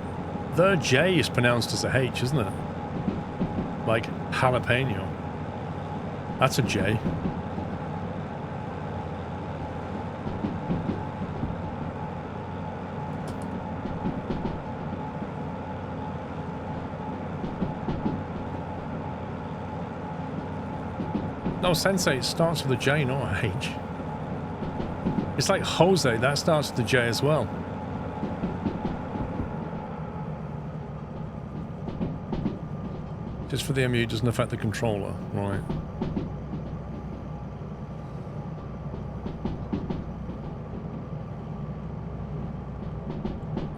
the J is pronounced as a H, isn't it? Like jalapeno. That's a J. No, Sensei, it starts with a J, not a H. It's like Jose, that starts with a J as well. Just for the MU, doesn't affect the controller. Right.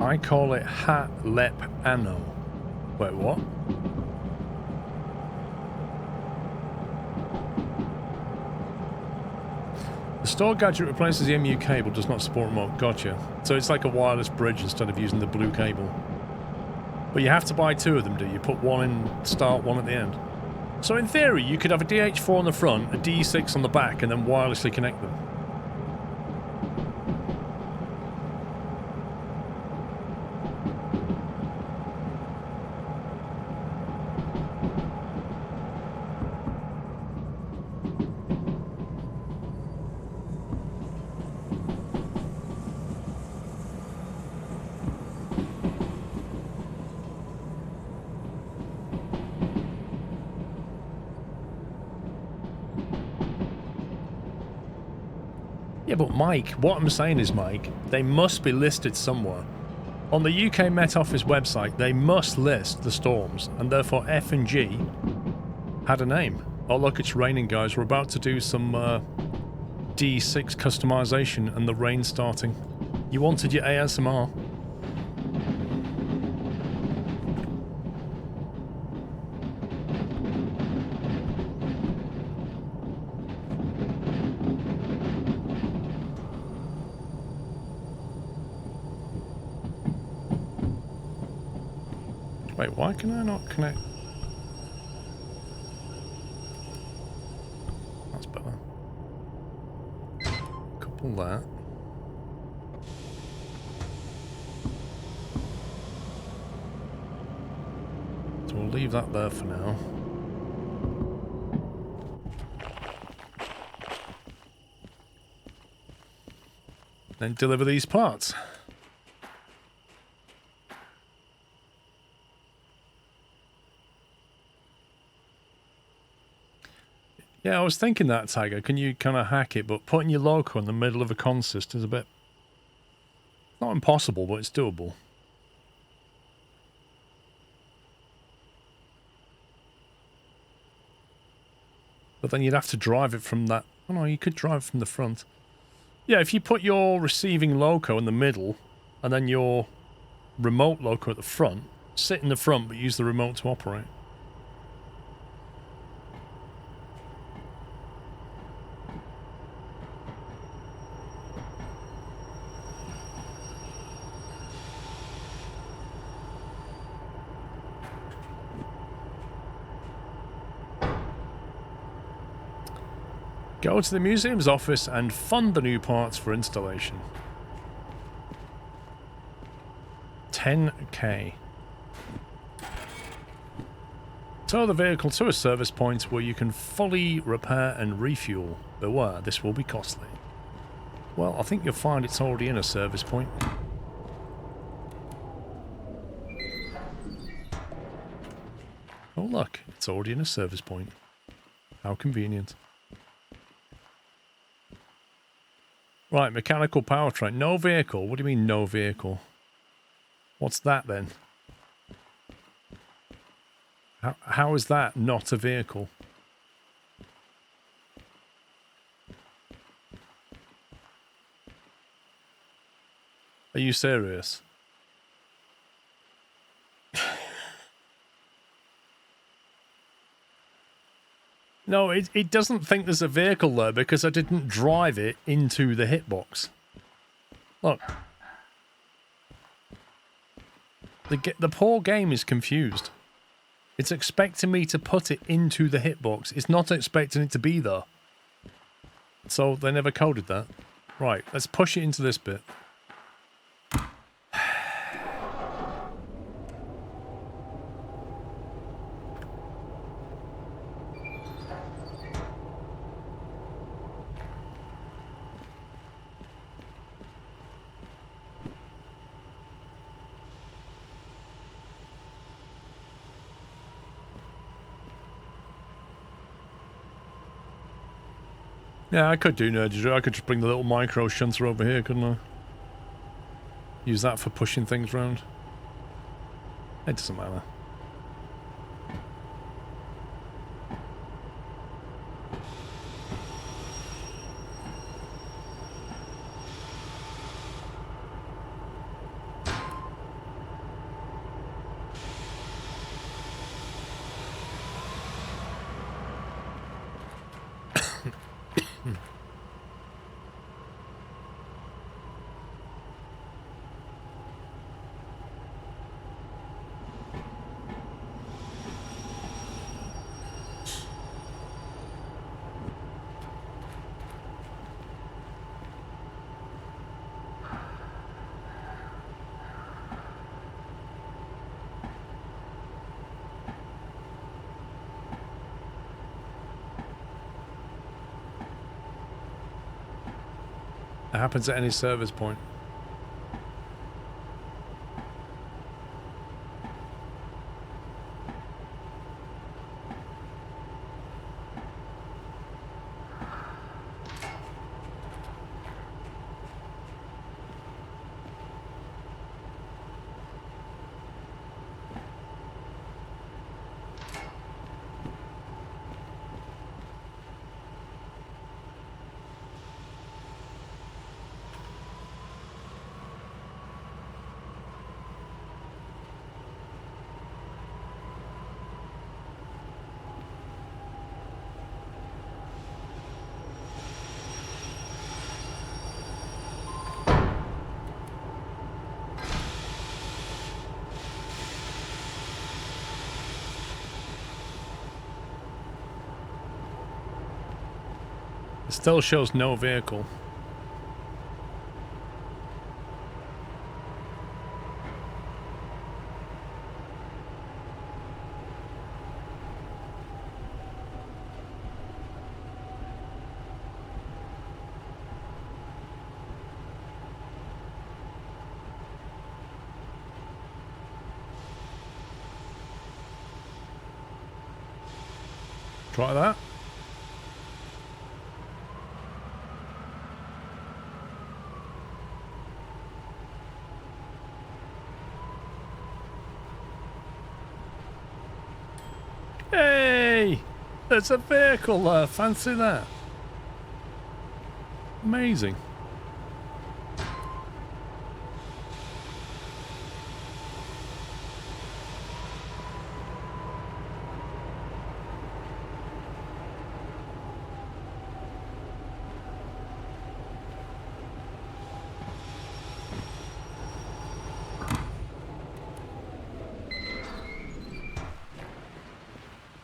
I call it headlamp. Wait, what? The store gadget replaces the MU cable, does not support remote. Gotcha. So it's like a wireless bridge instead of using the blue cable. But you have to buy two of them, do you? Put one in start, one at the end. So in theory, you could have a DH4 on the front, a DE6 on the back, and then wirelessly connect them. Yeah, but Mike, what I'm saying is, Mike, they must be listed somewhere. On the UK Met Office website, they must list the storms, and therefore F and G had a name. Oh look, it's raining, guys. We're about to do some D6 customization and the rain starting. You wanted your ASMR. Wait, why can I not connect? That's better. Couple that. So we'll leave that there for now. Then deliver these parts. Yeah, I was thinking that, Tiger. Can you kind of hack it, but putting your loco in the middle of a consist is a bit... not impossible, but it's doable. But then you'd have to drive it from that... oh no, you could drive from the front. Yeah, if you put your receiving loco in the middle, and then your remote loco at the front, sit in the front, but use the remote to operate. Go to the museum's office and fund the new parts for installation. 10k. Tow the vehicle to a service point where you can fully repair and refuel. Beware, this will be costly. Well, I think you'll find it's already in a service point. Oh look, it's already in a service point. How convenient. Right, mechanical powertrain. No vehicle. What do you mean, no vehicle? What's that, then? How is that not a vehicle? Are you serious? No, it doesn't think there's a vehicle there because I didn't drive it into the hitbox. Look. The poor game is confused. It's expecting me to put it into the hitbox. It's not expecting it to be there. So they never coded that. Right, let's push it into this bit. Yeah, I could do Nerdy. I could just bring the little micro shunter over here, couldn't I? Use that for pushing things around. It doesn't matter. It happens at any service point. It still shows no vehicle. Try that. Hey! There's a vehicle there. Fancy that. Amazing.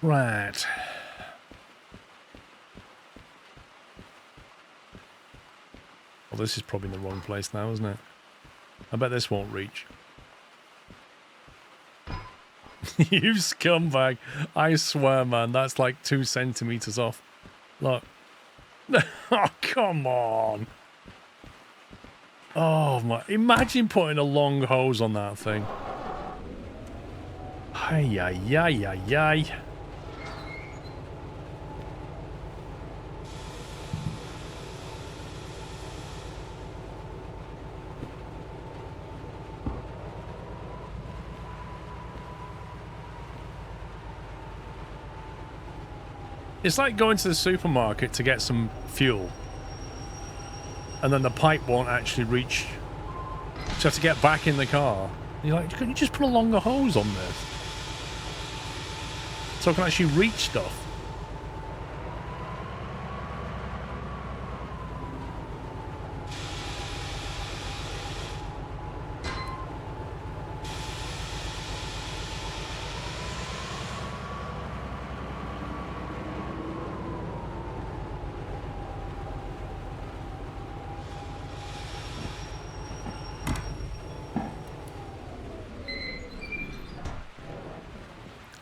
Right. Well, this is probably in the wrong place now, isn't it? I bet this won't reach. You scumbag. I swear, man, that's like 2 centimeters off. Look. Oh, come on. Oh, my. Imagine putting a long hose on that thing. Ay, ay, ay, ay, ay. It's like going to the supermarket to get some fuel. And then the pipe won't actually reach. So you have to get back in the car. And you're like, couldn't you just put a longer hose on this? So I can actually reach stuff.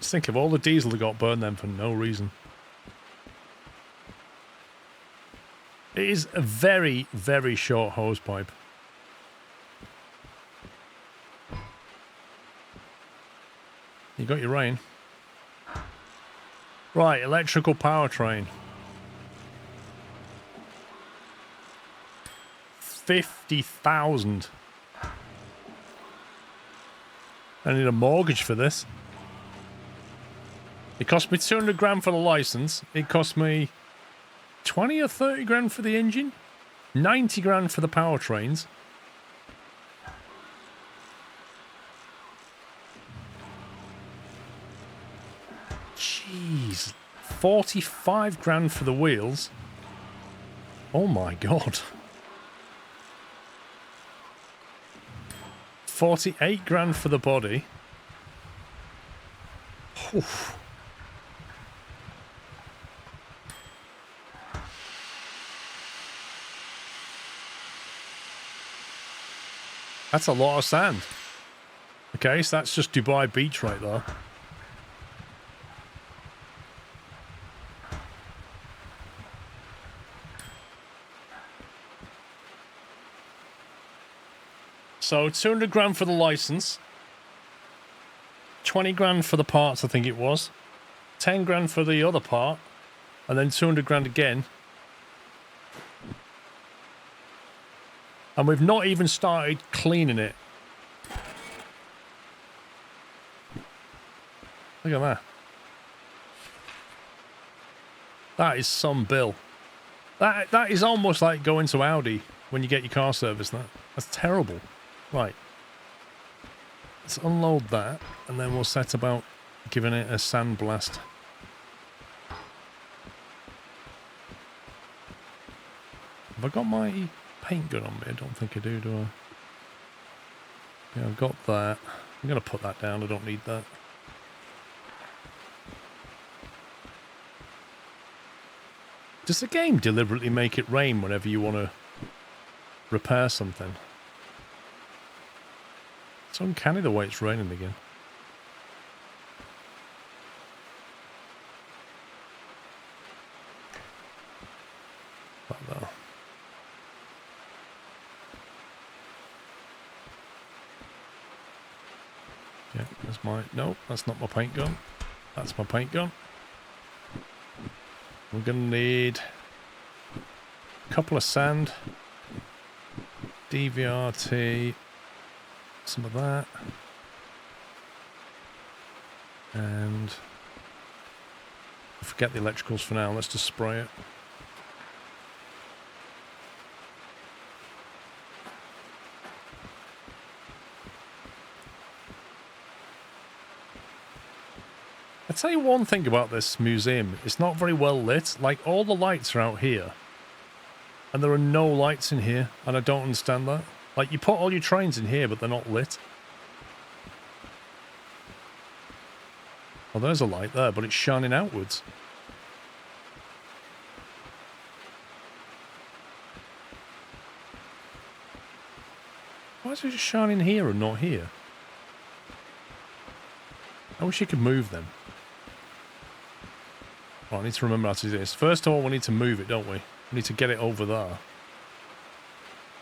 Think of all the diesel that got burned then for no reason. It is a very, very short hose pipe. You got your rain. Right, electrical powertrain. 50,000. I need a mortgage for this. It cost me 200 grand for the license. It cost me 20 or 30 grand for the engine. 90 grand for the powertrains. Jeez. 45 grand for the wheels. Oh my god. 48 grand for the body. Oof. That's a lot of sand. Okay, so that's just Dubai Beach right there. So 200 grand for the license. 20 grand for the parts, I think it was. 10 grand for the other part. And then 200 grand again. And we've not even started cleaning it. Look at that. That is some bill. That is almost like going to Audi when you get your car serviced. That's terrible. Right. Let's unload that, and then we'll set about giving it a sandblast. Have I got my paint gun on me? I don't think I do I? Yeah, I've got that. I'm going to put that down. I don't need that. Does the game deliberately make it rain whenever you want to repair something? It's uncanny the way it's raining again. Like that. Yeah, that's my... No, that's not my paint gun. That's my paint gun. We're going to need a couple of sand, DVRT, some of that, and forget the electricals for now. Let's just spray it. I'll tell you one thing about this museum. It's not very well lit. Like, all the lights are out here. And there are no lights in here. And I don't understand that. Like, you put all your trains in here, but they're not lit. Well, there's a light there, but it's shining outwards. Why is it just shining here and not here? I wish you could move them. Right, I need to remember how to do this. First of all, we need to move it, don't we? We need to get it over there.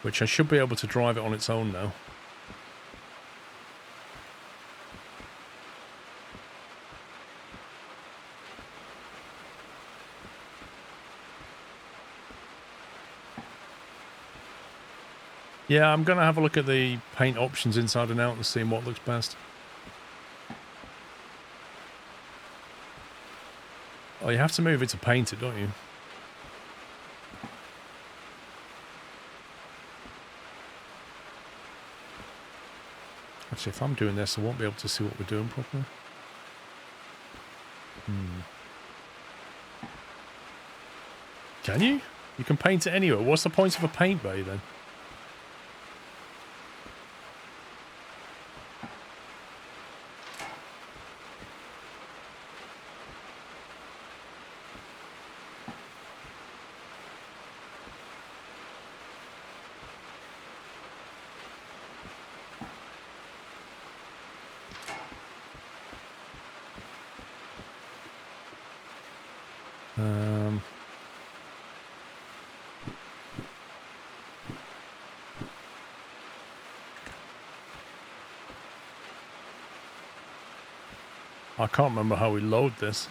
Which I should be able to drive it on its own now. Yeah, I'm going to have a look at the paint options inside and out and see what looks best. Oh, you have to move it to paint it, don't you? Actually, if I'm doing this, I won't be able to see what we're doing properly. Can you? You can paint it anywhere. What's the point of a paint bay then? I can't remember how we load this.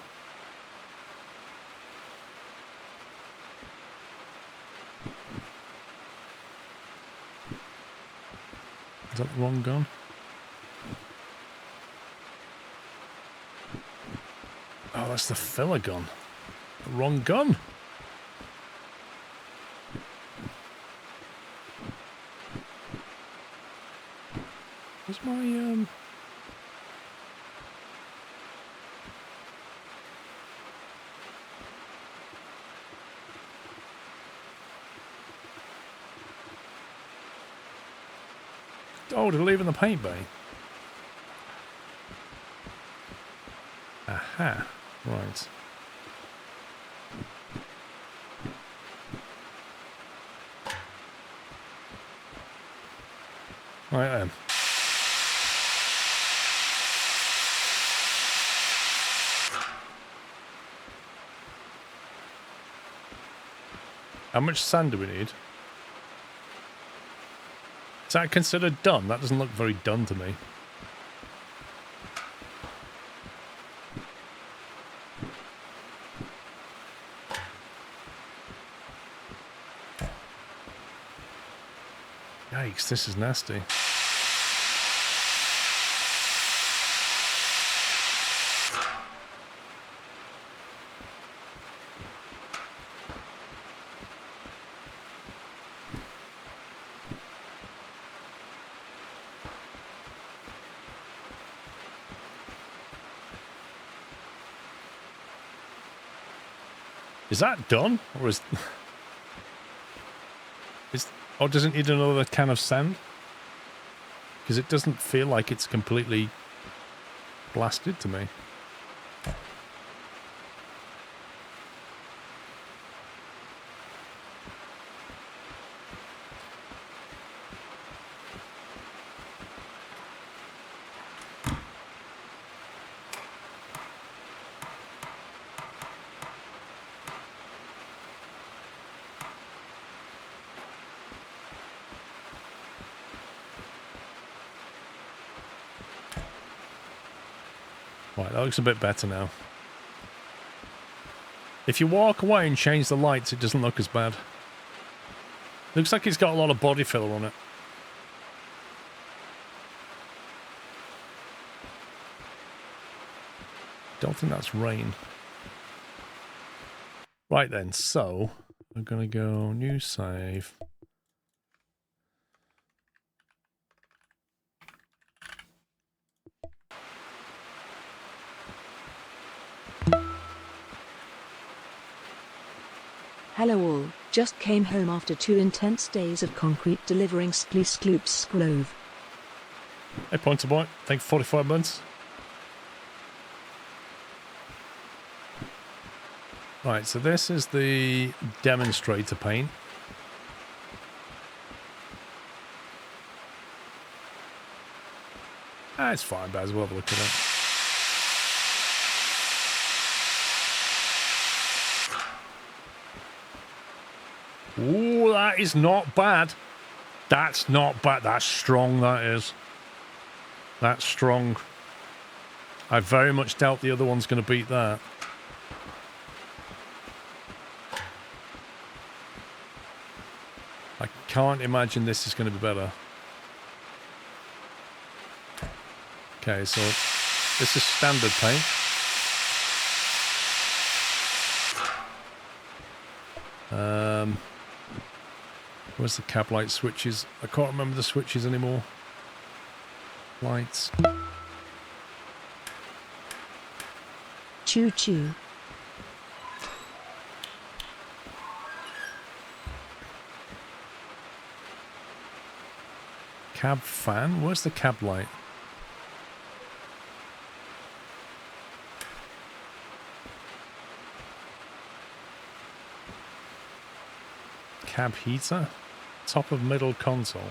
Is that the wrong gun? Oh, that's the filler gun. The wrong gun. Where's my Oh, they're leaving the paint bay. Aha. Right. Right then. How much sand do we need? Is that considered done? That doesn't look very done to me. Yikes, this is nasty. Is that done? Or is... or does it need another can of sand? Because it doesn't feel like it's completely blasted to me. Right, that looks a bit better now. If you walk away and change the lights, it doesn't look as bad. Looks like it's got a lot of body filler on it. Don't think that's rain. Right then, so we're going to go new save. Hello all, just came home after 2 intense days of concrete delivering SquirrelPlus. Hey, Pointer Boy, thank you for 45 months. Right, so this is the demonstrator paint. Ah, it's fine, but as well have a look at it. Ooh, that is not bad. That's not bad. That's strong, that is. That's strong. I very much doubt the other one's going to beat that. I can't imagine this is going to be better. Okay, so this is standard paint. Where's the cab light switches? I can't remember the switches anymore. Lights. Choo choo. Cab fan? Where's the cab light? Cab heater? Top of middle console.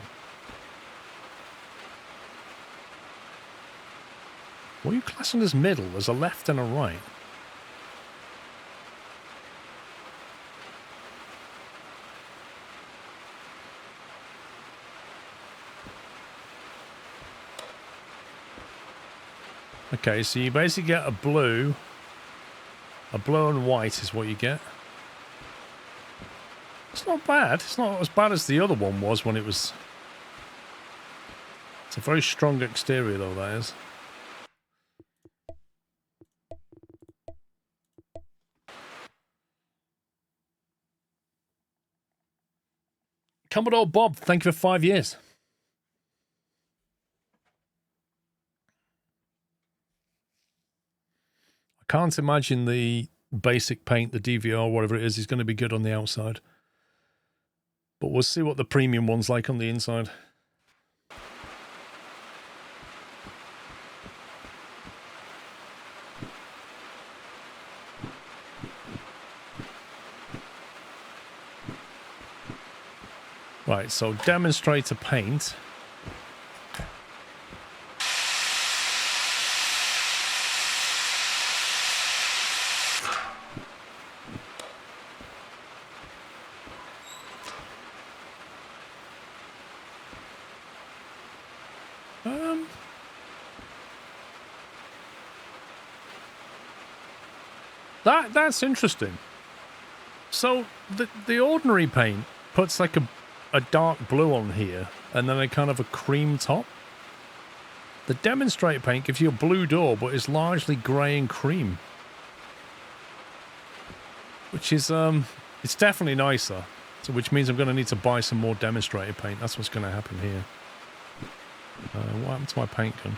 What are you classing as middle? There's a left and a right. Okay, so you basically get a blue and white is what you get. It's not bad. It's not as bad as the other one was when it was... It's a very strong exterior though, that is. Commodore Bob, thank you for 5 years. I can't imagine the basic paint, the DVR, whatever it is going to be good on the outside. But we'll see what the premium one's like on the inside. Right, so demonstrator paint. That's interesting. So the ordinary paint puts like a dark blue on here and then a kind of a cream top. The demonstrator paint gives you a blue door, but it's largely grey and cream. Which is, it's definitely nicer. So which means I'm going to need to buy some more demonstrator paint. That's what's going to happen here. What happened to my paint gun?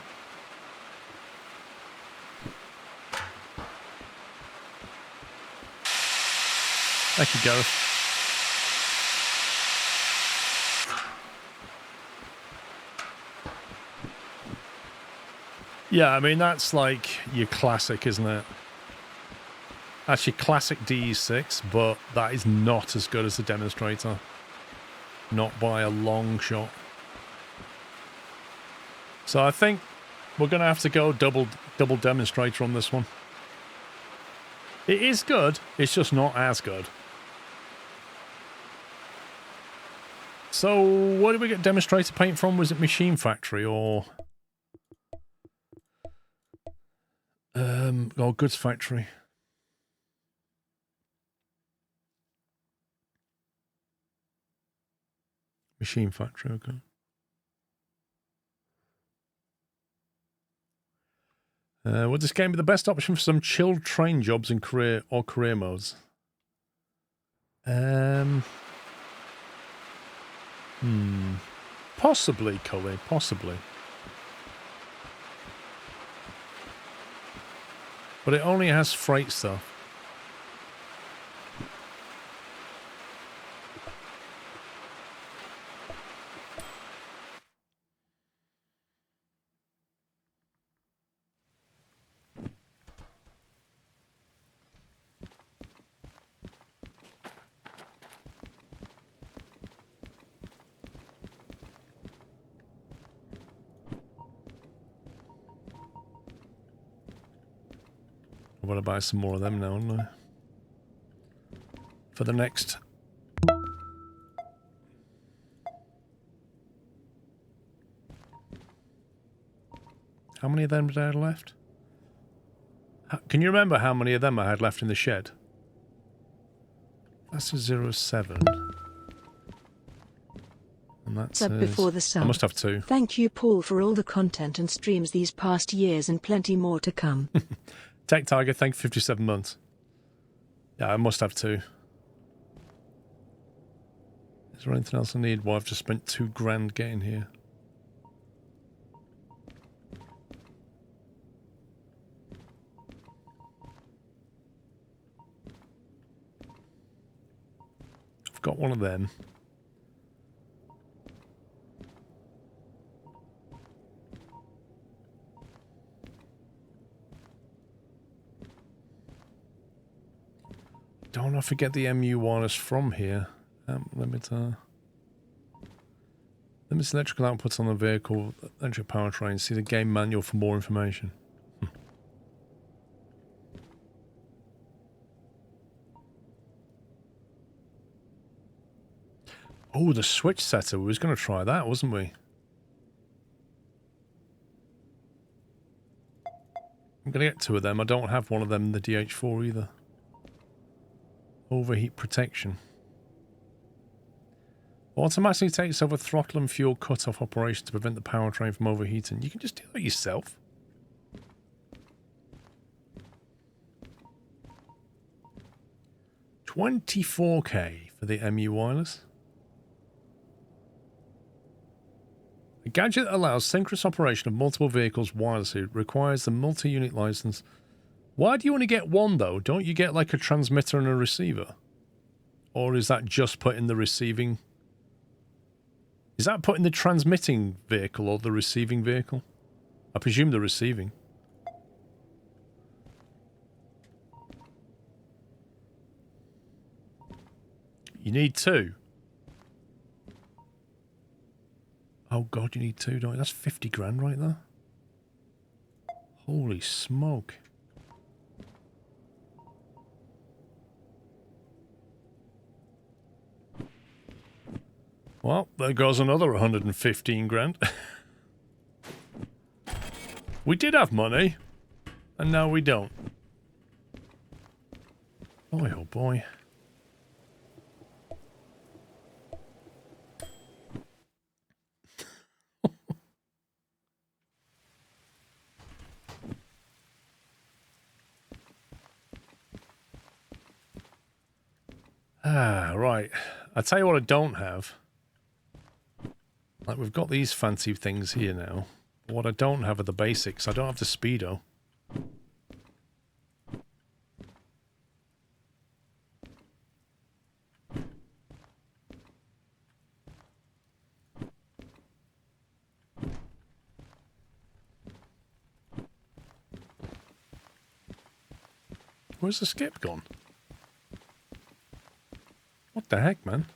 Thank you, Gareth. Yeah, I mean, that's like your classic, isn't it? That's your classic DE6, but that is not as good as the demonstrator. Not by a long shot. So I think we're going to have to go double demonstrator on this one. It is good, it's just not as good. So, where did we get demonstrator paint from? Was it Machine Factory or... or Goods Factory? Machine Factory, okay. Would this game be the best option for some chilled train jobs in career modes? Possibly, Cully, possibly. But it only has freight stuff. I'm going to buy some more of them now, aren't I? For the next... How many of them did I have left? Can you remember how many of them I had left in the shed? That's a 07. And that's Sub before the sun. I must have 2. Thank you, Paul, for all the content and streams these past years and plenty more to come. Tech Tiger, thank you, 57 months. Yeah, I must have 2. Is there anything else I need? Well, I've just spent $2,000 getting here. I've got one of them. Don't I forget the MU wireless from here? Limits electrical outputs on the vehicle, electric powertrain. See the game manual for more information. Oh, the switch setter. We was going to try that, wasn't we? I'm going to get 2 of them. I don't have one of them in the DH4 either. Overheat protection. Automatically takes over throttle and fuel cut-off operation to prevent the powertrain from overheating. You can just do it yourself. $24K for the MU wireless. A gadget that allows synchronous operation of multiple vehicles wirelessly requires the multi-unit license. Why do you only get one, though? Don't you get, like, a transmitter and a receiver? Or is that just put in the receiving? Is that put in the transmitting vehicle or the receiving vehicle? I presume the receiving. You need 2. Oh, God, you need 2, don't you? That's $50,000 right there. Holy smoke. Well, there goes another 115 grand. We did have money, and now we don't. Boy, oh boy. Ah, right. I'll tell you what I don't have. Like, we've got these fancy things here now. But what I don't have are the basics. I don't have the speedo. Where's the skip gone? What the heck, man?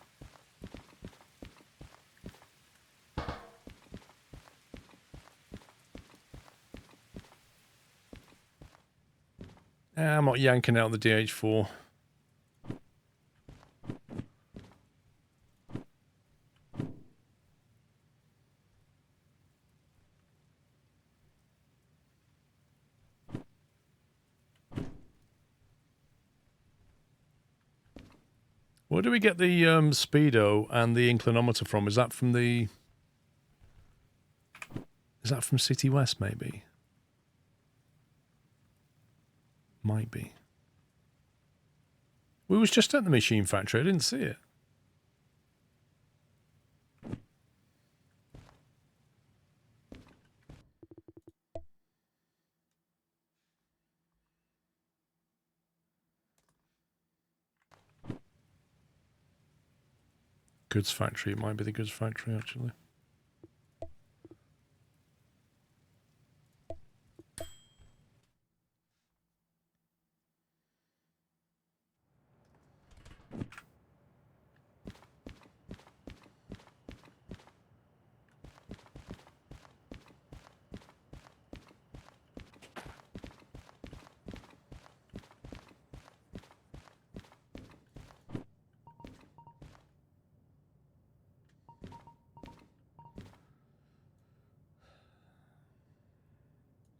I'm not yanking out the DH4. Where do we get the speedo and the inclinometer from? Is that from the... Is that from City West, maybe? Might be. We was just at the machine factory. I didn't see it. Goods factory. It might be the goods factory, actually.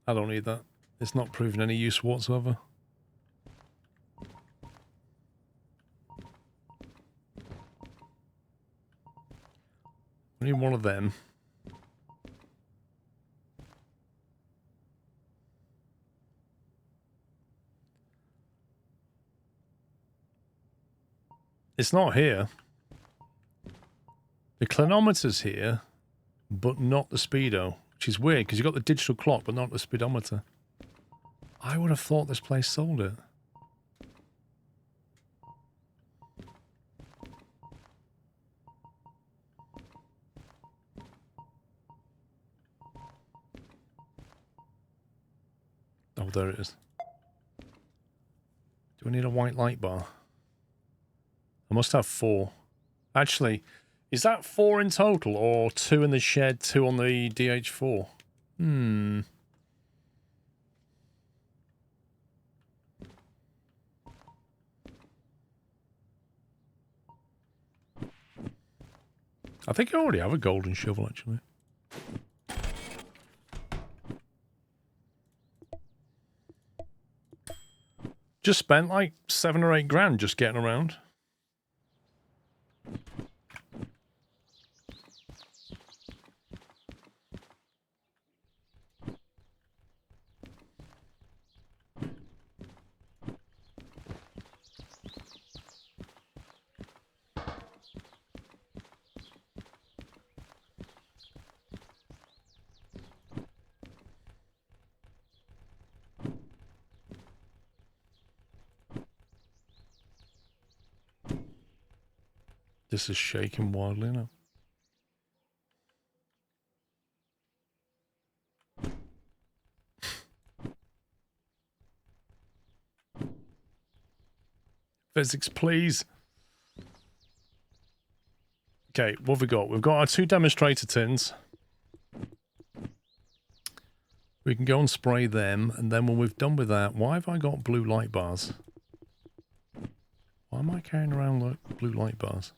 I don't need that. It's not proven any use whatsoever. I need one of them. It's not here. The clinometer's here, but not the speedo, which is weird because you've got the digital clock, but not the speedometer. I would have thought this place sold it. Oh, there it is. Do I need a white light bar? I must have 4. Actually, is that 4 in total, or 2 in the shed, 2 on the DH4? I think I already have a golden shovel, actually. Just spent like 7 or 8 grand just getting around. This is shaking wildly now. Physics, please. Okay, what have we got? We've got our 2 demonstrator tins. We can go and spray them, and then when we've done with that, why have I got blue light bars? Why am I carrying around like blue light bars?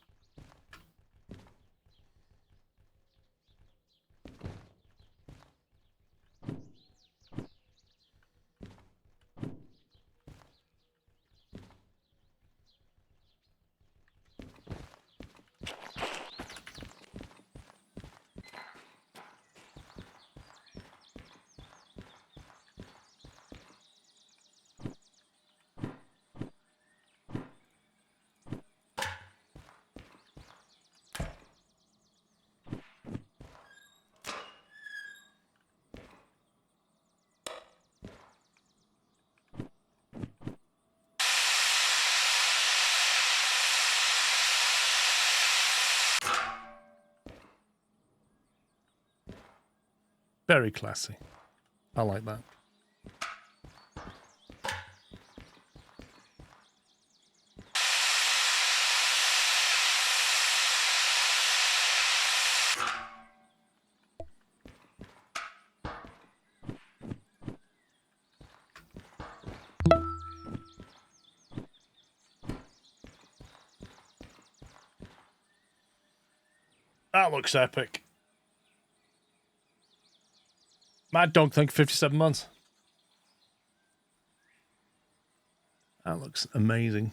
Very classy. I like that. That looks epic. Mad Dog, think 57 months. That looks amazing.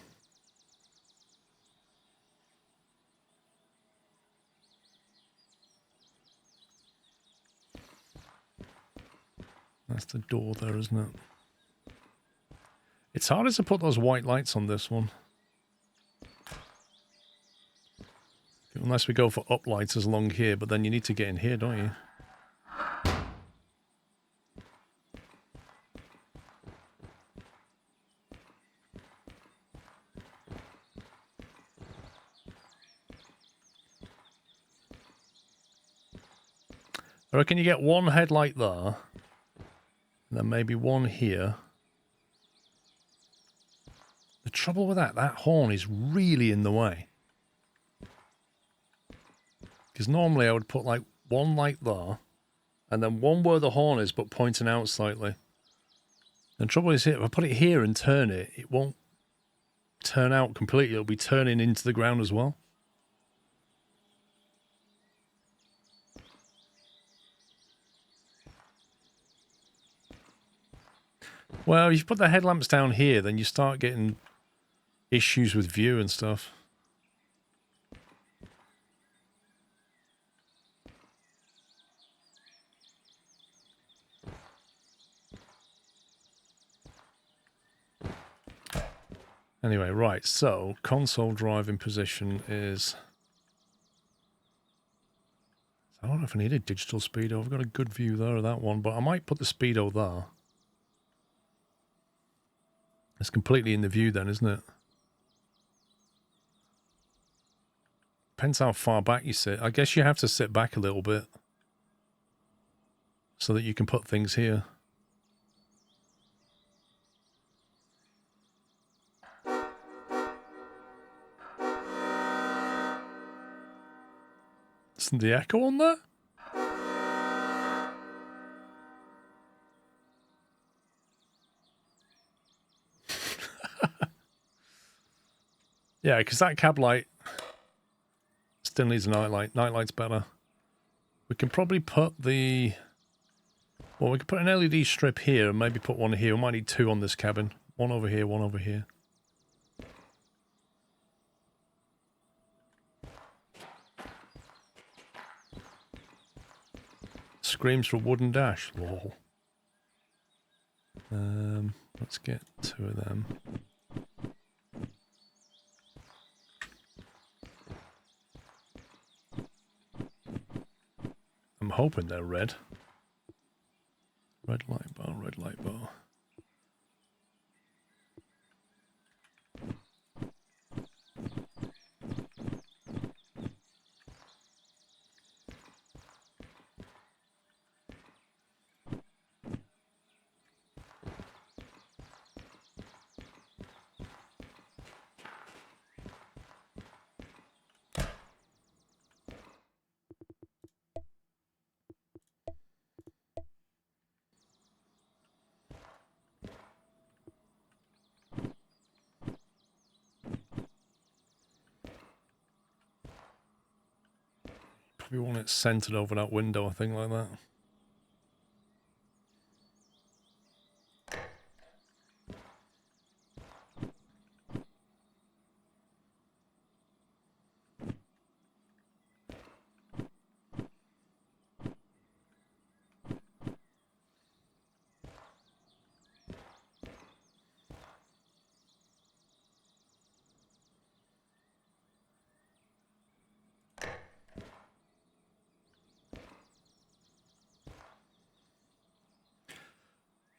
That's the door there, isn't it? It's harder to put those white lights on this one. Unless we go for up lights as along here, but then you need to get in here, don't you? I reckon you get one headlight there, and then maybe one here. The trouble with that horn is really in the way. Because normally I would put like one light there, and then one where the horn is, but pointing out slightly. And the trouble is here, if I put it here and turn it, it won't turn out completely. It'll be turning into the ground as well. Well, if you put the headlamps down here, then you start getting issues with view and stuff. Anyway, right, so console driving position is... I don't know if I need a digital speedo. I've got a good view there of that one, but I might put the speedo there. It's completely in the view then, isn't it? Depends how far back you sit. I guess you have to sit back a little bit so that you can put things here. Isn't the echo on there? Yeah, because that cab light still needs a night light. Night light's better. We can probably put the... Well, we can put an LED strip here and maybe put one here. We might need two on this cabin. One over here, one over here. Screams for wooden dash. Lol. Let's get two of them. I'm hoping they're red. Red light bar, red light bar. We want it centered over that window, I think, like that.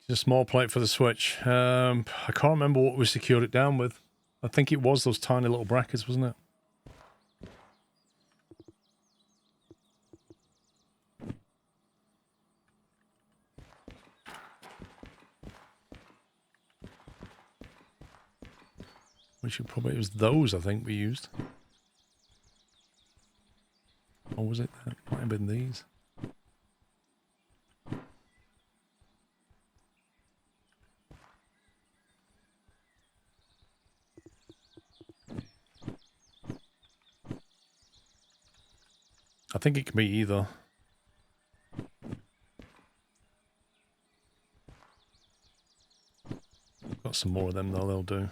A small plate for the switch. I can't remember what we secured it down with. I think it was those tiny little brackets, wasn't it? Which should probably, it was those I think we used. Or was it that? Might have been these. I think it can be either. Got some more of them though, they'll do.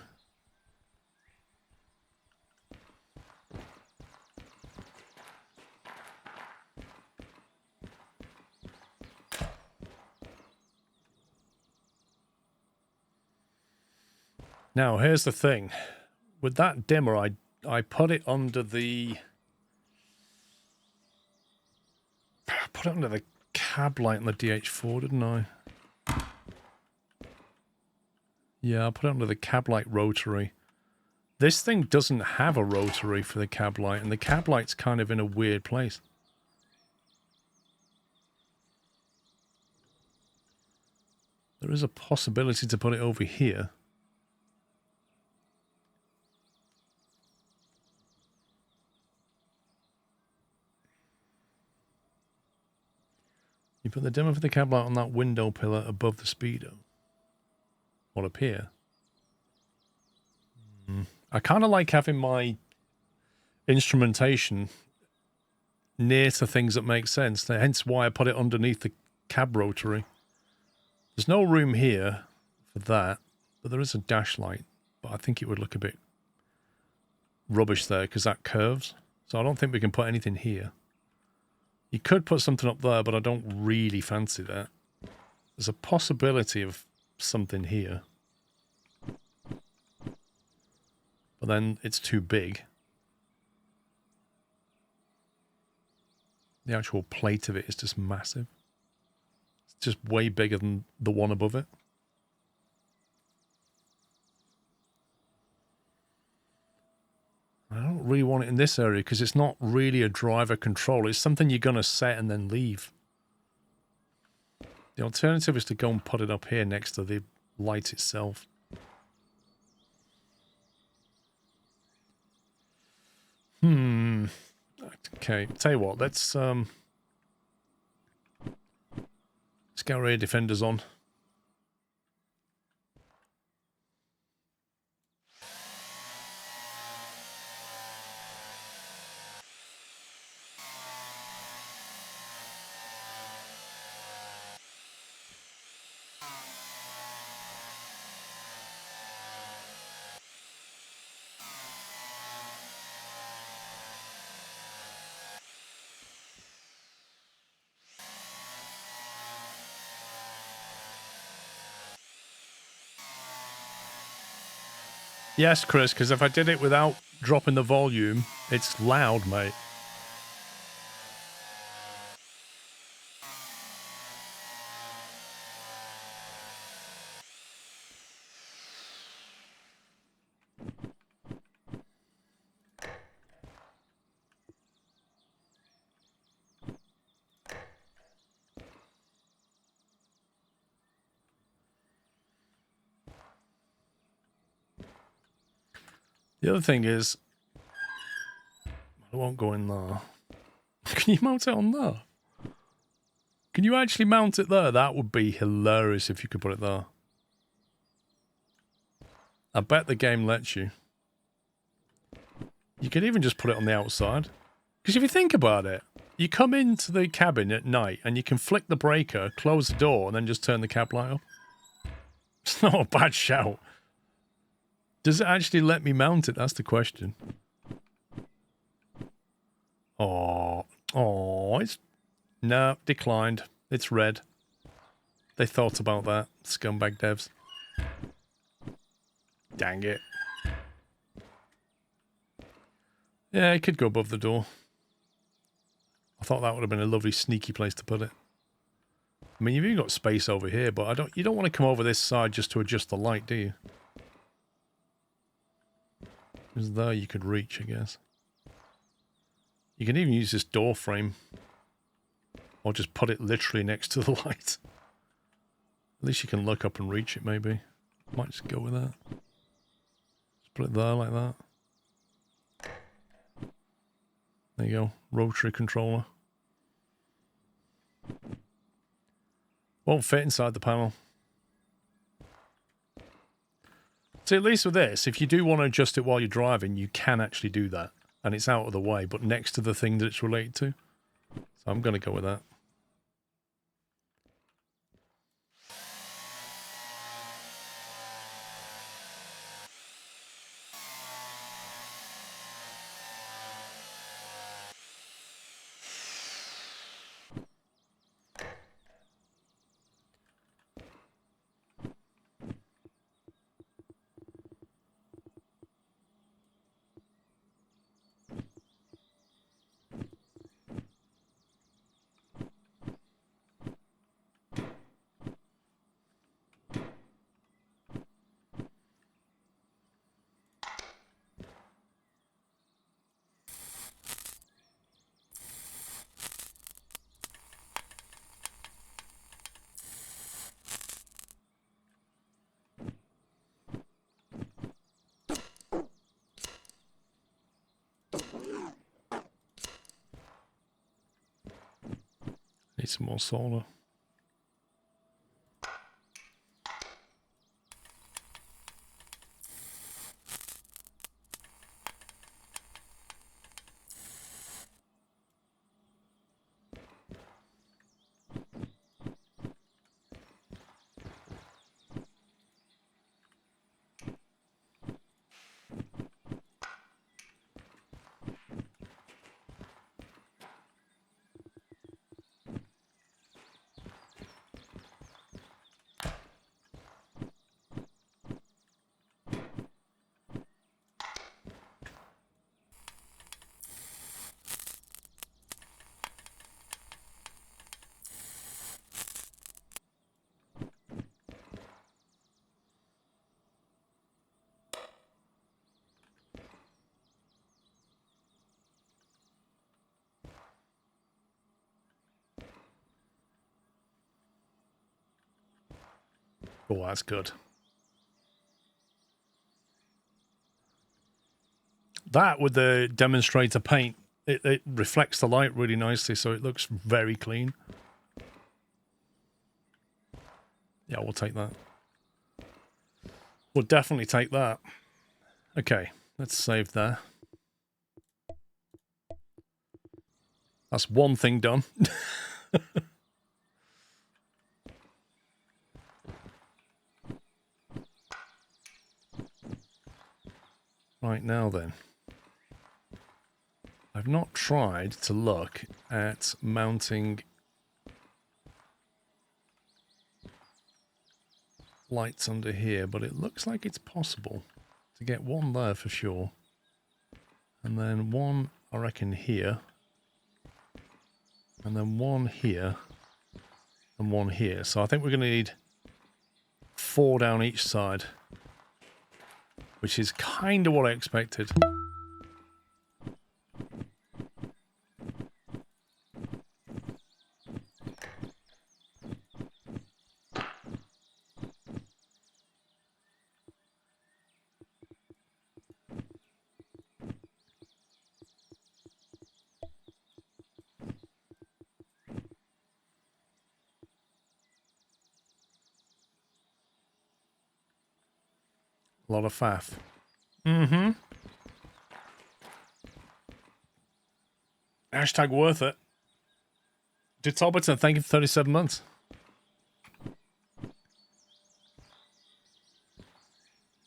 Now, here's the thing. With that dimmer, I put it under the... I put it under the cab light on the DH4, didn't I? Yeah, I put it under the cab light rotary. This thing doesn't have a rotary for the cab light, and the cab light's kind of in a weird place. There is a possibility to put it over here. You put the dimmer for the cab light on that window pillar above the speedo. Or up here. I kind of like having my instrumentation near to things that make sense. Hence why I put it underneath the cab rotary. There's no room here for that, but there is a dash light. But I think it would look a bit rubbish there because that curves. So I don't think we can put anything here. You could put something up there, but I don't really fancy that. There's a possibility of something here. But then it's too big. The actual plate of it is just massive. It's just way bigger than the one above it. I don't really want it in this area because it's not really a driver control. It's something you're going to set and then leave. The alternative is to go and put it up here next to the light itself. Okay, tell you what, let's get our air defenders on. Yes, Chris, because if I did it without dropping the volume, it's loud, mate. The other thing is, I won't go in there. Can you mount it on there? Can you actually mount it there? That would be hilarious if you could put it there. I bet the game lets you. You could even just put it on the outside. Because if you think about it, you come into the cabin at night and you can flick the breaker, close the door, and then just turn the cab light up. It's not a bad shout. Does it actually let me mount it? That's the question. Oh, it's... No, declined. It's red. They thought about that, scumbag devs. Dang it. Yeah, it could go above the door. I thought that would have been a lovely sneaky place to put it. I mean, you've even got space over here, but you don't want to come over this side just to adjust the light, do you? Because there you could reach, I guess. You can even use this door frame. Or just put it literally next to the light. At least you can look up and reach it, maybe. Might just go with that. Put it there like that. There you go. Rotary controller. Won't fit inside the panel. See, at least with this, if you do want to adjust it while you're driving, you can actually do that. And it's out of the way, but next to the thing that it's related to. So I'm going to go with that. Need some more solar. Oh, that's good. That with the demonstrator paint, it reflects the light really nicely, so it looks very clean. Yeah, we'll take that. We'll definitely take that. Okay, let's save there. That's one thing done. Right, now then. I've not tried to look at mounting lights under here, but it looks like it's possible to get one there for sure. And then one, I reckon, here. And then one here. And one here. So I think we're going to need 4 down each side. Which is kind of what I expected. A lot of faff. Mm-hmm. Hashtag worth it. To Tolberton, thank you for 37 months.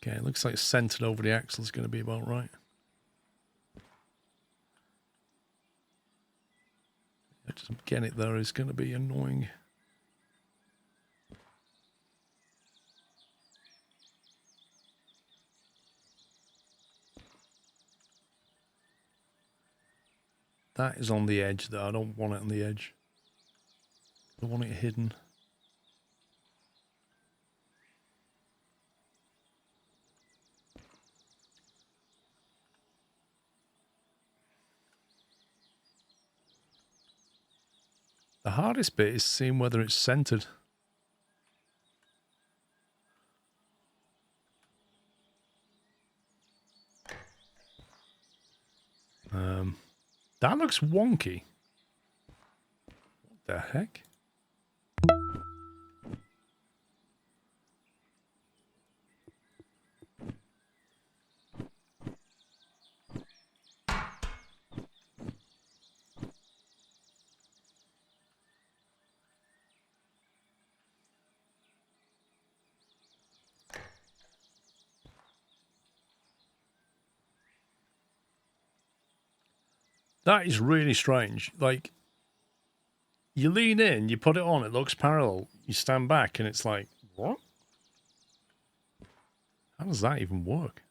Okay, it looks like centered over the axle is going to be about right. Just getting it there is going to be annoying. That is on the edge there. I don't want it on the edge. I want it hidden. The hardest bit is seeing whether it's centered. That looks wonky. What the heck? That is really strange. Like, you lean in, you put it on, it looks parallel. You stand back and it's like, what? How does that even work?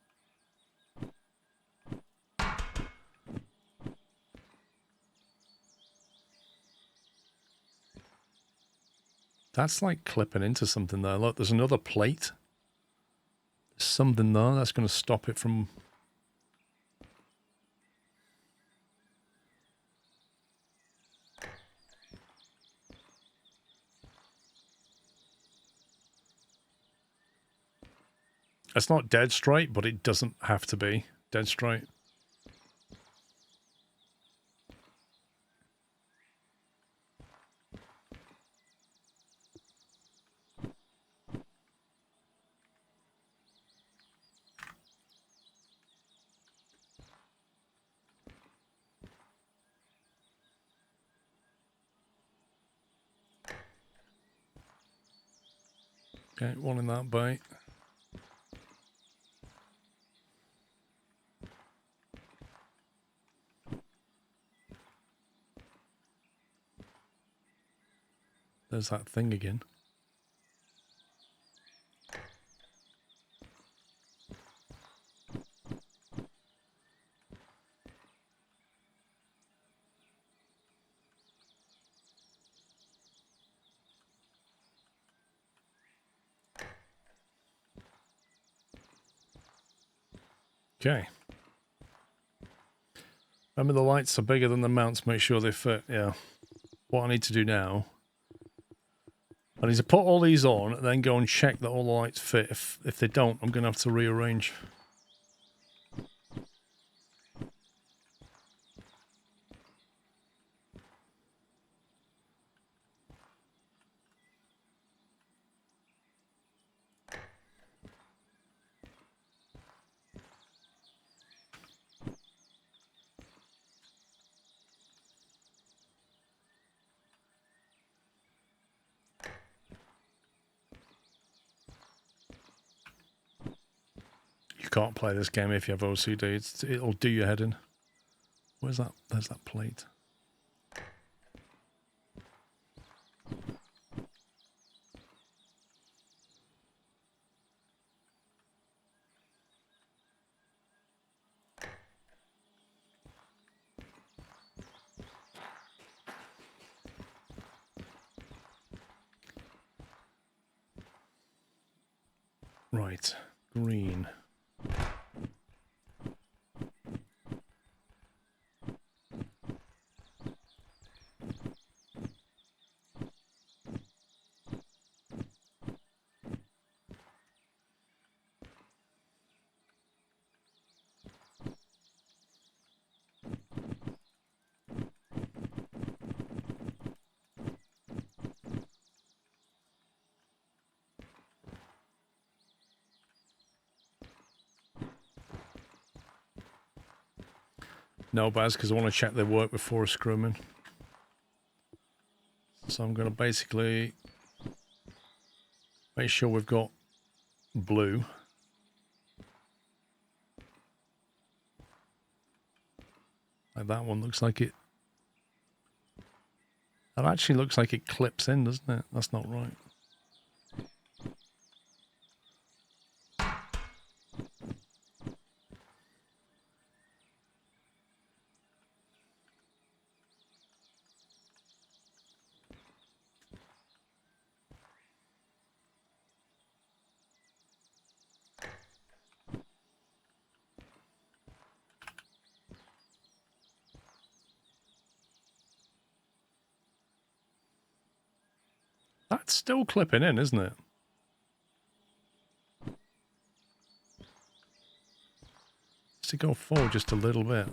That's like clipping into something there. Look, there's another plate. There's something there that's going to stop it from... It's not dead straight, but it doesn't have to be dead straight. Okay, one in that bay. There's that thing again. Okay. Remember, the lights are bigger than the mounts. Make sure they fit. Yeah. What I need to do now, I need to put all these on and then go and check that all the lights fit. If they don't, I'm going to have to rearrange. You can't play this game if you have OCD. It'll do your head in. Where's that? There's that plate. Right. Green. No, Baz, because I want to check their work before I screw them in. So I'm going to basically make sure we've got blue. Like that one looks like it. That actually looks like it clips in, doesn't it? That's not right. That's still clipping in, isn't it? To go forward just a little bit.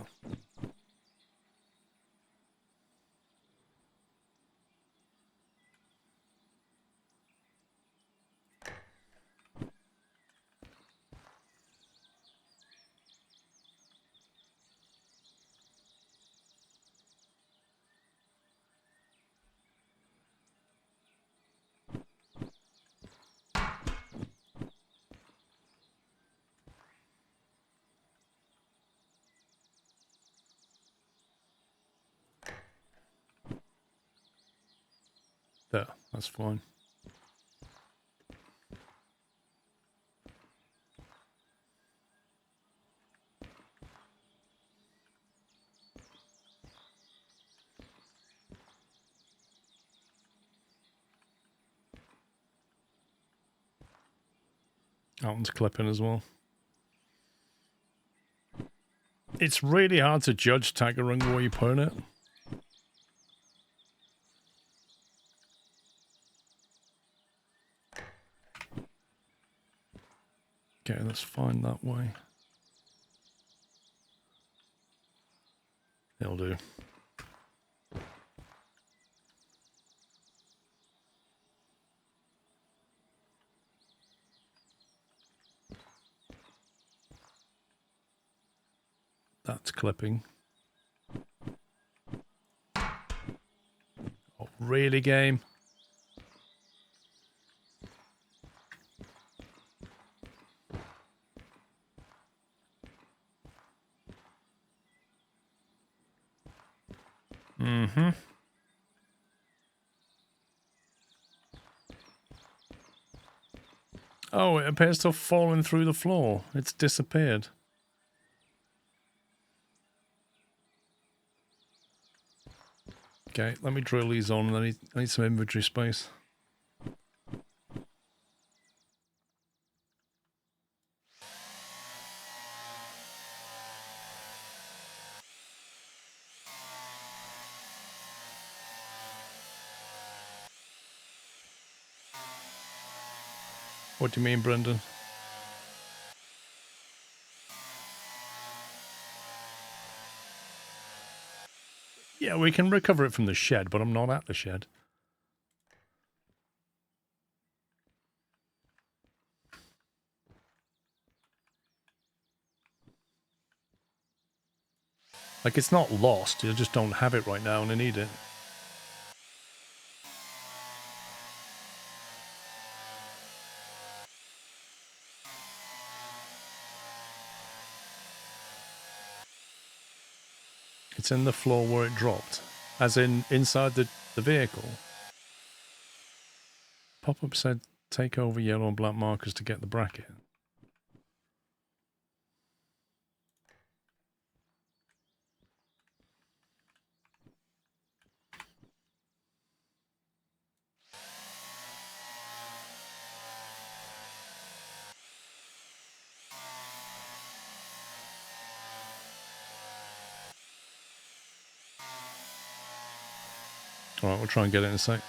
There, that's fine. That one's clipping as well. It's really hard to judge Tagarunga where you put it. Okay, let's find that way. It'll do. That's clipping. Oh, really, game? Mm-hmm. Oh, it appears to have fallen through the floor. It's disappeared. Okay, let me drill these on. I need some inventory space. What do you mean, Brendan? Yeah, we can recover it from the shed, but I'm not at the shed. Like, it's not lost. You just don't have it right now and I need it. It's in the floor where it dropped. As in, inside the vehicle. Pop-up said, take over yellow and black markers to get the bracket. Alright, we'll try and get it in a sec.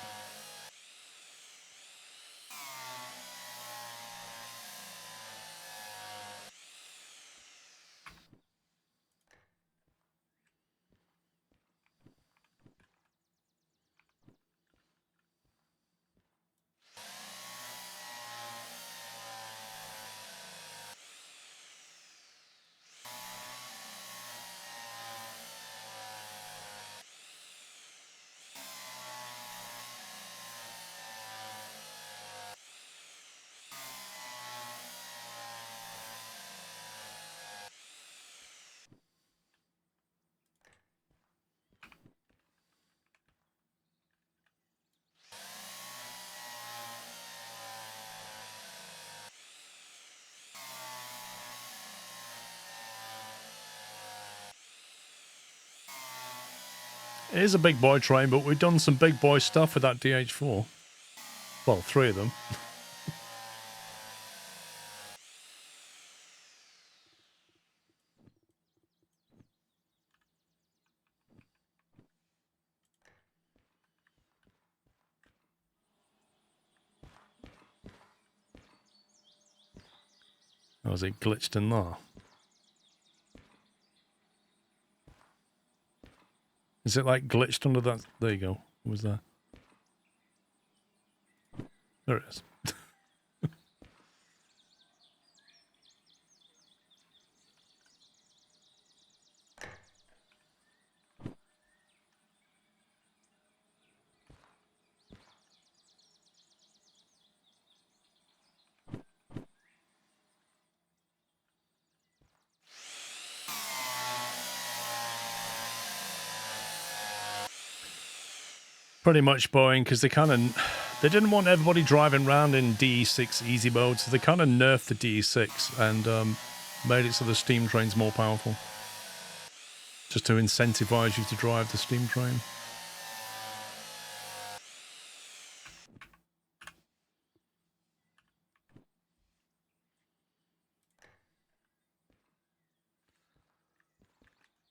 It is a big boy train, but we've done some big boy stuff with that DH4. Well, 3 of them. Or was it glitched in there? Is it like glitched under that? There you go. What was that? There it is. Pretty much Boeing, because they didn't want everybody driving around in DE6 easy mode, so they kind of nerfed the DE6 and made it so the steam train's more powerful. Just to incentivize you to drive the steam train.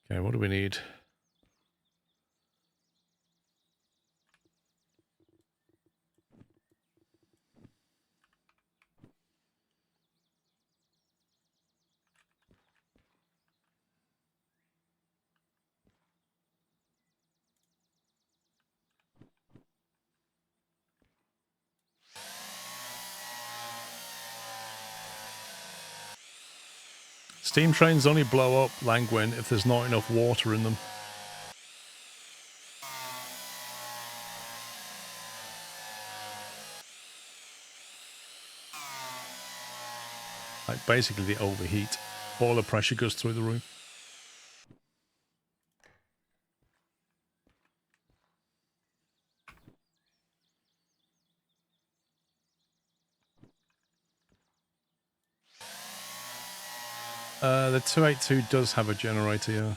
Okay, what do we need? Steam trains only blow up, Langwin, if there's not enough water in them. Like, basically they overheat. Boiler pressure goes through the roof. The 282 does have a generator, yeah.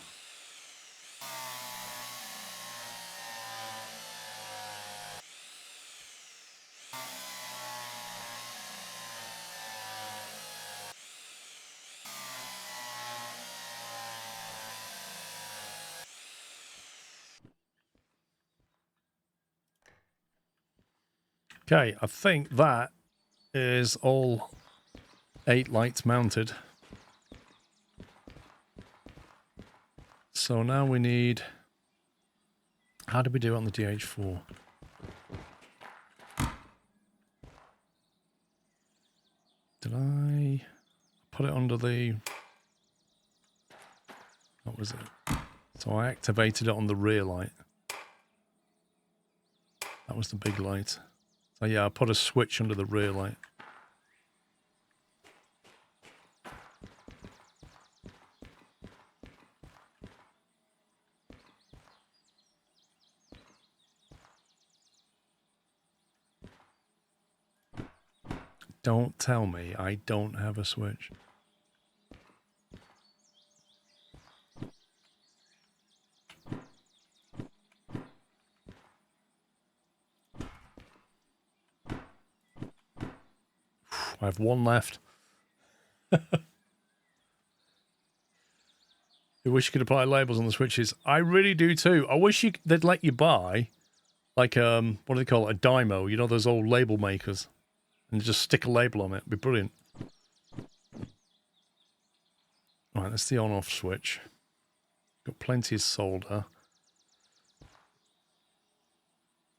Okay, I think that is all 8 lights mounted. So now we need... How did we do on the DH4? Did I put it under the... What was it? So I activated it on the rear light. That was the big light. So yeah, I put a switch under the rear light. Don't tell me I don't have a switch. I have one left. I wish you could apply labels on the switches. I really do too. I wish they'd let you buy, like, what do they call it? A dymo. You know, those old label makers. And just stick a label on it. It'd be brilliant. Right, that's the on-off switch. Got plenty of solder.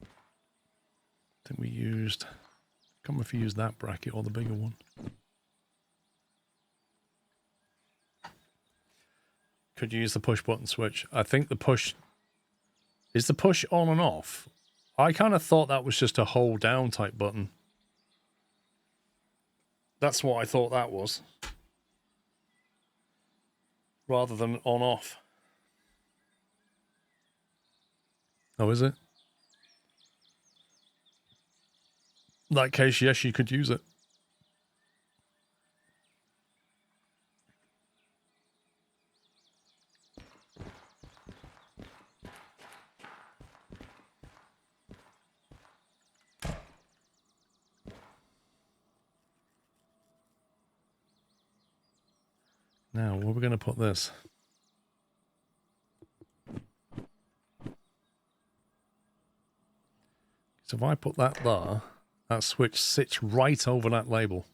I think we used... I can't remember if we used that bracket or the bigger one. Could you use the push button switch? I think the push... Is the push on and off? I kind of thought that was just a hold down type button. That's what I thought that was. Rather than on off. Oh, is it? In that case, yes, you could use it. Now, where are we going to put this? So if I put that there, that switch sits right over that label.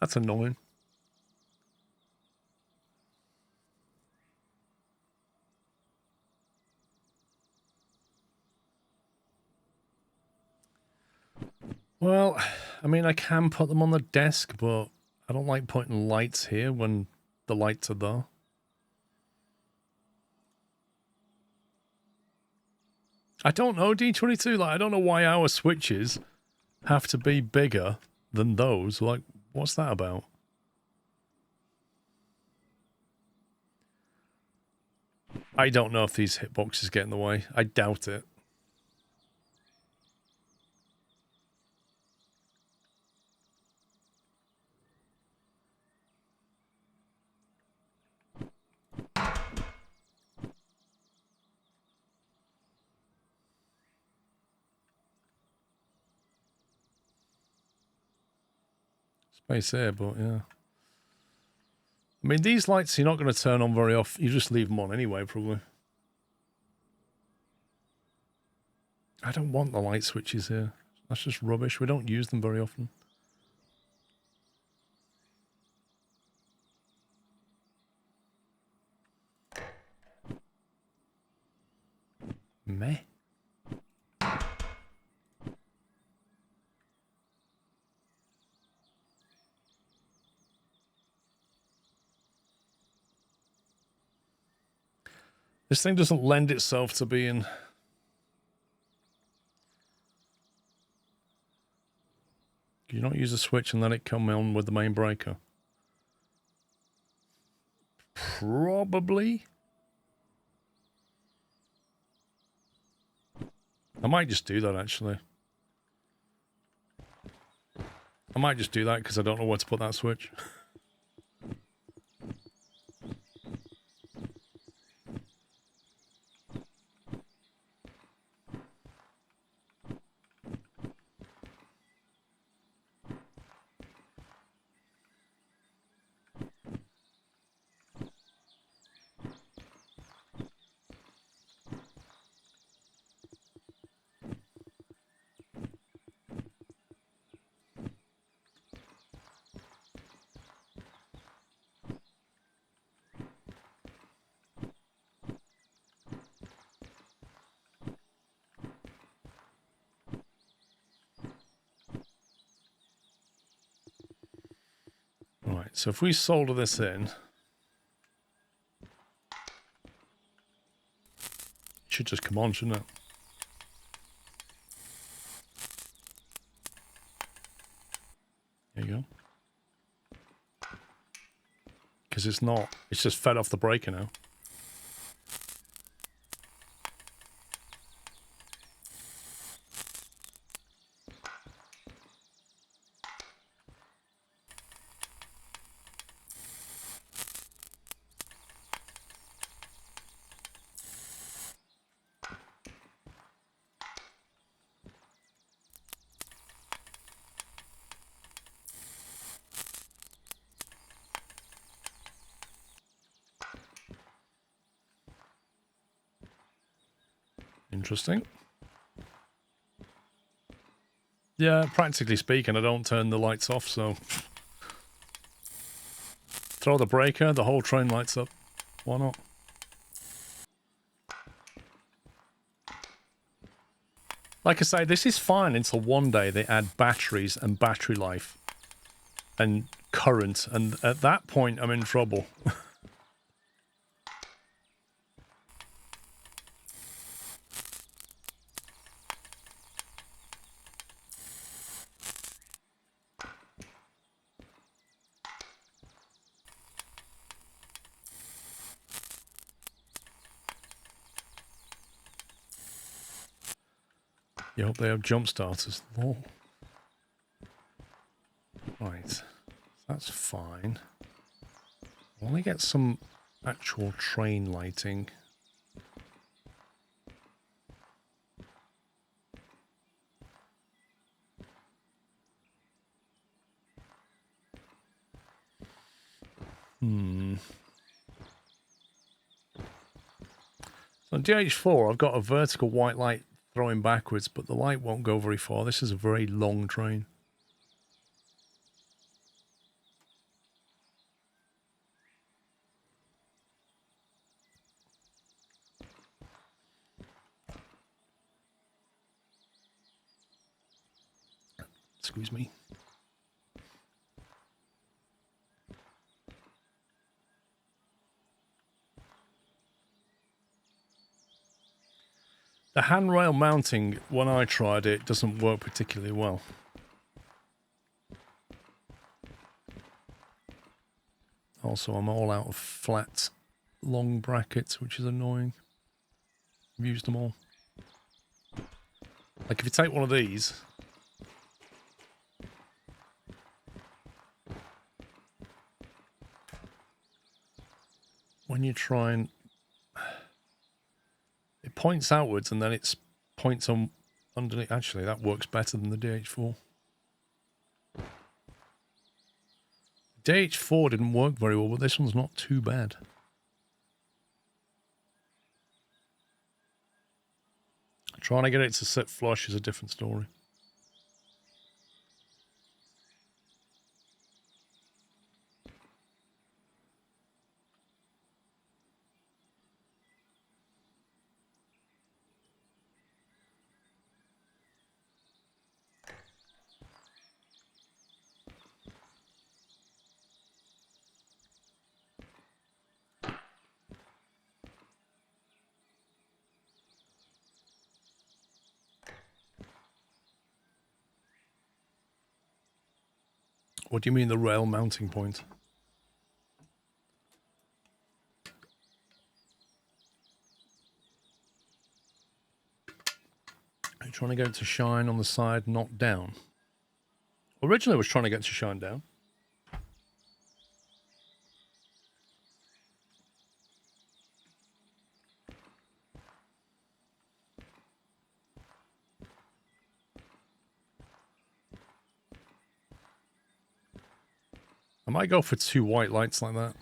That's annoying. Well, I mean, I can put them on the desk, but I don't like putting lights here when the lights are there. I don't know, D22, like, I don't know why our switches have to be bigger than those. Like, what's that about? I don't know if these hitboxes get in the way. I doubt it. Space here, but yeah. I mean, these lights you're not going to turn on very often. You just leave them on anyway, probably. I don't want the light switches here. That's just rubbish. We don't use them very often. Meh. This thing doesn't lend itself to being... Can you not use a switch and let it come on with the main breaker? Probably. I might just do that, actually. I might just do that because I don't know where to put that switch. So if we solder this in, it should just come on, shouldn't it? There you go. Because it's not, it's just fed off the breaker now. Interesting. Yeah, practically speaking, I don't turn the lights off, so... Throw the breaker, the whole train lights up. Why not? Like I say, this is fine until one day they add batteries and battery life. And current, and at that point, I'm in trouble. You hope they have jump starters. Oh. Right. That's fine. I want to get some actual train lighting. So on DH4, I've got a vertical white light throwing backwards, but the light won't go very far. This is a very long train. Excuse me. The handrail mounting, when I tried it, doesn't work particularly well. Also, I'm all out of flat, long brackets, which is annoying. I've used them all. Like if you take one of these, when you try and it points outwards and then it points on underneath. Actually, that works better than the DH4. DH4 didn't work very well, but this one's not too bad. Trying to get it to sit flush is a different story. What do you mean the rail mounting point? Are you trying to get it to shine on the side, not down? Originally I was trying to get it to shine down. I might go for 2 white lights like that.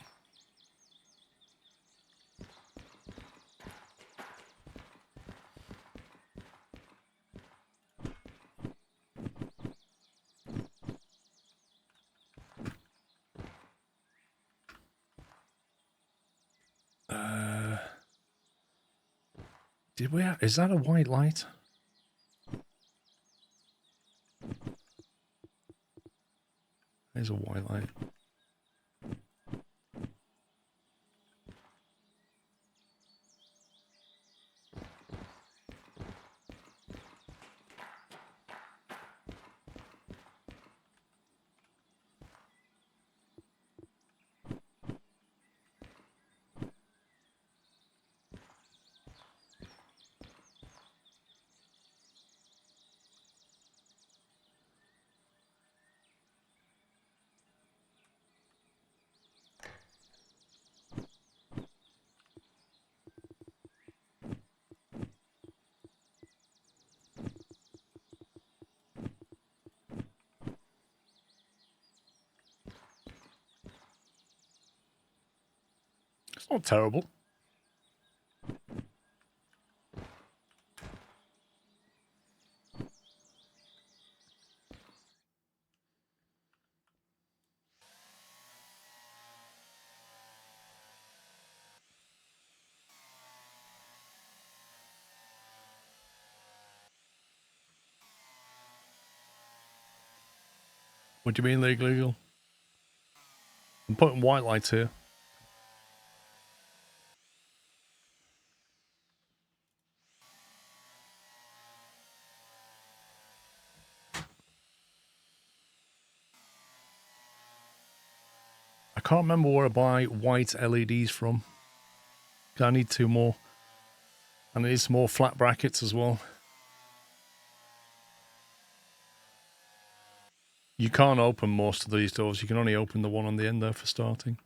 Did we have, is that a white light? There's a white light. It's not terrible. What do you mean legal? I'm putting white lights here. I can't remember where I buy white LEDs from. I need 2 more. And I need some more flat brackets as well. You can't open most of these doors. You can only open the one on the end there for starting.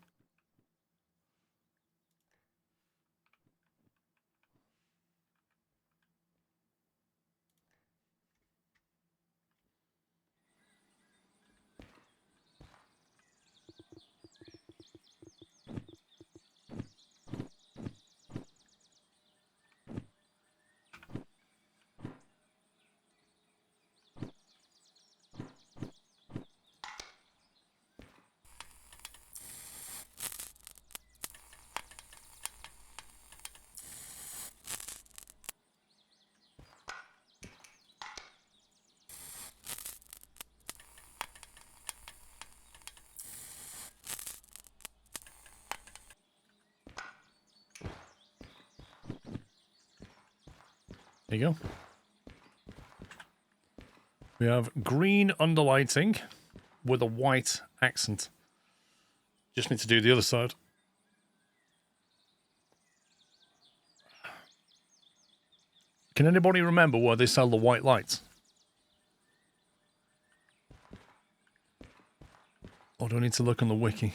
There you go. We have green underlighting with a white accent. Just need to do the other side. Can anybody remember where they sell the white lights? Or do I need to look on the wiki?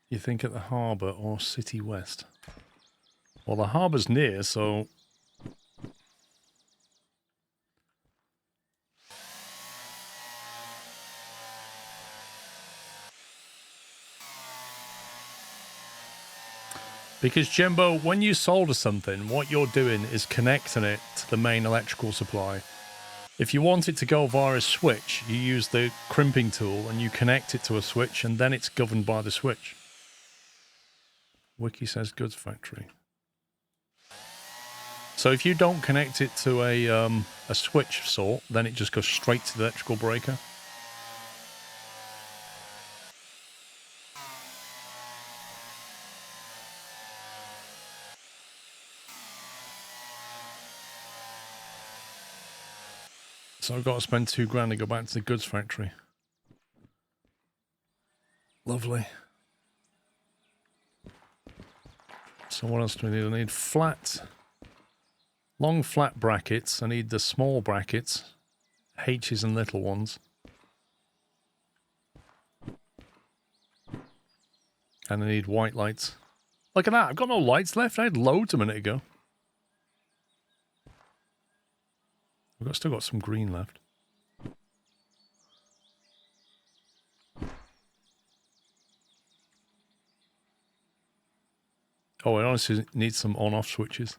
You think at the harbour or City West? Well, the harbour's near, so... Because, Jimbo, when you solder something, what you're doing is connecting it to the main electrical supply. If you want it to go via a switch, you use the crimping tool and you connect it to a switch, and then it's governed by the switch. Wiki says goods factory. So if you don't connect it to a switch of sort, then it just goes straight to the electrical breaker. So I've got to spend £2,000 to go back to the goods factory. Lovely. So what else do we need? I need flat, long flat brackets. I need the small brackets, H's and little ones. And I need white lights. Look at that, I've got no lights left. I had loads a minute ago. I've still got some green left. Oh, I honestly need some on-off switches.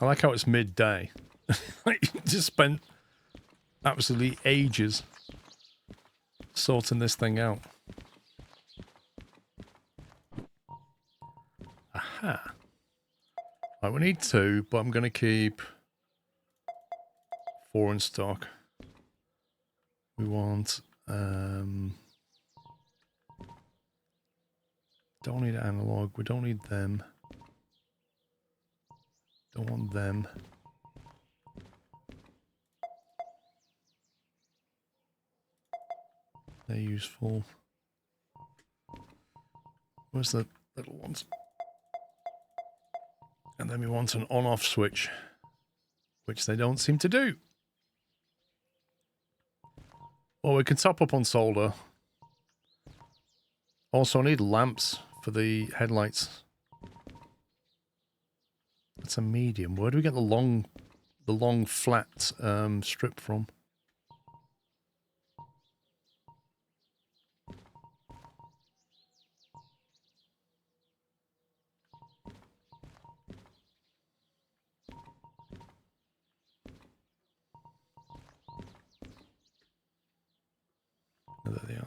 I like how it's midday. Like, you just spent absolutely ages sorting this thing out. Aha. Right, we need 2, but I'm going to keep 4 in stock. We want... don't need analog. We don't need them. Don't want them. They're useful. Where's the little ones? And then we want an on-off switch, which they don't seem to do. Well, we can top up on solder. Also, I need lamps for the headlights. That's a medium. Where do we get the long flat strip from? Oh, there they are.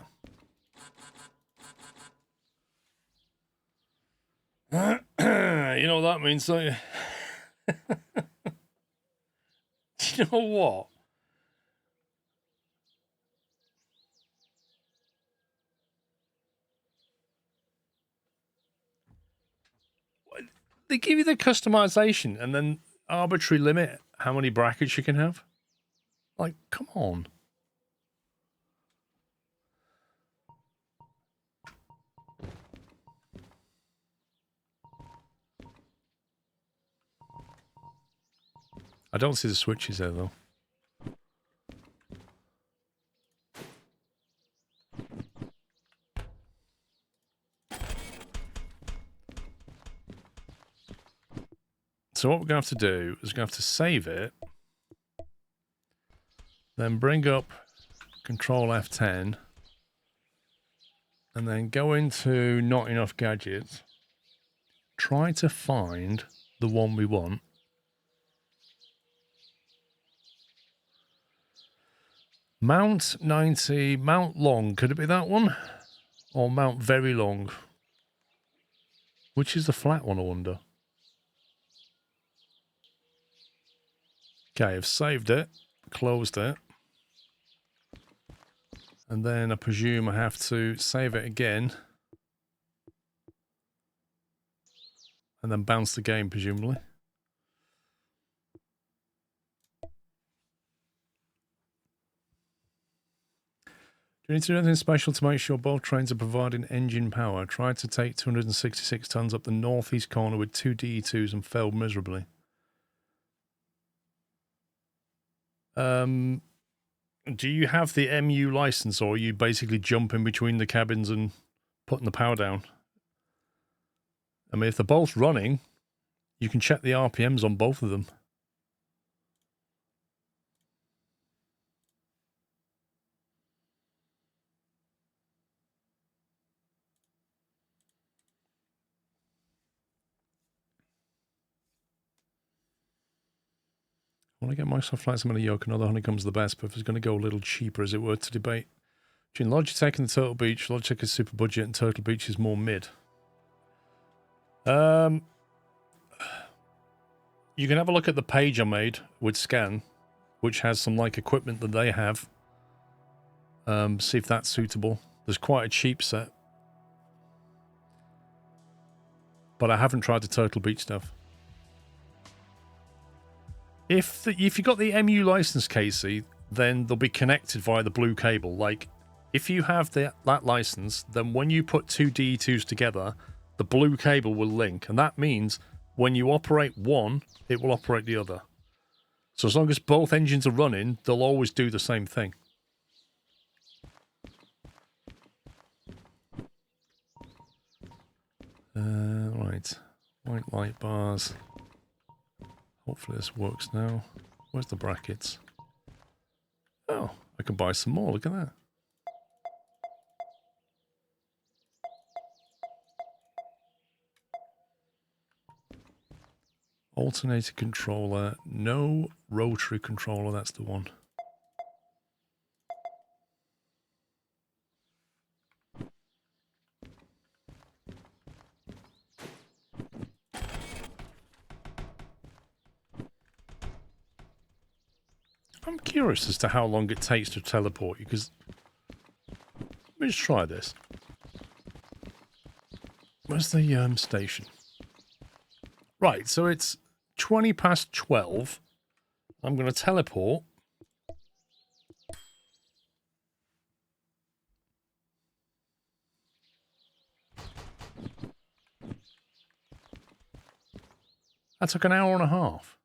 You know what that means, don't you? You know what? They give you the customization and then arbitrary limit how many brackets you can have. Like, come on. I don't see the switches there, though. So what we're going to have to do is we're going to have to save it. Then bring up Control F10. And then go into Not Enough Gadgets. Try to find the one we want. Mount 90, Mount Long. Could it be that one? Or Mount Very Long? Which is the flat one, I wonder? Okay, I've saved it. Closed it. And then I presume I have to save it again. And then bounce the game, presumably. Do you need to do anything special to make sure both trains are providing engine power? Tried to take 266 tons up the northeast corner with 2 DE2s and failed miserably. Do you have the MU license, or are you basically jumping between the cabins and putting the power down? I mean, if they're both running, you can check the RPMs on both of them. I want to get Microsoft Flight Simulator Yoke, another Honeycomb's the best, but if it's going to go a little cheaper, as it were, to debate between Logitech and the Turtle Beach. Logitech is super budget and Turtle Beach is more mid. You can have a look at the page I made with Scan, which has some like equipment that they have. See if that's suitable. There's quite a cheap set. But I haven't tried the Turtle Beach stuff. If you got the MU license, Casey, then they'll be connected via the blue cable. Like, if you have that license, then when you put 2 DE2s together, the blue cable will link. And that means when you operate one, it will operate the other. So as long as both engines are running, they'll always do the same thing. Right. White light bars. Hopefully this works now. Where's the brackets? Oh, I can buy some more. Look at that. Alternator controller. No rotary controller. That's the one. I'm curious as to how long it takes to teleport you, because let me just try this. Where's the station? Right, so it's 20 past 12. I'm going to teleport. That took an hour and a half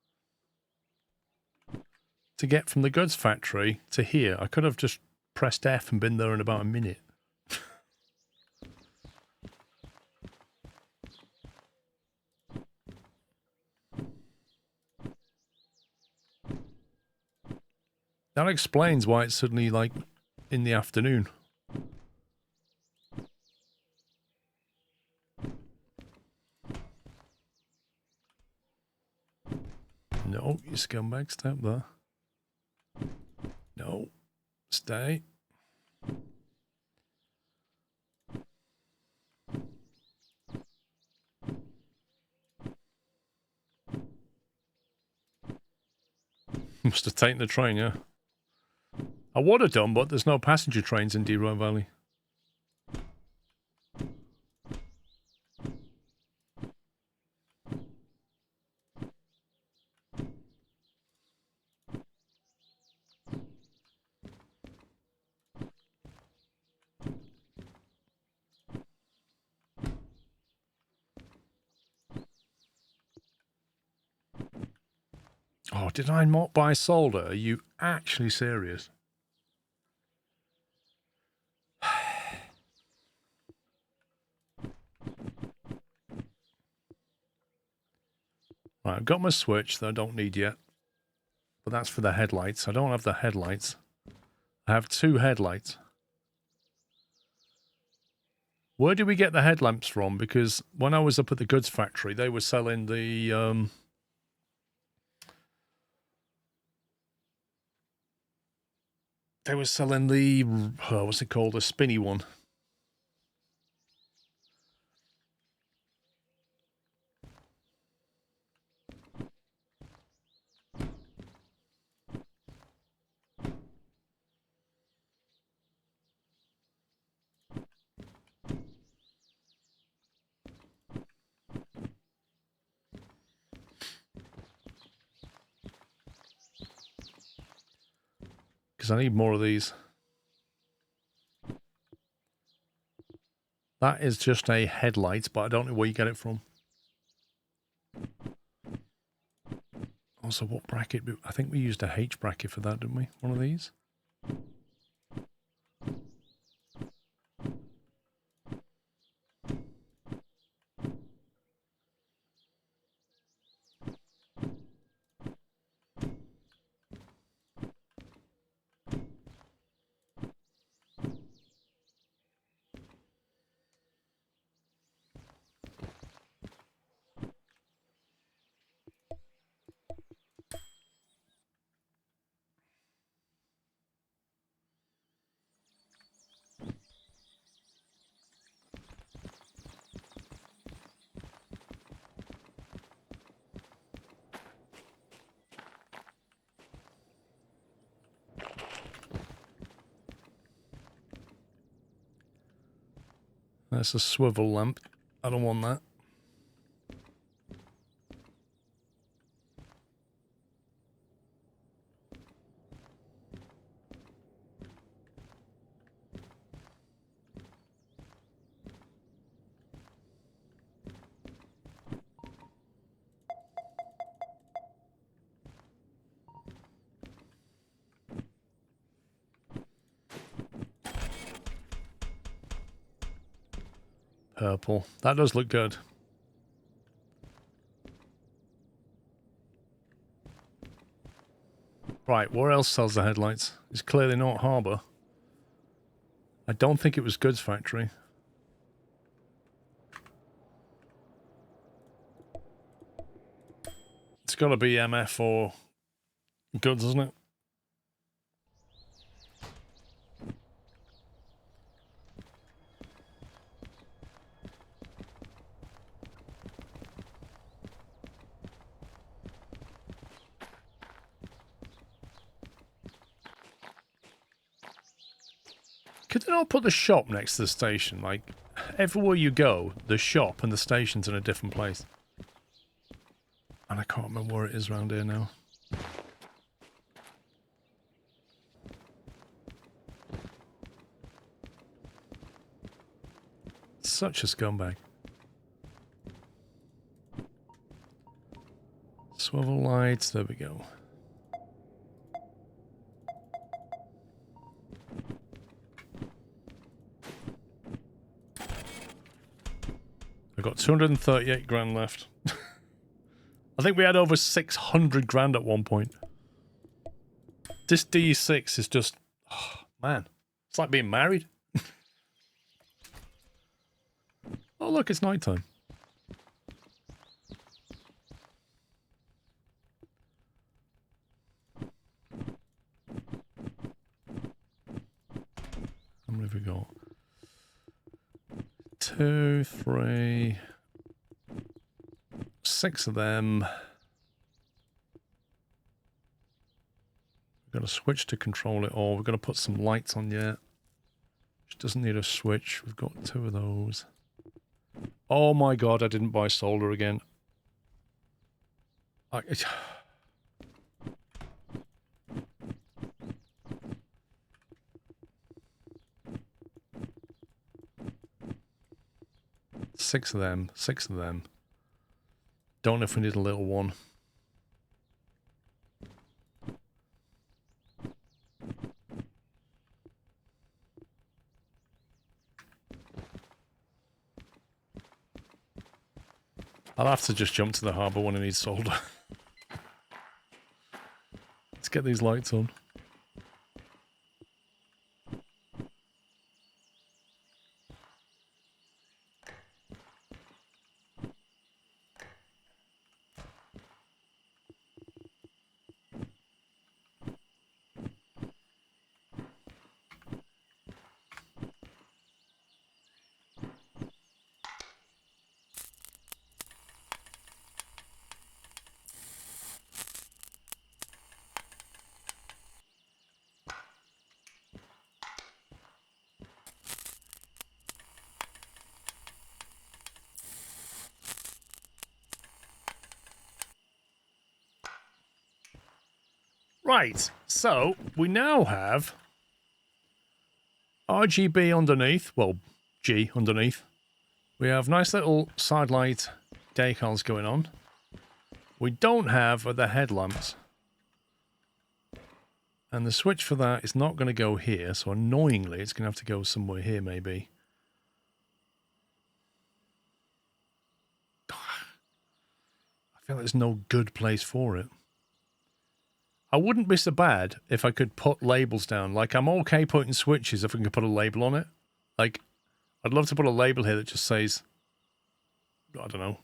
to get from the goods factory to here. I could have just pressed F and been there in about a minute. That explains why it's suddenly like in the afternoon. No, you scumbag, step there. No, stay. Must have taken the train, yeah. I would have done, but there's no passenger trains in Derail Valley. Oh, did I not buy solder? Are you actually serious? Right, I've got my switch that I don't need yet. But that's for the headlights. I don't have the headlights. I have 2 headlights. Where did we get the headlamps from? Because when I was up at the goods factory, they were selling the... they were selling the... what's it called? A spinny one. Because I need more of these. That is just a headlight, but I don't know where you get it from. Also, what bracket? I think we used a H bracket for that, didn't we? One of these? That's a swivel lamp. I don't want that. Purple. That does look good. Right, where else sells the headlights? It's clearly not Harbour. I don't think it was Goods Factory. It's got to be MF or Goods, isn't it? Could they not put the shop next to the station? Like, everywhere you go, the shop and the station's in a different place. And I can't remember where it is around here now. Such a scumbag. Swivel lights, there we go. We've got 238 grand left. I think we had over 600 grand at one point. This DE6 is just... oh, man. It's like being married. Oh, look, it's nighttime. How many have we got? 2, 3, 6 of them. We've got a switch to control it all. We've got to put some lights on yet. Which doesn't need a switch. We've got 2 of those. Oh my god, I didn't buy solder again. Six of them. Don't know if we need a little one. I'll have to just jump to the harbour when I need solder. Let's get these lights on. Right, so we now have RGB underneath, well, G underneath. We have nice little side light decals going on. We don't have the headlamps. And the switch for that is not going to go here, so annoyingly it's going to have to go somewhere here maybe. I feel like there's no good place for it. I wouldn't be so bad if I could put labels down. Like, I'm okay putting switches if I can put a label on it. Like, I'd love to put a label here that just says, I don't know,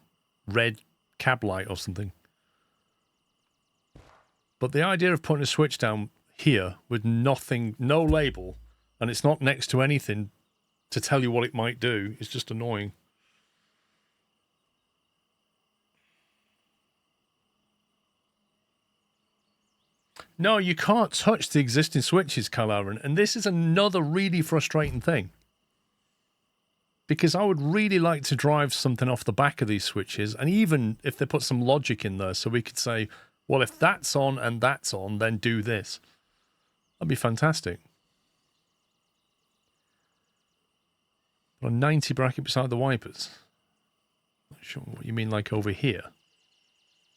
red cab light or something. But the idea of putting a switch down here with nothing, no label, and it's not next to anything to tell you what it might do is just annoying. No, you can't touch the existing switches, Calaran, and this is another really frustrating thing. Because I would really like to drive something off the back of these switches, and even if they put some logic in there so we could say, well, if that's on and that's on, then do this. That'd be fantastic. But a 90 bracket beside the wipers. Not sure what you mean, like over here.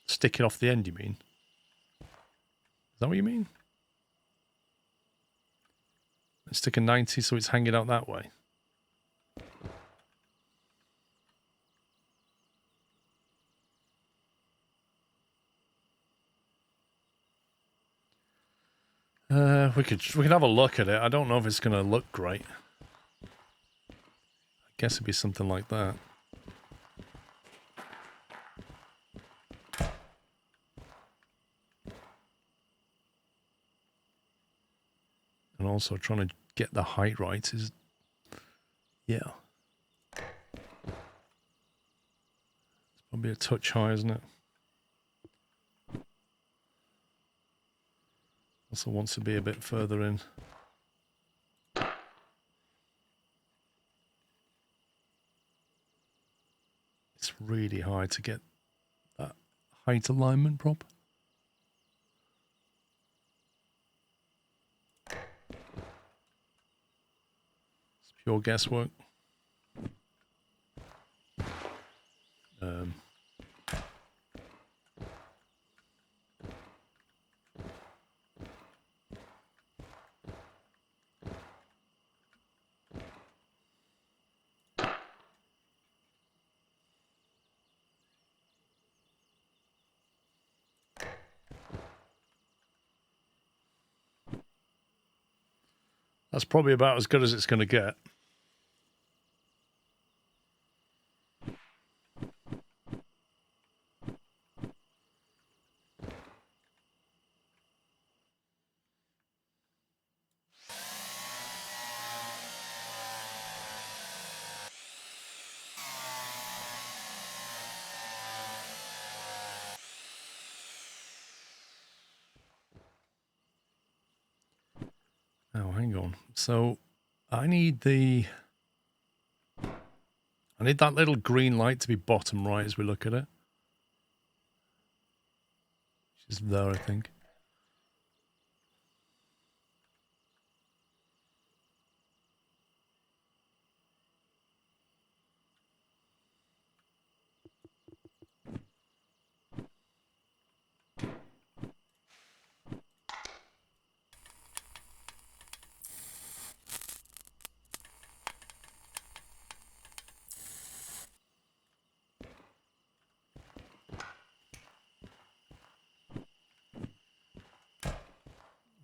Stick it off the end, you mean? Is that what you mean? Let's stick a 90 so it's hanging out that way. We could have a look at it. I don't know if it's going to look great. I guess it'd be something like that. And also trying to get the height right is, yeah. It's probably a touch high, isn't it? Also wants to be a bit further in. It's really hard to get that height alignment proper. It's pure guesswork. That's probably about as good as it's going to get. Oh, hang on. So I need that little green light to be bottom right as we look at it. Which is there, I think.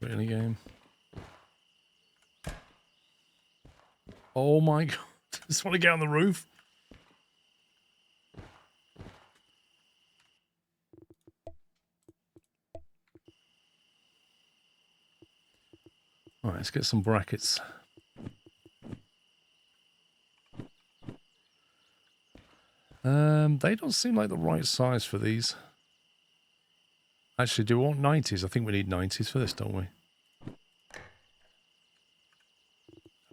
Really, game? Oh my god. I just want to get on the roof. Alright, let's get some brackets. They don't seem like the right size for these. Actually, do we want 90s? I think we need 90s for this, don't we? I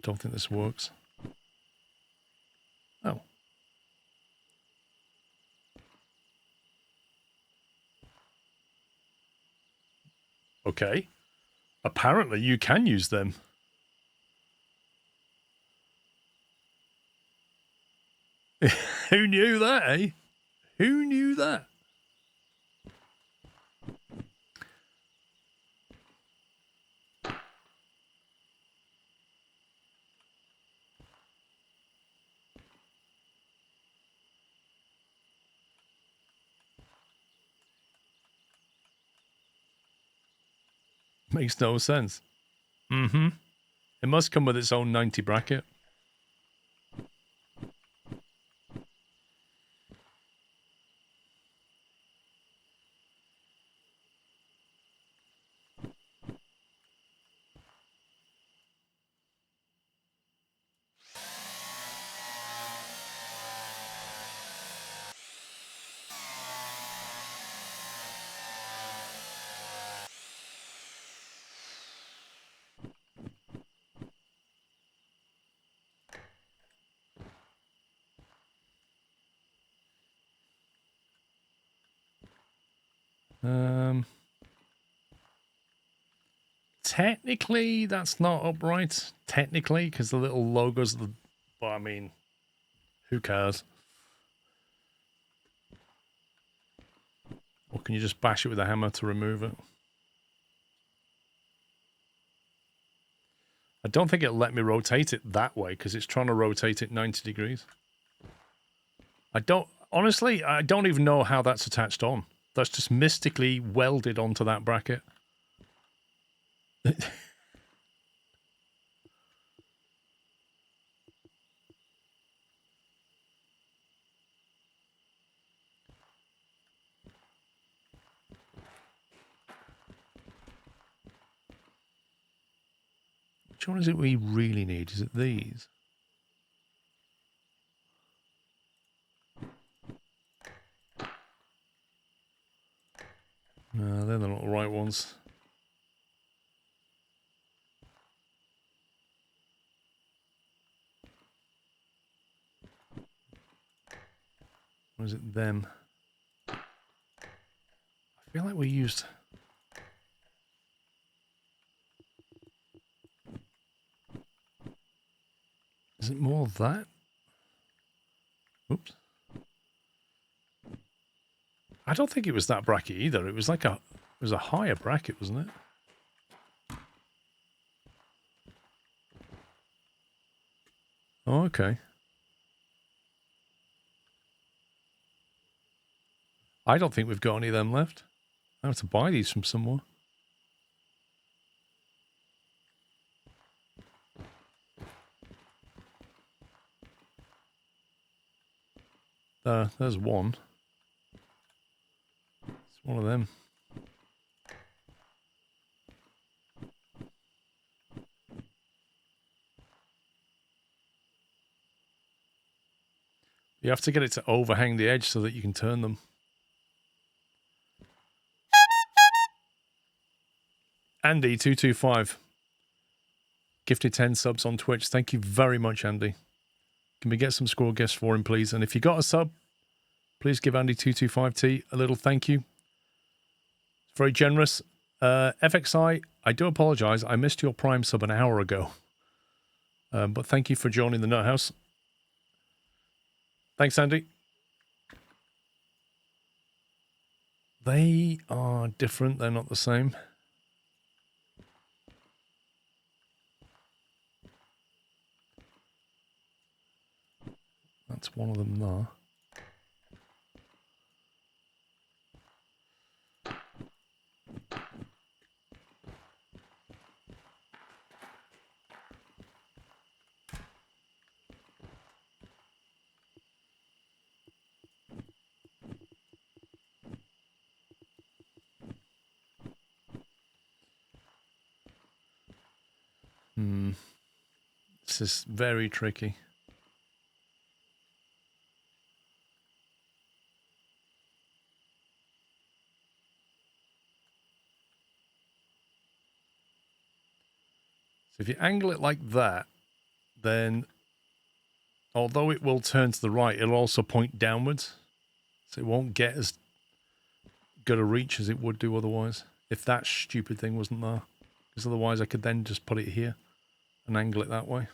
don't think this works. Oh. Okay. Apparently you can use them. Who knew that, eh? Who knew that? Makes no sense. Mm-hmm. It must come with its own 90 bracket. Technically, that's not upright. Technically, because the little logos, but I mean, who cares? Or can you just bash it with a hammer to remove it? I don't think it'll let me rotate it that way because it's trying to rotate it 90 degrees. Honestly, I don't even know how that's attached on. That's just mystically welded onto that bracket. Which one is it we really need? Is it these? No, they're not the right ones. Or is it them? I feel like we used... Is it more of that? Oops. I don't think it was that bracket either. It was like it was a higher bracket, wasn't it? Oh, okay. I don't think we've got any of them left. I have to buy these from somewhere. There's one. It's one of them. You have to get it to overhang the edge so that you can turn them. Andy225. Gifted 10 subs on Twitch. Thank you very much, Andy. Can we get some squirrel gifts for him, please? And if you got a sub, please give Andy225T a little thank you. It's very generous. FXI, I do apologize. I missed your Prime sub an hour ago. But thank you for joining the Nut House. Thanks, Andy. They are different. They're not the same. That's one of them there. This is very tricky. So if you angle it like that, then although it will turn to the right, it'll also point downwards. So it won't get as good a reach as it would do otherwise, if that stupid thing wasn't there. Because otherwise I could then just put it here and angle it that way.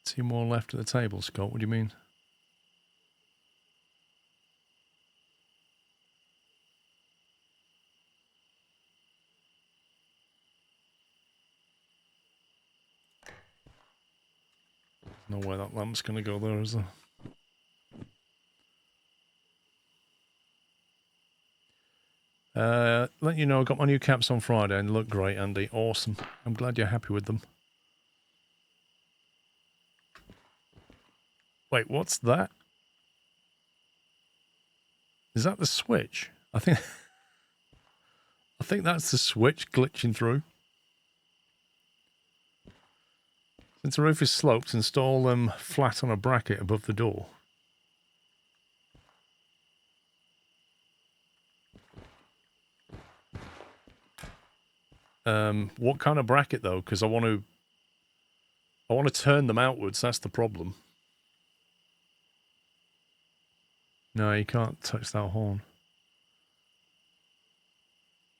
Two more left at the table, Scott. What do you mean? No way that lamp's going to go there, is there? Let you know, I got my new caps on Friday and they look great, Andy. Awesome. I'm glad you're happy with them. Wait, what's that? Is that the switch? I think that's the switch glitching through. Since the roof is sloped, install them flat on a bracket above the door. What kind of bracket though? Because I want to turn them outwards. That's the problem. No, you can't touch that horn.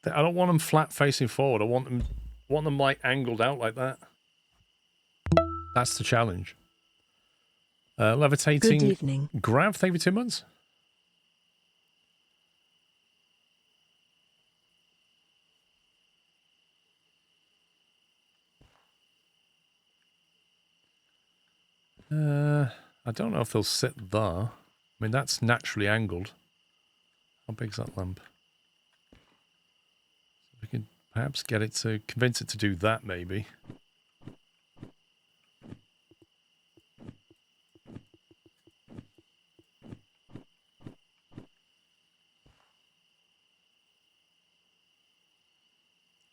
I don't want them flat facing forward. I want them like angled out like that. That's the challenge. Levitating. Good evening. Grav, thank you for 2 months. I don't know if they'll sit there. I mean, that's naturally angled. How big's that lamp? So we can perhaps get it to convince it to do that, maybe.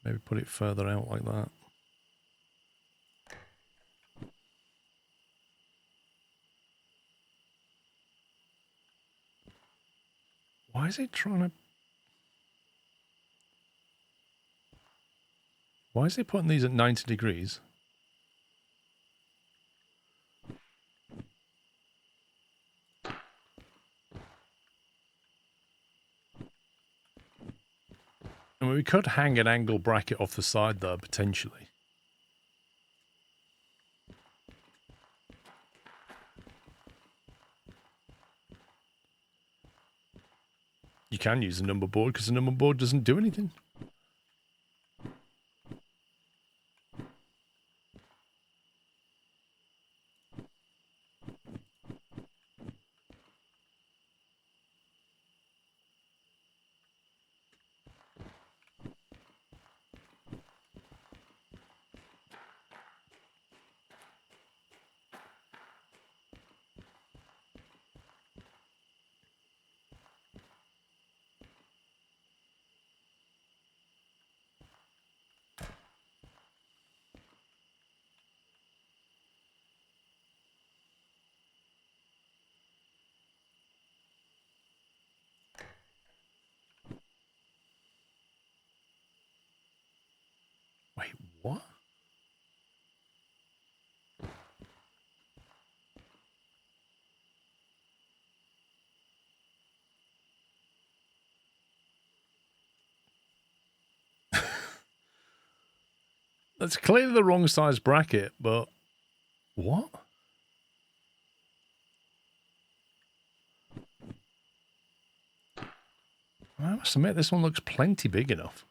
Maybe put it further out like that. Why is it trying to... Why is it putting these at 90 degrees? I mean, we could hang an angle bracket off the side there, potentially. You can use a number board because the number board doesn't do anything. Wait, what? That's clearly the wrong size bracket, but what? I must admit, this one looks plenty big enough.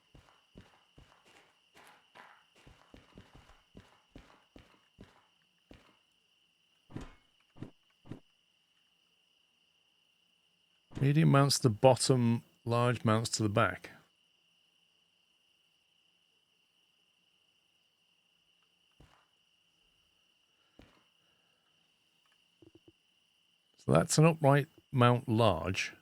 Medium mounts to the bottom, large mounts to the back. So that's an upright mount large.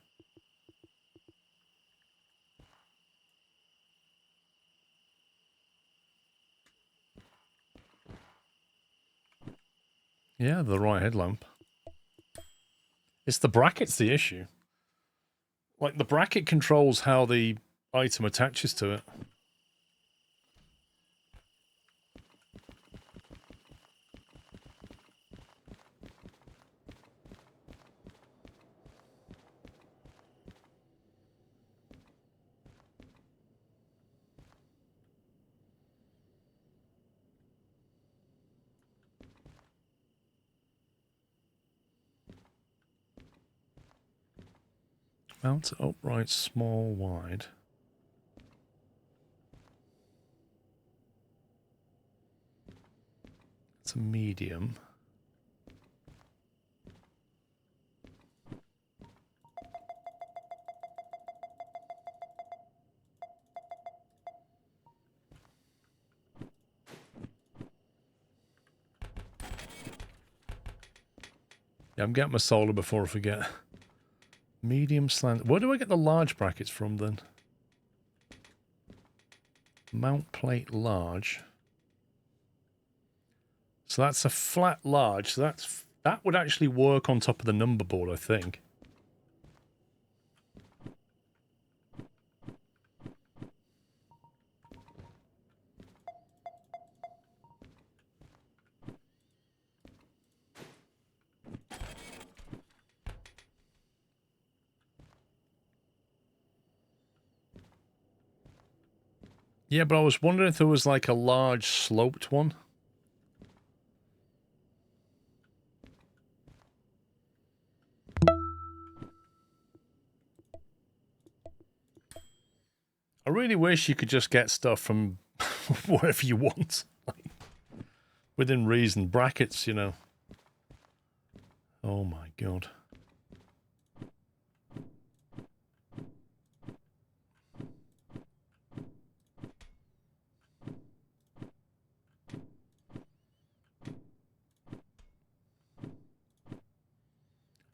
Yeah, the right headlamp. It's the bracket's the issue. Like, the bracket controls how the item attaches to it. Mount upright, small, wide. It's a medium. Yeah, I'm getting my solar before I forget. Medium slant. Where do I get the large brackets from then? Mount plate large. So that's a flat large. So that would actually work on top of the number board, I think. Yeah, but I was wondering if there was like a large sloped one. I really wish you could just get stuff from wherever you want. Within reason. Brackets, you know. Oh my god.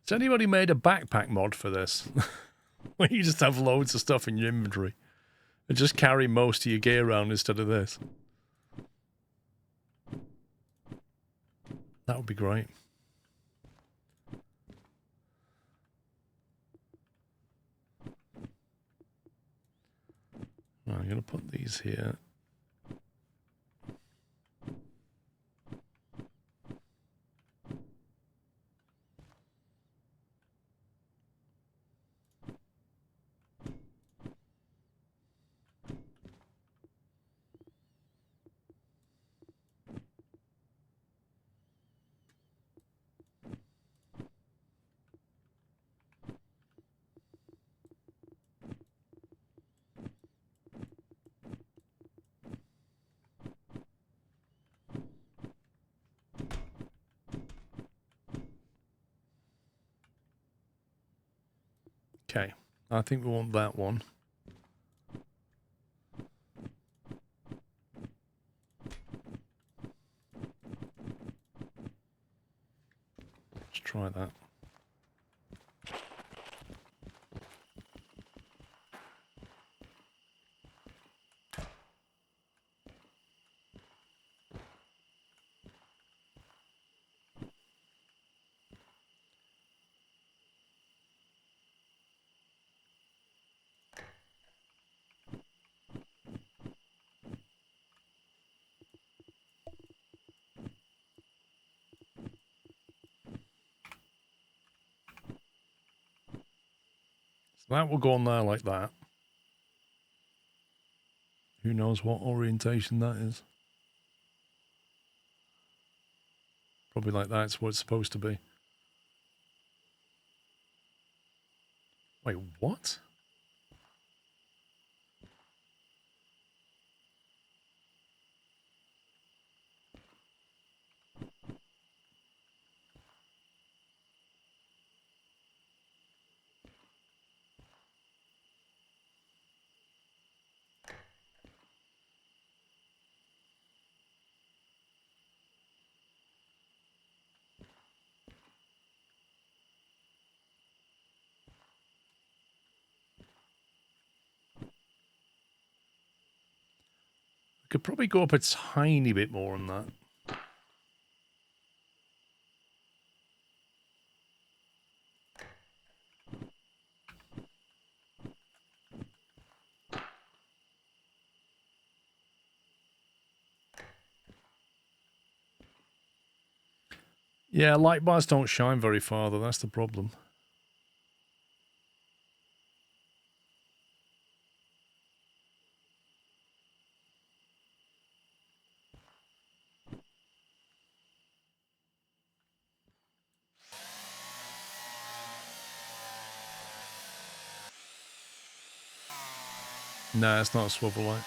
Has anybody made a backpack mod for this? Where you just have loads of stuff in your inventory and just carry most of your gear around instead of this? That would be great. Right, I'm going to put these here. Okay, I think we want that one. Let's try that. So that will go on there like that. Who knows what orientation that is? Probably like that's what it's supposed to be. Wait, what? Could probably go up a tiny bit more on that. Yeah, light bars don't shine very far, though. That's the problem. Nah, it's not a swivel light.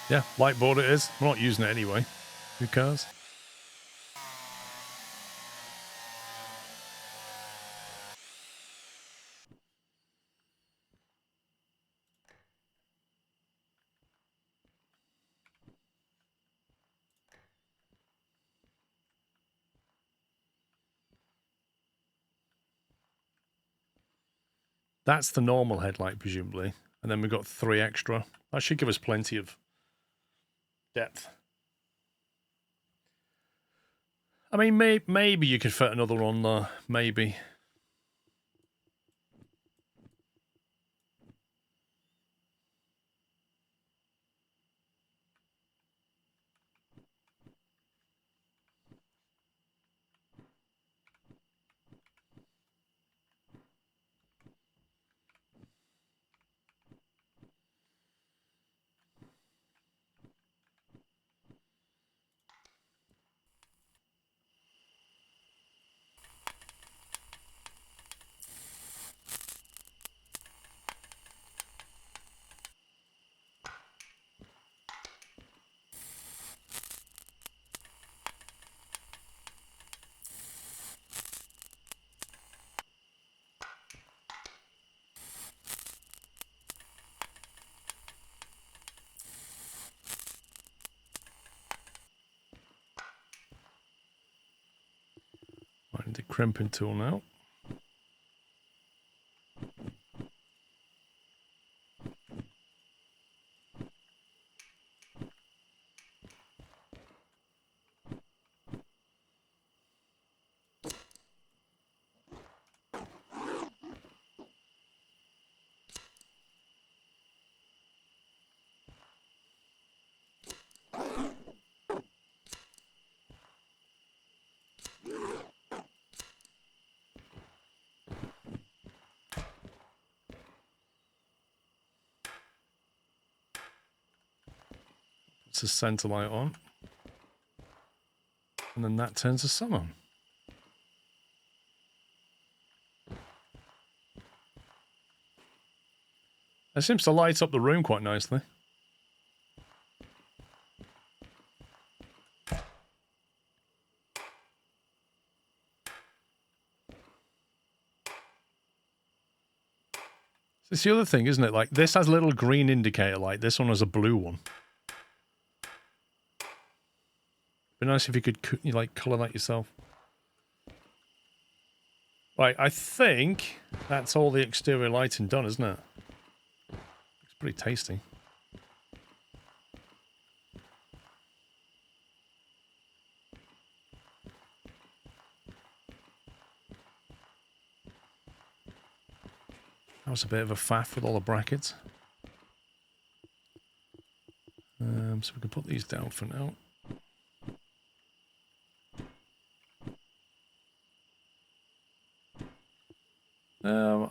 Yeah, light board it is. I'm not using it anyway. Who cares? That's the normal headlight, presumably. And then we've got 3 extra. That should give us plenty of depth. I mean, maybe you could fit another on there. Maybe. Right, the crimping tool now. Puts the center light on. And then that turns the sun on. It seems to light up the room quite nicely. It's the other thing, isn't it? Like, this has a little green indicator light. This one has a blue one. Be nice if you could, like, colour that yourself. Right, I think that's all the exterior lighting done, isn't it? It's pretty tasty. That was a bit of a faff with all the brackets. So we can put these down for now.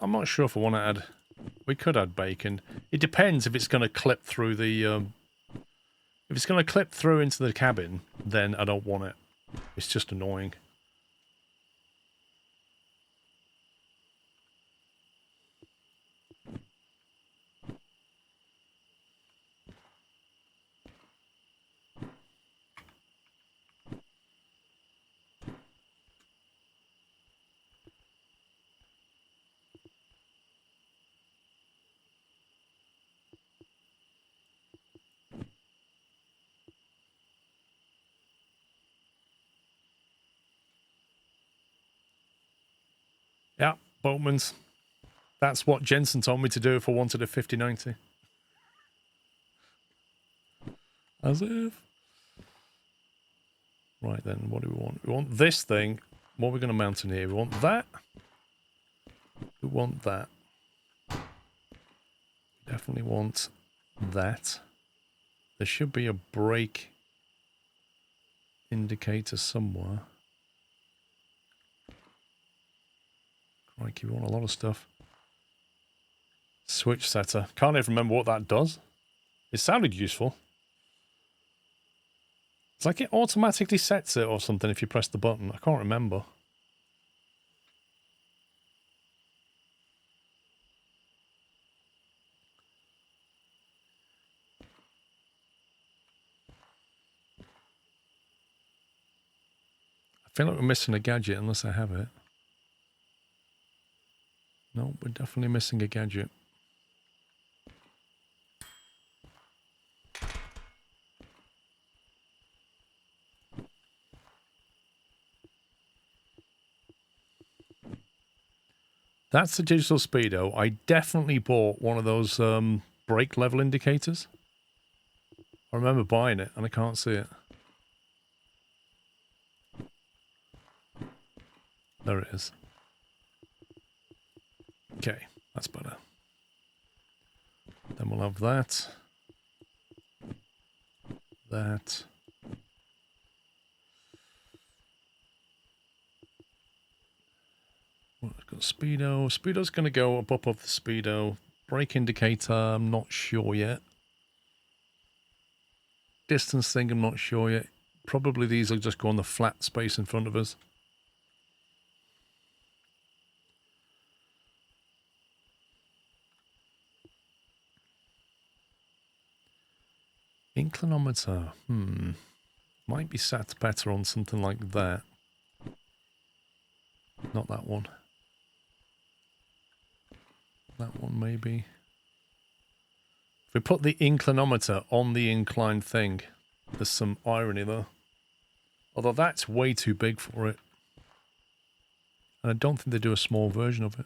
I'm not sure if I want to add... We could add bacon. It depends if it's going to clip through the... if it's going to clip through into the cabin, then I don't want it. It's just annoying. Boatman's. That's what Jensen told me to do if I wanted a 5090. As if. Right then, what do we want? We want this thing. What are we going to mount in here? We want that. We want that. Definitely want that. There should be a brake indicator somewhere. Crikey, we want a lot of stuff. Switch setter. Can't even remember what that does. It sounded useful. It's like it automatically sets it or something if you press the button. I can't remember. I feel like we're missing a gadget unless I have it. No, we're definitely missing a gadget. That's the digital speedo. I definitely bought one of those brake level indicators. I remember buying it and I can't see it. There it is. Okay, that's better. Then we'll have that. That. Well, I've got speedo. Speedo's going to go up above the speedo. Brake indicator, I'm not sure yet. Distance thing, I'm not sure yet. Probably these will just go on the flat space in front of us. Inclinometer, might be sat better on something like that. Not that one. That one maybe. If we put the inclinometer on the inclined thing, there's some irony there. Although that's way too big for it. And I don't think they do a small version of it.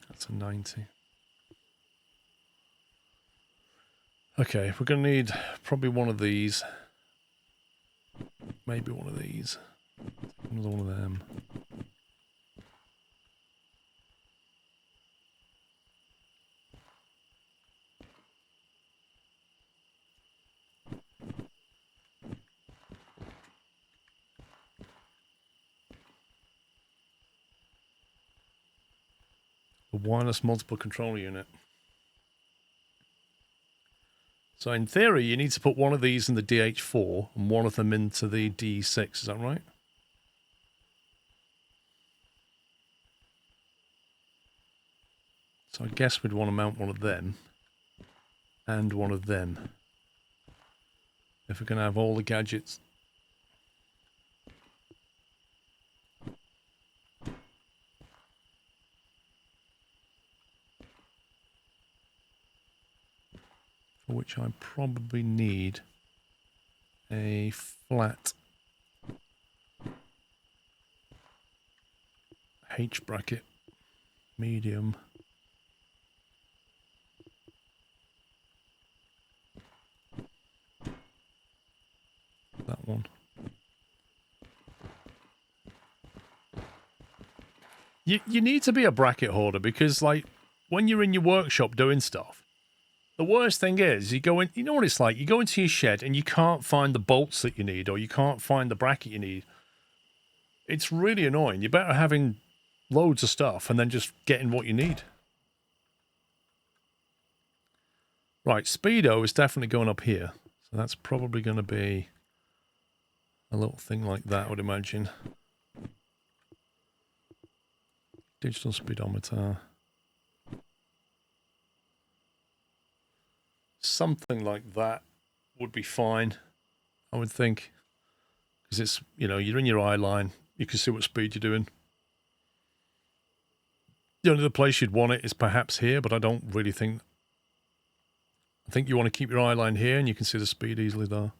That's a 90. Okay, we're going to need probably one of these. Maybe one of these. Another one of them. The wireless multiple controller unit. So in theory, you need to put one of these in the DH4 and one of them into the DE6. Is that right? So I guess we'd want to mount one of them and one of them. If we're going to have all the gadgets. For which I probably need a flat H bracket, medium. That one. You need to be a bracket holder because, like, when you're in your workshop doing stuff, the worst thing is you go in, you know what it's like? You go into your shed and you can't find the bolts that you need or you can't find the bracket you need. It's really annoying. You're better having loads of stuff and then just getting what you need. Right, speedo is definitely going up here. So that's probably going to be a little thing like that, I would imagine. Digital speedometer. Something like that would be fine, I would think. Because it's, you know, you're in your eye line. You can see what speed you're doing. The only other place you'd want it is perhaps here, but I don't really think... I think you want to keep your eye line here and you can see the speed easily there.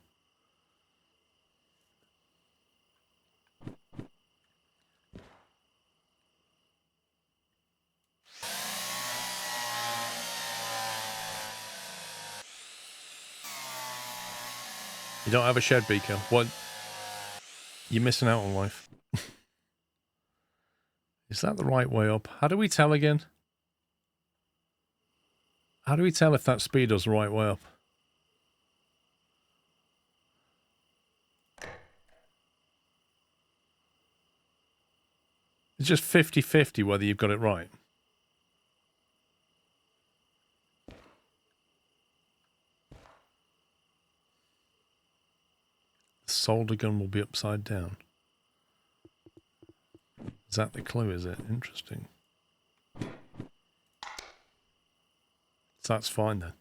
You don't have a shed beaker. What? You're missing out on life. Is that the right way up? How do we tell again? How do we tell if that speedo's the right way up? It's just 50-50 whether you've got it right. The solder gun will be upside down. Is that the clue, is it? Interesting. So that's fine then.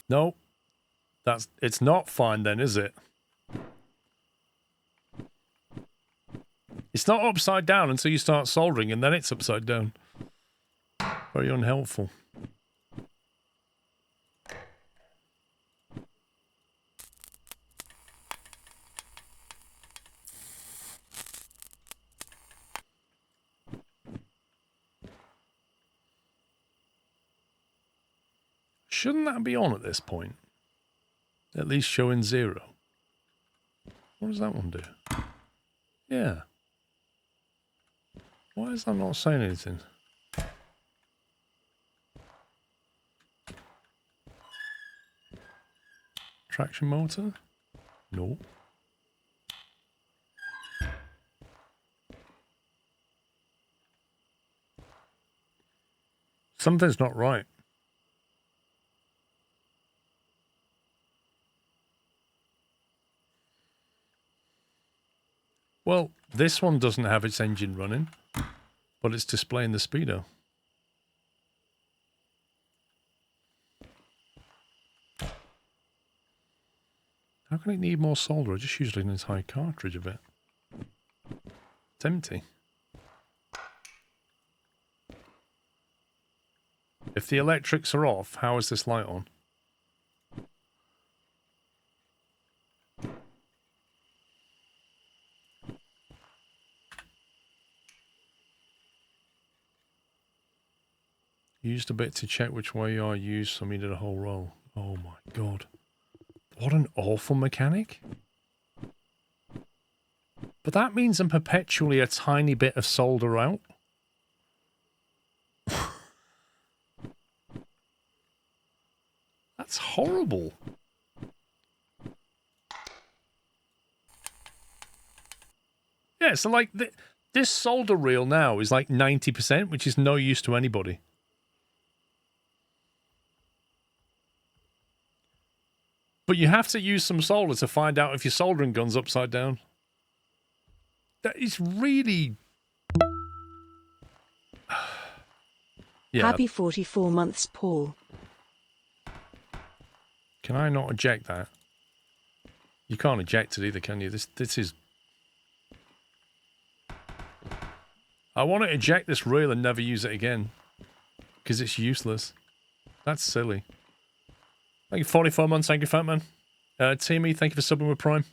No. It's not fine then, is it? It's not upside down until you start soldering and then it's upside down. Very unhelpful. Shouldn't that be on at this point? At least showing 0. What does that one do? Yeah. Why is that not saying anything? Traction motor? No. Something's not right. Well, this one doesn't have its engine running, but it's displaying the speedo. How can it need more solder? I just usually an entire cartridge of it. It's empty. If the electrics are off, how is this light on? Used a bit to check which way you are used, so I needed a whole roll. Oh my god. What an awful mechanic. But that means I'm perpetually a tiny bit of solder out. That's horrible. Yeah, so like this solder reel now is like 90%, which is no use to anybody. But you have to use some solder to find out if your soldering gun's upside down. That is really... Yeah. Happy 44 months, Paul. Can I not eject that? You can't eject it either, can you? This is... I want to eject this reel and never use it again. Because it's useless. That's silly. Thank you, 44 months. Thank you, Fatman. Timmy, thank you for subbing with Prime.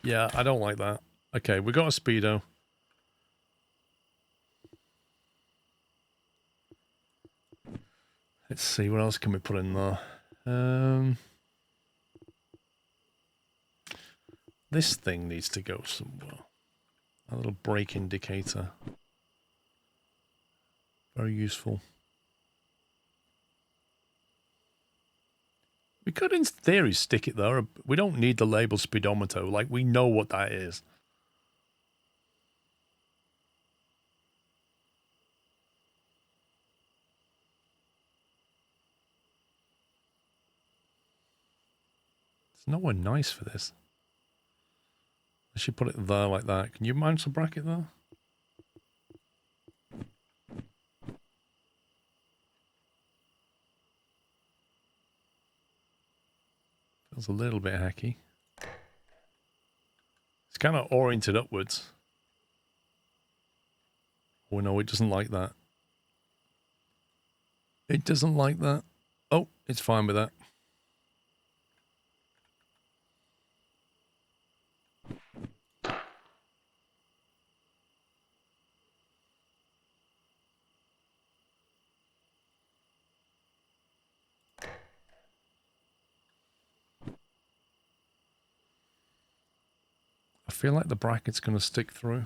Yeah, I don't like that. Okay, we got a speedo. Let's see, what else can we put in there? This thing needs to go somewhere. A little brake indicator. Very useful. We could, in theory, stick it there. We don't need the label speedometer. Like, we know what that is. It's nowhere nice for this. I should put it there like that. Can you mount a bracket there? Feels a little bit hacky. It's kind of oriented upwards. Oh, no, it doesn't like that. It doesn't like that. Oh, it's fine with that. I feel like the bracket's going to stick through.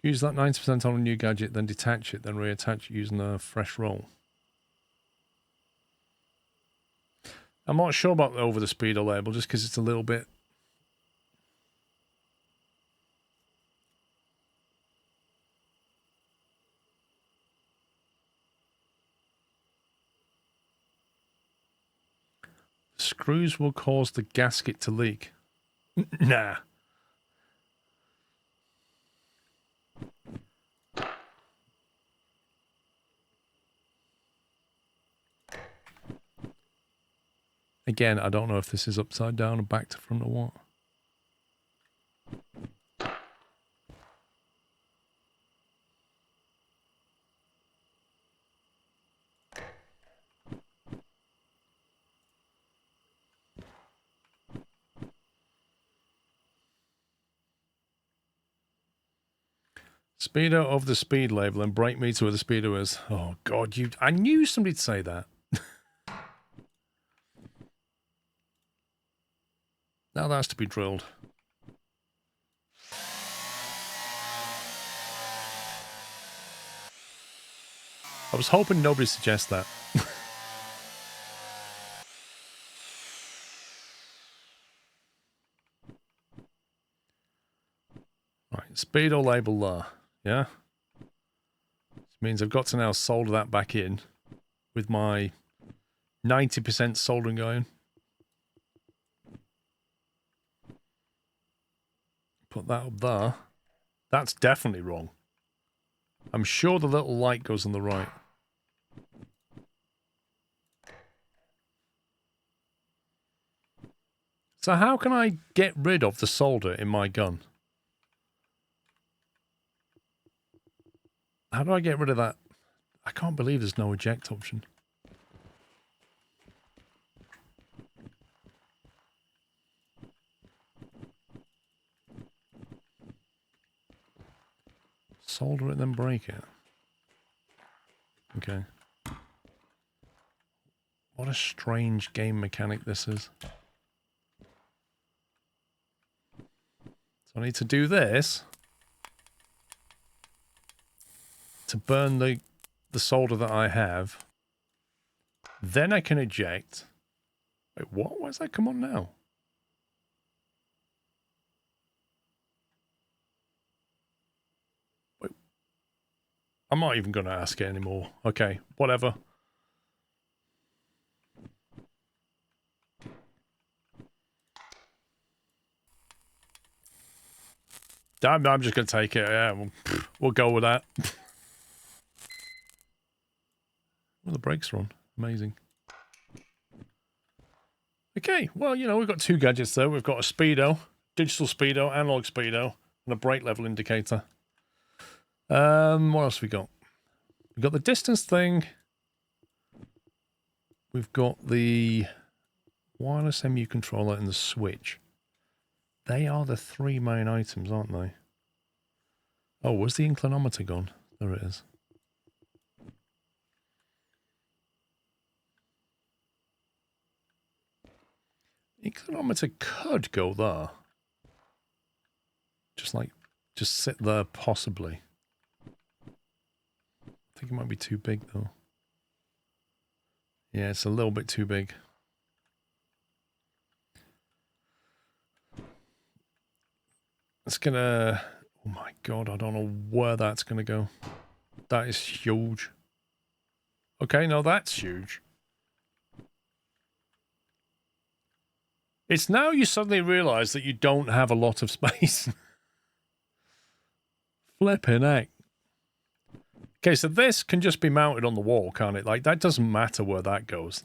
Use that 90% on a new gadget, then detach it, then reattach it using a fresh roll. I'm not sure about the over the speedo label, just because it's a little bit... Screws will cause the gasket to leak. Nah. Again, I don't know if this is upside down or back to front or what. Speedo of the speed label and brake meter where the speedo is. Oh God, I knew somebody'd say that. Now that's to be drilled. I was hoping nobody suggests that. Right, speedo label there. Yeah? Which means I've got to now solder that back in with my 90% soldering iron. Put that up there. That's definitely wrong. I'm sure the little light goes on the right. So how can I get rid of the solder in my gun? How do I get rid of that? I can't believe there's no eject option. Solder it, then break it. Okay. What a strange game mechanic this is. So I need to do this to burn the solder that I have. Then I can eject. Wait, what? Why does that come on now? Wait. I'm not even going to ask it anymore. Okay, whatever. I'm just going to take it. Yeah, we'll go with that. Well, the brakes are on. Amazing. Okay, well, you know, we've got two gadgets there. We've got a speedo, digital speedo, analog speedo, and a brake level indicator. What else have we got? We've got the distance thing. We've got the wireless MU controller and the switch. They are the three main items, aren't they? Oh, was the inclinometer gone? There it is. Inclinometer could go there. Just sit there, possibly. I think it might be too big, though. Yeah, it's a little bit too big. It's gonna... Oh my God, I don't know where that's gonna go. That is huge. Okay, no, that's huge. It's now you suddenly realise that you don't have a lot of space. Flipping heck. Okay, so this can just be mounted on the wall, can't it? Like, that doesn't matter where that goes.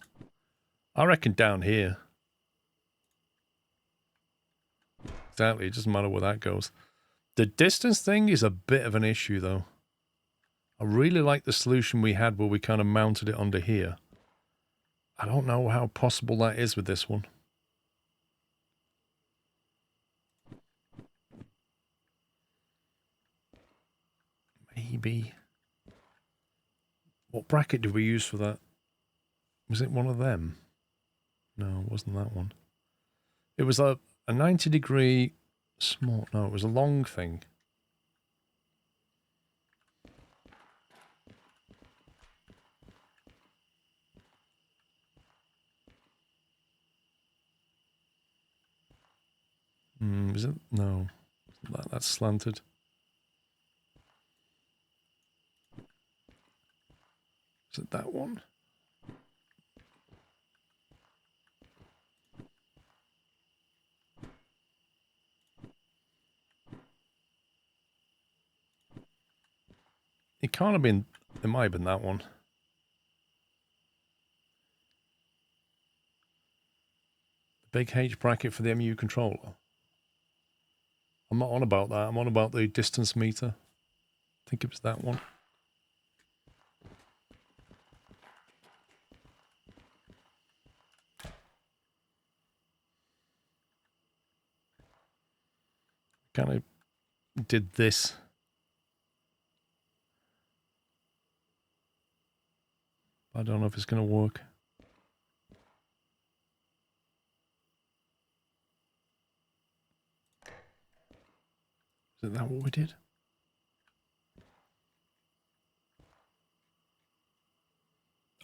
I reckon down here. Exactly, it doesn't matter where that goes. The distance thing is a bit of an issue, though. I really like the solution we had where we kind of mounted it under here. I don't know how possible that is with this one. Maybe. What bracket did we use for that? Was it one of them? No, it wasn't that one. It was a 90-degree small... No, it was a long thing. Is it? No. That's slanted. Is it that one? It can't have been... It might have been that one. The big H bracket for the MU controller. I'm not on about that. I'm on about the distance meter. I think it was that one. Kind of did this. I don't know if it's going to work. Is that what we did?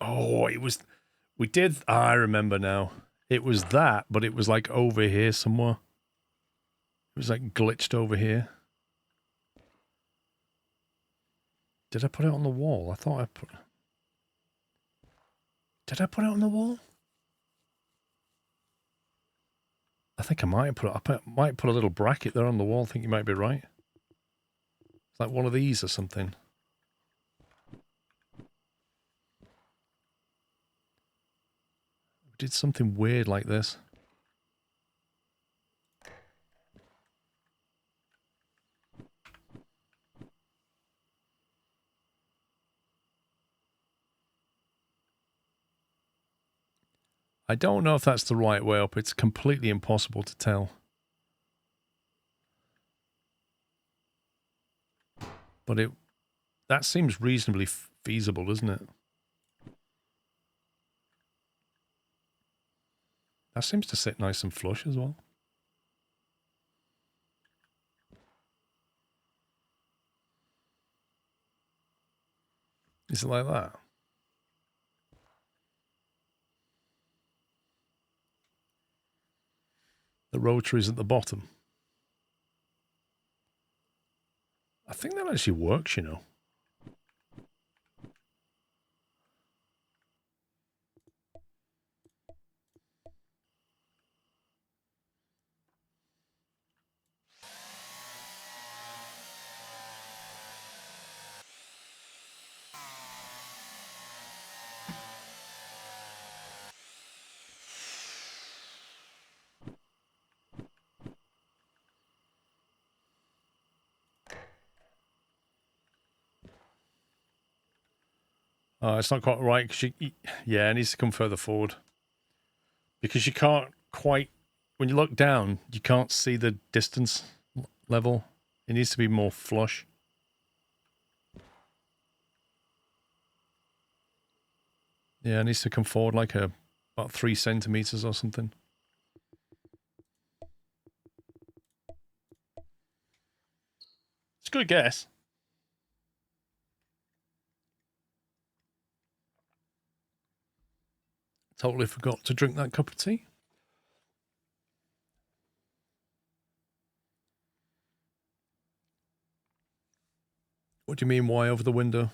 Oh, it was... We did... I remember now. It was that, but it was like over here somewhere. It was like glitched over here. Did I put it on the wall? I thought I put... Did I put it on the wall? I think I might have put it... I might put a little bracket there on the wall. I think you might be right. It's like one of these or something. We did something weird like this. I don't know if that's the right way up. It's completely impossible to tell. But that seems reasonably feasible, doesn't it? That seems to sit nice and flush as well. Is it like that? The rotaries at the bottom. I think that actually works, you know. It's not quite right because yeah, it needs to come further forward because you can't quite, when you look down, you can't see the distance level. It needs to be more flush. Yeah, it needs to come forward like about 3 centimeters or something. It's a good guess. Totally forgot to drink that cup of tea. What do you mean, why over the window?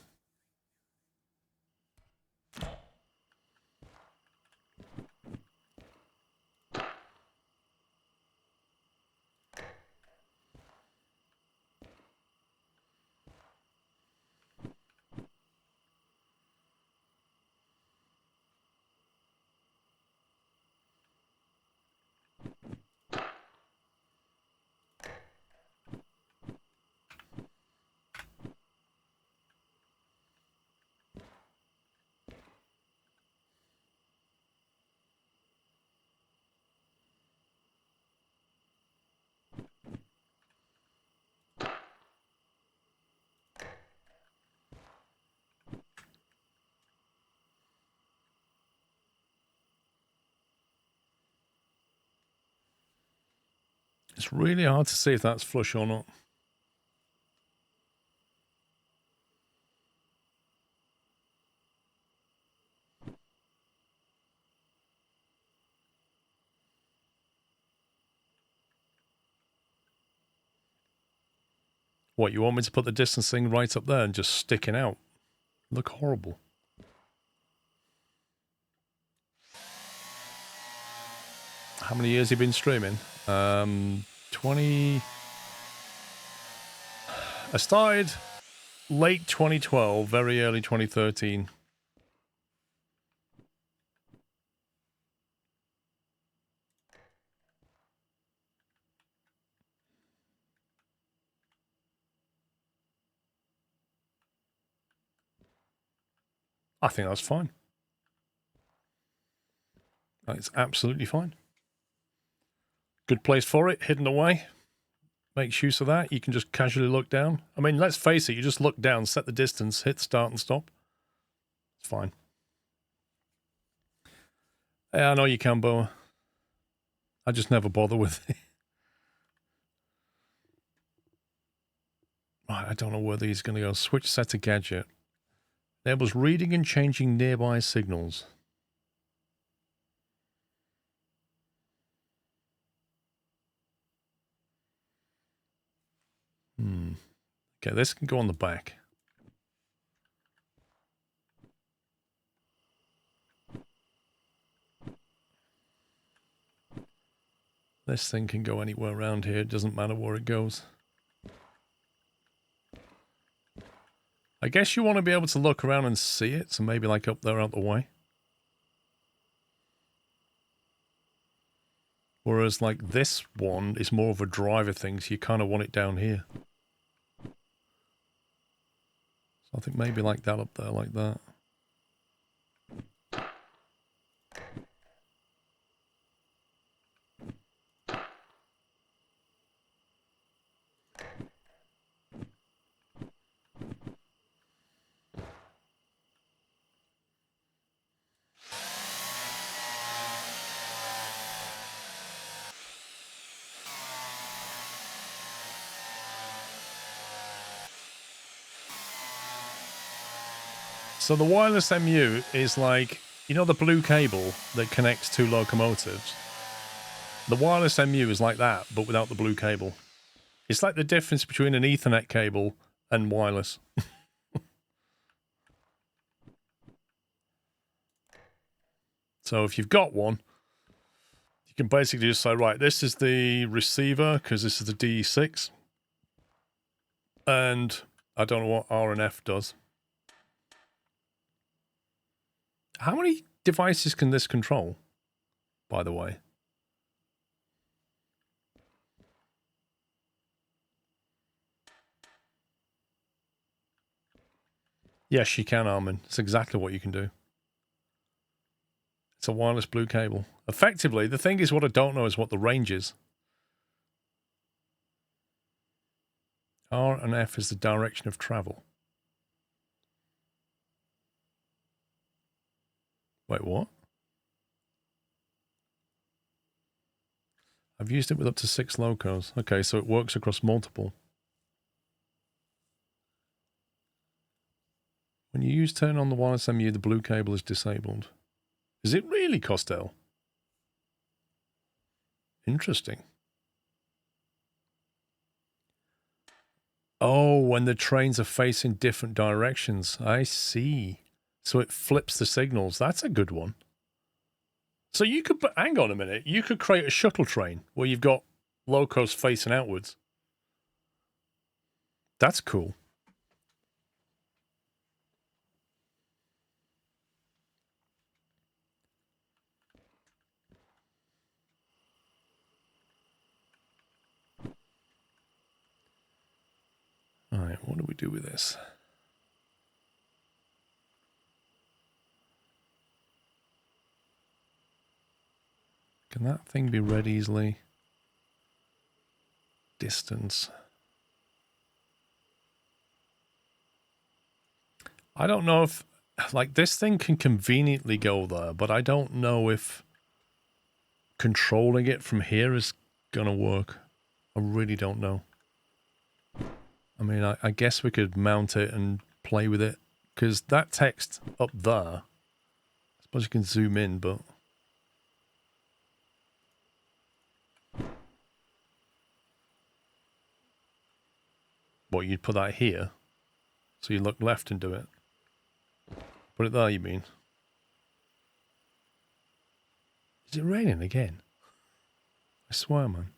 It's really hard to see if that's flush or not. What, you want me to put the distance thing right up there and just sticking out? Look horrible. How many years have you been streaming? 20... I started late 2012, very early 2013. I think that's fine. That's absolutely fine. Good place for it, hidden away. Makes use of that. You can just casually look down. I mean, let's face it, you just look down, set the distance, hit start and stop. It's fine. Yeah, I know you can, Boa. I just never bother with it. Right, I don't know where these are going to go. Switch set to gadget. Enables reading and changing nearby signals. Okay, this can go on the back. This thing can go anywhere around here. It doesn't matter where it goes. I guess you want to be able to look around and see it, so maybe like up there out the way. Whereas like this one is more of a driver thing, so you kind of want it down here. So I think maybe like that up there, like that. So the wireless MU is like, you know the blue cable that connects two locomotives? The wireless MU is like that, but without the blue cable. It's like the difference between an Ethernet cable and wireless. So if you've got one, you can basically just say, right, this is the receiver, because this is the DE6. And I don't know what R and F does. How many devices can this control, by the way? Yes, you can, Armin. It's exactly what you can do. It's a wireless blue cable. Effectively, the thing is, what I don't know is what the range is. R and F is the direction of travel. Wait, what? I've used it with up to 6 locos. Okay, so it works across multiple. When you use turn on the wireless MU, the blue cable is disabled. Is it really, Costel? Interesting. Oh, when the trains are facing different directions. I see. So it flips the signals. That's a good one. So you could, hang on a minute, you could create a shuttle train where you've got locos facing outwards. That's cool. All right, what do we do with this? Can that thing be read easily? Distance. I don't know if, like, this thing can conveniently go there, but I don't know if controlling it from here is going to work. I really don't know. I mean, I guess we could mount it and play with it. Because that text up there, I suppose you can zoom in, but... What, you'd put that here? So you look left and do it? Put it there, you mean? Is it raining again? I swear, man.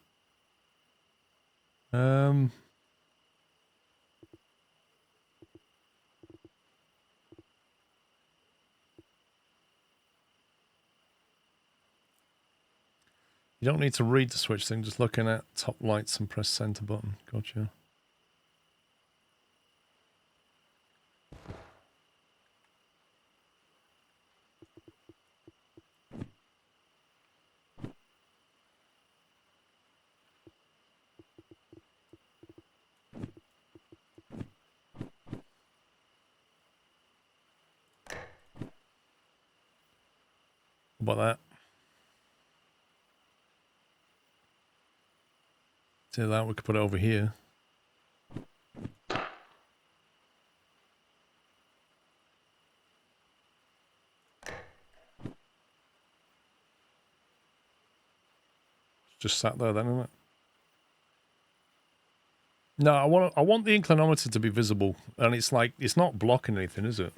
You don't need to read the switch thing, just looking at top lights and press center button. Gotcha. What about that? See that? We could put it over here. Just sat there then, isn't it? No, I want the inclinometer to be visible, and it's like it's not blocking anything, is it?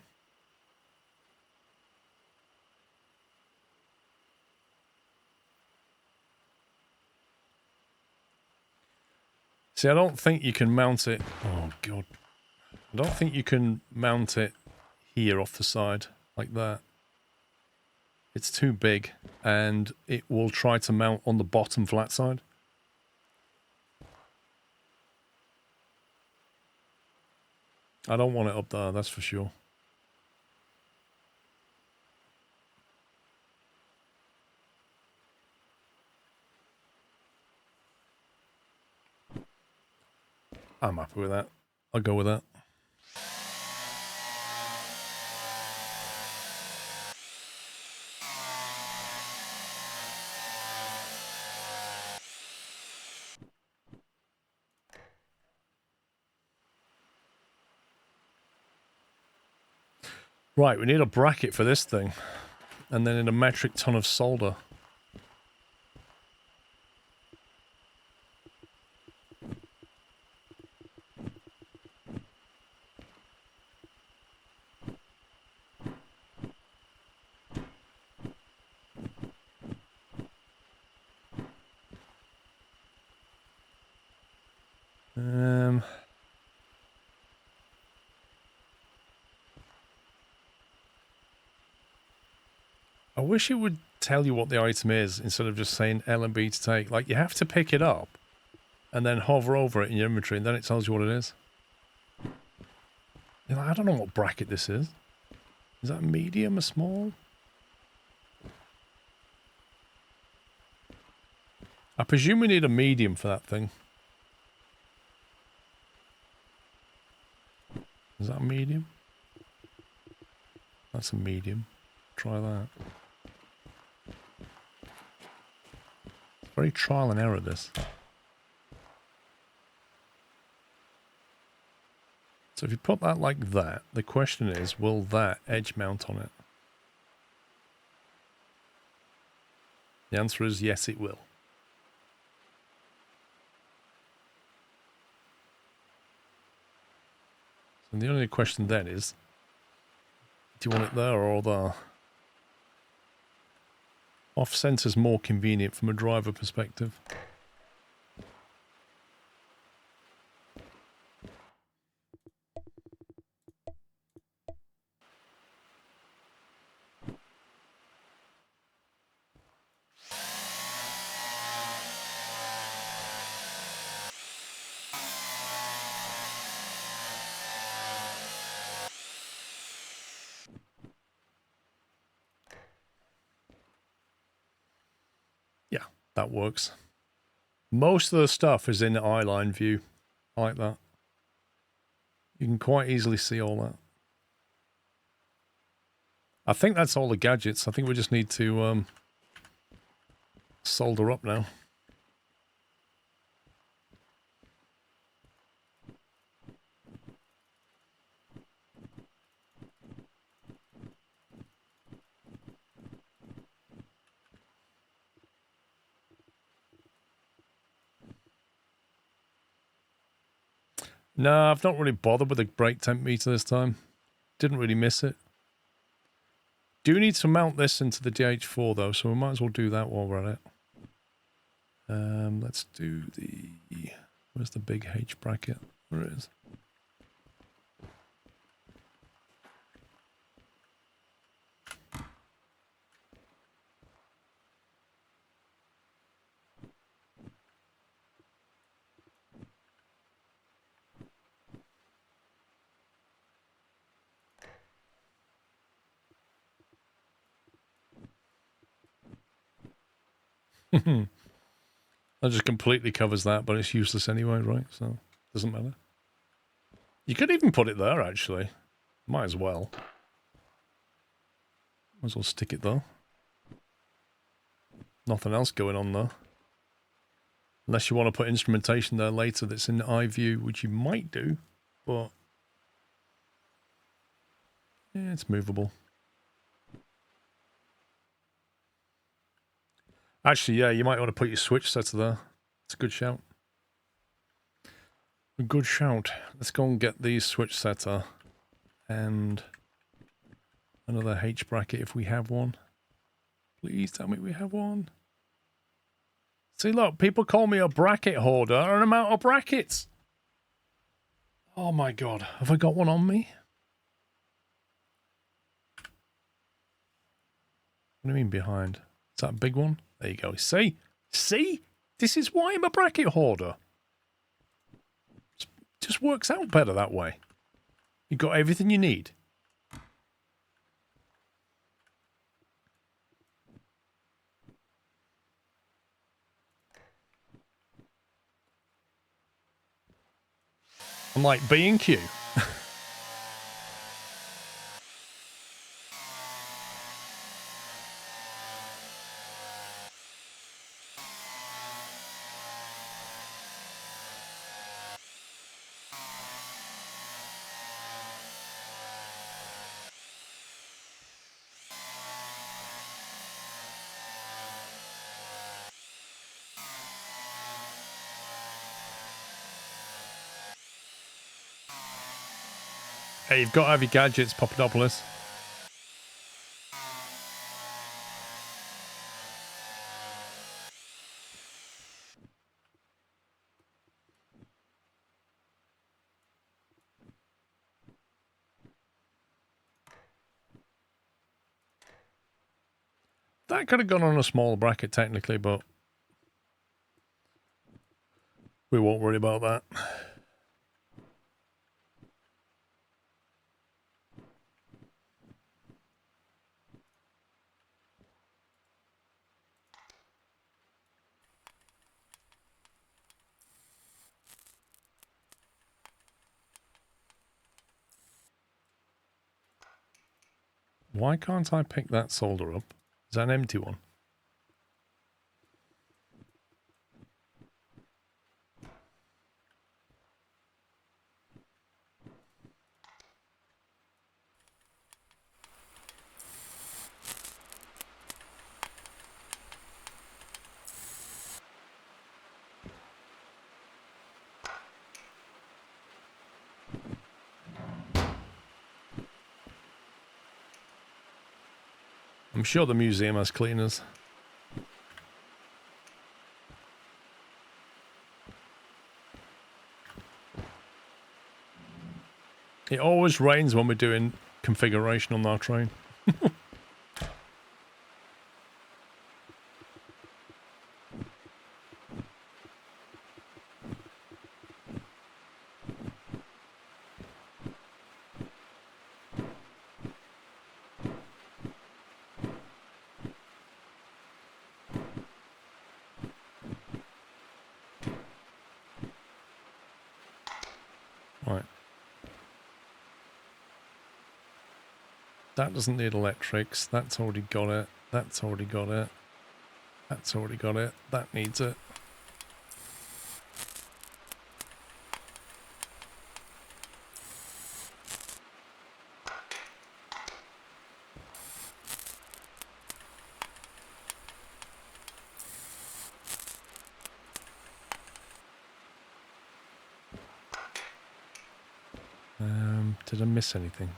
See, I don't think you can mount it. Oh god, I don't think you can mount it here off the side like that. It's too big, and it will try to mount on the bottom flat side. I don't want it up there, that's for sure. I'm happy with that. I'll go with that. Right, we need a bracket for this thing. And then in a metric ton of solder. I wish it would tell you what the item is instead of just saying L and B to take. Like, you have to pick it up and then hover over it in your inventory and then it tells you what it is. You're like, I don't know what bracket this is. Is that medium or small? I presume we need a medium for that thing. Is that a medium? That's a medium. Try that. Very trial and error, this. So if you put that like that, the question is, will that edge mount on it? The answer is yes, it will. And the only question then is, do you want it there or there? Off-center's more convenient from a driver perspective. That works. Most of the stuff is in the eyeline view. I like that. You can quite easily see all that. I think that's all the gadgets. I think we just need to solder up now. No, I've not really bothered with the brake temp meter this time. Didn't really miss it. Do need to mount this into the DH4 though, so we might as well do that while we're at it. Let's do the... Where's the big H bracket? There it is. That just completely covers that, but it's useless anyway, right? So, doesn't matter. You could even put it there, actually. Might as well. Might as well stick it there. Nothing else going on there. Unless you want to put instrumentation there later that's in eye view, which you might do, but... yeah, it's movable. Actually, yeah, you might want to put your switch setter there. It's a good shout. A good shout. Let's go and get the switch setter and another H bracket if we have one. Please tell me we have one. See, look, people call me a bracket hoarder and I'm out of brackets. Oh my god, have I got one on me? What do you mean behind? Is that a big one? There you go. See? See? This is why I'm a bracket hoarder. Just works out better that way. You've got everything you need. I'm like B&Q. Hey, you've got to have your gadgets, Papadopoulos. That could have gone on a small bracket technically, but we won't worry about that. Why can't I pick that solder up? Is that an empty one? I'm sure the museum has cleaners. It always rains when we're doing configuration on our train. Right. That doesn't need electrics. That's already got it. That's already got it. That's already got it. That needs it. Did I miss anything?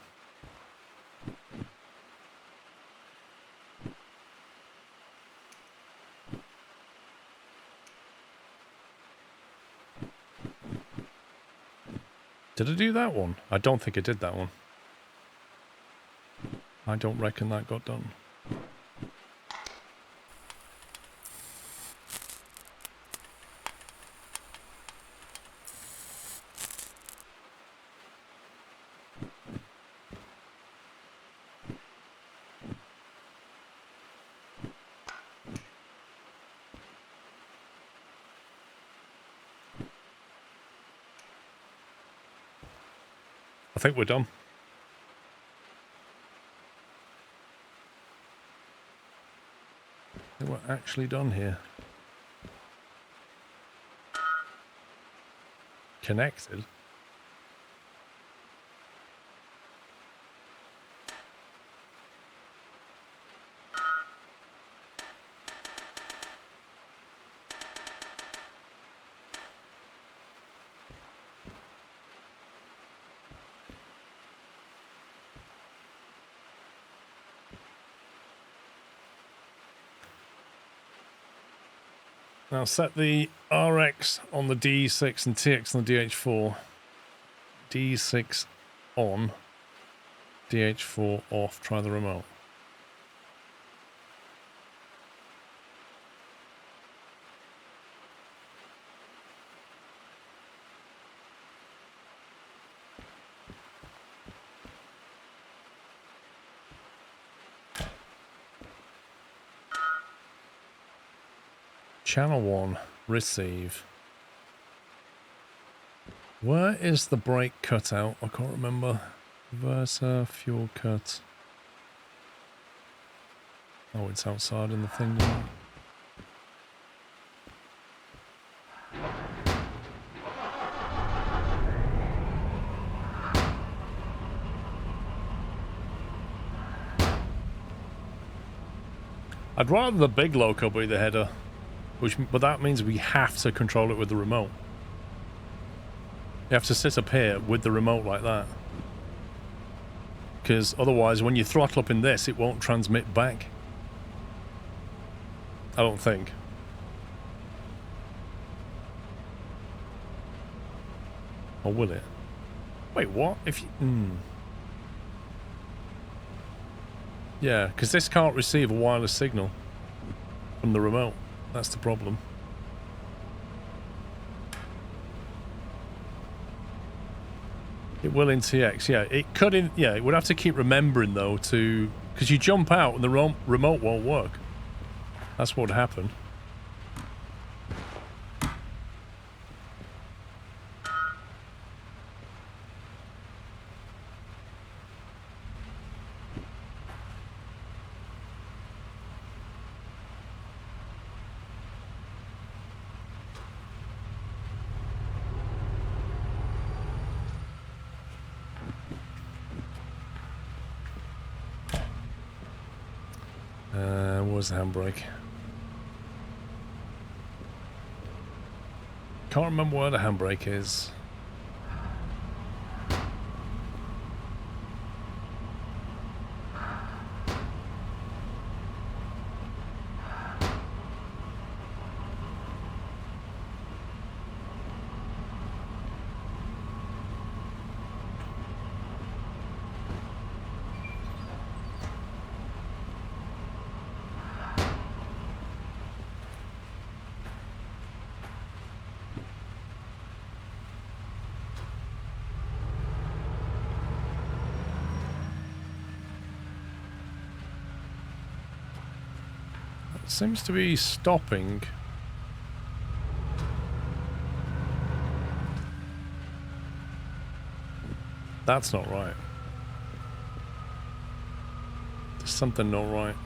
Did I do that one? I don't think I did that one. I don't reckon that got done. I think we're done. I think we're actually done here. Connected? Now set the RX on the DE6 and TX on the DH4. DE6 on, DH4 off. Try the remote. Channel 1, receive. Where is the brake cutout? I can't remember. Versa, fuel cut. Oh, it's outside in the thing now. I'd rather the big loco be the header. But that means we have to control it with the remote. You have to sit up here with the remote like that. Because otherwise, when you throttle up in this, it won't transmit back. I don't think. Or will it? Wait, what? If you... Yeah, because this can't receive a wireless signal from the remote. That's the problem. It will in TX, yeah. It could in, yeah, it would have to keep remembering though to, because you jump out and the remote won't work. That's what would happen. Where's the handbrake? Can't remember where the handbrake is. Seems to be stopping. That's not right. There's something not right.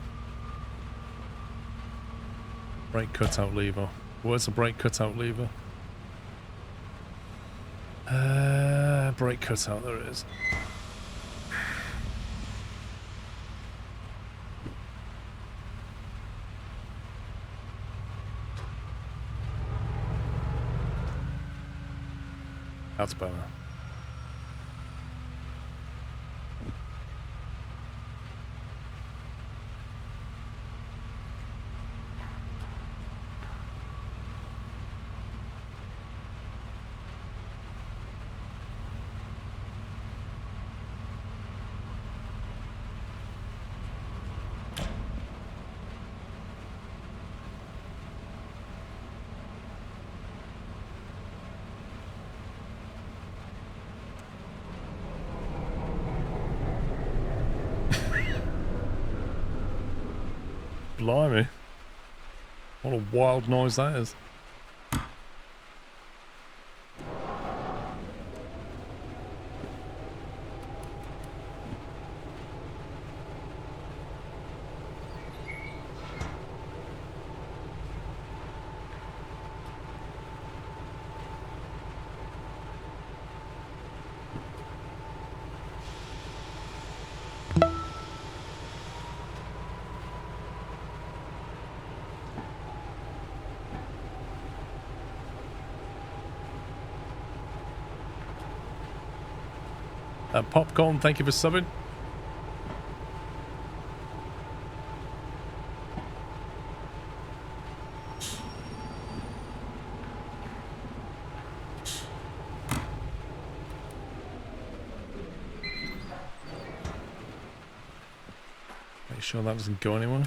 Brake cutout lever. Where's the brake cutout lever? Brake cutout, there it is. That's better. Blimey. What a wild noise that is. Popcorn, thank you for subbing. Make sure that doesn't go anywhere.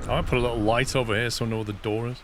I put a little light over here so I know where the door is.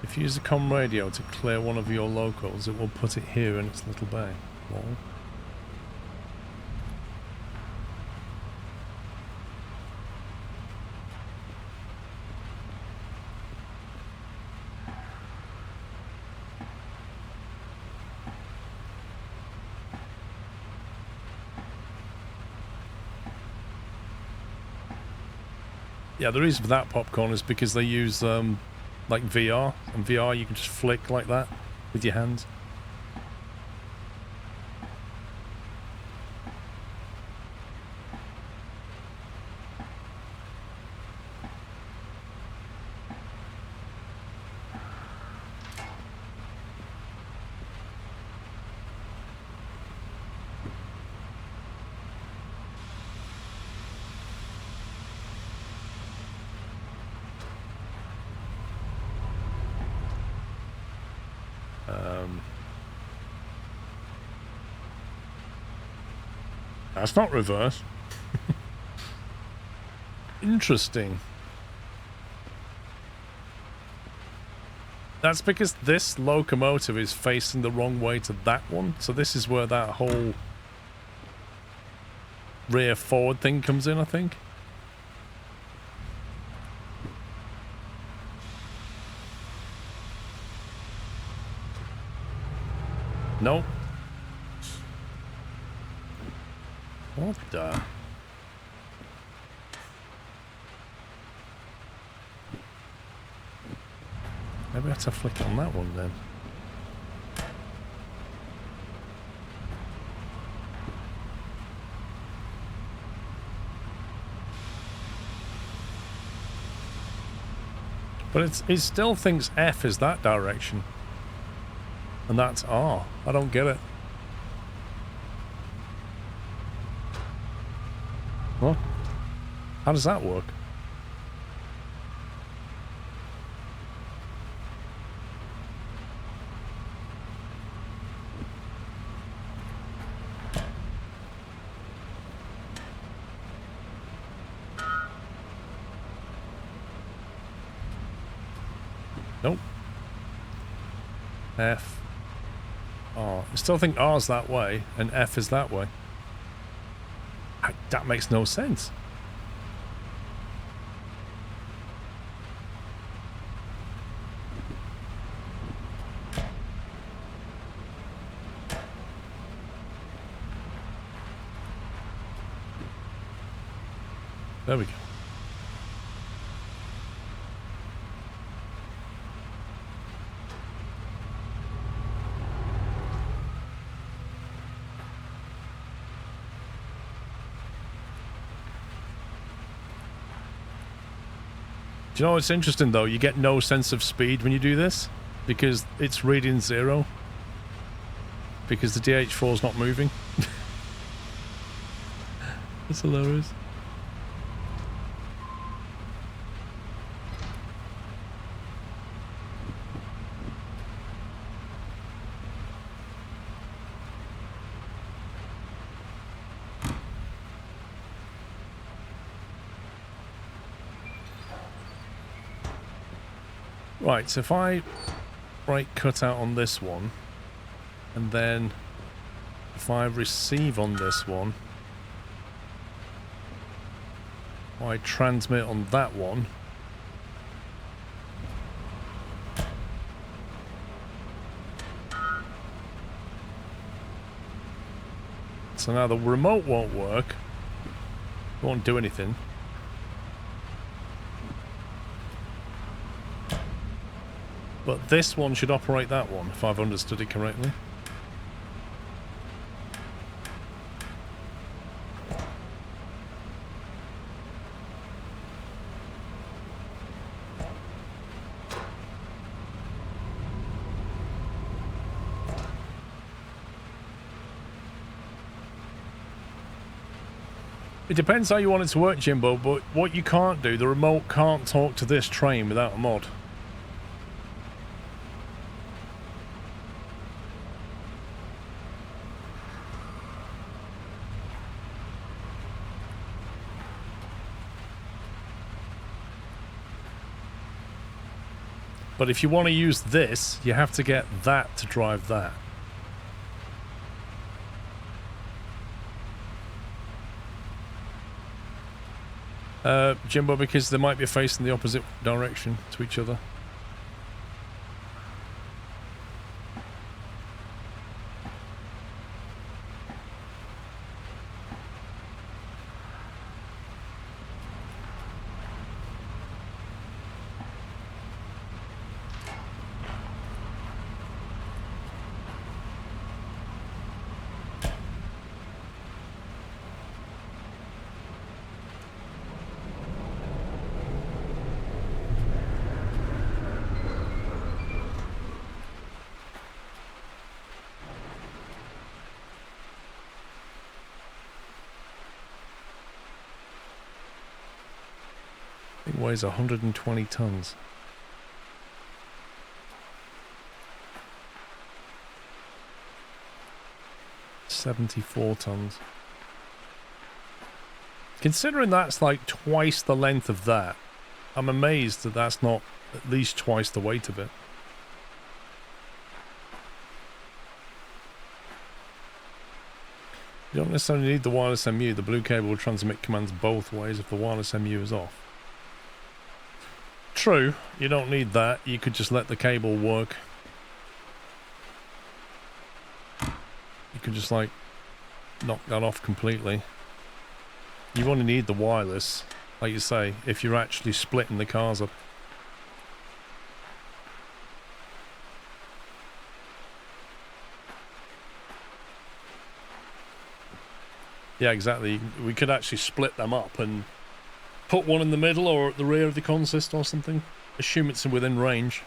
If you use the comm radio to clear one of your locals, it will put it here in its little bay. Lol. Yeah, the reason for that, Popcorn, is because they use like VR, and VR you can just flick like that with your hands. That's not reverse. Interesting. That's because this locomotive is facing the wrong way to that one. So this is where that whole rear forward thing comes in, I think. Nope. What the? Maybe I have to flick on that one then. But it still thinks F is that direction. And that's R. I don't get it. What? How does that work? Nope. F. R. I still think R's that way and F is that way. That makes no sense. There we go. Do you know what's interesting though? You get no sense of speed when you do this because it's reading 0 because the DH4 is not moving. It's hilarious. Right, so if I right cut out on this one, and then if I receive on this one, I transmit on that one, so now the remote won't work, it won't do anything. But this one should operate that one, if I've understood it correctly. It depends how you want it to work, Jimbo, but what you can't do, the remote can't talk to this train without a mod. But if you want to use this, you have to get that to drive that. Jimbo, because they might be facing the opposite direction to each other. It weighs 120 tons. $74 tons. Considering that's like twice the length of that, I'm amazed that that's not at least twice the weight of it. You don't necessarily need the wireless MU. The blue cable will transmit commands both ways if the wireless MU is off. True, you don't need that. You could just let the cable work. You could just like knock that off completely. You only need the wireless, like you say, if you're actually splitting the cars up. Yeah, exactly. We could actually split them up and put one in the middle or at the rear of the consist or something. Assume it's within range.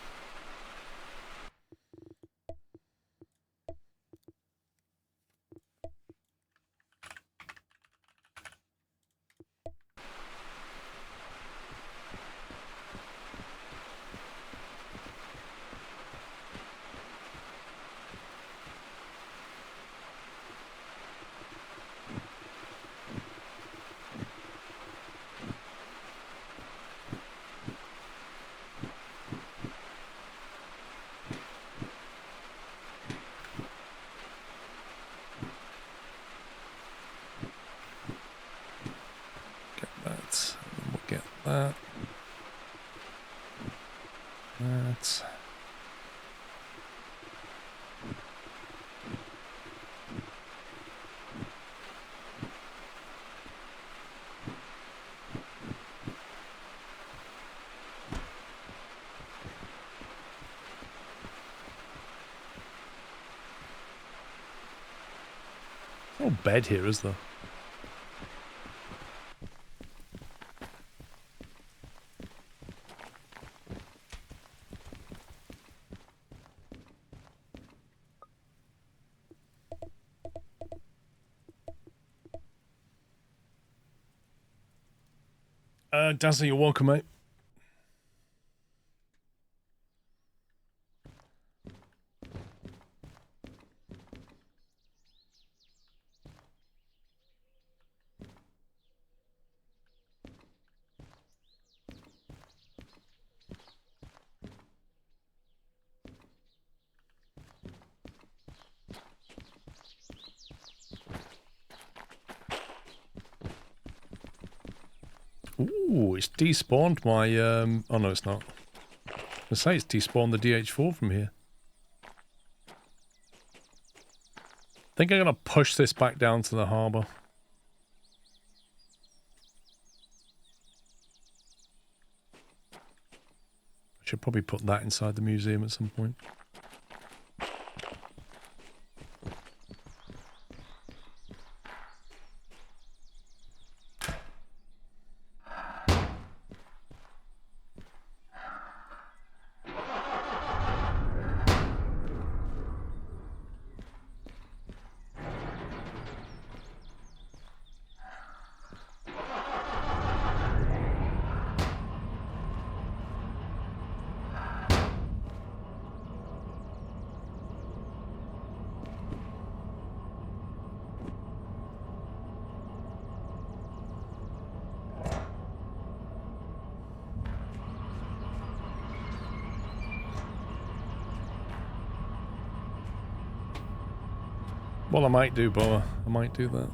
No bed here, is there? Dazzle, you're welcome, mate. Ooh, it's despawned my, oh no it's not. I say it's despawned the DH4 from here. I think I'm going to push this back down to the harbour. I should probably put that inside the museum at some point. Well, I might do, Boa. I might do that.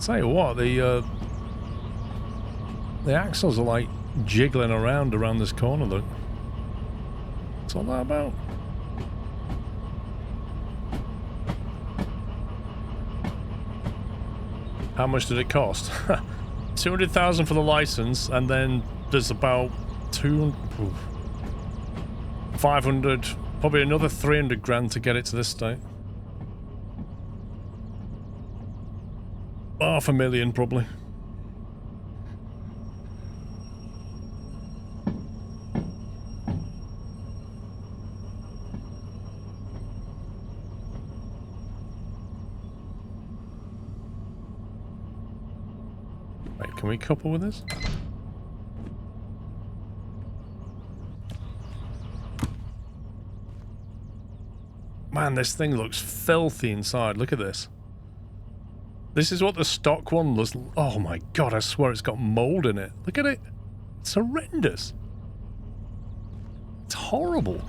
Tell you what, the axles are like jiggling around this corner. Look, what's all that about? How much did it cost? 200,000 for the license, and then there's about 500, probably another 300 grand to get it to this state. $500,000 probably. Wait, can we couple with this? Man, this thing looks filthy inside. Look at this. This is what the stock one was. Oh my god, I swear it's got mold in it. Look at it. It's horrendous. It's horrible.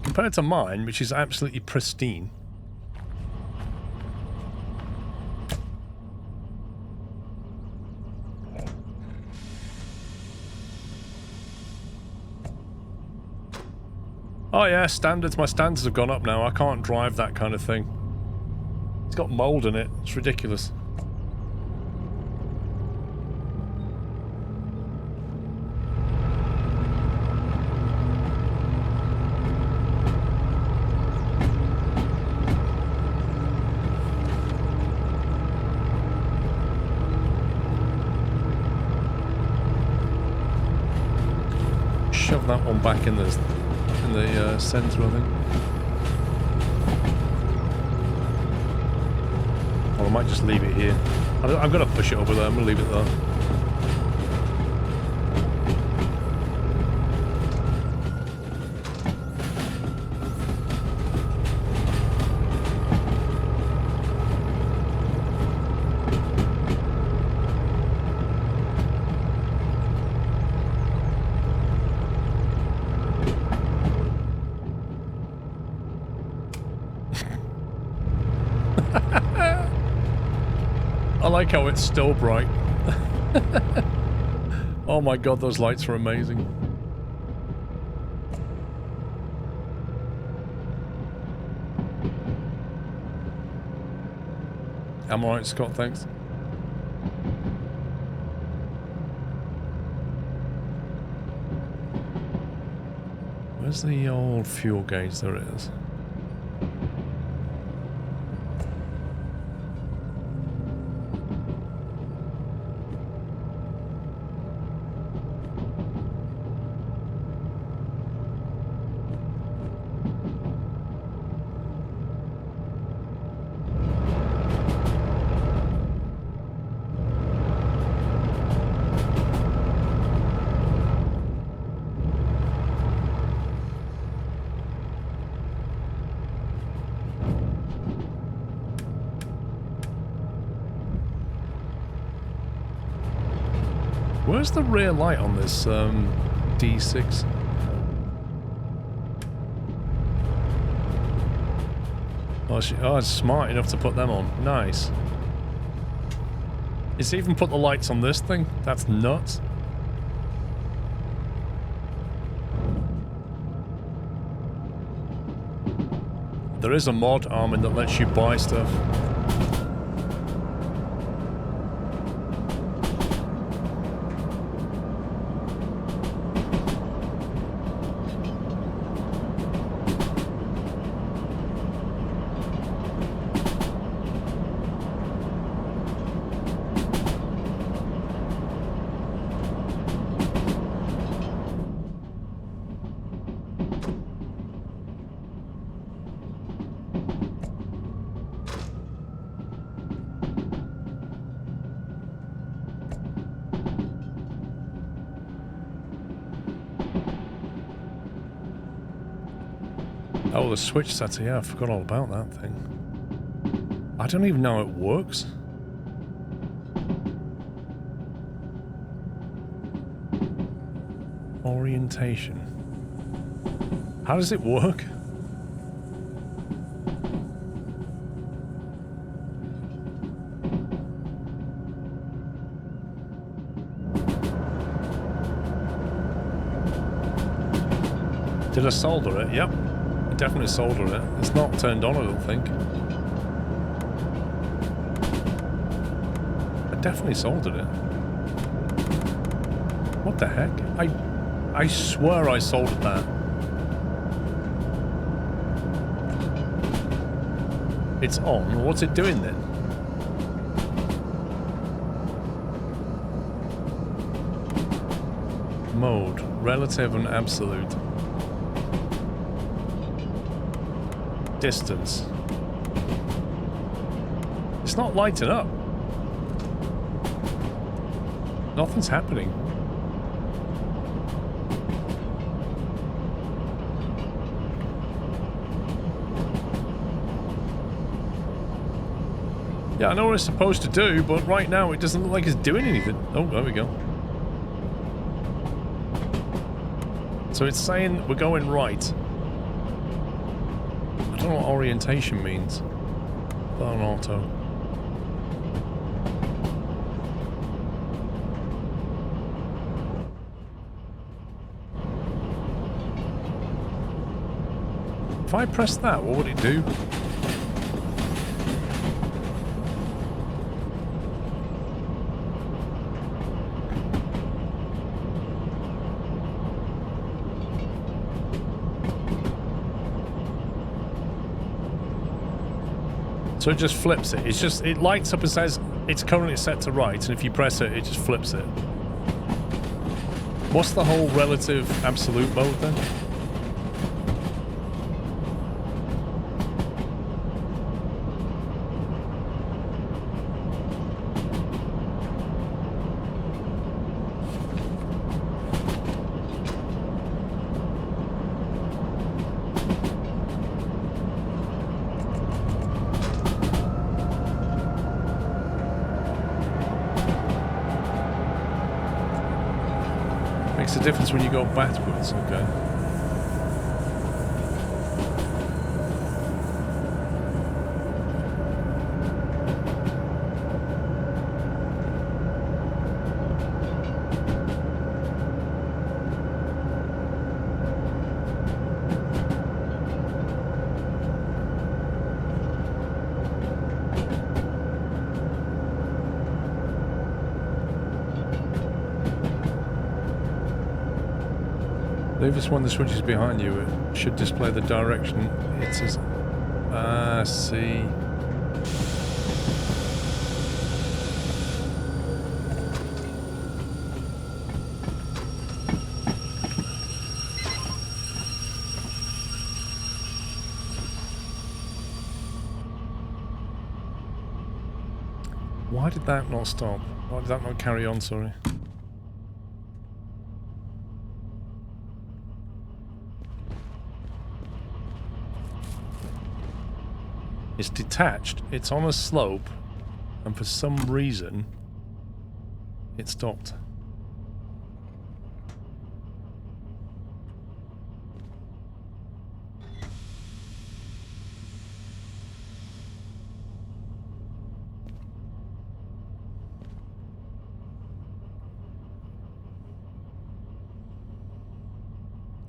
Compared to mine, which is absolutely pristine. Oh yeah, standards. My standards have gone up now. I can't drive that kind of thing. It's got mold in it. It's ridiculous. Shove that one back in the center, I think. Or I might just leave it here. I'm going to push it over there. I'm going to leave it there. like how it's still bright. Oh my god, those lights are amazing. I'm alright, Scott, thanks. Where's the old fuel gauge? There it is. Where's the rear light on this DE6? Oh, it's smart enough to put them on. Nice. It's even put the lights on this thing? That's nuts. There is a mod, Armin, that lets you buy stuff. Oh, the switch setter, yeah, I forgot all about that thing. I don't even know how it works. Orientation. How does it work? Did I solder it? Yep. Definitely soldered it. It's not turned on, I don't think. I definitely soldered it. What the heck? I swear I soldered that. It's on. What's it doing then? Mode. Relative and absolute. Distance. It's not lighting up. Nothing's happening. Yeah, I know what it's supposed to do, but right now it doesn't look like it's doing anything. Oh, there we go. So it's saying we're going right. I don't know what orientation means. Put on auto. If I press that, what would it do? So it just flips it. It's just, it lights up and says it's currently set to right, and if you press it, it just flips it. What's the whole relative absolute mode then? Makes a difference when you go backwards, okay. Leave us when the switch is behind you. It should display the direction it is. Ah, see. Why did that not stop? Why did that not carry on, sorry? It's detached, it's on a slope, and for some reason, it stopped.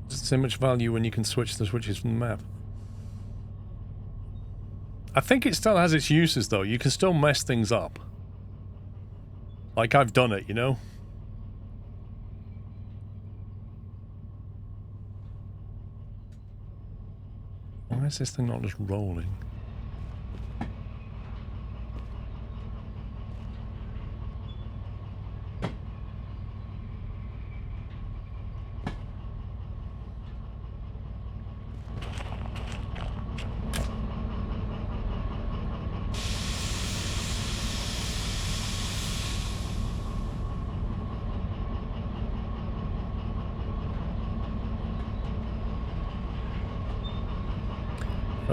There's so much value when you can switch the switches from the map. I think it still has its uses, though. You can still mess things up. Like I've done it, you know? Why is this thing not just rolling?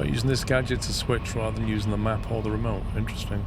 Using this gadget to switch rather than using the map or the remote. Interesting.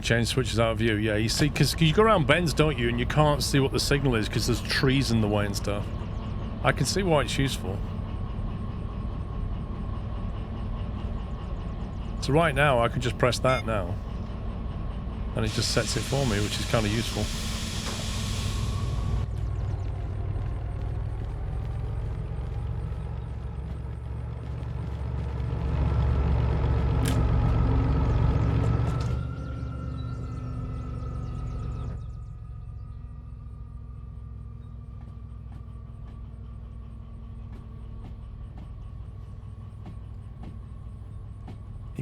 Change switches out of view. Yeah, you see, because you go around bends, don't you, and you can't see what the signal is because there's trees in the way and stuff. I can see why it's useful. So right now I can just press that now and it just sets it for me, which is kind of useful.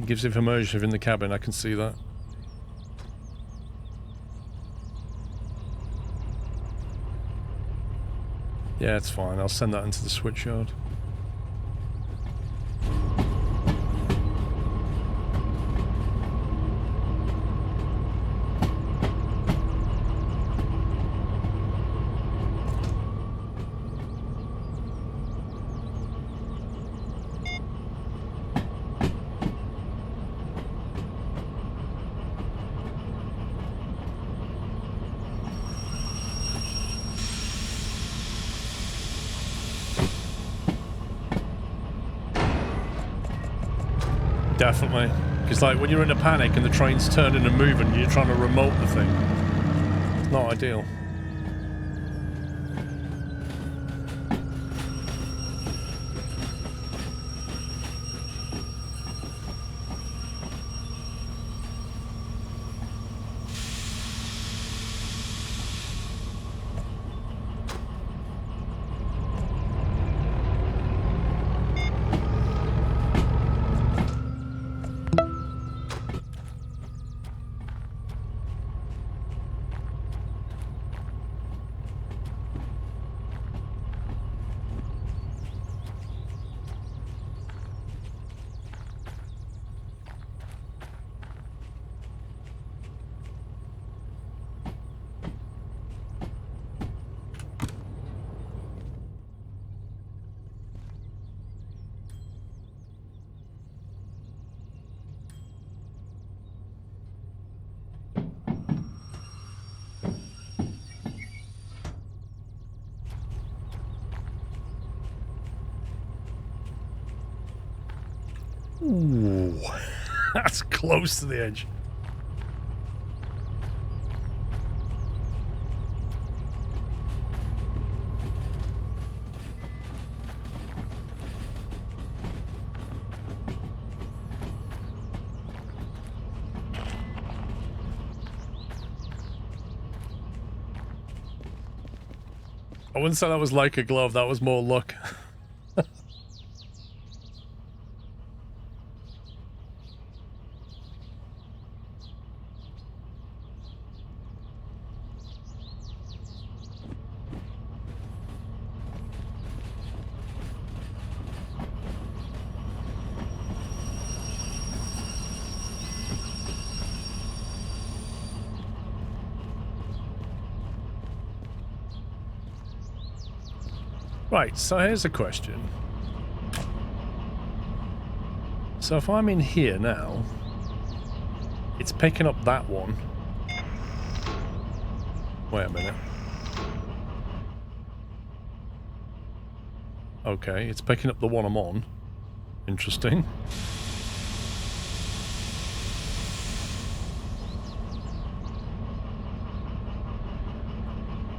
Gives information in the cabin, I can see that. Yeah, it's fine. I'll send that into the switch yard. Definitely. Because like when you're in a panic and the train's turning and moving, you're trying to remote the thing. It's not ideal. Ooh, that's close to the edge. I wouldn't say that was like a glove, that was more luck. Right, so here's a question. So if I'm in here now, it's picking up that one. Wait a minute. Okay, it's picking up the one I'm on. Interesting.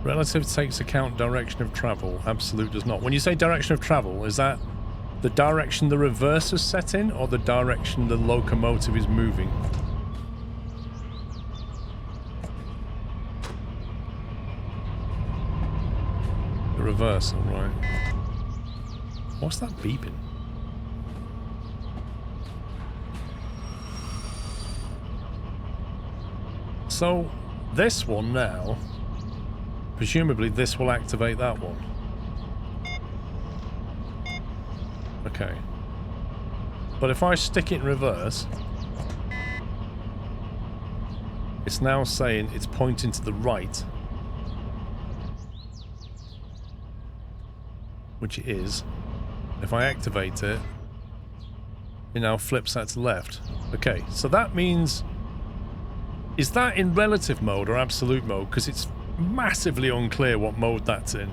Relative takes account direction of travel. Absolute does not. When you say direction of travel, is that the direction the reverse is set in, or the direction the locomotive is moving? The reverse, alright. What's that beeping? So, this one now, presumably this will activate that one. Okay. But if I stick it in reverse, it's now saying it's pointing to the right. Which it is. If I activate it, it now flips that to left. Okay, so that means... Is that in relative mode or absolute mode? Because it's massively unclear what mode that's in.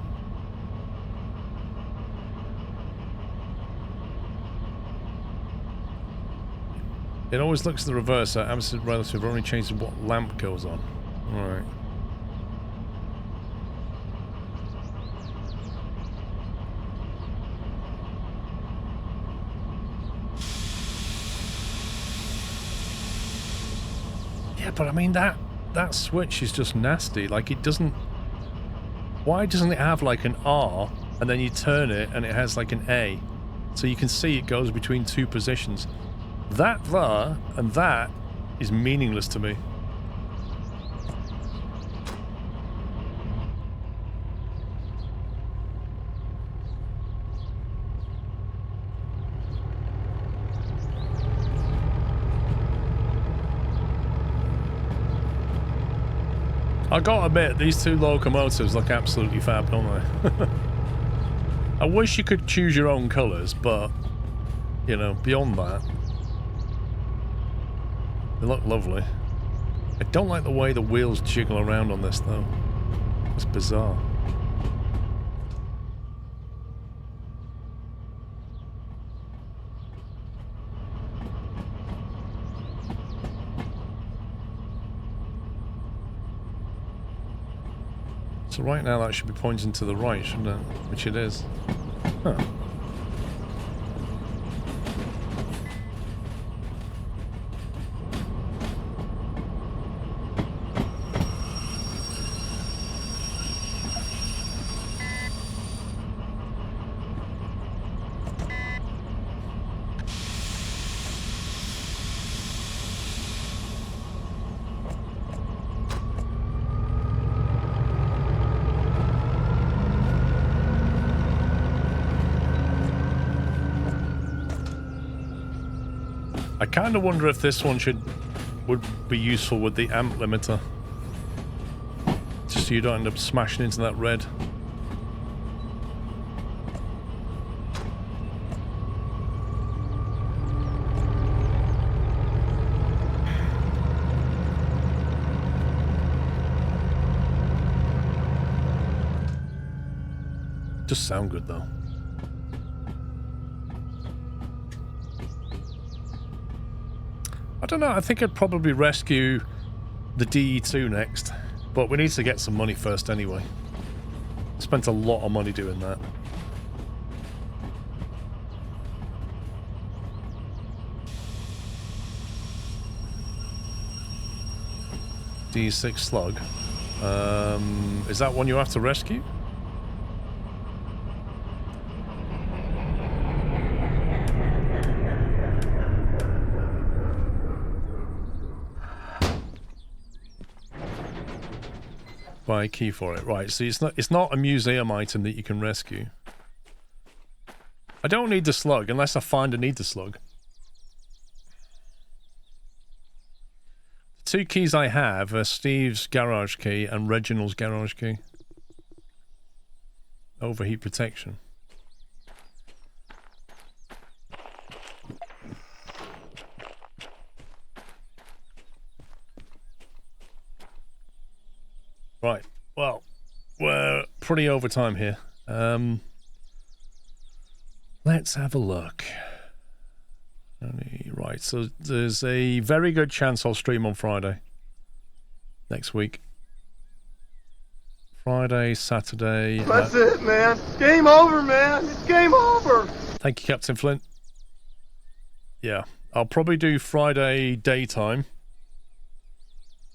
It always looks at the reverse, so absolute relative only changes what lamp goes on. Alright. Yeah, but I mean that switch is just nasty. Like, it doesn't... Why doesn't it have like an R and then you turn it and it has like an A? So you can see it goes between two positions. That there and that is meaningless to me. I gotta admit, these two locomotives look absolutely fab, don't they? I wish you could choose your own colours, but, you know, beyond that, they look lovely. I don't like the way the wheels jiggle around on this, though. It's bizarre. So right now that should be pointing to the right, shouldn't it? Which it is. Huh. I kind of wonder if this one would be useful with the amp limiter. Just so you don't end up smashing into that red. Just sound good though. I don't know. I think I'd probably rescue the DE2 next. But we need to get some money first anyway. Spent a lot of money doing that. DE6 slug. Is that one you have to rescue? Buy a key for it. Right, so it's not a museum item that you can rescue. I don't need the slug unless I find I need the slug. The two keys I have are Steve's garage key and Reginald's garage key. Overheat protection. Right, well, we're pretty over time here. Let's have a look. Right, so there's a very good chance I'll stream on Friday. Next week. Friday, Saturday. That's it, man. Game over, man. It's game over. Thank you, Captain Flint. Yeah, I'll probably do Friday daytime.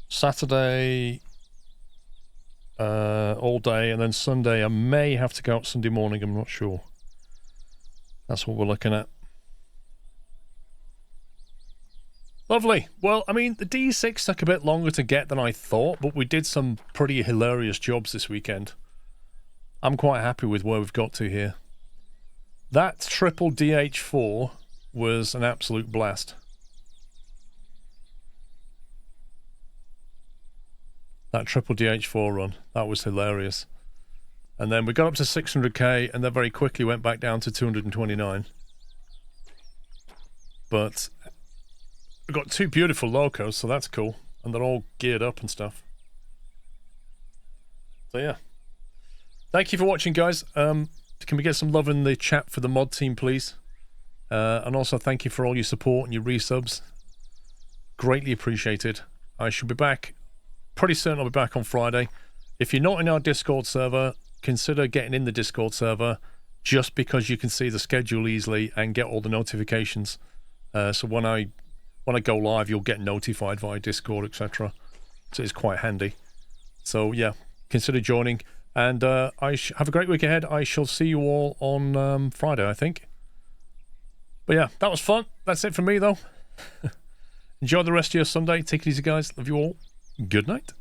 Saturday... all day, and then Sunday I may have to go out Sunday morning, I'm not sure. That's what we're looking at. Lovely. Well, I mean, the D6 took a bit longer to get than I thought, but we did some pretty hilarious jobs this weekend. I'm quite happy with where we've got to here. That triple DH4 was an absolute blast. That triple DH4 run, that was hilarious. And then we got up to 600k and then very quickly went back down to 229. But we've got two beautiful locos, so that's cool. And they're all geared up and stuff. So yeah. Thank you for watching, guys. Can we get some love in the chat for the mod team, please? And also thank you for all your support and your resubs. Greatly appreciated. I should be back. Pretty certain I'll be back on Friday. If you're not in our Discord server, consider getting in the Discord server just because you can see the schedule easily and get all the notifications. So when I go live, you'll get notified via Discord, etc. So it's quite handy. So yeah, consider joining. And have a great week ahead. I shall see you all on Friday, I think. But yeah, that was fun. That's it from me, though. Enjoy the rest of your Sunday. Take it easy, guys. Love you all. Good night.